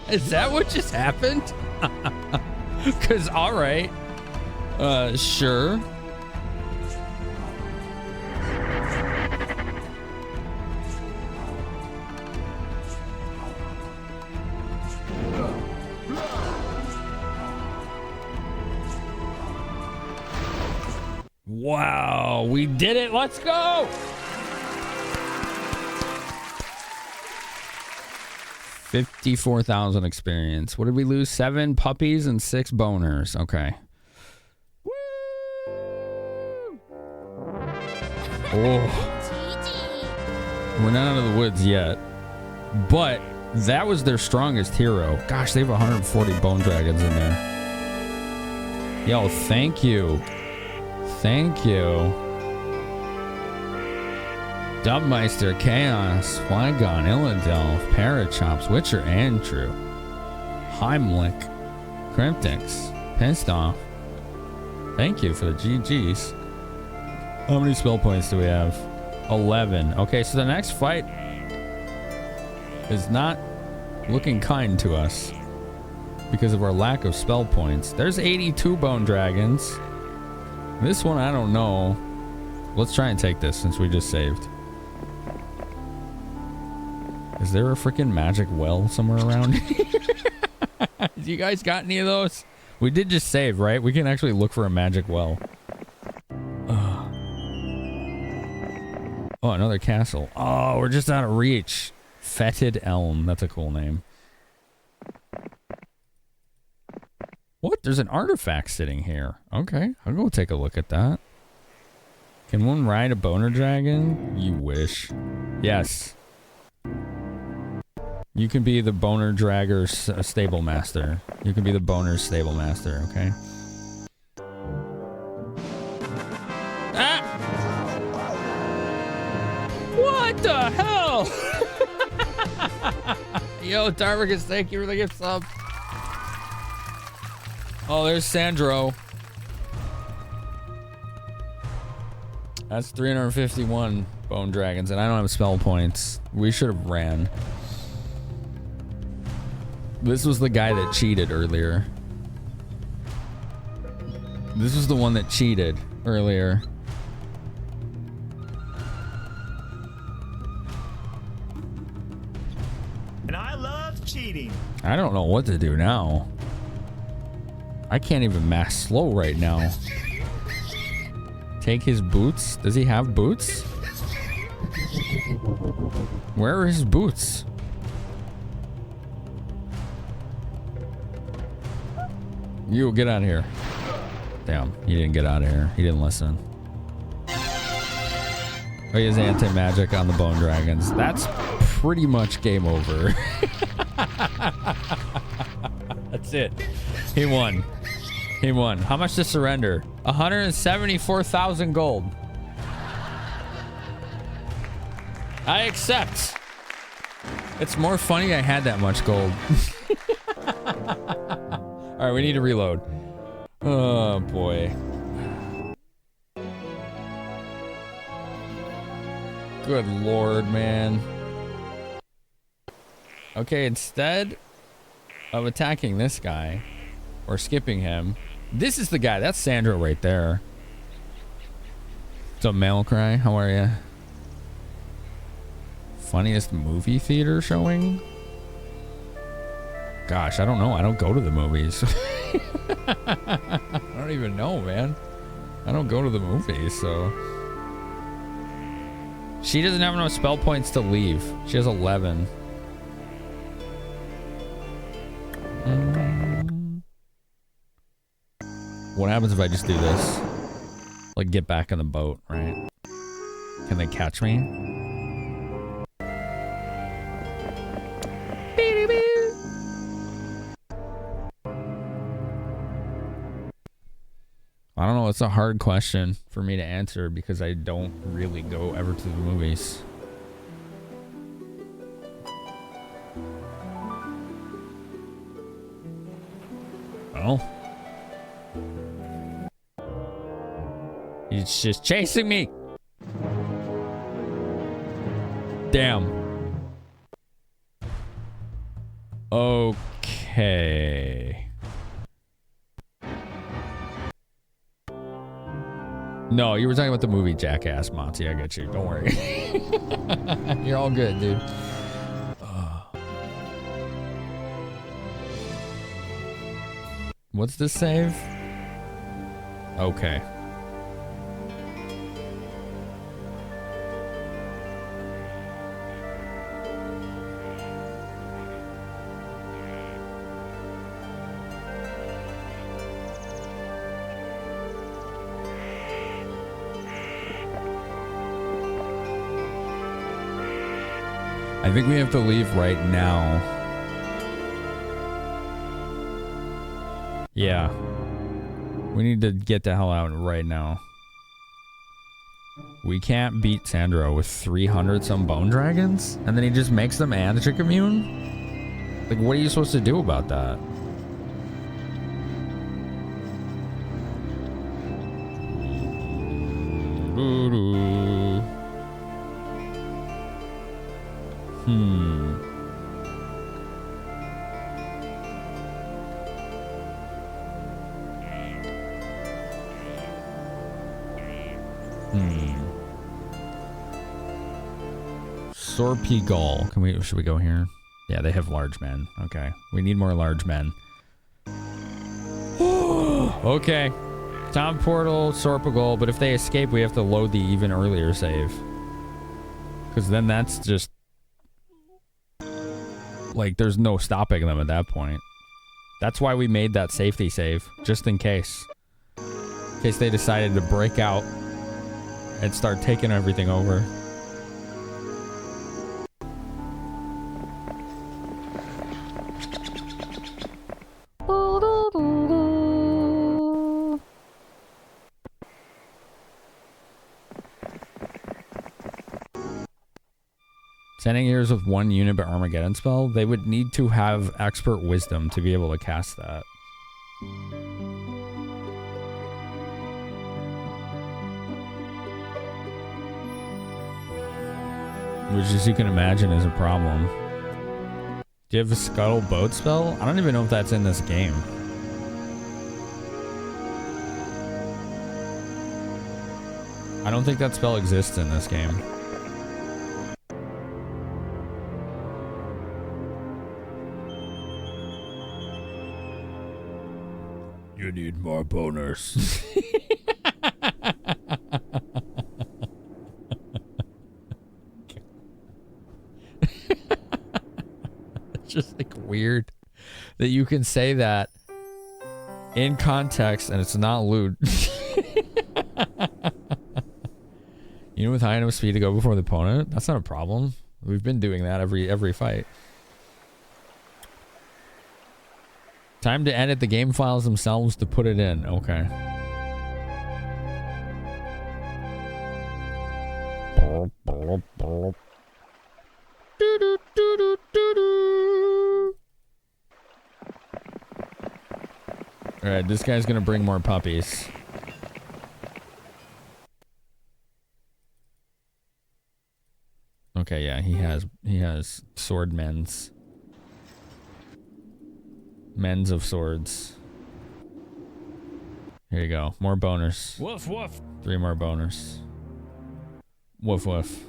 Is that what just happened? Because, alright. Sure. Wow, we did it. Let's go. 54,000 experience. What did we lose? 7 puppies and 6 boners. Okay. Woo! Oh. We're not out of the woods yet. But that was their strongest hero. Gosh, they have 140 bone dragons in there. Yo, thank you. Thank you. Dubmeister, Chaos, Flygon, Illidelf, Parachops, Witcher, Andrew, Heimlich, Cryptix, Pissed Off. Thank you for the GGs. How many spell points do we have? 11. Okay, so the next fight is not looking kind to us because of our lack of spell points. There's 82 bone dragons. This one, I don't know. Let's try and take this since we just saved. Is there a freaking magic well somewhere around? You guys got any of those? We did just save, right? We can actually look for a magic well. Oh, another castle. Oh, we're just out of reach. Fetid Elm. That's a cool name. There's an artifact sitting here. Okay, I'll go take a look at that. Can one ride a boner dragon? You wish. Yes. You can be the boner dragger's stable master. You can be the boner's stable master, okay? Ah! What the hell? Yo, Tarvigus, thank you for the gift sub. Oh, there's Sandro. That's 351 bone dragons, and I don't have spell points. We should have ran. This was the guy that cheated earlier. This was the one that cheated earlier. And I love cheating. I don't know what to do now. I can't even max slow right now. Take his boots? Does he have boots? Where are his boots? You get out of here. Damn, he didn't get out of here. He didn't listen. Oh, he has anti-magic on the bone dragons. That's pretty much game over. That's it. He won. He won. How much to surrender? 174,000 gold. I accept. It's more funny I had that much gold. All right, we need to reload. Oh, boy. Good Lord, man. Okay, instead of attacking this guy or skipping him, this is the guy. That's Sandro right there. What's up, Malcry? How are you? Funniest movie theater showing? Gosh, I don't know. I don't go to the movies. I don't even know, man. I don't go to the movies, so. She doesn't have enough spell points to leave. She has 11. What happens if I just do this? Like, get back in the boat, right? Can they catch me? I don't know. It's a hard question for me to answer because I don't really go ever to the movies. Well, he's just chasing me. Damn. Okay. No, you were talking about the movie Jackass, Monty. I get you. Don't worry. You're all good, dude. What's this save? Okay. I think we have to leave right now. Yeah. We need to get the hell out right now. We can't beat Sandro with 300 some bone dragons? And then he just makes them magic immune? Like, what are you supposed to do about that? Sorpigal. Should we go here? Yeah, they have large men. Okay. We need more large men. Okay. Town portal, Sorpigal, but if they escape, we have to load the even earlier save. Because then that's just... like, there's no stopping them at that point. That's why we made that safety save, just in case. In case they decided to break out and start taking everything over. Sending ears with 1 unit but Armageddon spell, they would need to have expert wisdom to be able to cast that. Which, as you can imagine, is a problem. Do you have a Scuttle Boat spell? I don't even know if that's in this game. I don't think that spell exists in this game. You need more boners. It's just like weird that you can say that in context and it's not lewd. You know, with high enough speed to go before the opponent, that's not a problem. We've been doing that every fight. Time to edit the game files themselves to put it in. Okay. Alright, this guy's gonna bring more puppies. Okay, yeah, he has sword men's. Men's of swords. Here you go. More boners. Woof woof. 3 more boners. Woof woof.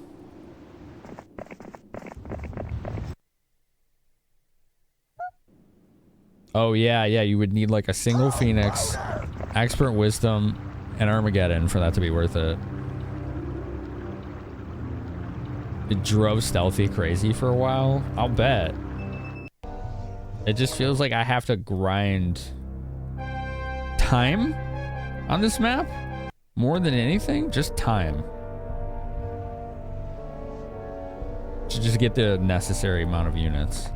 Oh yeah, you would need like a single Phoenix, expert wisdom, and Armageddon for that to be worth it. It drove stealthy crazy for a while. I'll bet. It just feels like I have to grind time on this map more than anything. Just time to just get the necessary amount of units.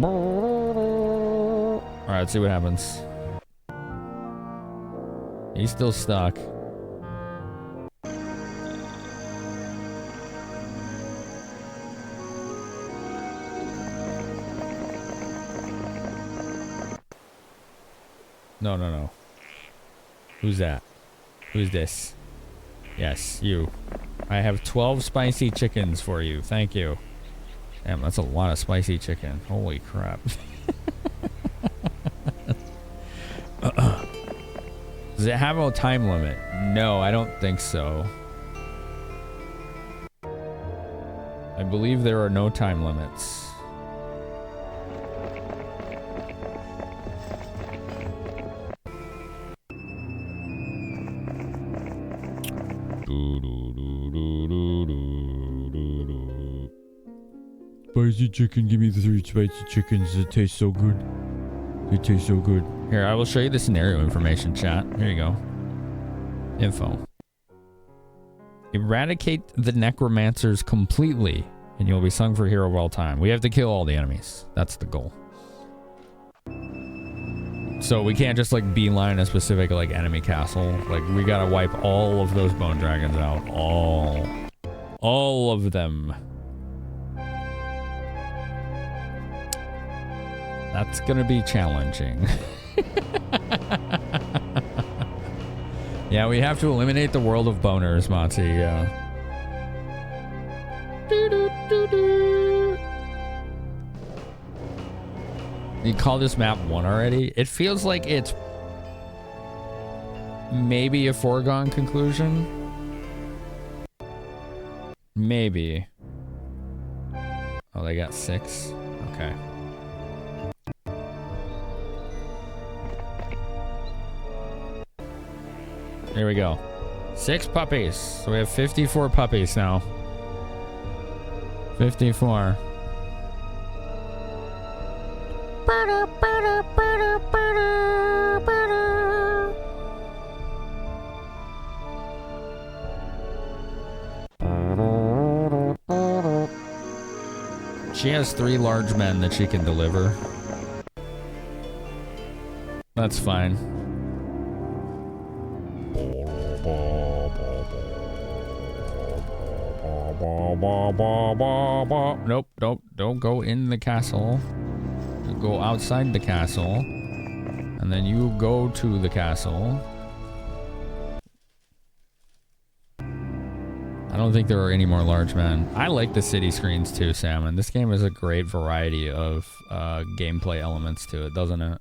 All right, let's see what happens. He's still stuck. No. Who's that? Who's this? Yes, you. I have 12 spicy chickens for you. Thank you. Damn, that's a lot of spicy chicken. Holy crap. Does it have a time limit? No, I don't think so. I believe there are no time limits. Spicy chicken, give me the 3 spicy chickens. It tastes so good. It tastes so good. Here, I will show you the scenario information, chat. Here you go. Info. Eradicate the necromancers completely, and you'll be sung for hero of all time. We have to kill all the enemies. That's the goal. So we can't just like beeline a specific like enemy castle. Like we gotta wipe all of those bone dragons out. All of them. That's gonna be challenging. Yeah, we have to eliminate the world of boners, Monty. Yeah. You call this map 1 already? It feels like it's maybe a foregone conclusion. Maybe. Oh, they got 6? Okay. Here we go. 6 puppies. So we have 54 puppies now. 54. She has 3 large men that she can deliver. That's fine. Nope, don't go in the castle. You go outside the castle. And then you go to the castle. I don't think there are any more large men. I like the city screens too, Salmon. This game has a great variety of gameplay elements to it, doesn't it?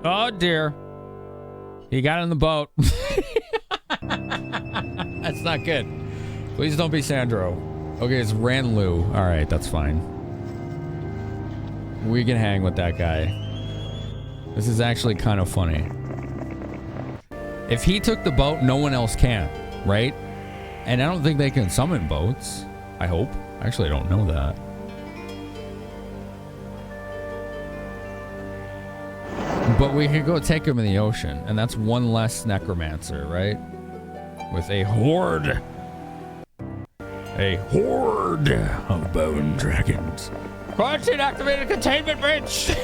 Oh dear. He got in the boat. That's not good. Please don't be Sandro. Okay, it's Ranlu. Alright, that's fine. We can hang with that guy. This is actually kind of funny. If he took the boat, no one else can, right? And I don't think they can summon boats. I hope. Actually, I don't know that. But we could go take him in the ocean, and that's one less necromancer, right? With a horde. A horde of bone dragons. Quarantine activated containment breach!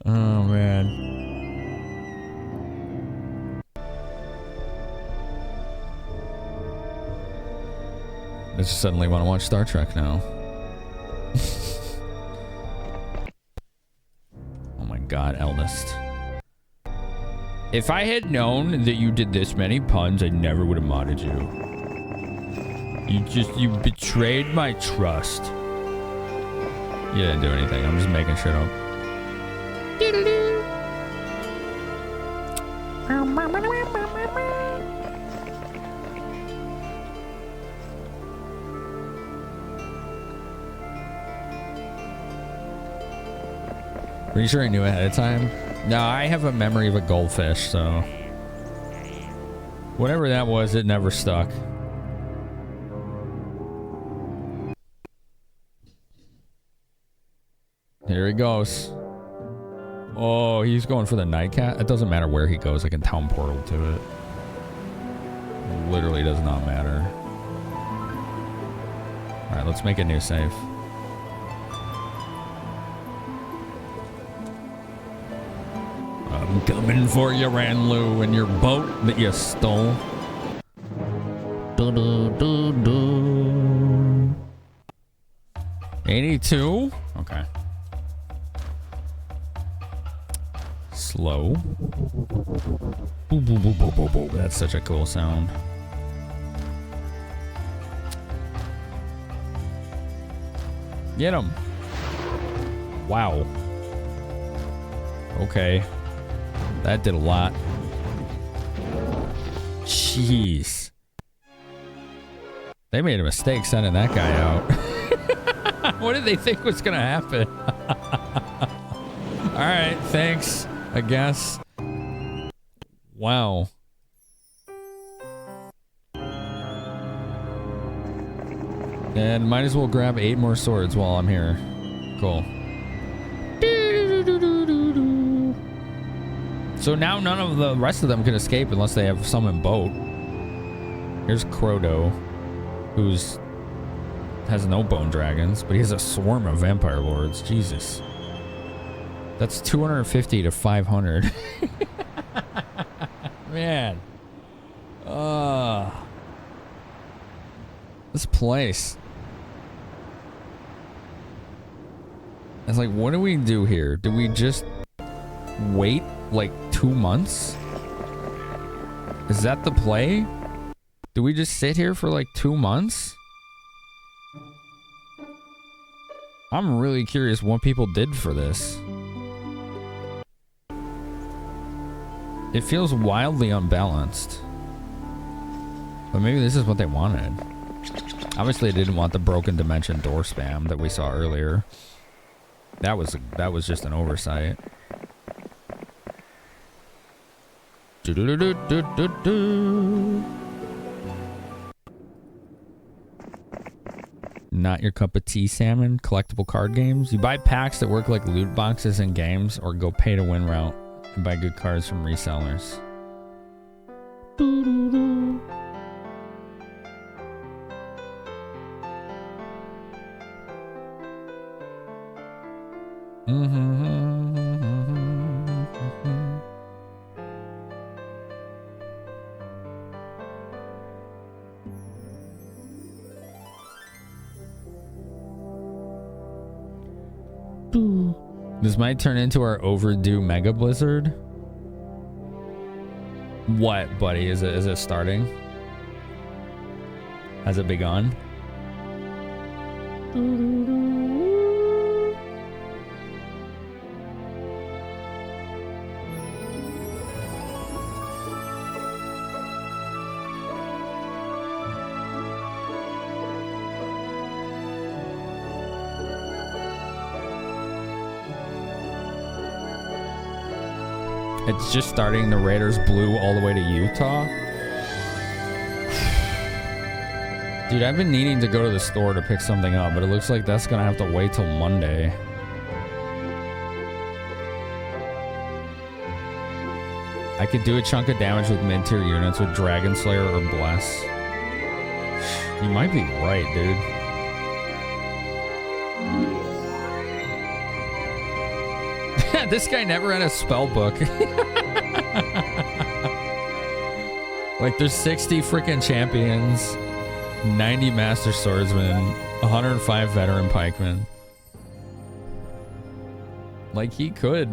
Oh, man. I just suddenly want to watch Star Trek now. Oh my god, Eldest. If I had known that you did this many puns, I never would have modded you. You betrayed my trust. You didn't do anything. I'm just making shit up. Pretty sure I knew ahead of time. No, I have a memory of a goldfish, so whatever that was, it never stuck. Here he goes. Oh, he's going for the nightcat. It doesn't matter where he goes. I can town portal to it. Literally does not matter. All right, let's make a new save. I'm coming for you, Ranlu, and your boat that you stole. Do-do-do-do. 82? Okay. Slow. Boo, boo, boo, boo, boo, boo. That's such a cool sound. Get him. Wow. Okay. That did a lot. Jeez. They made a mistake sending that guy out. What did they think was gonna happen? Alright, thanks, I guess. Wow. And might as well grab 8 more swords while I'm here. Cool. So now none of the rest of them can escape unless they have summoned boat. Here's Crodo, who's has no bone dragons, but he has a swarm of vampire lords. Jesus. That's 250 to 500. Man. This place. It's like, what do we do here? Do we just wait like 2 months? Is that the play? Do we just sit here for like 2 months? I'm really curious what people did for this. It feels wildly unbalanced. But maybe this is what they wanted. Obviously they didn't want the broken dimension door spam that we saw earlier. That was just an oversight. Not your cup of tea, Salmon. Collectible card games. You buy packs that work like loot boxes in games, or go pay to win route and buy good cards from resellers. This might turn into our overdue Mega Blizzard. What, buddy? Is it starting? Has it begun? It's just starting. The Raiders blew all the way to Utah. Dude, I've been needing to go to the store to pick something up, but it looks like that's gonna have to wait till Monday. I could do a chunk of damage with mid-tier units with Dragon Slayer or Bless. You might be right, dude. This guy never had a spell book. Like, there's 60 freaking champions, 90 master swordsmen, 105 veteran pikemen. Like, he could.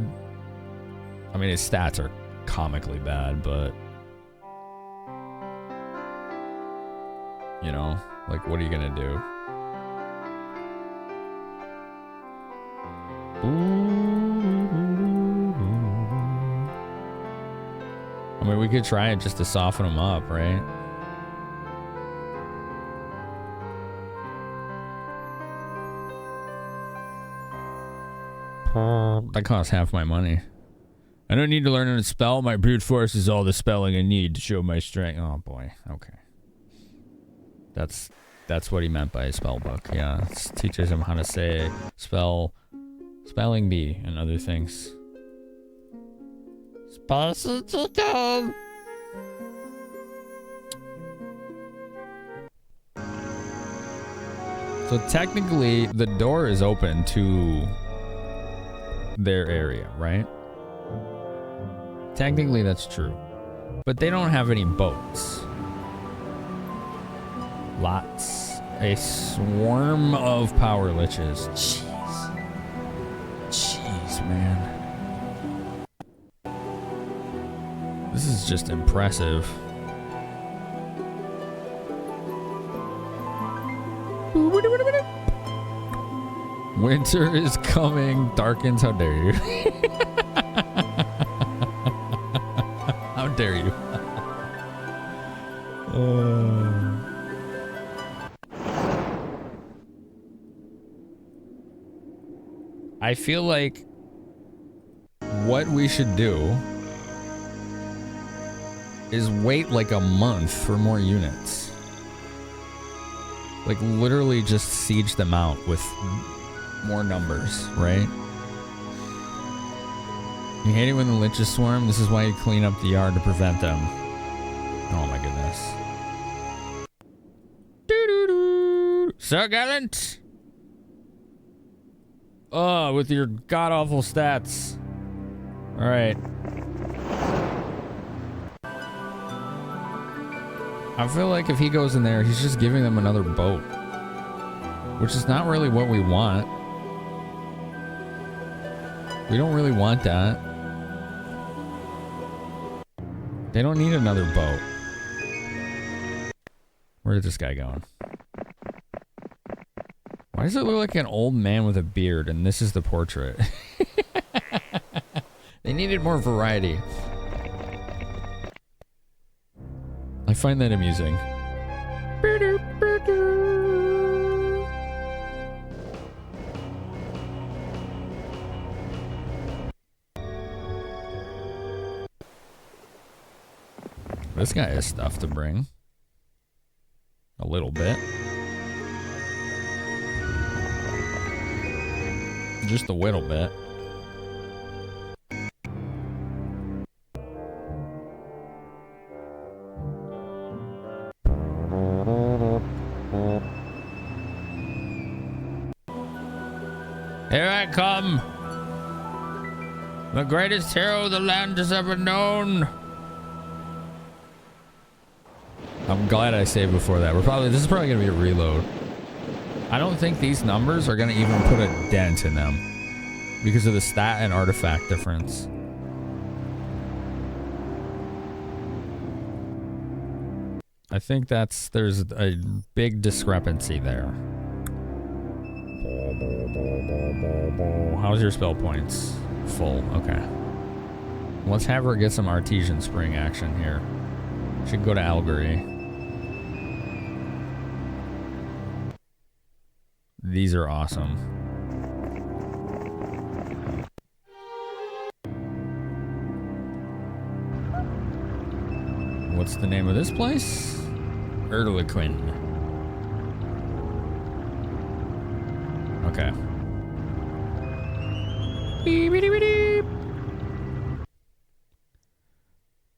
I mean, his stats are comically bad, but you know, like, what are you gonna do? I mean, we could try it just to soften him up, right? That costs half my money. I don't need to learn how to spell. My brute force is all the spelling I need to show my strength. Oh boy. Okay. That's what he meant by a spell book. Yeah, it teaches him how to say spelling bee and other things. So technically, the door is open to their area, right? Technically, that's true. But they don't have any boats. Lots. A swarm of power liches. Jeez. Jeez, man. This is just impressive. Winter is coming. Darkens. How dare you? How dare you? I feel like what we should do is wait like a month for more units. Like, literally just siege them out with more numbers, right? You hate it when the liches swarm? This is why you clean up the yard to prevent them. Oh my goodness. Doo-doo-doo. So gallant! Oh, with your god-awful stats. Alright. I feel like if he goes in there, he's just giving them another boat. Which is not really what we want. We don't really want that. They don't need another boat. Where is this guy going? Why does it look like an old man with a beard and this is the portrait? They needed more variety. I find that amusing. This guy has stuff to bring. A little bit. Just a little bit. Here I come. The greatest hero the land has ever known. I'm glad I saved before that. This is probably gonna be a reload. I don't think these numbers are gonna even put a dent in them because of the stat and artifact difference. I think there's a big discrepancy there. How's your spell points? Full. Okay. Let's have her get some artesian spring action here. Should go to Albury. These are awesome. What's the name of this place? Erliquin. Okay.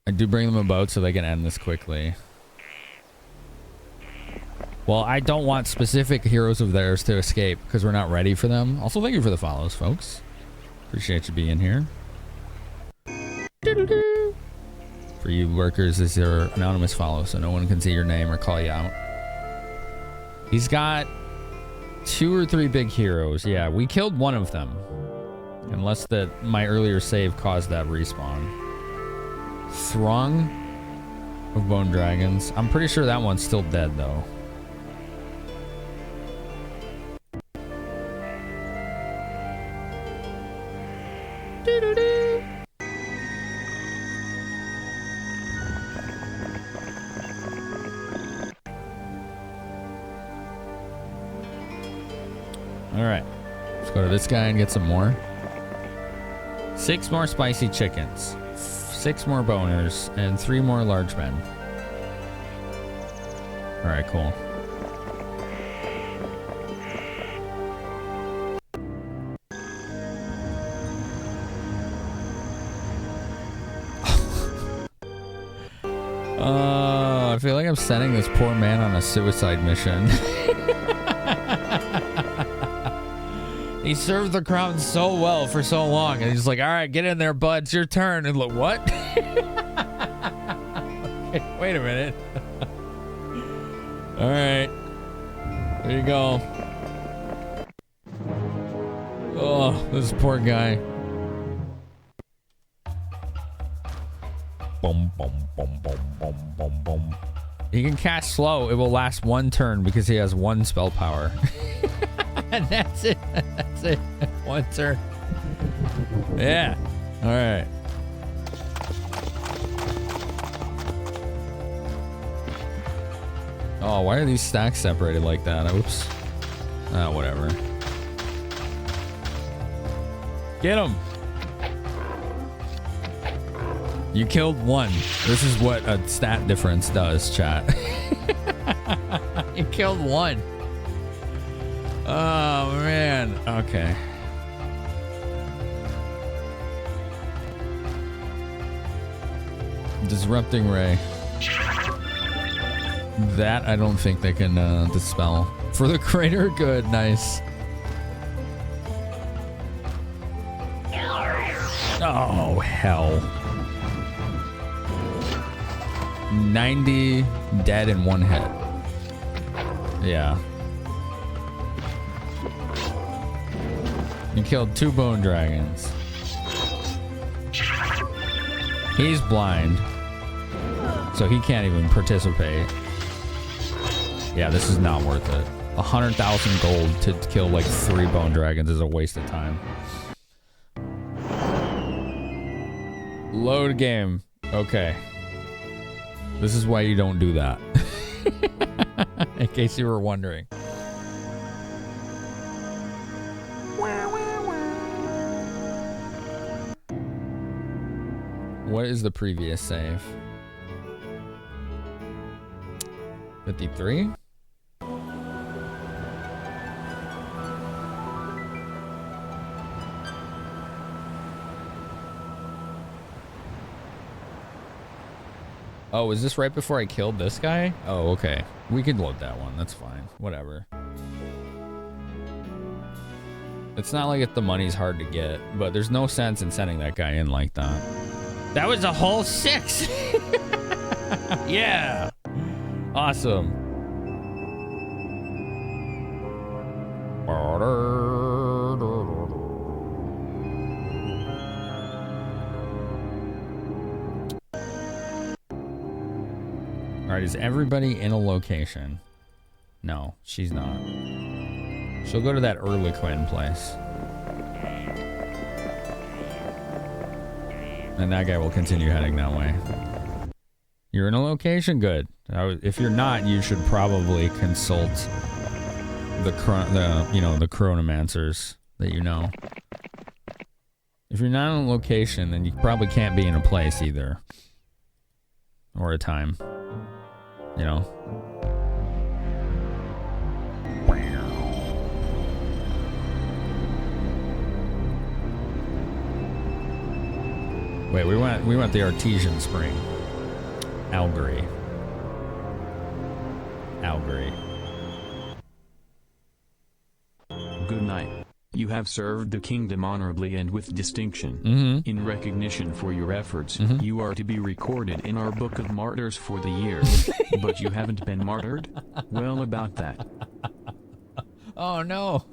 I do bring them a boat so they can end this quickly. Well, I don't want specific heroes of theirs to escape because we're not ready for them. Also, thank you for the follows, folks. Appreciate you being here. For you lurkers, this is your anonymous follow, so no one can see your name or call you out. He's got 2 or 3 big heroes. Yeah, we killed one of them. Unless my earlier save caused that respawn. Throng of Bone Dragons. I'm pretty sure that one's still dead, though. Alright. Let's go to this guy and get some more. 6 more spicy chickens. 6 more boners. And 3 more large men. Alright, cool. I feel like I'm sending this poor man on a suicide mission. He served the crown so well for so long, and he's like, all right, get in there, bud. It's your turn. And look, what? Okay, wait a minute. All right. There you go. Oh, this poor guy. Boom, boom, boom, boom, boom, boom, boom. He can cast slow. It will last 1 turn because he has 1 spell power. And that's it. That's it. 1 turn. Yeah. All right. Oh, why are these stacks separated like that? Oops. Ah, whatever. Get him. You killed 1. This is what a stat difference does, chat. You killed 1. Oh, man. Okay. Disrupting Ray. That I don't think they can dispel. For the greater good. Nice. Oh, hell. 90 dead in 1 hit. Yeah. You killed 2 bone dragons. He's blind, so he can't even participate. Yeah, this is not worth it. 100,000 gold to kill like 3 bone dragons is a waste of time. Load game. Okay. This is why you don't do that. In case you were wondering. What is the previous save? 53? Oh, is this right before I killed this guy? Oh, okay. We can load that one. That's fine. Whatever. It's not like the money's hard to get, but there's no sense in sending that guy in like that. That was a whole 6! Yeah! Awesome. Alright, is everybody in a location? No, she's not. She'll go to that Ehrlichman place. And that guy will continue heading that way. You're in a location? Good. If you're not, you should probably consult the chronomancers that you know. If you're not in a location, then you probably can't be in a place either. Or a time. You know? Wait, we went the Artesian Spring. Algery. Good night. You have served the kingdom honorably and with distinction. Mm-hmm. In recognition for your efforts, you are to be recorded in our Book of Martyrs for the year. But you haven't been martyred? Well, about that. Oh no.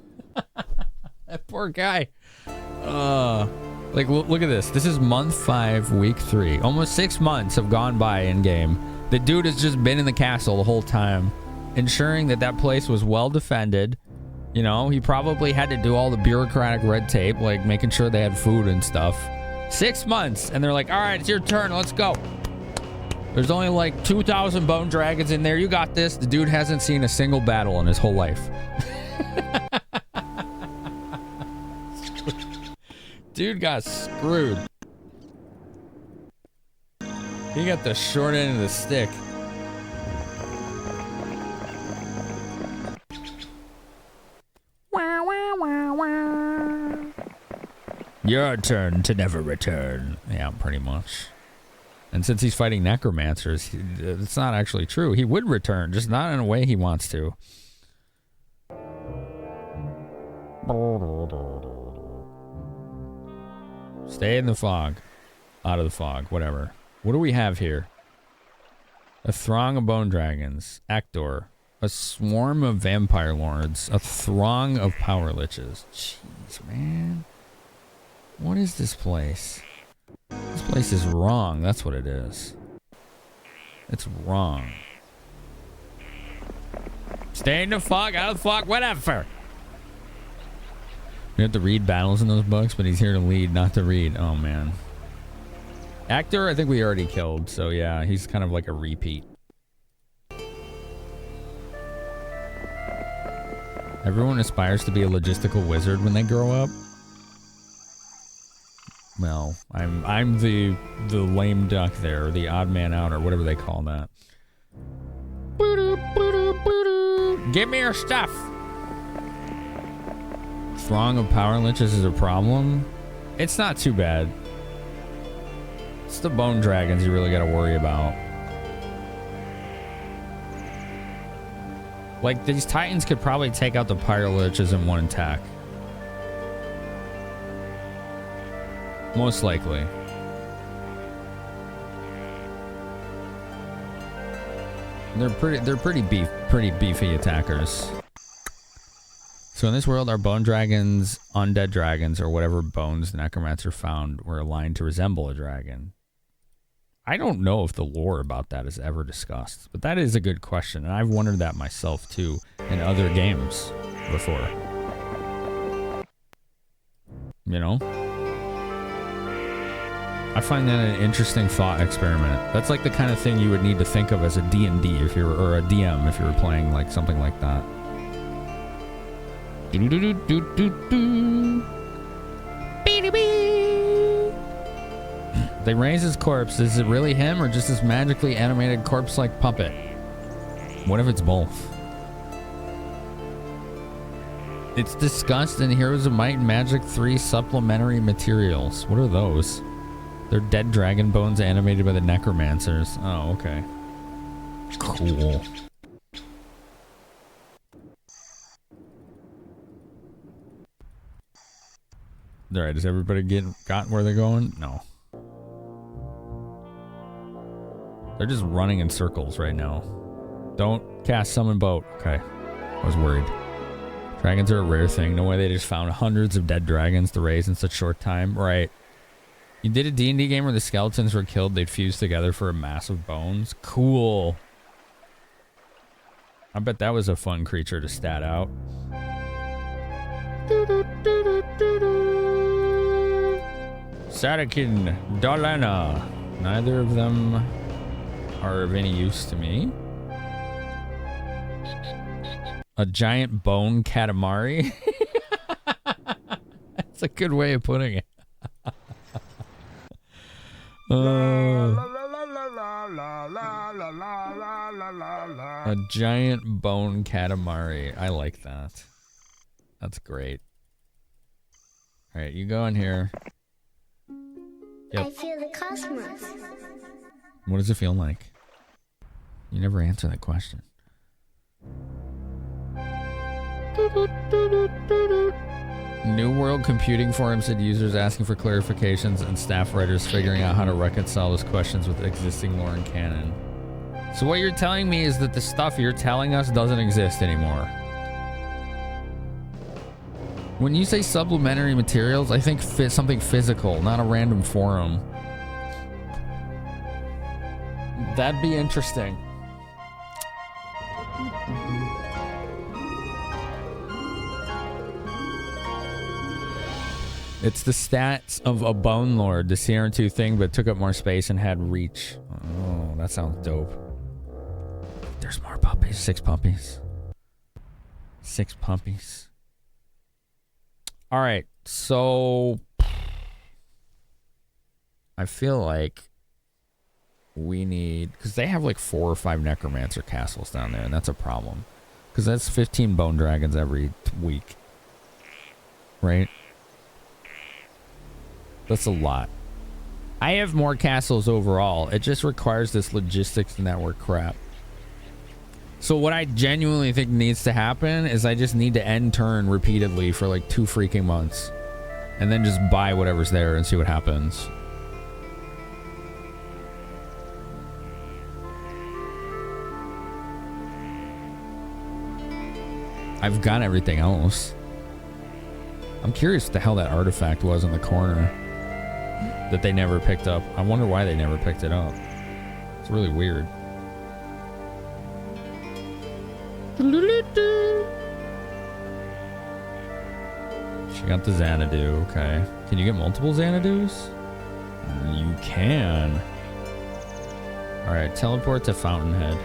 That poor guy. Like, look at this. This is month 5, week 3. Almost 6 months have gone by in game. The dude has just been in the castle the whole time, ensuring that that place was well defended. You know, he probably had to do all the bureaucratic red tape, like making sure they had food and stuff. 6 months, and they're like, all right, it's your turn. Let's go. There's only like 2,000 bone dragons in there. You got this. The dude hasn't seen a single battle in his whole life. Dude got screwed. He got the short end of the stick. Your turn to never return. Yeah, pretty much. And since he's fighting necromancers, it's not actually true. He would return, just not in a way he wants to. Stay in the fog. Out of the fog, whatever. What do we have here? A throng of bone dragons. Actor. A swarm of vampire lords. A throng of power liches. Jeez, man. What is this place? This place is wrong. That's what it is. It's wrong. Stay in the fog, out of the fog, whatever. We have to read battles in those books, but he's here to lead, not to read. Oh, man. Actor, I think we already killed, so yeah, he's kind of like a repeat. Everyone aspires to be a logistical wizard when they grow up. Well, I'm the lame duck there, or the odd man out, or whatever they call that. Give me your stuff. Throng of power liches is a problem. It's not too bad. It's the bone dragons you really got to worry about. Like, these titans could probably take out the pyre liches in one attack. Most likely. They're pretty beefy attackers. So in this world, our bone dragons, undead dragons, or whatever bones the necromancer found were aligned to resemble a dragon. I don't know if the lore about that is ever discussed, but that is a good question, and I've wondered that myself too in other games before. You know? I find that an interesting thought experiment. That's like the kind of thing you would need to think of as a D&D if you were, or a DM if you were playing like something like that. They raise his corpse. Is it really him or just this magically animated corpse-like puppet? What if it's both? It's discussed in Heroes of Might and Magic 3 supplementary materials. What are those? They're dead dragon bones animated by the necromancers. Oh, okay. Cool. Alright, has everybody gotten where they're going? No. They're just running in circles right now. Don't cast summon boat. Okay. I was worried. Dragons are a rare thing. No way they just found hundreds of dead dragons to raise in such short time. Right. You did a D&D game where the skeletons were killed. They'd fuse together for a mass of bones. Cool. I bet that was a fun creature to stat out. Sadakin, Dalana. Neither of them are of any use to me. A giant bone katamari. That's a good way of putting it. A giant bone katamari. I like that. That's great. All right, you go in here. Yep. I feel the cosmos. What does it feel like? You never answer that question. New World Computing Forum said users asking for clarifications and staff writers figuring out how to reconcile those questions with existing lore and canon. So what you're telling me is that the stuff you're telling us doesn't exist anymore. When you say supplementary materials, I think something physical, not a random forum. That'd be interesting. It's the stats of a Bone Lord, the CR2 thing, but took up more space and had reach. Oh, that sounds dope. There's more puppies. 6 puppies. 6 puppies. All right, so I feel like we need, because they have like 4 or 5 necromancer castles down there, and that's a problem, because that's 15 bone dragons every week, right? That's a lot. I have more castles overall. It just requires this logistics network crap. So what I genuinely think needs to happen is I just need to end turn repeatedly for like 2 freaking months. And then just buy whatever's there and see what happens. I've got everything else. I'm curious what the hell that artifact was in the corner that they never picked up. I wonder why they never picked it up. It's really weird. She got the Xanadu, okay. Can you get multiple Xanadus? You can. Alright, teleport to Fountainhead.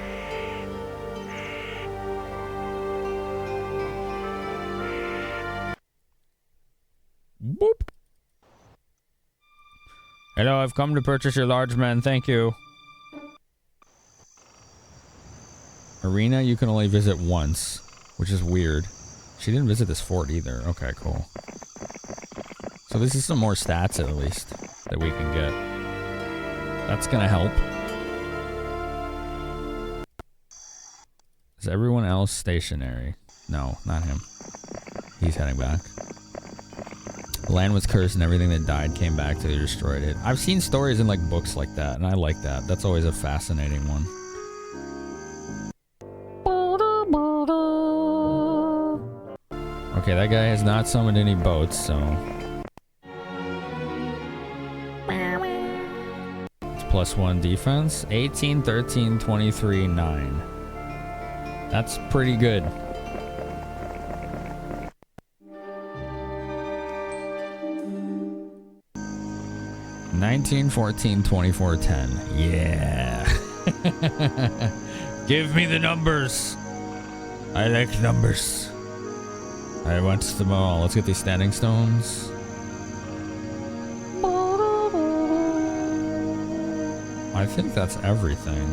Boop. Hello, I've come to purchase your large man, thank you. Arena, you can only visit once, which is weird. She didn't visit this fort either. Okay, cool. So this is some more stats at least that we can get. That's gonna help. Is everyone else stationary? No, not him. He's heading back. The land was cursed and everything that died came back till they destroyed it. I've seen stories in like books like that, and I like that. That's always a fascinating one. Okay, that guy has not summoned any boats, so... It's +1 defense. 18, 13, 23, 9. That's pretty good. $19, 14, 24, 10. Yeah. Give me the numbers. I like numbers. I want them all. Let's get these standing stones. I think that's everything.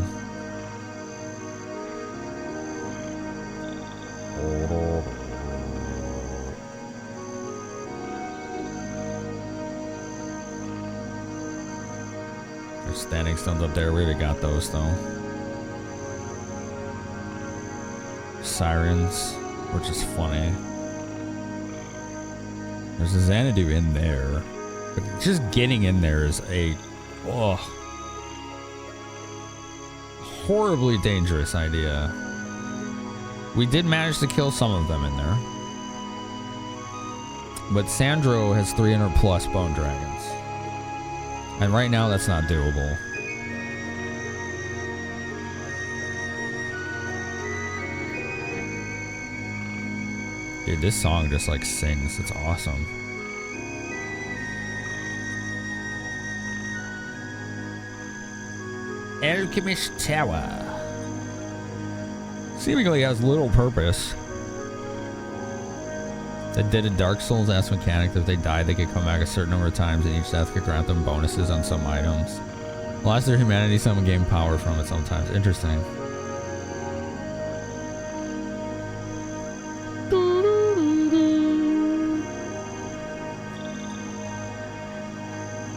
There's standing stones up there. We already got those though. Sirens, which is funny. There's a Xanadu in there. But just getting in there is a horribly dangerous idea. We did manage to kill some of them in there. But Sandro has 300 plus bone dragons. And right now that's not doable. Dude, this song just like sings. It's awesome. Alchemist Tower. Seemingly has little purpose. The Dead in Dark Souls asked mechanic that if they die, they could come back a certain number of times, and each death could grant them bonuses on some items. Lost their humanity, some gain power from it sometimes. Interesting.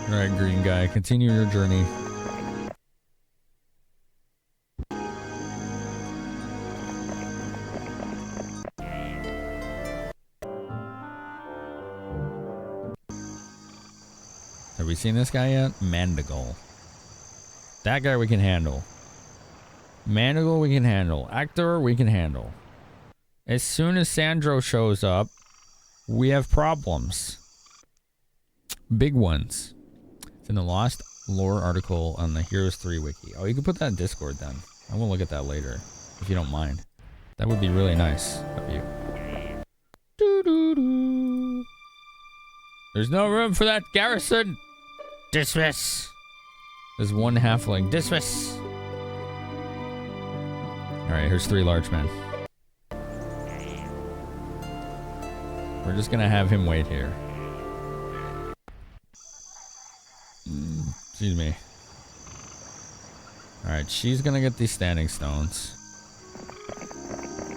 Alright, green guy, continue your journey. Have we seen this guy yet? Mandigal. That guy we can handle. Mandigal we can handle. Actor we can handle. As soon as Sandro shows up, we have problems. Big ones. It's in the Lost Lore article on the Heroes 3 wiki. Oh, you can put that in Discord then. I will look at that later, if you don't mind. That would be really nice of you. Doo-doo-doo. There's no room for that garrison. Dismiss. There's one halfling. Dismiss. Alright, here's 3 large men. We're just gonna have him wait here. Excuse me. Alright, she's gonna get these standing stones.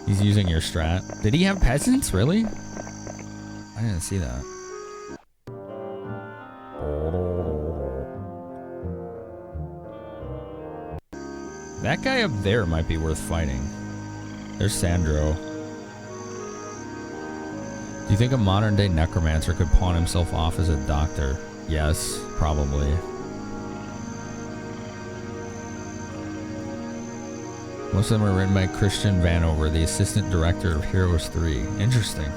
He's using your strat. Did he have peasants? Really? I didn't see that. That guy up there might be worth fighting. There's Sandro. Do you think a modern day necromancer could pawn himself off as a doctor? Yes, probably. Most of them are written by Christian Vanover, the assistant director of Heroes 3. Interesting.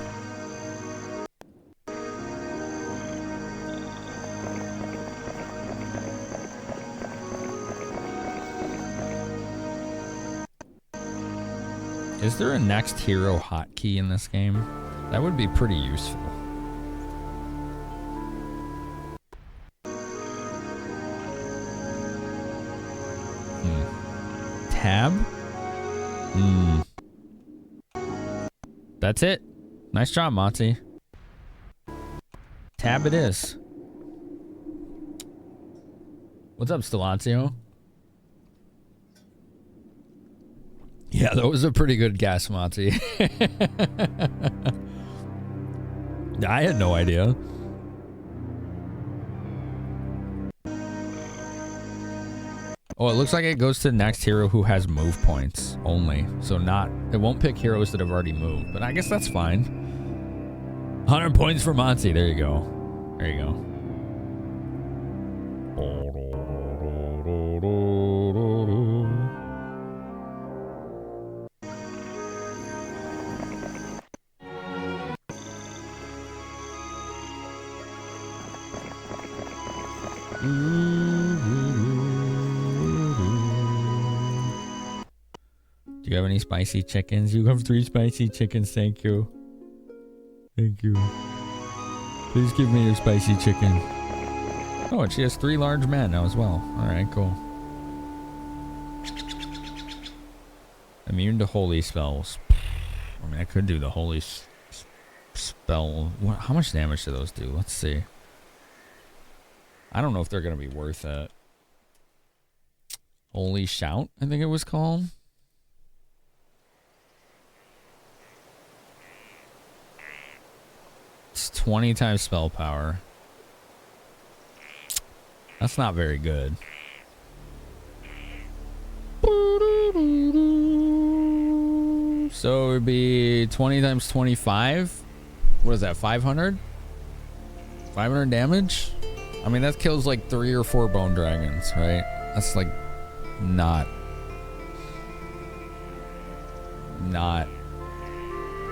Is there a next hero hotkey in this game? That would be pretty useful. Tab? That's it. Nice job, Monty. Tab it is. What's up, Stilazio? Yeah, that was a pretty good guess, Monty. I had no idea. Oh, it looks like it goes to the next hero who has move points only. So it won't pick heroes that have already moved. But I guess that's fine. 100 points for Monty. There you go. There you go. Do you have any spicy chickens? You have 3 spicy chickens, thank you. Thank you. Please give me your spicy chicken. Oh, and she has 3 large men now as well. Alright, cool. Immune to holy spells. I mean, I could do the holy spell. How much damage do those do? Let's see. I don't know if they're going to be worth it. Holy Shout, I think it was called. It's 20 times spell power. That's not very good. So it would be 20 times 25. What is that, 500? 500 damage? I mean, that kills like 3 or 4 bone dragons, right? That's like not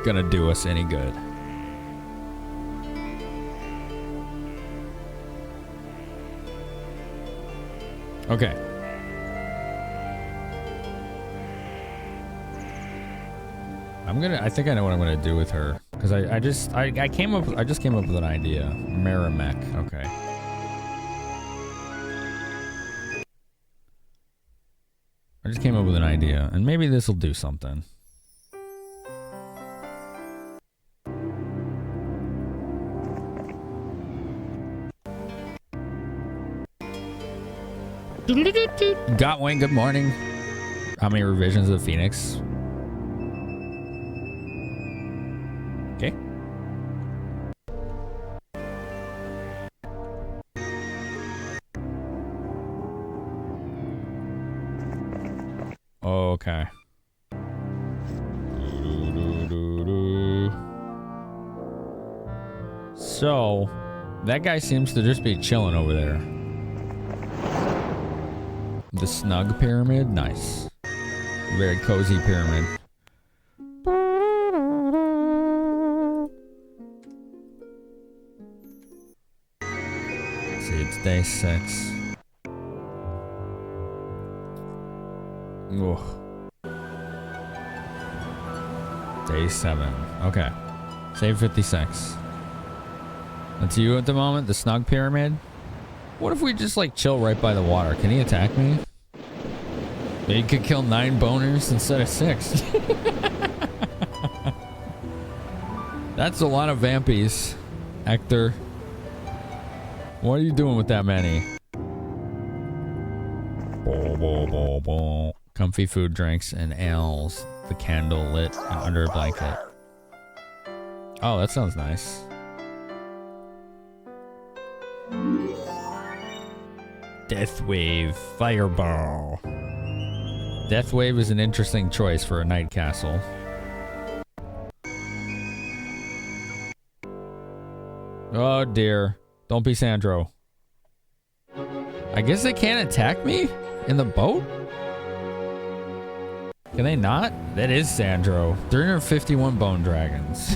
gonna do us any good. Okay. I think I know what I'm gonna do with her. Because I just came up with an idea. Merrimack, okay. I just came up with an idea, and maybe this will do something. Gotwing, good morning. How many revisions of the Phoenix? Okay. Okay. So, that guy seems to just be chilling over there. The snug pyramid? Nice. Very cozy pyramid. Let's see, it's day 6. Ugh. Day 7. Okay. Save 56. That's you at the moment? The snug pyramid? What if we just like chill right by the water? Can he attack me? He could kill 9 boners instead of 6. That's a lot of vampies, Hector. What are you doing with that many? Comfy food, drinks, and ales. The candle lit and under a blanket. Oh, that sounds nice. Death Wave Fireball. Death Wave is an interesting choice for a night castle. Oh dear. Don't be Sandro. I guess they can't attack me in the boat? Can they not? That is Sandro. 351 bone dragons.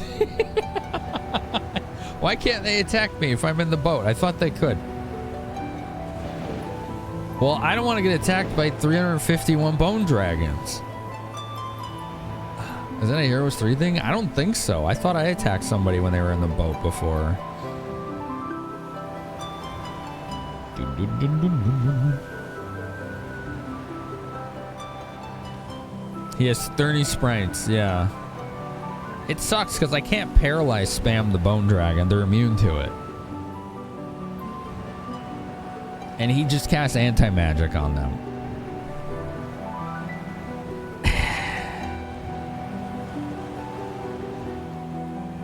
Why can't they attack me if I'm in the boat? I thought they could. Well, I don't want to get attacked by 351 bone dragons. Is that a Heroes 3 thing? I don't think so. I thought I attacked somebody when they were in the boat before. He has 30 sprites, yeah. It sucks because I can't paralyze spam the bone dragon. They're immune to it. And he just casts anti-magic on them.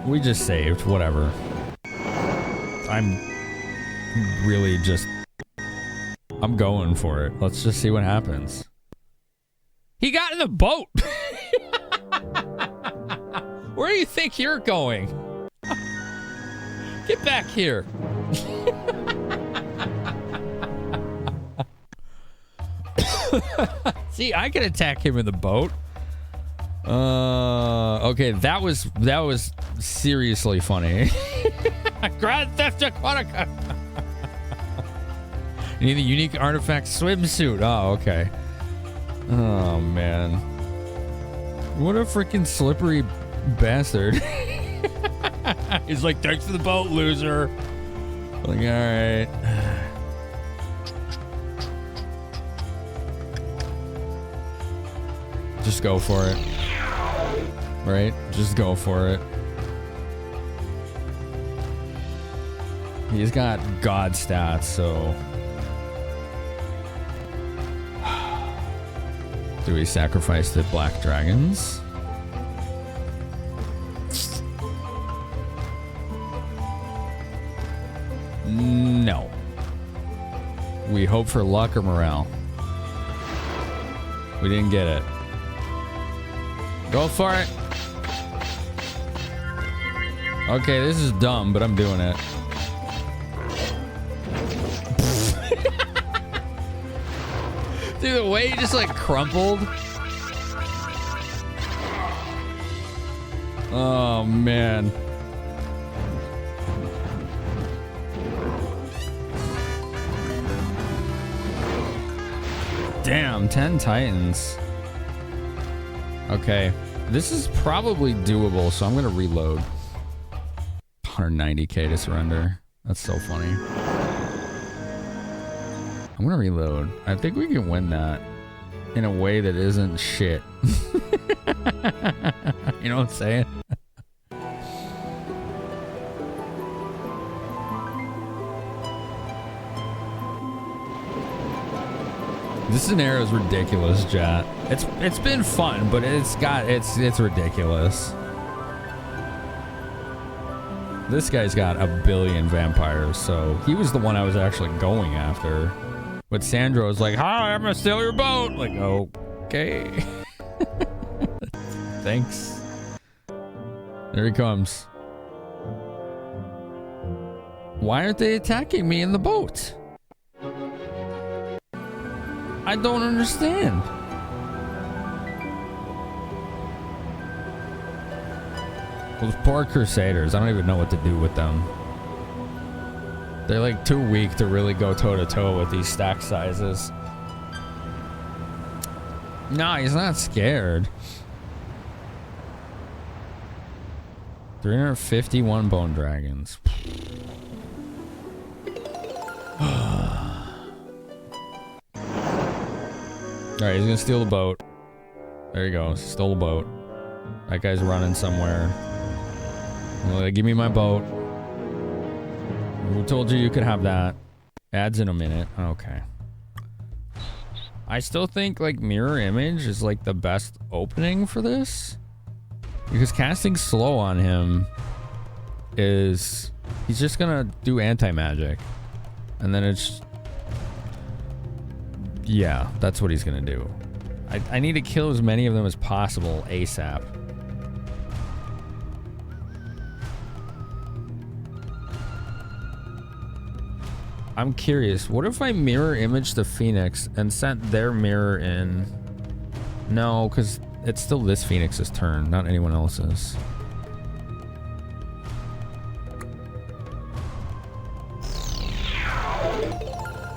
We just saved, whatever. I'm going for it. Let's just see what happens. He got in the boat! Where do you think you're going? Get back here. See, I can attack him in the boat. Okay, that was seriously funny. Grand Theft Aquatica. You need a unique artifact swimsuit. Oh, okay. Oh man. What a freaking slippery bastard. He's like, thanks for the boat, loser. Like, alright. Just go for it. Right? Just go for it. He's got god stats, so... Do we sacrifice the black dragons? No. We hope for luck or morale. We didn't get it. Go for it. Okay, this is dumb, but I'm doing it. Dude, the way he just like crumpled. Oh, man. Damn, 10 Titans. Okay, this is probably doable, so I'm gonna reload. 190k to surrender. That's so funny. I'm gonna reload. I think we can win that in a way that isn't shit. You know what I'm saying? This scenario is ridiculous, chat. It's been fun, but it's ridiculous. This guy's got a billion vampires, so he was the one I was actually going after. But Sandro's like, "Hi, I'm gonna steal your boat." Like, okay. Thanks. There he comes. Why aren't they attacking me in the boat? I don't understand. Those poor Crusaders, I don't even know what to do with them. They're like too weak to really go toe-to-toe with these stack sizes. No, he's not scared. 351 bone dragons. Alright, he's gonna steal the boat. There he goes. Stole the boat. That guy's running somewhere. Give me my boat. Who told you could have that? Ads in a minute. Okay. I still think like mirror image is like the best opening for this. Because casting slow on him is... He's just gonna do anti-magic. And then it's... Yeah, that's what he's gonna do. I need to kill as many of them as possible ASAP. I'm curious, what if I mirror image the Phoenix and sent their mirror in? No, because it's still this Phoenix's turn, not anyone else's.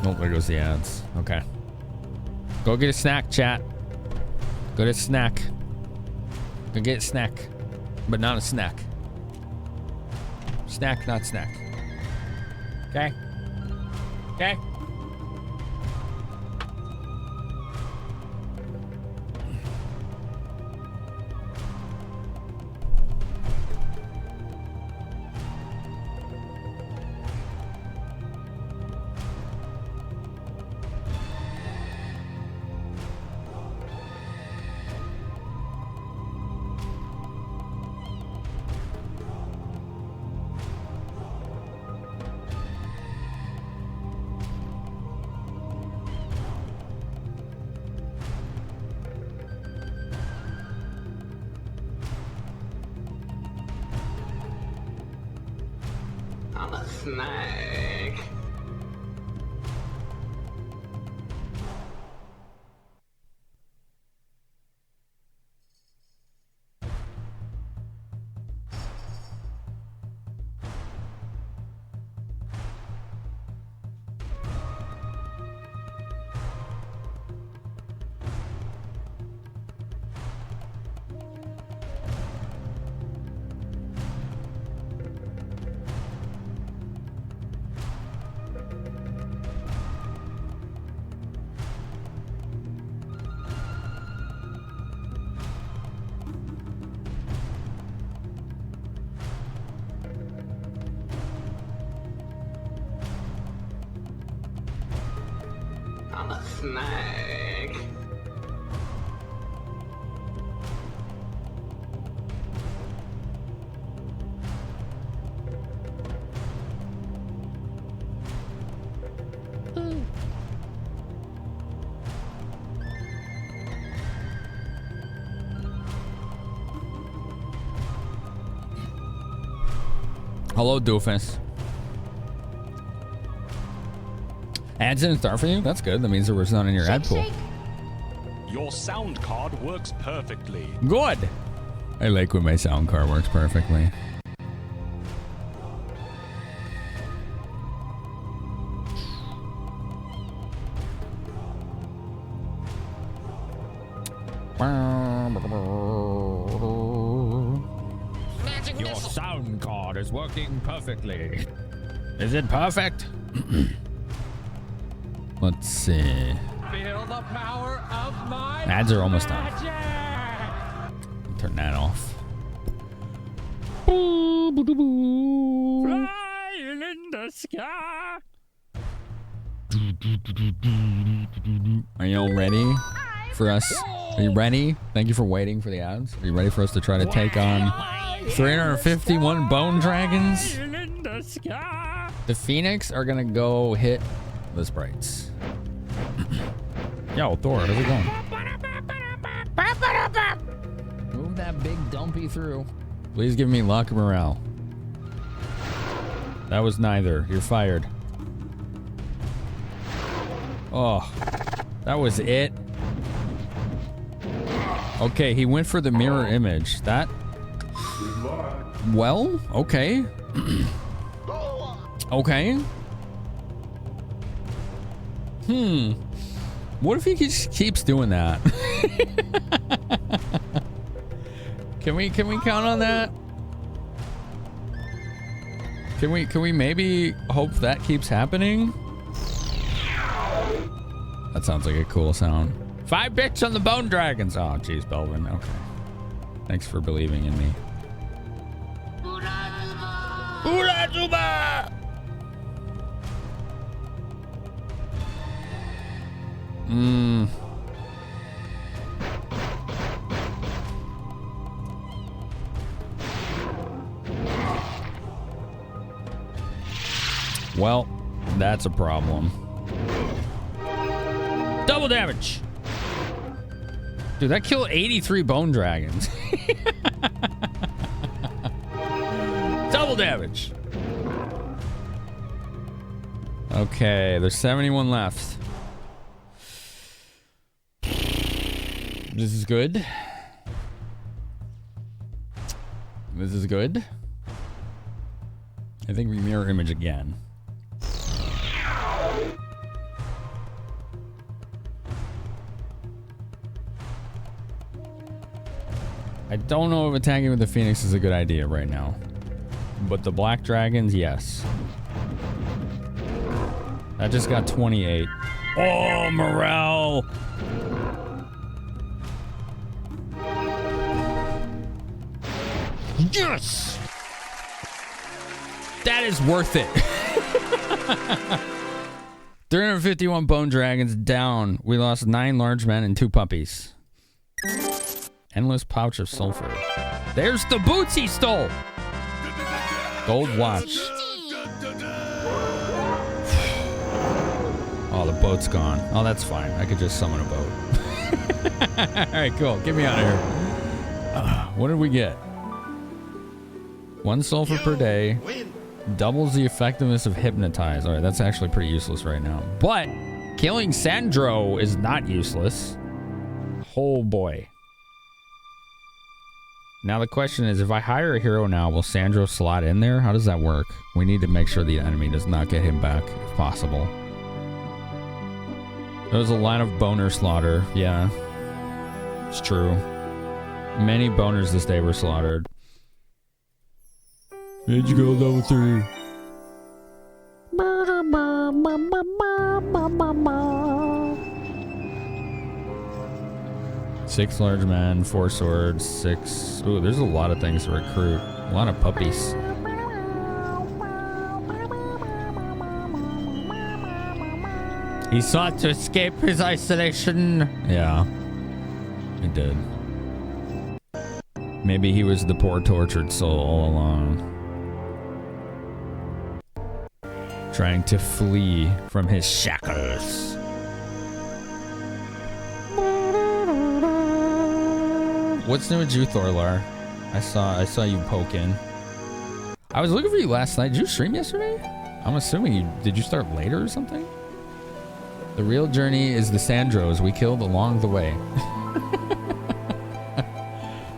Oh, there goes the ads. Okay. Go get a snack, chat. Go get a snack. Go get a snack. But not a snack. Snack, not snack. Okay? Okay? I'm a snake. I'm a snake. Hello, doofus. Ads didn't start for you? That's good. That means there was none in your ad pool. Your sound card works perfectly. Good. I like when my sound card works perfectly. Your sound card is working perfectly. Is it perfect? Let's see. Feel the power of my Ads are almost done. Turn that off. flying in the sky. Are you all ready for us? Are you ready? Thank you for waiting for the ads. Are you ready for us to try to take on 351 bone dragons? In the sky. The Phoenix are gonna go hit the sprites. Yo, Thor, how's it going? Move that big dumpy through. Please give me luck and morale. That was neither. You're fired. Oh, that was it. Okay, he went for the mirror image. That... Well, okay. Okay. What if he just keeps doing that? Can we count on that? Can we maybe hope that keeps happening? That sounds like a cool sound. 5 bits on the bone dragons. Oh, jeez, Belvin. Okay. Thanks for believing in me. Urazuba! Well, that's a problem. Double damage. Dude, that killed 83 bone dragons. Double damage. Okay, there's 71 left. This is good. This is good. I think we mirror image again. I don't know if attacking with the Phoenix is a good idea right now. But the black dragons, yes. That just got 28. Oh, morale! Yes! That is worth it. 351 bone dragons down. We lost 9 large men and 2 puppies. Endless pouch of sulfur. There's the boots he stole. Gold watch. Oh, the boat's gone. Oh, that's fine. I could just summon a boat. All right, cool. Get me out of here. What did we get? 1 sulfur per day. Doubles the effectiveness of hypnotize. All right, that's actually pretty useless right now. But killing Sandro is not useless. Oh, boy. Now the question is, if I hire a hero now, will Sandro slot in there? How does that work? We need to make sure the enemy does not get him back, if possible. There was a line of boner slaughter. Yeah. It's true. Many boners this day were slaughtered. Where'd you go, level 3? 6 large men, 4 swords, 6... Ooh, there's a lot of things to recruit. A lot of puppies. He sought to escape his isolation. Yeah, he did. Maybe he was the poor tortured soul all along. Trying to flee from his shackles. What's new with you, Thorlar? I saw you poke in. I was looking for you last night. Did you stream yesterday? I'm assuming you did. You start later or something? The real journey is the Sandros we killed along the way.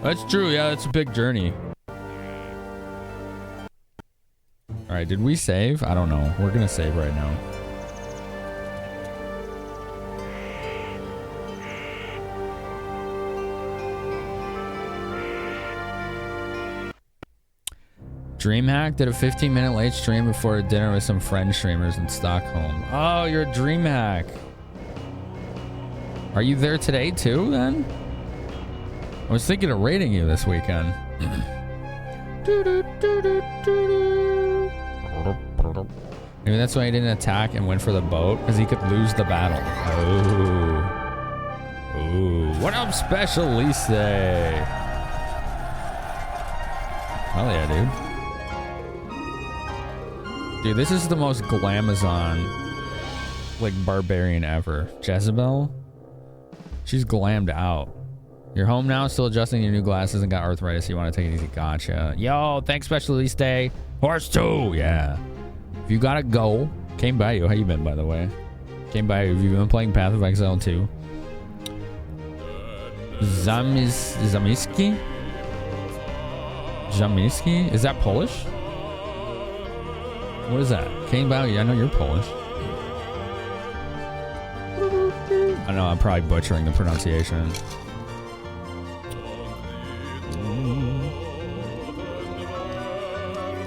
That's true. Yeah, that's a big journey. All right, did we save? I don't know. We're gonna save right now. DreamHack did a 15-minute late stream before dinner with some French streamers in Stockholm. Oh, you're a DreamHack. Are you there today too, then? I was thinking of raiding you this weekend. Maybe that's why he didn't attack and went for the boat, because he could lose the battle. Oh. Ooh. What up, Special Lise? Hell yeah, dude. Dude, this is the most glamazon, like, barbarian ever. Jezebel? She's glammed out. You're home now, still adjusting your new glasses and got arthritis. You want to take it easy. Gotcha. Yo, thanks, Specialist Day. Horse 2. Yeah. If you gotta go, came by you. How you been, by the way? Came by you. Have you been playing Path of Exile 2? Zamiski? Zamiski? Is that Polish? What is that? Came by you. I know you're Polish. I know I'm probably butchering the pronunciation.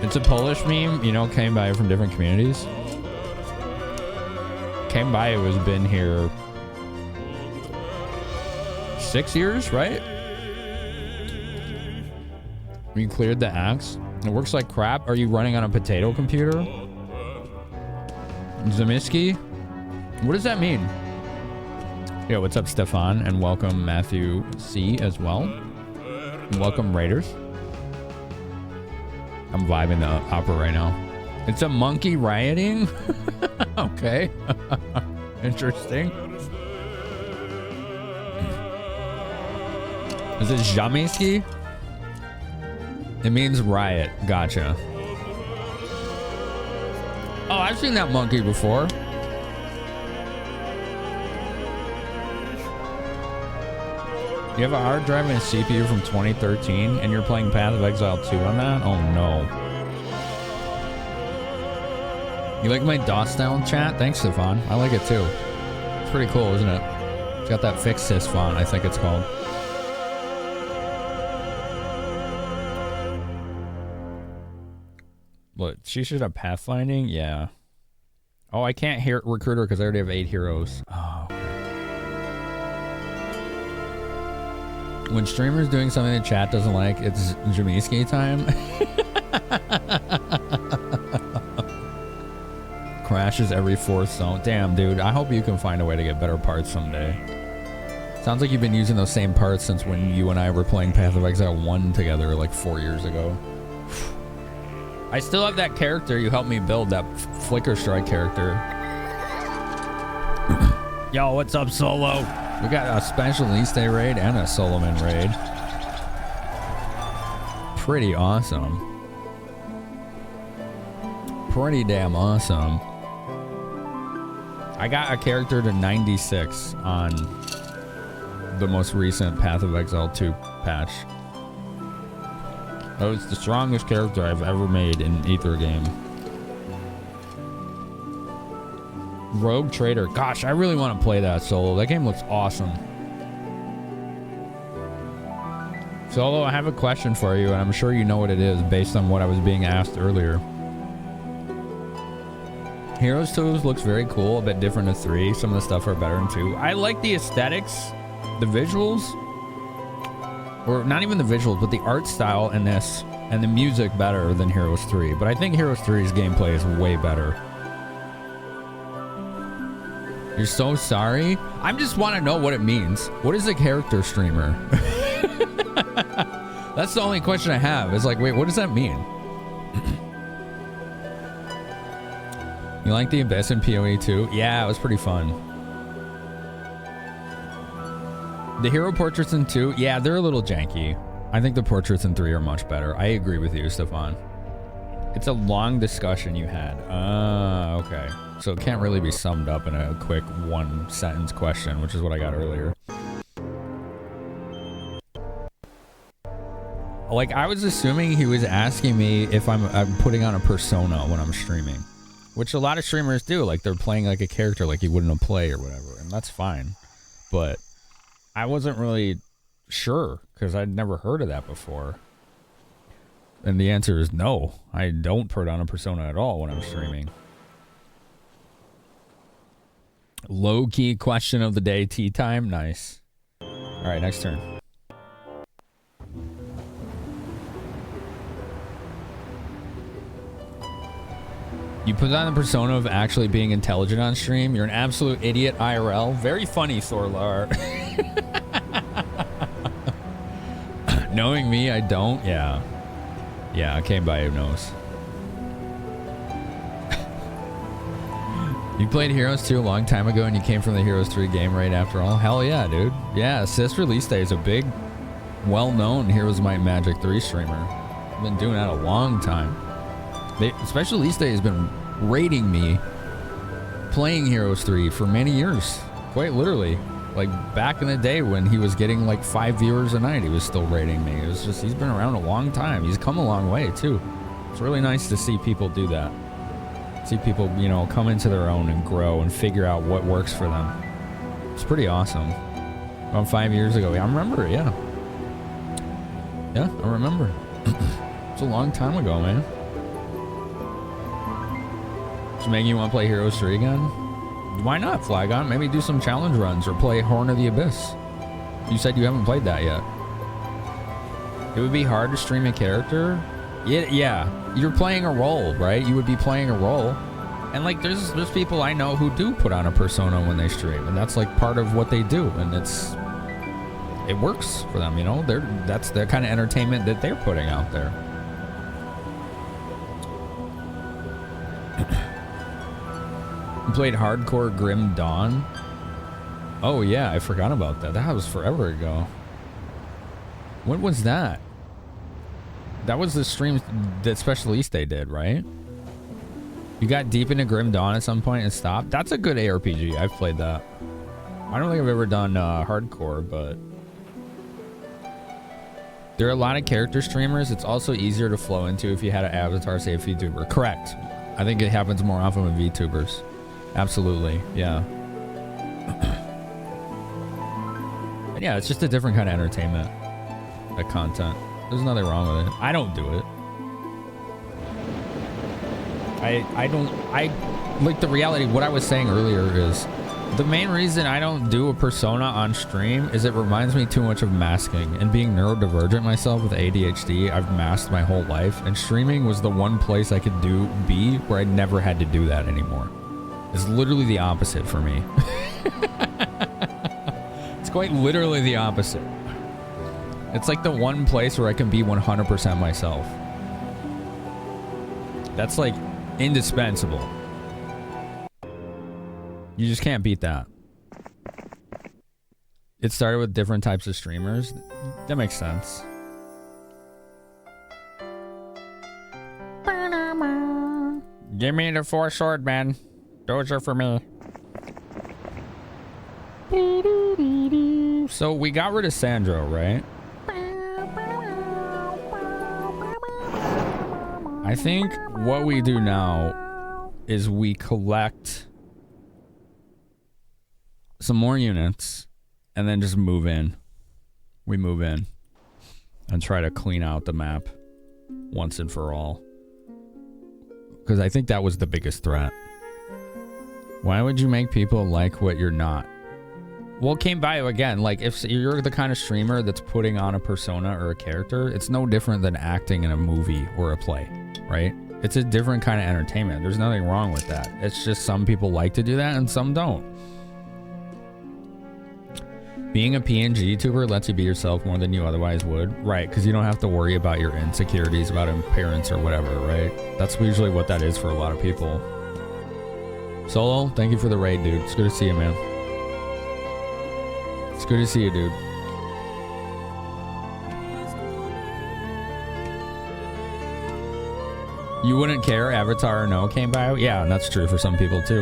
It's a Polish meme, you know, came by from different communities. Came by it has been here 6 years, right? You cleared the axe. It works like crap. Are you running on a potato computer? Zamiski? What does that mean? Yo, what's up, Stefan? And welcome, Matthew C. as well. And welcome, Raiders. I'm vibing the opera right now. It's a monkey rioting? Okay. Interesting. Is it Zamiski? It means riot. Gotcha. Oh, I've seen that monkey before. You have a hard drive and a CPU from 2013 and you're playing Path of Exile 2 on that? Oh no. You like my DOS style chat? Thanks, Stefan. I like it too. It's pretty cool, isn't it? It's got that Fixis font, I think it's called. What? She should have pathfinding? Yeah. Oh, I can't hear recruiter because I already have 8 heroes. Oh, okay. When streamers doing something the chat doesn't like, it's Jamiski time. Crashes every 4th zone. Damn, dude. I hope you can find a way to get better parts someday. Sounds like you've been using those same parts since when you and I were playing Path of Exile 1 together like 4 years ago. I still have that character you helped me build, that Flicker Strike character. Yo, what's up, Solo? We got a Specialist Day raid and a Solomon raid. Pretty awesome. Pretty damn awesome. I got a character to 96 on the most recent Path of Exile 2 patch. That was the strongest character I've ever made in either game. Rogue Trader. Gosh, I really want to play that solo. That game looks awesome. Solo, I have a question for you, and I'm sure you know what it is based on what I was being asked earlier. Heroes 2 looks very cool, a bit different than 3. Some of the stuff are better in 2. I like the aesthetics, the visuals, or not even the visuals, but the art style in this, and the music better than Heroes 3. But I think Heroes 3's gameplay is way better. You're so sorry? I just want to know what it means. What is a character streamer? That's the only question I have. It's like, wait, what does that mean? You like the Abyss in PoE 2? Yeah, it was pretty fun. The hero portraits in 2, yeah, they're a little janky. I think the portraits in 3 are much better. I agree with you, Stefan. It's a long discussion you had. Okay. So it can't really be summed up in a quick one-sentence question, which is what I got earlier. Like, I was assuming he was asking me if I'm putting on a persona when I'm streaming. Which a lot of streamers do. Like, they're playing like a character like you would in a play or whatever. And that's fine. But I wasn't really sure because I'd never heard of that before. And the answer is no. I don't put on a persona at all when I'm streaming. Low-key question of the day, tea time. Nice. All right, next turn. You put on the persona of actually being intelligent on stream. You're an absolute idiot IRL. Very funny, Thorlar. Knowing me, I don't. Yeah. Yeah, I came by who knows. You played Heroes 2 a long time ago and you came from the Heroes 3 game right after all? Hell yeah, dude. Yeah, Sis Release Day is a big, well-known Heroes Might and Magic 3 streamer. I've been doing that a long time. Special Release Day has been rating me playing Heroes 3 for many years. Quite literally. Like back in the day when he was getting like 5 viewers a night, he was still rating me. It was just, he's been around a long time. He's come a long way too. It's really nice to see people do that. See people, you know, come into their own and grow and figure out what works for them. It's pretty awesome. About 5 years ago, I remember it, yeah. Yeah, I remember. It's a long time ago, man. Just making you want to play Heroes 3 again? Why not, Flagon? Maybe do some challenge runs or play Horn of the Abyss. You said you haven't played that yet. It would be hard to stream a character. Yeah. You're playing a role, right? You would be playing a role. And like there's people I know who do put on a persona when they stream, and that's like part of what they do, and it works for them, you know? That's the kind of entertainment that they're putting out there. Played Hardcore Grim Dawn. Oh yeah, I forgot about that. That was forever ago. When was that? That was the stream that Special Release Day did, right? You got deep into Grim Dawn at some point and stopped? That's a good ARPG. I've played that. I don't think I've ever done hardcore, but there are a lot of character streamers. It's also easier to flow into if you had an avatar, say a VTuber. Correct. I think it happens more often with VTubers. Absolutely, yeah. And yeah, it's just a different kind of entertainment, like content. There's nothing wrong with it. I don't do it. I like the reality. What I was saying earlier is the main reason I don't do a persona on stream is it reminds me too much of masking, and being neurodivergent myself with ADHD, I've masked my whole life, and streaming was the one place I could be where I never had to do that anymore. It's literally the opposite for me. It's quite literally the opposite. It's like the one place where I can be 100% myself. That's like indispensable. You just can't beat that. It started with different types of streamers. That makes sense. Give me the 4 sword, man. Those are for me. So we got rid of Sandro, right? I think what we do now is we collect some more units and then just move in. We move in and try to clean out the map once and for all. Because I think that was the biggest threat. Why would you make people like what you're not? Well, it came by again, like if you're the kind of streamer that's putting on a persona or a character, it's no different than acting in a movie or a play, right? It's a different kind of entertainment. There's nothing wrong with that. It's just some people like to do that and some don't. Being a PNG YouTuber lets you be yourself more than you otherwise would, right? Because you don't have to worry about your insecurities about appearance or whatever, right? That's usually what that is for a lot of people. Solo, thank you for the raid, dude. It's good to see you, man. It's good to see you, dude. You wouldn't care Avatar or no came by? Yeah, and that's true for some people too.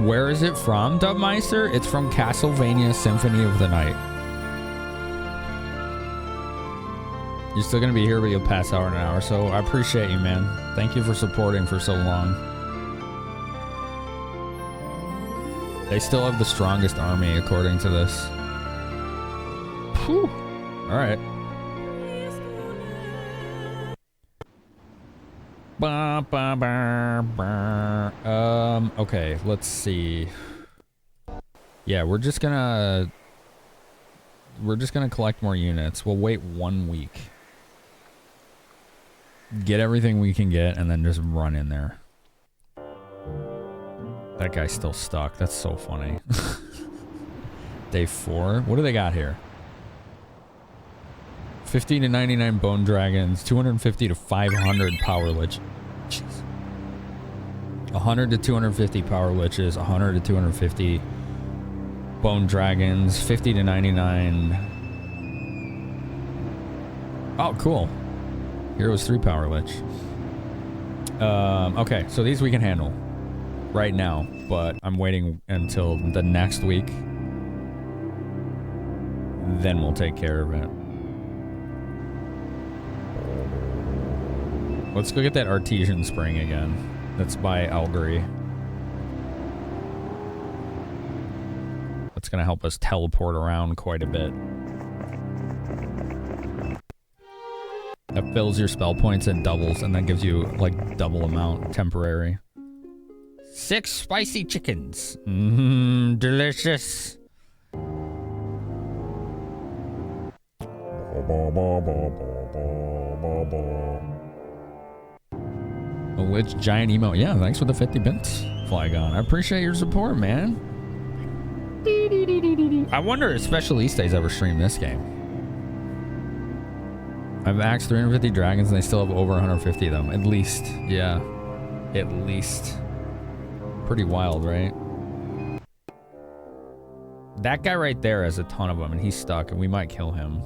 Where is it from, Dubmeister? It's from Castlevania Symphony of the Night. You're still gonna be here, but you'll pass out in an hour. So I appreciate you, man. Thank you for supporting for so long. They still have the strongest army, according to this. Whew. All right. Okay, let's see. Yeah, we're just gonna collect more units. We'll wait 1 week. Get everything we can get and then just run in there. That guy's still stuck. That's so funny. Day 4. What do they got here? 50 to 99 bone dragons, 250 to 500 power lich. Jeez. 100 to 250 power liches, 100 to 250 bone dragons, 50 to 99. Oh, cool. Heroes 3 power lich. Okay, so these we can handle right now, but I'm waiting until the next week. Then we'll take care of it. Let's go get that artesian spring again. That's by Algery. That's gonna help us teleport around quite a bit. That fills your spell points and doubles, and that gives you like double amount temporary. 6 spicy chickens. Delicious. A Lich giant emote. Yeah, thanks for the 50 bits, Flygon. I appreciate your support, man. I wonder if Specialistes ever streamed this game. I've axed 350 dragons and they still have over 150 of them. At least. Yeah. At least. Pretty wild, right? That guy right there has a ton of them and he's stuck and we might kill him.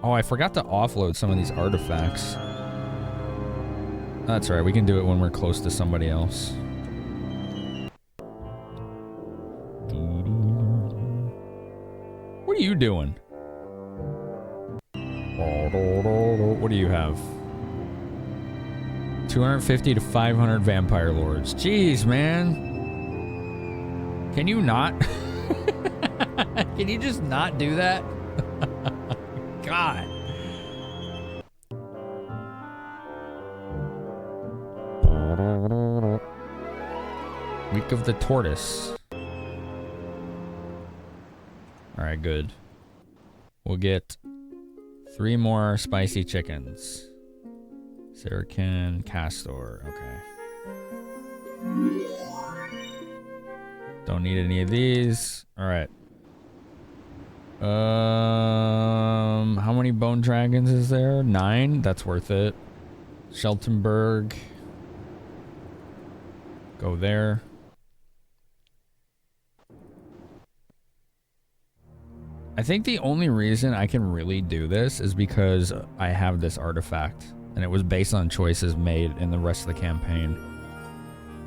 Oh, I forgot to offload some of these artifacts. That's right, we can do it when we're close to somebody else. What are you doing? What do you have? 250 to 500 vampire lords. Jeez, man. Can you not? Can you just not do that? God. Week of the Tortoise. Alright, good. We'll get 3 more spicy chickens. Sarakin, Castor, okay. Don't need any of these. Alright. How many bone dragons is there? 9? That's worth it. Sheltenberg. Go there. I think the only reason I can really do this is because I have this artifact, and it was based on choices made in the rest of the campaign.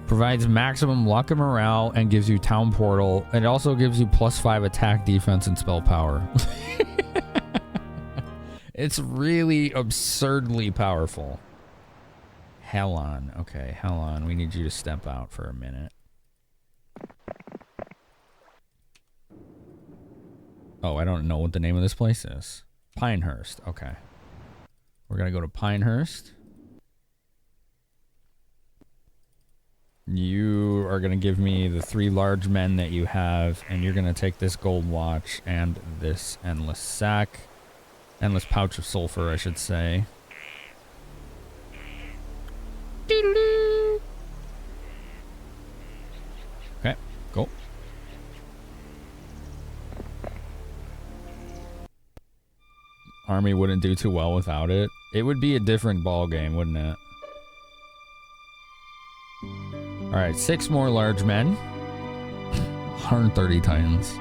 Provides maximum luck and morale, and gives you town portal. It also gives you +5 attack, defense, and spell power. It's really absurdly powerful. Hellon. Okay, Hellon, we need you to step out for a minute. Oh, I don't know what the name of this place is. Pinehurst. Okay. We're going to go to Pinehurst. You are going to give me the 3 large men that you have, and you're going to take this gold watch and this endless sack. Endless pouch of sulfur, I should say. Doo-doo-doo. Okay, go. Army wouldn't do too well without it. It would be a different ball game, wouldn't it? Alright, 6 more large men. 130 titans.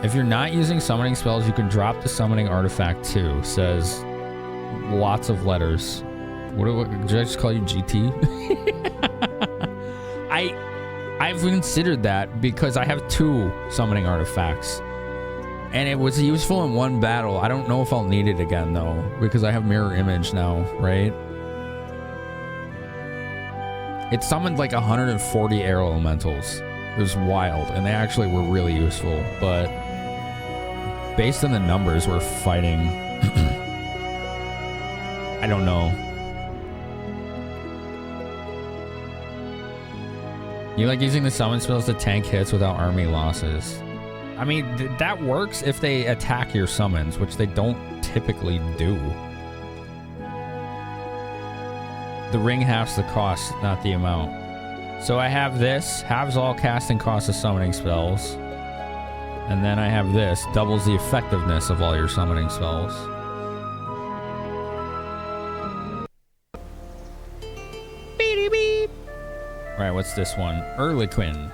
If you're not using summoning spells, you can drop the summoning artifact too. Says lots of letters. What did I just call you, GT? I've considered that because I have 2 summoning artifacts. And it was useful in one battle. I don't know if I'll need it again though, because I have mirror image now, right? It summoned like 140 air elementals. It was wild, and they actually were really useful, but based on the numbers we're fighting, I don't know. You like using the summon spells to tank hits without army losses. I mean, that works if they attack your summons, which they don't typically do. The ring halves the cost, not the amount. So I have this, halves all casting costs of summoning spells. And then I have this, doubles the effectiveness of all your summoning spells. Beep, beep. Alright, what's this one? Erliquin.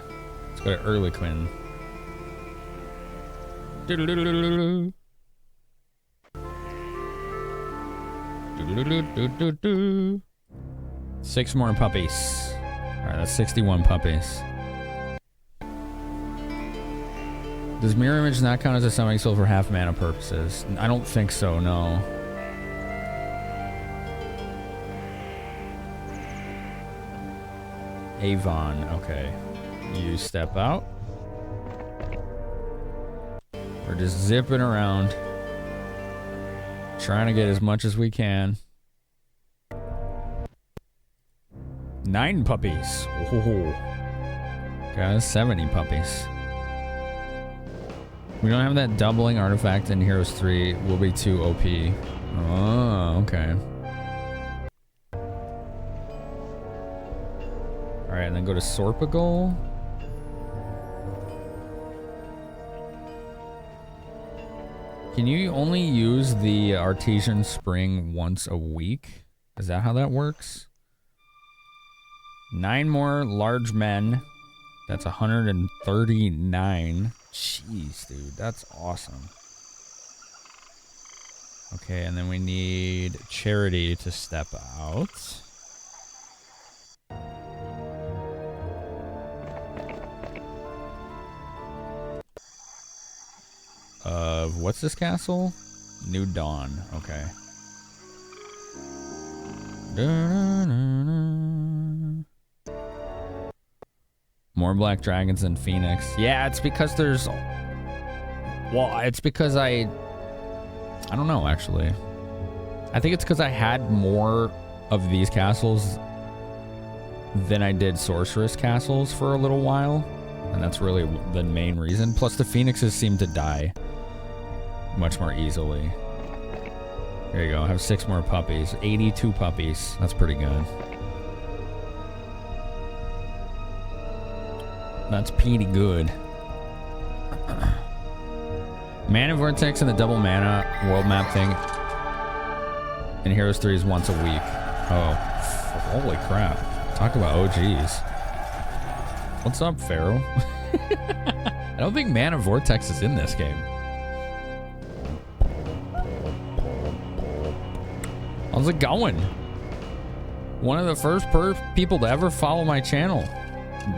Let's go to Erliquin. Do-do-do-do-do-do. Do-do-do-do-do-do. 6 more puppies. Alright, that's 61 puppies. Does mirror image not count as a summoning spell for half mana purposes? I don't think so, no. Avon, okay. You step out. We're just zipping around. Trying to get as much as we can. 9 puppies. Oh. Got 70 puppies. We don't have that doubling artifact in Heroes 3. We'll be too OP. Oh, okay. Alright, and then go to Sorpagal. Can you only use the Artesian Spring once a week? Is that how that works? 9 more large men. That's 139. Jeez, dude, that's awesome. Okay, and then we need Charity to step out. What's this castle? New Dawn. Okay. More black dragons than Phoenix. Yeah, it's because there's... Well, it's because I don't know, actually. I think it's because I had more of these castles than I did sorceress castles for a little while. And that's really the main reason. Plus, the Phoenixes seem to die much more easily. There you go. I have 6 more puppies. 82 puppies. That's pretty good. That's pretty good. Mana Vortex and the double mana world map thing in Heroes 3 is once a week. Oh, holy crap. Talk about OGs. What's up, Pharaoh? I don't think Mana Vortex is in this game. How's it going? One of the first people to ever follow my channel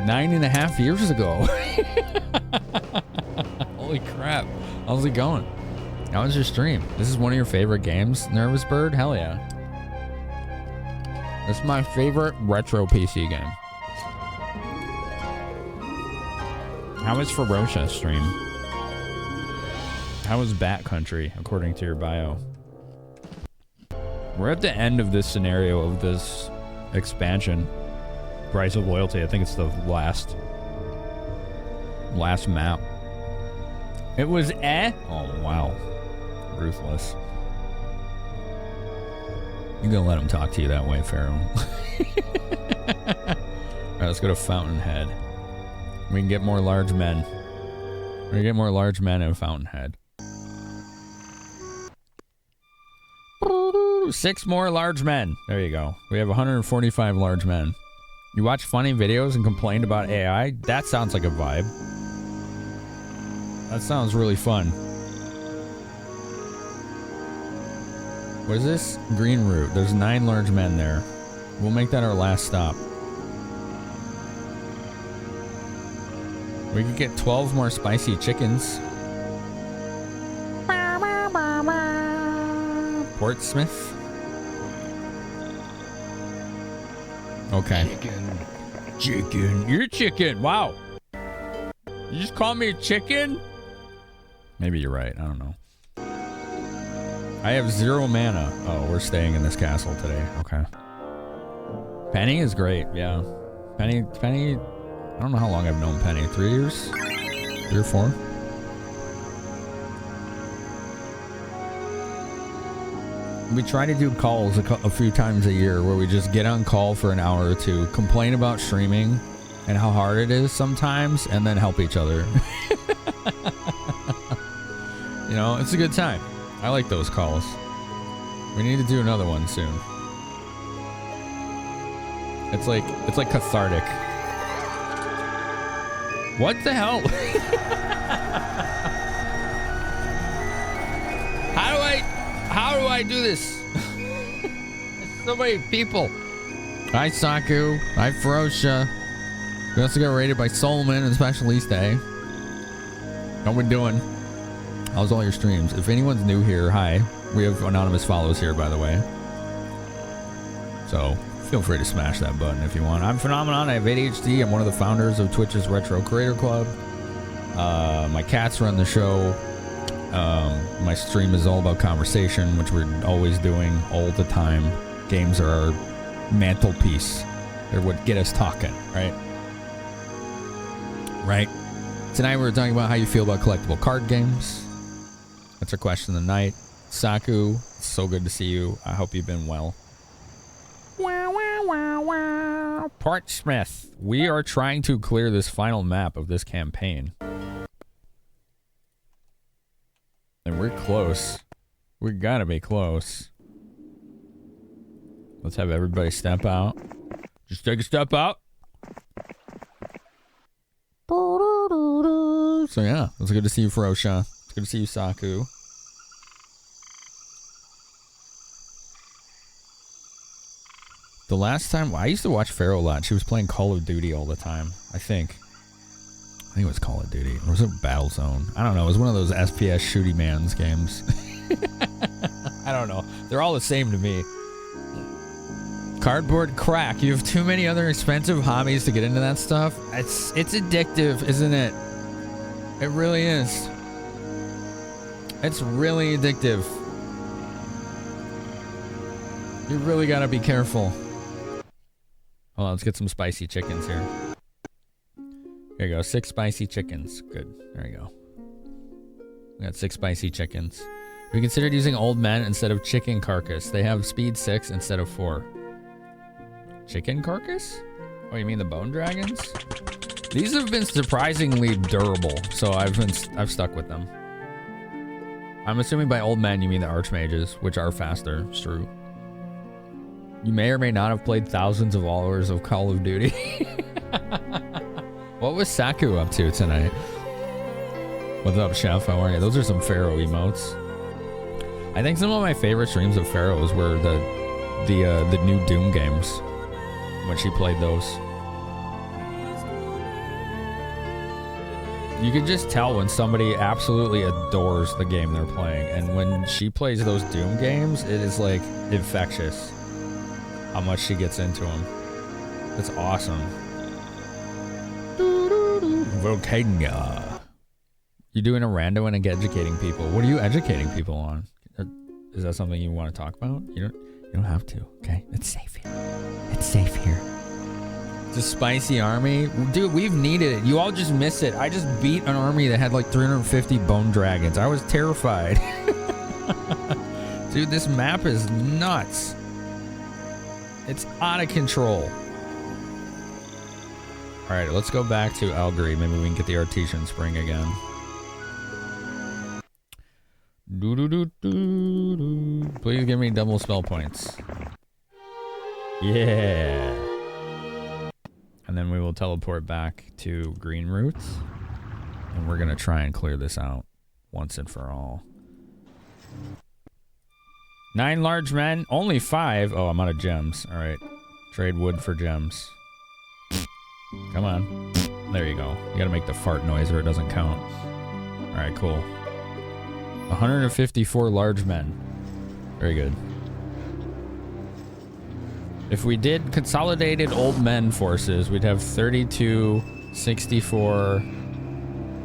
9.5 years ago. Holy crap. How's it going? How was your stream? This is one of your favorite games, Nervous Bird? Hell yeah. This is my favorite retro PC game. How is Ferocia stream? How is Bat Country, according to your bio? We're at the end of this scenario of this expansion. Price of Loyalty. I think it's the last map. It was Oh, wow. Ruthless. You're gonna let him talk to you that way, Pharaoh. Alright, let's go to Fountainhead. We can get more large men. We're gonna get more large men in Fountainhead. 6 more large men. There you go. We have 145 large men. You watch funny videos and complained about AI? That sounds like a vibe. That sounds really fun. What is this? Green route. There's 9 large men there. We'll make that our last stop. We could get 12 more spicy chickens. Portsmouth. Okay. Chicken. You're chicken. Wow. You just call me a chicken? Maybe you're right. I don't know. I have 0 mana. Oh, we're staying in this castle today. Okay. Penny is great. Yeah. Penny. I don't know how long I've known Penny. 3 years? 3 or 4? We try to do calls a few times a year where we just get on call for an hour or two, complain about streaming and how hard it is sometimes, and then help each other. You know, it's a good time. I like those calls. We need to do another one soon. It's like cathartic. What the hell? How do I do this? So many people. Hi, Saku. Hi, Ferocia. We also got rated by Solomon and Special East Day. How we doing? How's all your streams? If anyone's new here, hi. We have anonymous follows here, by the way. So feel free to smash that button if you want. I'm Finamenon. I have ADHD. I'm one of the founders of Twitch's Retro Creator Club. My cats run the show. My stream is all about conversation, which we're always doing all the time. Games are our mantelpiece. They're what get us talking, right? Right. Tonight we're talking about how you feel about collectible card games. That's our question of the night. Saku, it's so good to see you. I hope you've been well. Wow, wow, wow, wow. Portsmouth. We are trying to clear this final map of this campaign. And we're close. We gotta be close. Let's have everybody step out. Just take a step out. So yeah, it's good to see you, Ferocia. It's good to see you, Saku. The last time I used to watch Pharaoh a lot. She was playing Call of Duty all the time. I think it was Call of Duty. Or was it Battlezone? I don't know. It was one of those SPS shooty man's games. I don't know. They're all the same to me. Cardboard crack. You have too many other expensive hobbies to get into that stuff. It's addictive, isn't it? It really is. It's really addictive. You really gotta be careful. Hold on, let's get some spicy chickens here. Here you go, 6 spicy chickens. Good, there you go. We got 6 spicy chickens. We considered using old men instead of chicken carcass. They have speed 6 instead of 4. Chicken carcass? Oh, you mean the bone dragons? These have been surprisingly durable, so I've stuck with them. I'm assuming by old men you mean the archmages, which are faster. It's true. You may or may not have played thousands of hours of Call of Duty. What was Saku up to tonight? What's up, Chef? How are you? Those are some Pharaoh emotes. I think some of my favorite streams of Pharaohs were the new Doom games. When she played those. You can just tell when somebody absolutely adores the game they're playing. And when she plays those Doom games, it is like infectious. How much she gets into them. It's awesome. Volcania. You're doing a rando and educating people. What are you educating people on? Is that something you want to talk about? You don't have to, okay? It's safe here. It's safe here. It's a spicy army. Dude, we've needed it. You all just miss it. I just beat an army that had like 350 bone dragons. I was terrified. Dude, this map is nuts. It's out of control. All right, let's go back to Algary. Maybe we can get the Artesian Spring again. Please give me double spell points. Yeah. And then we will teleport back to Green Roots. And we're gonna try and clear this out once and for all. 9 large men, only 5. Oh, I'm out of gems. All right, trade wood for gems. Come on, there you go. You gotta make the fart noise or it doesn't count. All right, cool. 154 large men. Very good. If we did consolidated old men forces, we'd have 32, 64,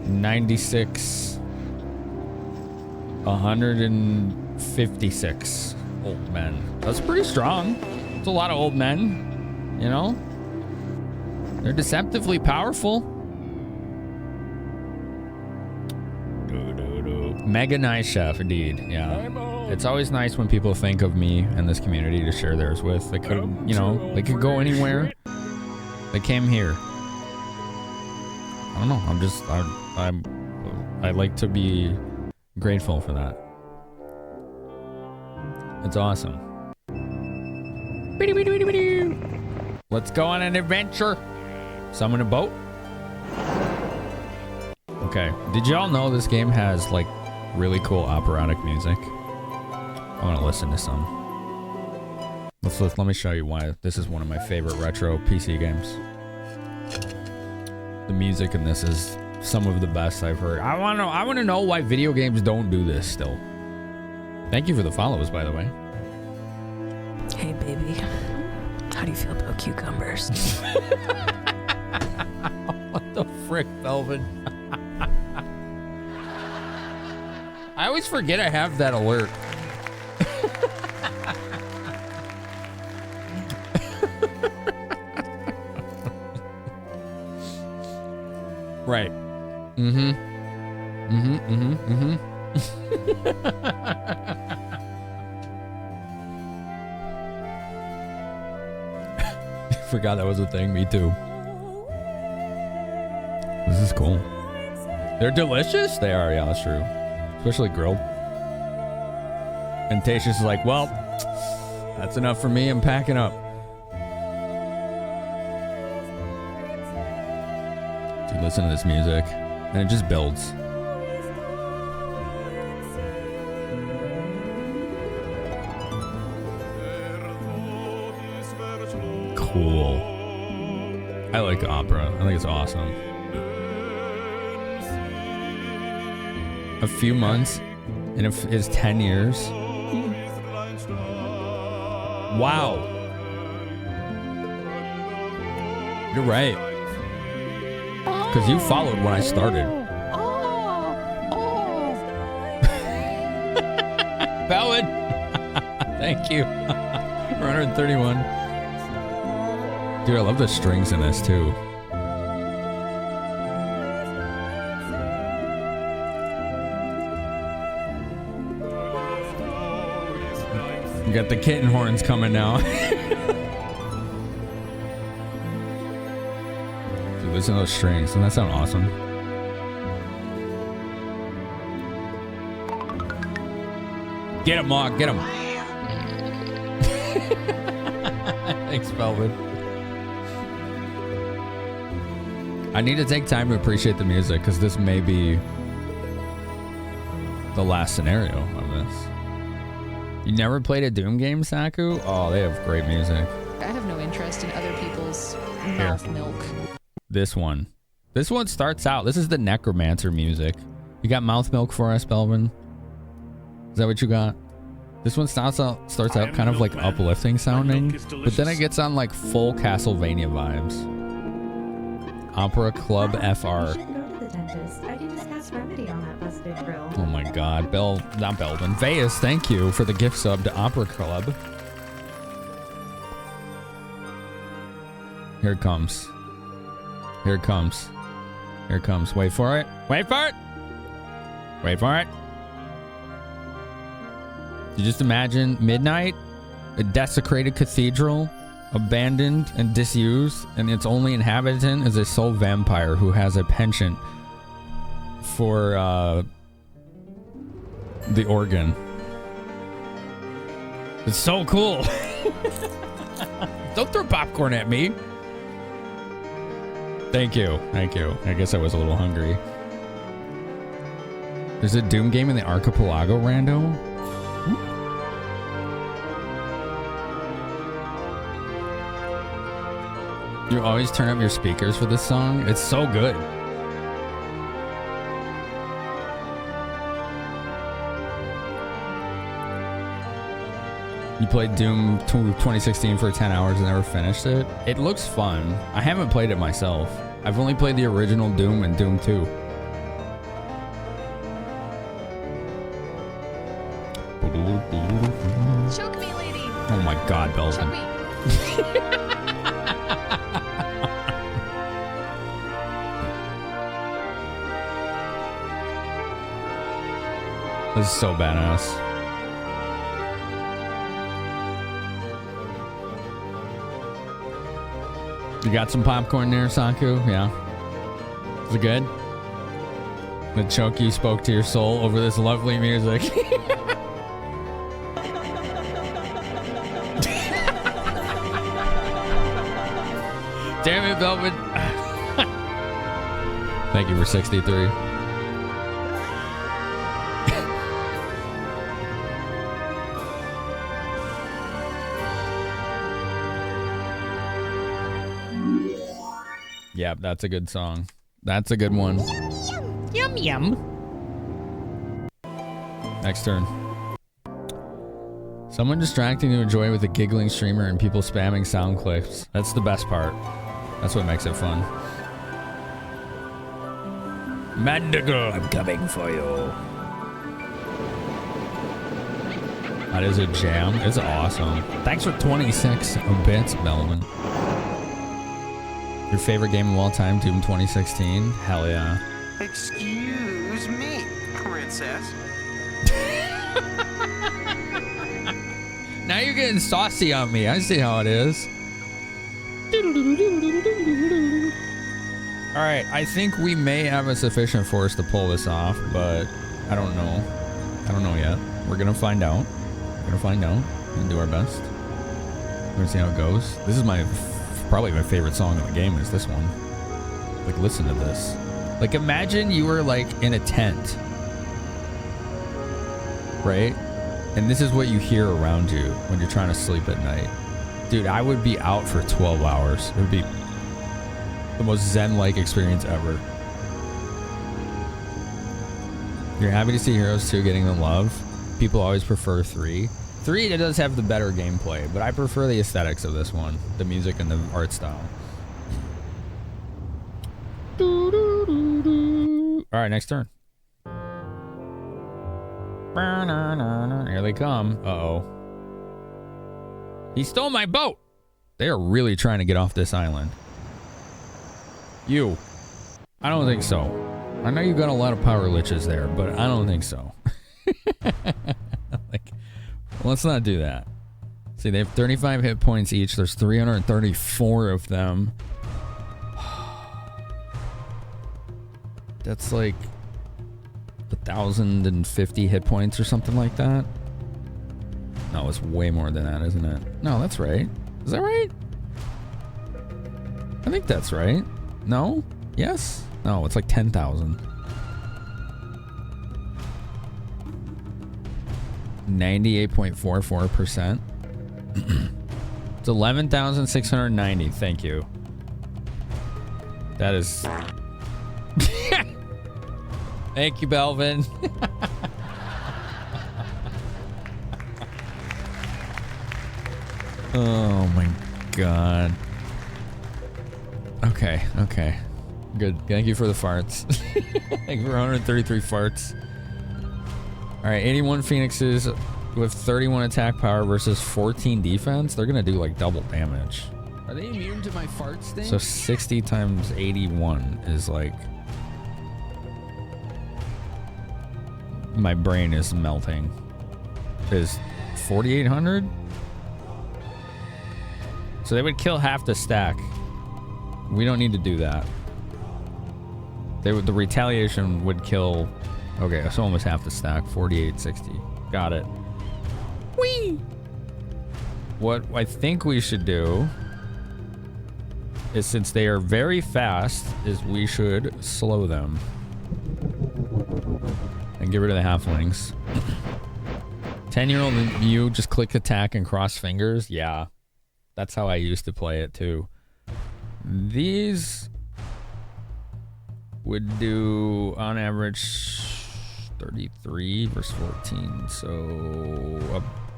96, 156 old men. That's pretty strong. It's a lot of old men, you know? They're deceptively powerful. Mega nice chef, indeed. Yeah. It's always nice when people think of me and this community to share theirs with. They could, you know, they could go anywhere. They came here. I don't know. I like to be grateful for that. It's awesome. Let's go on an adventure. Summon a boat. Okay. Did y'all know this game has like really cool operatic music? I want to listen to some. Let me show you why this is one of my favorite retro PC games. The music in this is some of the best I've heard. I want to know why video games don't do this still. Thank you for the follows, by the way. Hey, baby. How do you feel about cucumbers? What the frick, Melvin? I always forget I have that alert. Right. Mm-hmm. Forgot that was a thing. Me too. This is cool. They're delicious? They are, yeah, that's true. Especially grilled. And Tatius is like, well, that's enough for me. I'm packing up. Dude, listen to this music. And it just builds. Cool. I like opera. I think it's awesome. A few months, and it is 10 years. Wow. You're right. Because you followed when I started. Ballad. Thank you. 131. Dude, I love the strings in this too. You got the kitten horns coming now. Dude, listen to those strings. Doesn't that sound awesome? Get him, Mog. Get him. Thanks, Melvin. I need to take time to appreciate the music because this may be the last scenario of this. You never played a Doom game, Saku? Oh, they have great music. I have no interest in other people's mouth milk. This one. This one starts out. This is the Necromancer music. You got mouth milk for us, Belvin? Is that what you got? This one starts out kind of like uplifting sounding, but then it gets on like full Castlevania vibes. Opera Club FR. Oh my god, not Belvin. Veus, thank you for the gift sub to Opera Club. Here it comes. Here it comes. Here it comes. Wait for it. Wait for it. Wait for it. You just imagine midnight, a desecrated cathedral, abandoned and disused, and its only inhabitant is a soul vampire who has a penchant for the organ. It's so cool. Don't throw popcorn at me. Thank you. Thank you. I guess I was a little hungry. There's a Doom game in the Archipelago, rando. You always turn up your speakers for this song. It's so good. You played Doom 2016 for 10 hours and never finished it? It looks fun. I haven't played it myself. I've only played the original Doom and Doom 2. Choke me, lady. Oh my god, Belgian. Choke me. This is so badass. You got some popcorn there, Saku? Yeah. Is it good? The Choki spoke to your soul over this lovely music. Damn it, Velvet. Thank you for 63. Yep, that's a good song. That's a good one. Yum, yum. Next turn. Someone distracting to enjoy with a giggling streamer and people spamming sound clips. That's the best part. That's what makes it fun. Mandigo, I'm coming for you. That is a jam. It's awesome. Thanks for 26 bits, Melvin. Your favorite game of all time, Doom 2016? Hell yeah. Excuse me, princess. Now you're getting saucy on me. I see how it is. All right, I think we may have a sufficient force to pull this off, but I don't know. I don't know yet. We're gonna find out. We're gonna find out and do our best. We're gonna see how it goes. This is probably my favorite song in the game is this one. Like, listen to this. Like, imagine you were like in a tent, right? And this is what you hear around you when you're trying to sleep at night. Dude, I would be out for 12 hours. It would be the most zen-like experience ever. You're happy to see Heroes 2 getting the love. People always prefer 3. 3, it does have the better gameplay, but I prefer the aesthetics of this one. The music and the art style. Alright, next turn. Here they come. Uh-oh. He stole my boat! They are really trying to get off this island. You. I don't think so. I know you got a lot of power liches there, but I don't think so. Like, let's not do that. See, they have 35 hit points each. There's 334 of them. That's like 1,050 hit points or something like that. No, it's way more than that, isn't it? No, that's right. Is that right? I think that's right. No? Yes? No, it's like 10,000. 98.44%. It's 11,690. Thank you. That is... Thank you, Belvin. Oh my god. Okay, okay. Good. Thank you for the farts. Thank you for 133 farts. Alright, 81 Phoenixes with 31 attack power versus 14 defense. They're gonna do like double damage. Are they immune to my fart stink? So 60 times 81 is like... My brain is melting. Is 4,800? So they would kill half the stack. We don't need to do that. The retaliation would kill... Okay, so almost half the stack. 4860. Got it. Whee! What I think we should do is, since they are very fast, is we should slow them. And get rid of the halflings. 10-year-old you just click attack and cross fingers. Yeah, that's how I used to play it too. These would do on average 33 versus 14, so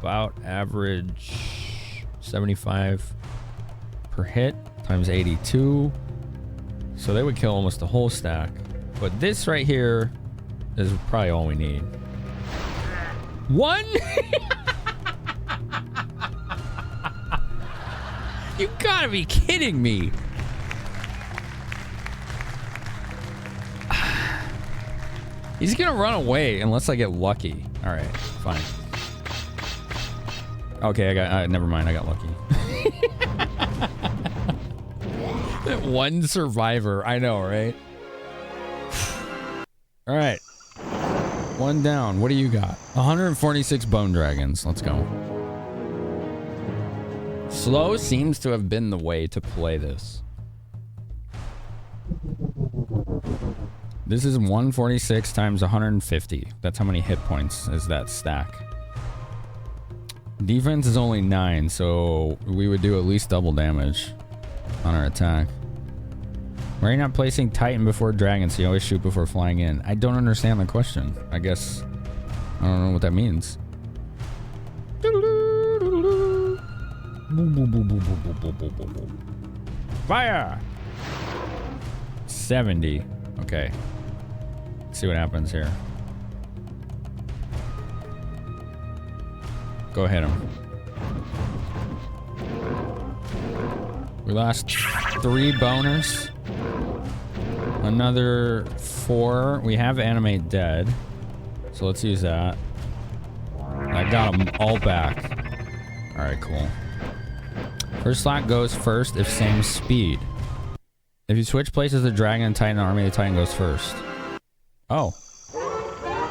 about average 75 per hit times 82. So they would kill almost the whole stack. But this right here is probably all we need. One? You gotta be kidding me. He's gonna run away unless I get lucky. All right, fine. Okay, I got. Never mind. I got lucky. One survivor. I know, right? All right. One down. What do you got? 146 bone dragons. Let's go. Slow seems to have been the way to play this. This is 146 times 150. That's how many hit points is that stack. Defense is only 9, so we would do at least double damage on our attack. Why are you not placing Titan before Dragon so you always shoot before flying in? I don't understand the question. I guess I don't know what that means. Fire! 70. Okay. Let's see what happens here. Go hit him. We lost 3 boners. Another 4. We have animate dead. So let's use that. I got them all back. Alright, cool. First slot goes first if same speed. If you switch places the dragon and Titan army, the Titan goes first. Oh.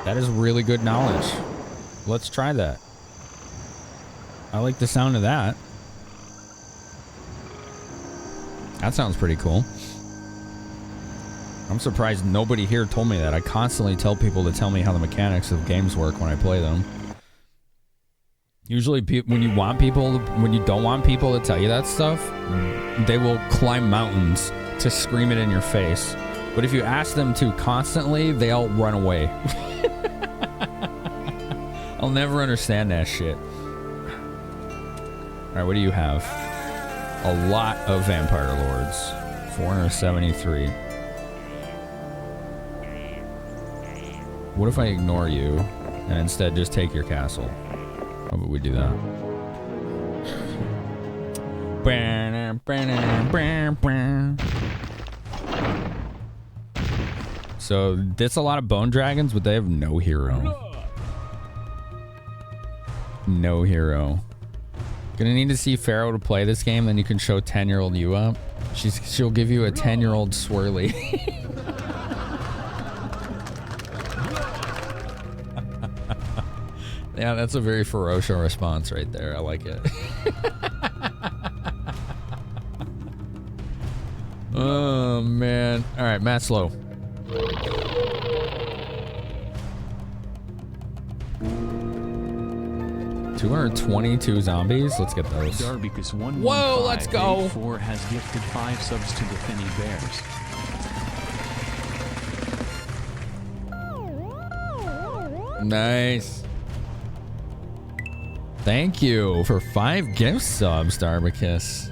That is really good knowledge. Let's try that. I like the sound of that. That sounds pretty cool. I'm surprised nobody here told me that. I constantly tell people to tell me how the mechanics of games work when I play them. Usually when you don't want people to tell you that stuff, they will climb mountains to scream it in your face. But if you ask them to constantly, they all run away. I'll never understand that shit. Alright, what do you have? A lot of Vampire Lords. 473. What if I ignore you and instead just take your castle? How about we do that? So that's a lot of bone dragons, but they have no hero. No hero. Gonna need to see Pharaoh to play this game, then you can show 10-year-old you up. She'll give you a 10-year-old swirly. Yeah, that's a very ferocious response right there. I like it. Oh, man. All right, Matt Slow. $222 zombies. Let's get those. Darbicus 115 Whoa, let's go. 4 has gifted 5 subs to the Finny Bears. Nice. Thank you for 5 gift subs, Darbicus.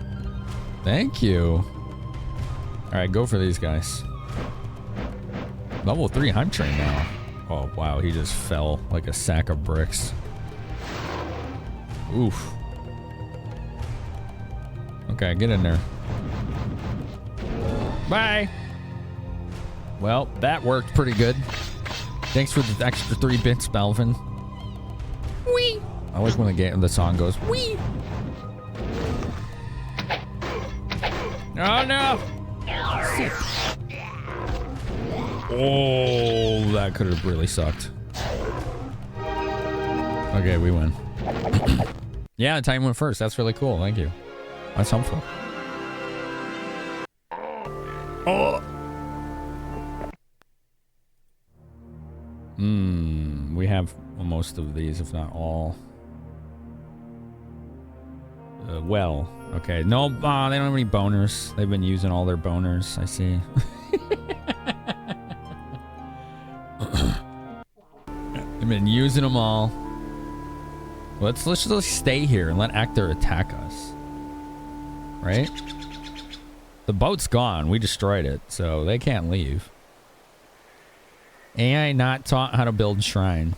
Thank you. All right, go for these guys. Level 3 Hunt Train now. Oh, wow. He just fell like a sack of bricks. Oof. Okay, get in there. Bye. Well, that worked pretty good. Thanks for the extra 3 bits, Belvin. Wee. I like when the song goes wee. Oh no! Oh, that could have really sucked. Okay, we win. Yeah, Titan went first. That's really cool. Thank you. That's helpful. Oh. We have most of these, if not all. Well, okay. No, they don't have any boners. They've been using all their boners, I see. They've been using them all. Let's just stay here and let Ector attack us. Right? The boat's gone. We destroyed it, so they can't leave. AI not taught how to build shrine.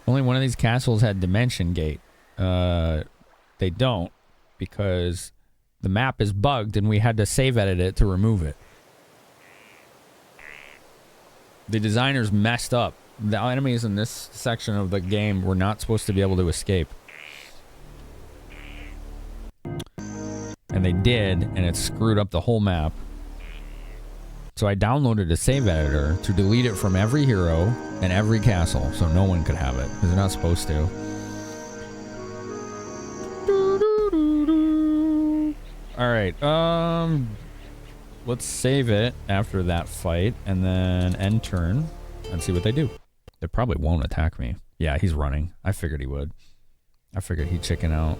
Only one of these castles had dimension gate. They don't, because the map is bugged and we had to save edit it to remove it. The designers messed up. The enemies in this section of the game were not supposed to be able to escape. And they did, and it screwed up the whole map. So I downloaded a save editor to delete it from every hero and every castle, so no one could have it, because they're not supposed to. Alright, let's save it after that fight, and then end turn, and see what they do. They probably won't attack me. Yeah, he's running. I figured he would. I figured he'd chicken out.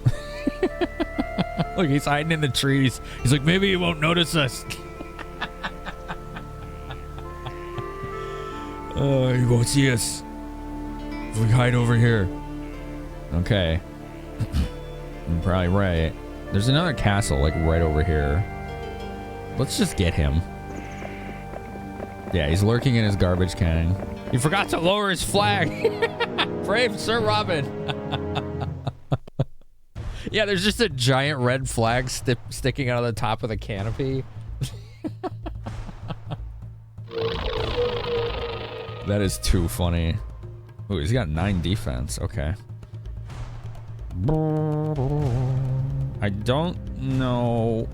Look, he's hiding in the trees. He's like, maybe he won't notice us. He won't see us if we hide over here. Okay. You're probably right. There's another castle, like, right over here. Let's just get him. Yeah, he's lurking in his garbage can. He forgot to lower his flag. Brave Sir Robin. Yeah, there's just a giant red flag sticking out of the top of the canopy. That is too funny. Ooh, he's got 9 defense. Okay. I don't know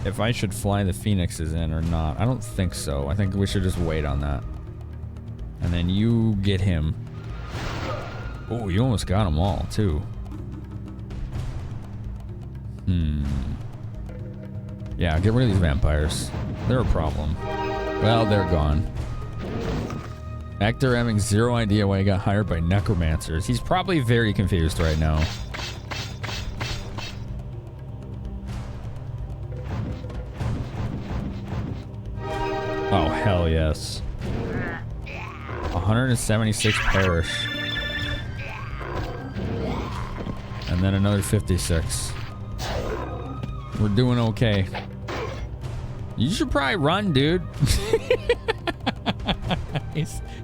if I should fly the phoenixes in or not. I don't think so. I think we should just wait on that. And then you get him. Oh, you almost got them all, too. Yeah, get rid of these vampires. They're a problem. Well, they're gone. Ector having zero idea why he got hired by necromancers. He's probably very confused right now. Oh, hell yes. 176 perish. And then another 56. We're doing okay. You should probably run, dude.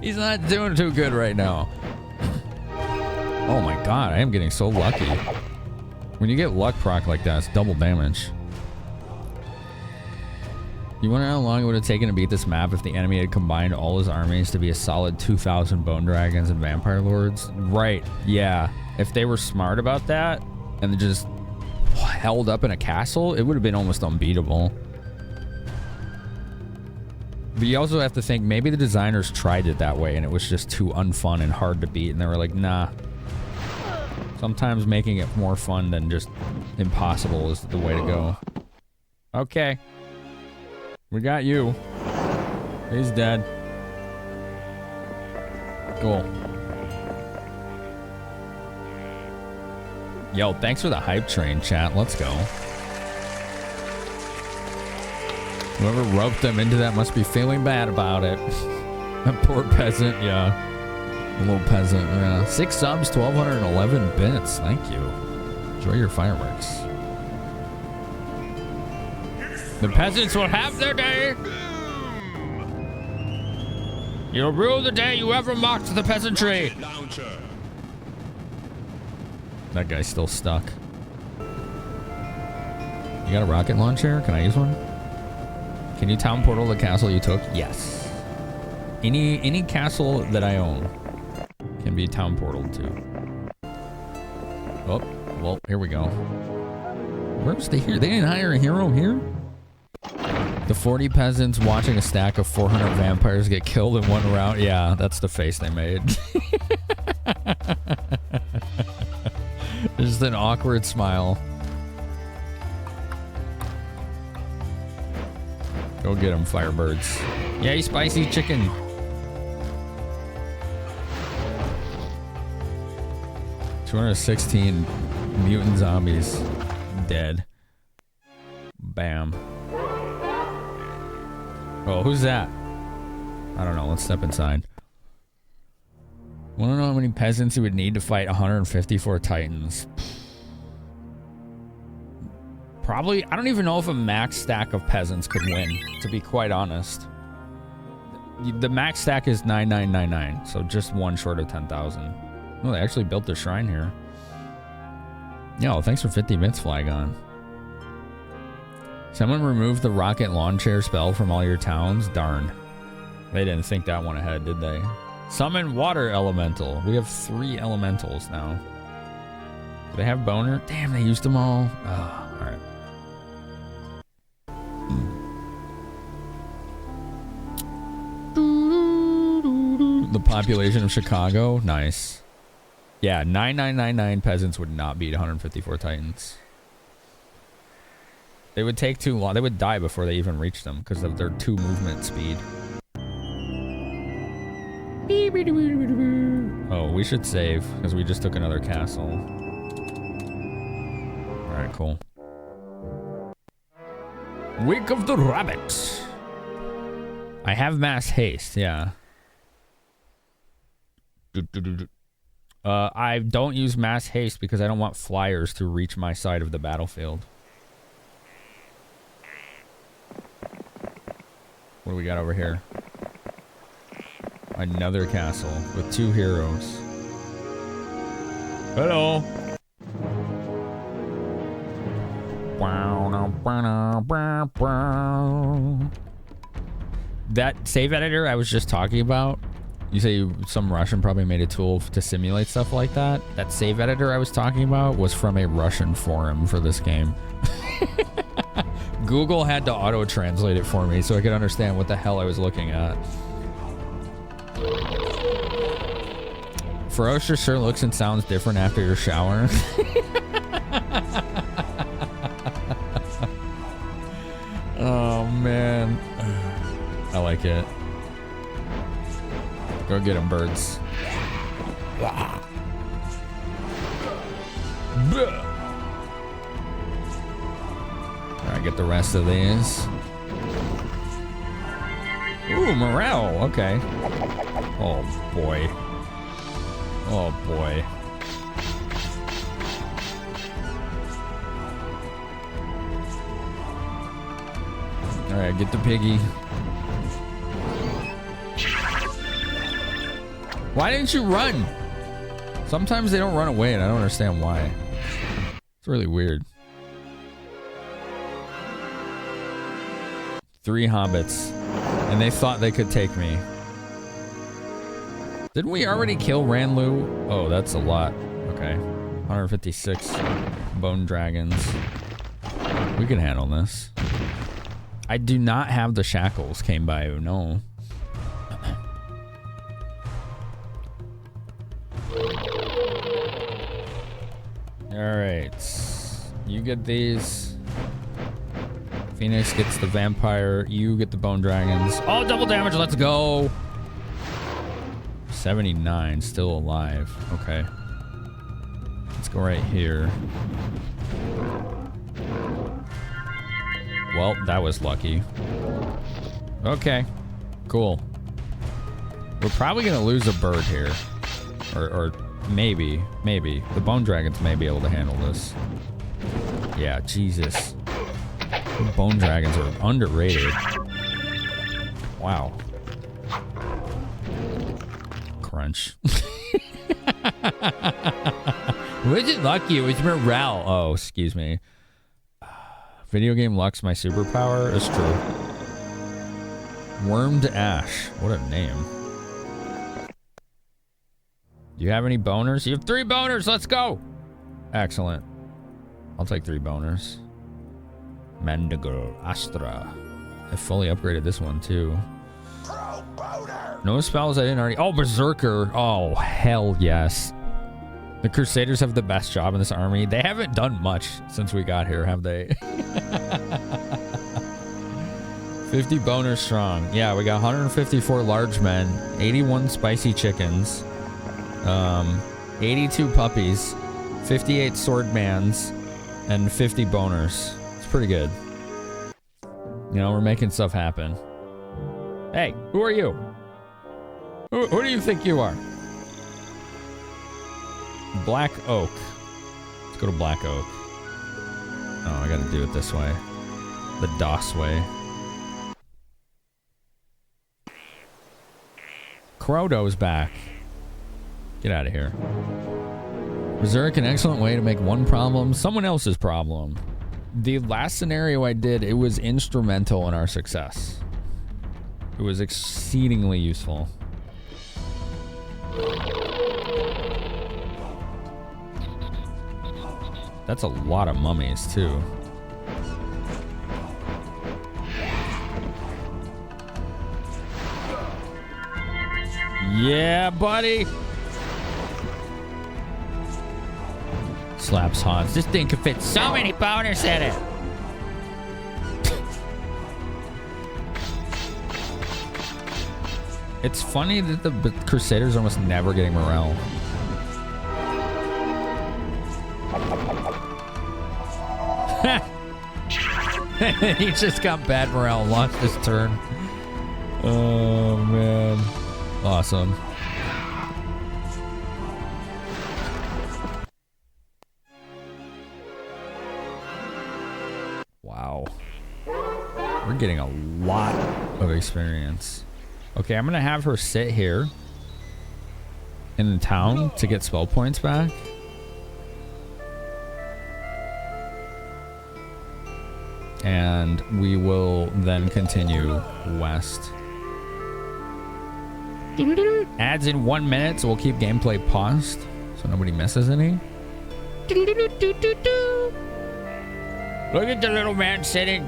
He's not doing too good right now. Oh my god, I am getting so lucky. When you get luck proc like that, it's double damage. You wonder how long it would have taken to beat this map if the enemy had combined all his armies to be a solid 2,000 bone dragons and vampire lords? Right, yeah. If they were smart about that and just held up in a castle, it would have been almost unbeatable. But you also have to think, maybe the designers tried it that way and it was just too unfun and hard to beat, and they were like, nah. Sometimes making it more fun than just impossible is the way to go. Okay. We got you. He's dead. Cool. Yo, thanks for the hype train, chat. Let's go. Whoever roped them into that must be feeling bad about it. That poor peasant, yeah. A little peasant, yeah. 6 subs, 1,211 bits. Thank you. Enjoy your fireworks. The peasants will have their day. You'll rue the day you ever mocked the peasantry. That guy's still stuck. You got a rocket launcher? Can I use one? Can you town portal the castle you took? Yes. Any castle that I own can be town portaled to. Oh, well, here we go. Where's the hero? They didn't hire a hero here? The 40 peasants watching a stack of 400 vampires get killed in one round. Yeah, that's the face they made. Just an awkward smile. Go get them, Firebirds. Yay, spicy chicken. 216 mutant zombies dead. Bam. Oh, who's that? I don't know. Let's step inside. Want to know how many peasants you would need to fight 154 titans? Probably. I don't even know if a max stack of peasants could win, to be quite honest. The max stack is 9999, so just one short of 10,000. Oh, they actually built their shrine here. Yo, thanks for 50 bits, Flygon. Someone removed the rocket lawn chair spell from all your towns? Darn. They didn't think that one ahead, did they? Summon water elemental. We have 3 elementals now. Do they have boner? Damn, they used them all. Oh, alright. The population of Chicago? Nice. Yeah, 9999 peasants would not beat 154 titans. They would take too long. They would die before they even reached them because of their 2 movement speed. Oh, we should save because we just took another castle. Alright, cool. Wake of the Rabbit. I have mass haste, yeah. I don't use mass haste because I don't want flyers to reach my side of the battlefield. What do we got over here? Another castle with 2 heroes. Hello. That save editor I was just talking about, you say some Russian probably made a tool to simulate stuff like that. That save editor I was talking about was from a Russian forum for this game. Google had to auto-translate it for me so I could understand what the hell I was looking at. Ferocious sure looks and sounds different after your shower. Oh, man. I like it. Go get them, birds. Alright, get the rest of these. Ooh, morale. Okay. Oh, boy. Oh, boy. Alright, get the piggy. Why didn't you run? Sometimes they don't run away and I don't understand why. It's really weird. 3 hobbits. And they thought they could take me. Didn't we already kill Ranlu? Oh, that's a lot. Okay. 156 bone dragons. We can handle this. I do not have the shackles, came by. No. Alright. You get these. Phoenix gets the vampire. You get the bone dragons. Oh, double damage. Let's go. 79. Still alive. Okay. Let's go right here. Well, that was lucky. Okay. Cool. We're probably going to lose a bird here. Or maybe. Maybe. The bone dragons may be able to handle this. Yeah, Jesus. Bone dragons are underrated. Wow. Crunch. Wasn't lucky, it was morale. Oh, excuse me. Video game luck's my superpower? It's true. Wormed Ash. What a name. Do you have any boners? You have 3 boners. Let's go. Excellent. I'll take 3 boners. Mandigo Astra. I fully upgraded this one too. No spells I didn't already. Oh, Berserker. Oh, hell yes. The Crusaders have the best job in this army. They haven't done much since we got here, have they? 50 boners strong. Yeah, we got 154 large men, 81 spicy chickens, 82 puppies, 58 swordmans, and 50 boners. It's pretty good. You know, we're making stuff happen. Hey, who are you? Who do you think you are? Black Oak. Let's go to Black Oak. Oh, I gotta do it this way. The DOS way. Crodo's back. Get out of here. Berserk, an excellent way to make one problem someone else's problem. The last scenario I did, it was instrumental in our success. It was exceedingly useful. That's a lot of mummies, too. Yeah, buddy! Slaps Hans. This thing could fit so many boners in it! It's funny that the Crusaders are almost never getting morale. He just got bad morale and lost his turn. Oh, man. Awesome. Wow. We're getting a lot of experience. Okay, I'm gonna have her sit here in the town to get spell points back. And we will then continue west. Ads in 1 minute, so we'll keep gameplay paused so nobody misses any. Look at the little man sitting.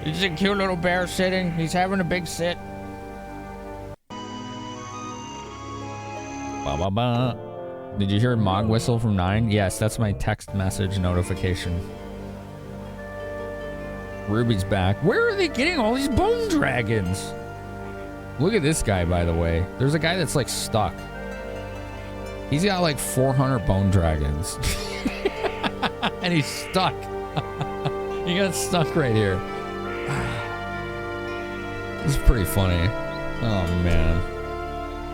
He's a cute little bear sitting. He's having a big sit. Ba ba ba. Did you hear Mog whistle from 9? Yes, that's my text message notification. Ruby's back. Where are they getting all these bone dragons? Look at this guy, by the way. There's a guy that's like stuck. He's got like 400 bone dragons. And he's stuck. He got stuck right here. This is pretty funny. Oh, man.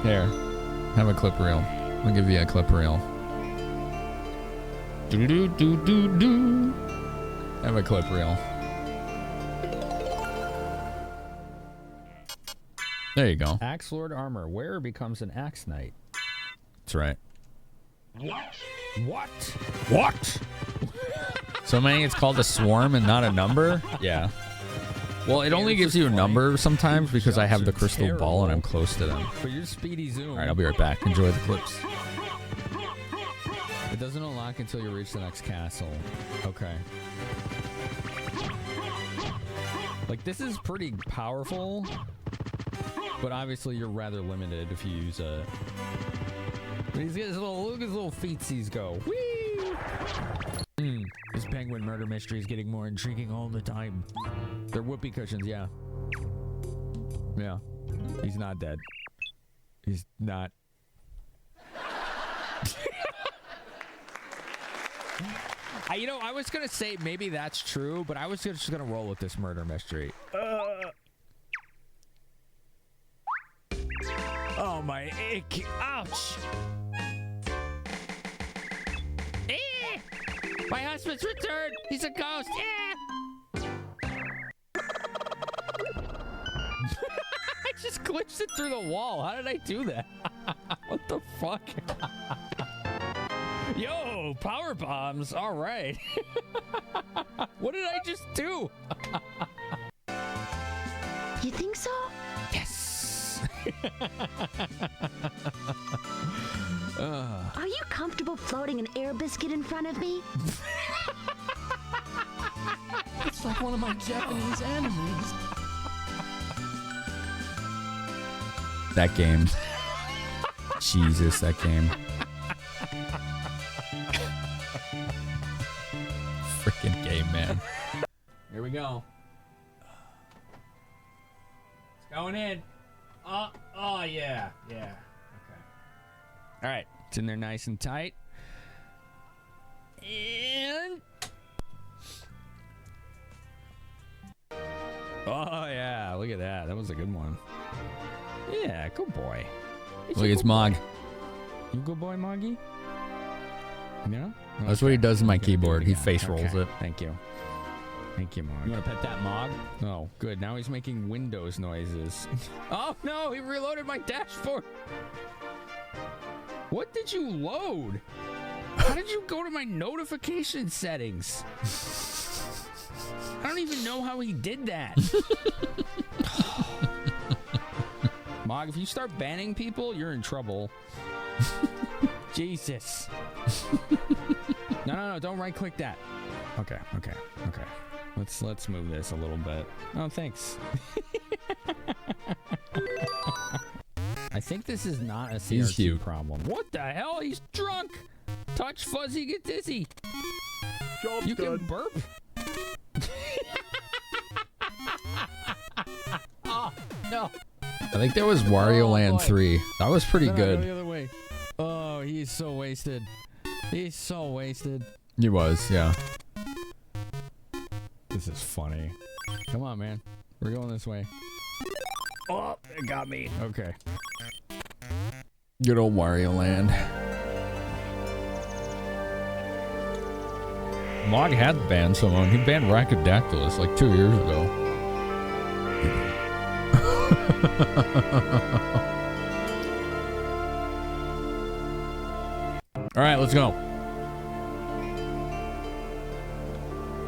Here. Have a clip reel. I'll give you a clip reel. Do-do-do-do-do. Have a clip reel. There you go. Axe Lord armor. Wearer becomes an Axe Knight. That's right. What? What? What? So many it's called a swarm and not a number? Yeah. Well, it only gives you a number sometimes because I have the crystal ball and I'm close to them. But you're speedy zoom. All right, I'll be right back. Enjoy the clips. It doesn't unlock until you reach the next castle. Okay. Like, this is pretty powerful, but obviously you're rather limited if you use a... But he's got his little, look at his little feetsies go. Whee! This penguin murder mystery is getting more intriguing all the time. They're whoopee cushions, yeah. Yeah. He's not dead. He's not. You know, I was going to say maybe that's true, but I was just going to roll with this murder mystery. Oh, my ick. Ouch. My husband's returned. He's a ghost. I just glitched it through the wall. How did I do that? What the fuck? Yo, power bombs. All right. What did I just do? You think so? Yes. Are you comfortable floating an air biscuit in front of me? It's like one of my Japanese animes. That game. Jesus, that game. Freaking game, man. Here we go. It's going in. Oh yeah. Yeah. Okay. All right. It's in there nice and tight. And... Oh, yeah. Look at that. That was a good one. Yeah, good boy. Look, it's Mog. You good boy, Moggy? Yeah? That's what he does in my keyboard. He face rolls it. Thank you. Thank you, Mog. You want to pet that Mog? Oh, good. Now he's making Windows noises. Oh, no. He reloaded my dashboard. What did you load? How did you go to my notification settings? I don't even know how he did that. Mog, if you start banning people, you're in trouble. Jesus. No, don't right click that. Okay. Let's move this a little bit. Oh, thanks. I think this is not a CRT problem. What the hell? He's drunk. Touch fuzzy, get dizzy. Job's you done. Can burp. Oh, no. I think that was Wario Land 3. That was pretty good. Go the other way. Oh, he's so wasted. He's so wasted. He was, yeah. This is funny. Come on, man. We're going this way. Oh, it got me. Okay. Good old Wario Land. Mog had banned someone. He banned Rackadactylus like 2 years ago. All right, let's go.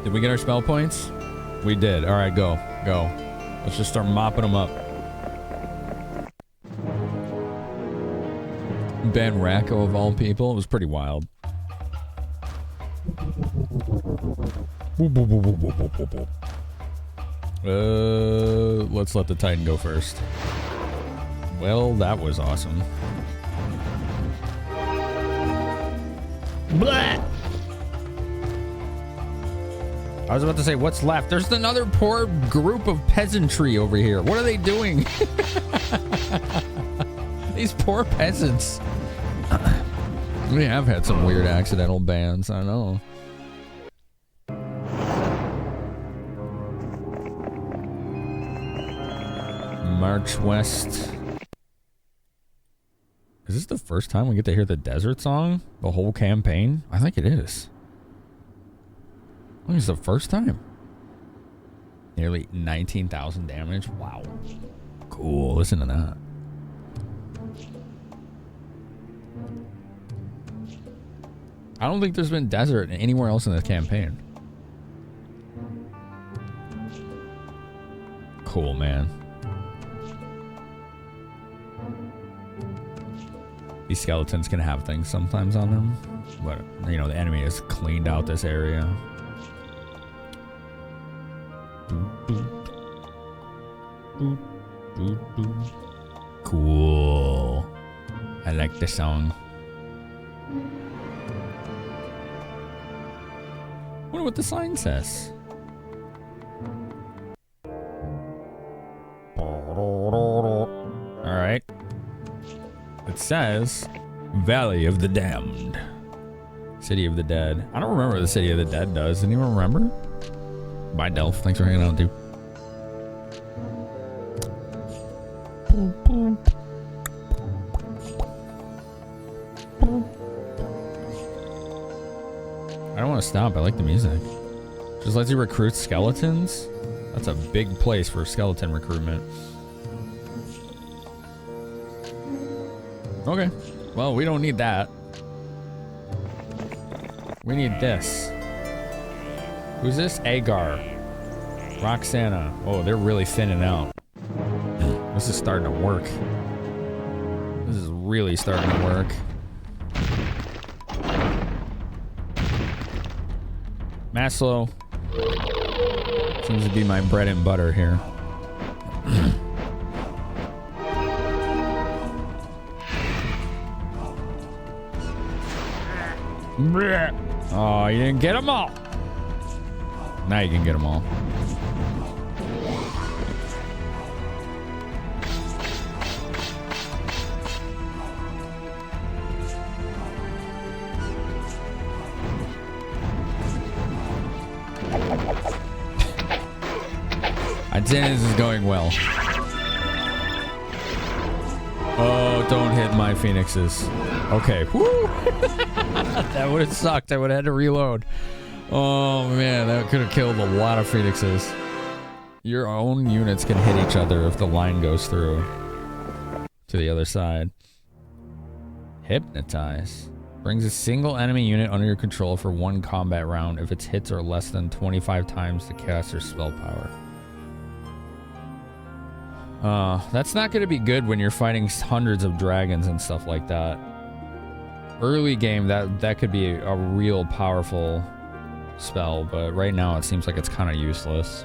Did we get our spell points? We did. All right, go. Let's just start mopping them up. Ban Racco of all people. It was pretty wild. Let's let the Titan go first. Well, that was awesome. Blah! I was about to say, what's left? There's another poor group of peasantry over here. What are they doing? These poor peasants. We have had some weird accidental bans, I know. March west. Is this the first time we get to hear the desert song? The whole campaign? I think it is. I think it's the first time. Nearly 19,000 damage. Wow. Cool. Listen to that. I don't think there's been desert anywhere else in this campaign. Cool, man. These skeletons can have things sometimes on them, but you know the enemy has cleaned out this area. Cool. I like the song. Wonder what the sign says. All right. It says Valley of the Damned. City of the Dead. I don't remember what the City of the Dead does. Anyone remember? Bye, Delph. Thanks for hanging out, dude. I don't want to stop. I like the music. Just lets you recruit skeletons. That's a big place for skeleton recruitment. Okay. Well, we don't need that. We need this. Who's this? Agar. Roxana. Oh, they're really thinning out. This is starting to work. This is really starting to work. Maslow. Seems to be my bread and butter here. Oh, you didn't get them all. Now you can get them all. I'd say this is going well. Oh, don't hit my phoenixes. Okay. Woo! That would have sucked. I would have had to reload. Oh, man. That could have killed a lot of phoenixes. Your own units can hit each other if the line goes through to the other side. Hypnotize. Brings a single enemy unit under your control for 1 combat round if its hits are less than 25 times the caster's spell power. That's not going to be good when you're fighting hundreds of dragons and stuff like that. Early game, that could be a real powerful spell, but right now it seems like it's kind of useless.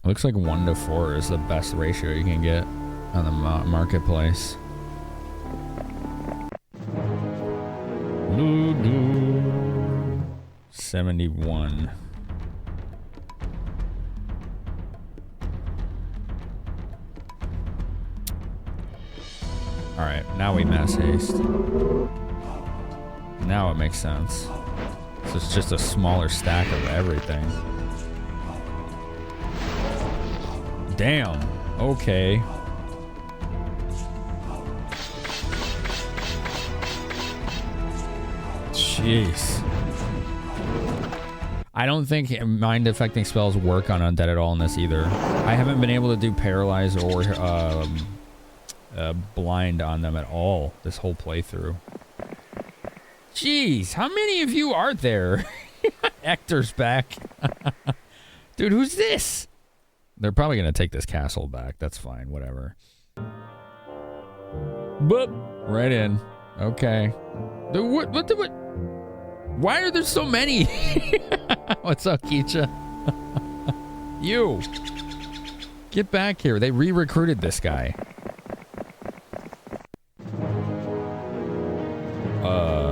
Looks like 1 to 4 is the best ratio you can get on the marketplace. 71. Alright, now we mass haste. Now it makes sense. So it's just a smaller stack of everything. Damn. Okay. Jeez. I don't think mind affecting spells work on undead at all in this either. I haven't been able to do paralyze or blind on them at all this whole playthrough. Jeez, how many of you are there? Hector's back. Dude, who's this? They're probably gonna take this castle back. That's fine, whatever. Boop, right in. Okay. What? Why are there so many? What's up, Kicha? You. Get back here. They re-recruited this guy.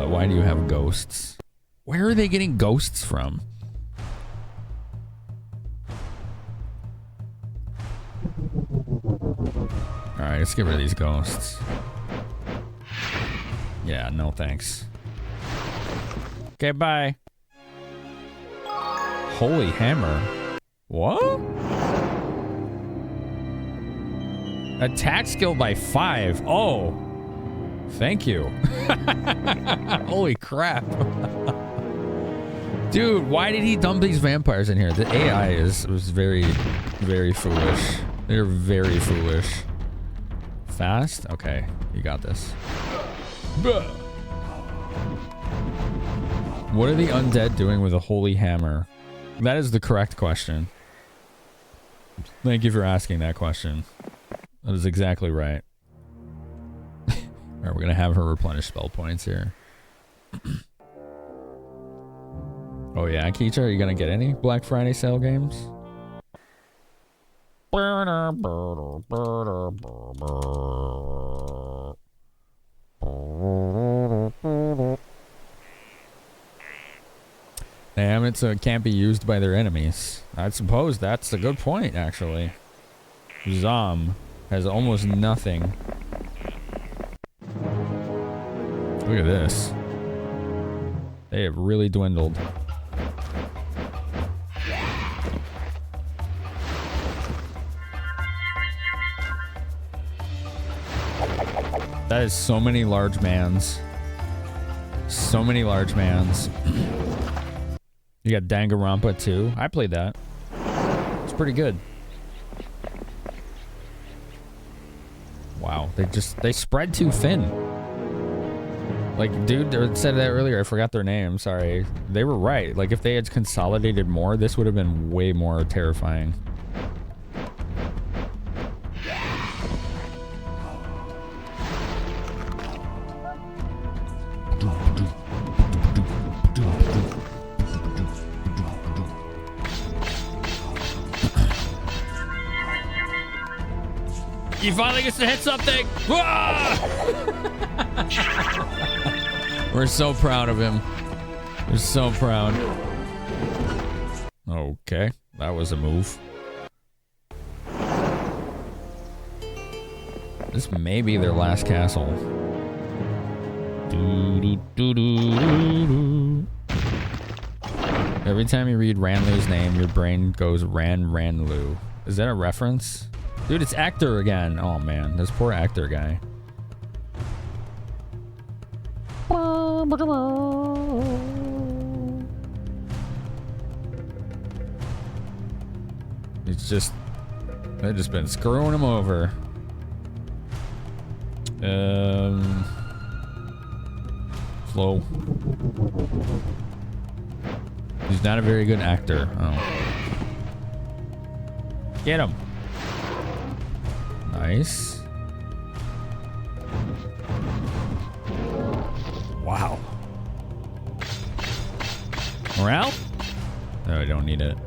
Why do you have ghosts? Where are they getting ghosts from? Alright, let's get rid of these ghosts. Yeah, no thanks. Okay, bye. Holy hammer. What? Attack skill by 5. Oh. Thank you. Holy crap. Dude, why did he dump these vampires in here? The AI was very, very foolish. They're very foolish. Fast? Okay, you got this. Buh. What are the undead doing with a holy hammer? That is the correct question. Thank you for asking that question. That is exactly right. Alright, we're gonna have her replenish spell points here. Oh yeah, Keisha, are you gonna get any Black Friday sale games? Damn it, so it can't be used by their enemies. I suppose that's a good point, actually. Zom has almost nothing. Look at this. They have really dwindled. That is so many large mans. So many large mans. You got Danganronpa too. I played that. It's pretty good. Wow, they spread too thin. Like, dude said that earlier. I forgot their name. Sorry. They were right. Like, if they had consolidated more, this would have been way more terrifying. He finally gets to hit something. We're so proud of him. We're so proud. Okay, that was a move. This may be their last castle. Every time you read Ranlu's name, your brain goes Ranlu. Is that a reference? Dude, it's Actor again. Oh man, this poor Actor guy. It's just, they've just been screwing him over. Slow. He's not a very good actor. Oh. Get him. Nice. Wow. Morale? No, I don't need it.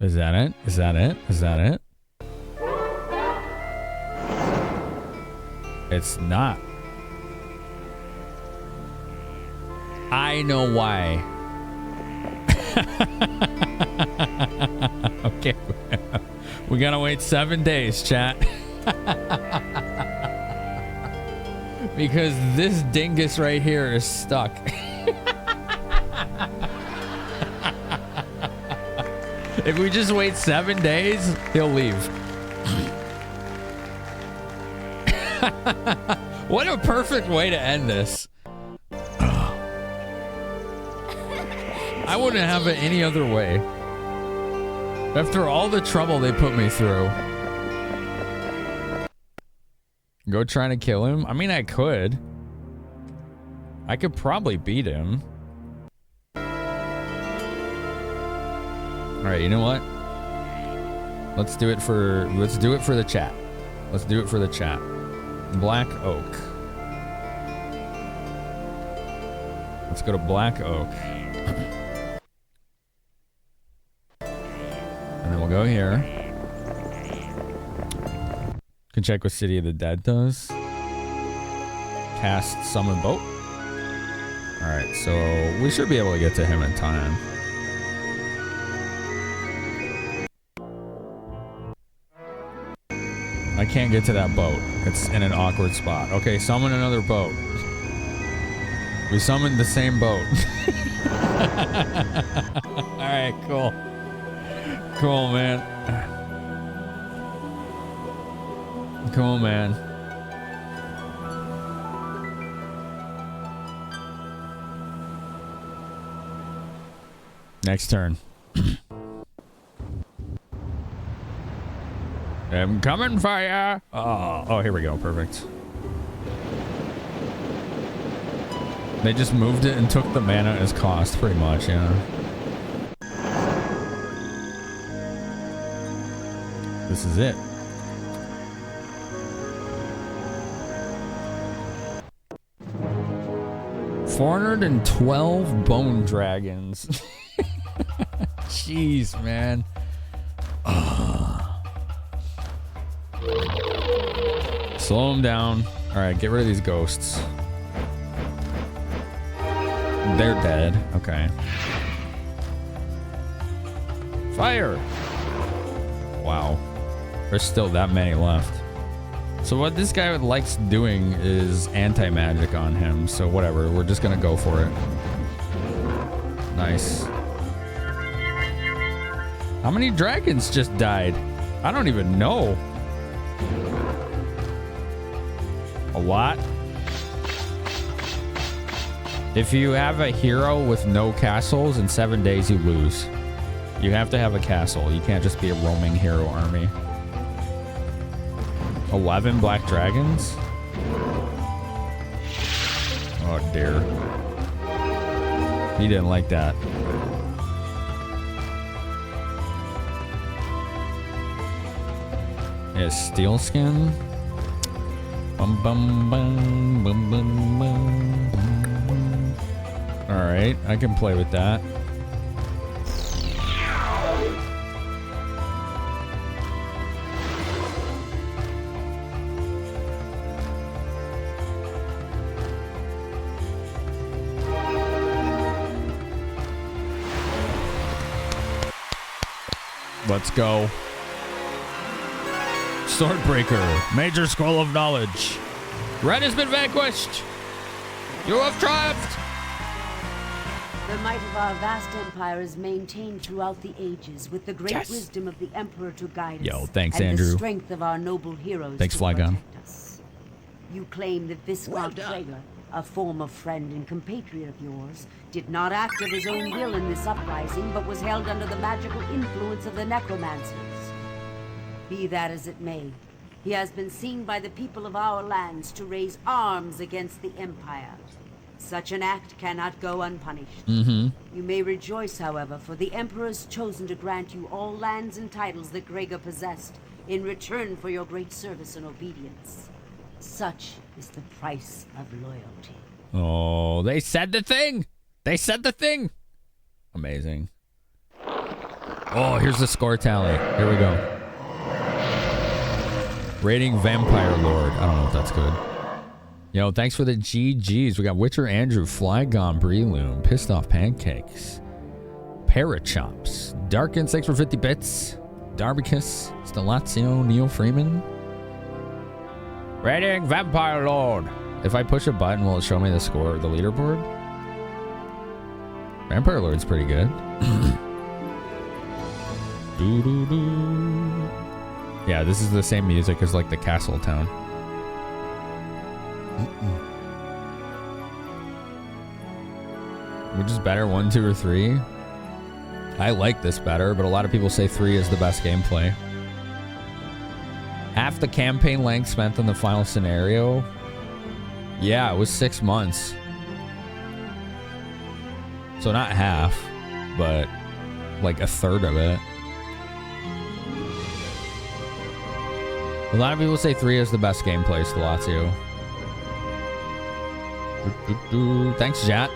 Is that it? Is that it? Is that it? It's not. I know why. Okay. We gotta wait 7 days, chat. Because this dingus right here is stuck. If we just wait 7 days, he'll leave. What a perfect way to end this. I wouldn't have it any other way. After all the trouble they put me through. Go trying to kill him? I mean, I could. I could probably beat him. Alright, you know what? Let's do it for the chat. Let's do it for the chat. Black Oak. Let's go to Black Oak. And then we'll go here. Can check what City of the Dead does. Cast Summon Boat. Alright, so we should be able to get to him in time. I can't get to that boat. It's in an awkward spot. Okay, summon another boat. We summoned the same boat. Alright, cool. Cool, man. Cool, man. Next turn. I'm coming for ya. Oh, here we go. Perfect. They just moved it and took the mana as cost, pretty much, yeah. This is it. $412 bone dragons. Jeez, man. Slow them down. All right, get rid of these ghosts. They're dead. Okay. Fire. Wow. There's still that many left. So what this guy likes doing is anti-magic on him. So whatever. We're just going to go for it. Nice. How many dragons just died? I don't even know. A lot. If you have a hero with no castles, in 7 days you lose. You have to have a castle. You can't just be a roaming hero army. 11 black dragons? Oh dear. He didn't like that. Yeah, steel skin. Bum, bum, bum, bum, bum, bum. All right, I can play with that. Let's go. Swordbreaker, Major Scroll of Knowledge. Red has been vanquished. You have triumphed. The might of our vast empire is maintained throughout the ages with the great wisdom of the Emperor to guide us. Yo, thanks, and Andrew. the strength of our noble heroes Thanks, to Flygon. protect us. You claim that Viscount Traeger, a former friend and compatriot of yours, did not act of his own will in this uprising, but was held under the magical influence of the necromancers. Be that as it may, he has been seen by the people of our lands to raise arms against the Empire. Such an act cannot go unpunished. You may rejoice, however, for the Emperor has chosen to grant you all lands and titles that Gregor possessed in return for your great service and obedience. Such is the price of loyalty. Oh, they said the thing. They said the thing. Amazing. Oh, here's the score tally. Here we go. Rating Vampire Lord. I don't know if that's good. Yo, thanks for the GGs. We got Witcher Andrew, Flygon, Breloom, Pissed Off Pancakes, Parachops, Darkins, thanks for 50 bits, Darbicus, Stellazio, Neil Freeman. Rating Vampire Lord. If I push a button, will it show me the score, the leaderboard? Vampire Lord's pretty good. Doo-doo-doo. Yeah, this is the same music as like the Castle Town. Which is better, 1, 2, or 3? I like this better, but a lot of people say 3 is the best gameplay. Half the campaign length spent on the final scenario. Yeah, it was 6 months. So not half, but like a third of it. A lot of people say 3 is the best gameplay, Stellazio. Thanks, Jat.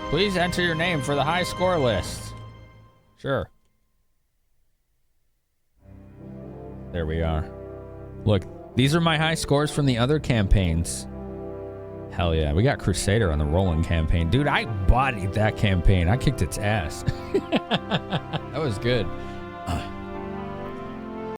Please enter your name for the high score list. Sure. There we are. Look, these are my high scores from the other campaigns. Hell yeah, we got Crusader on the Rolling campaign. Dude, I bodied that campaign. I kicked its ass. That was good.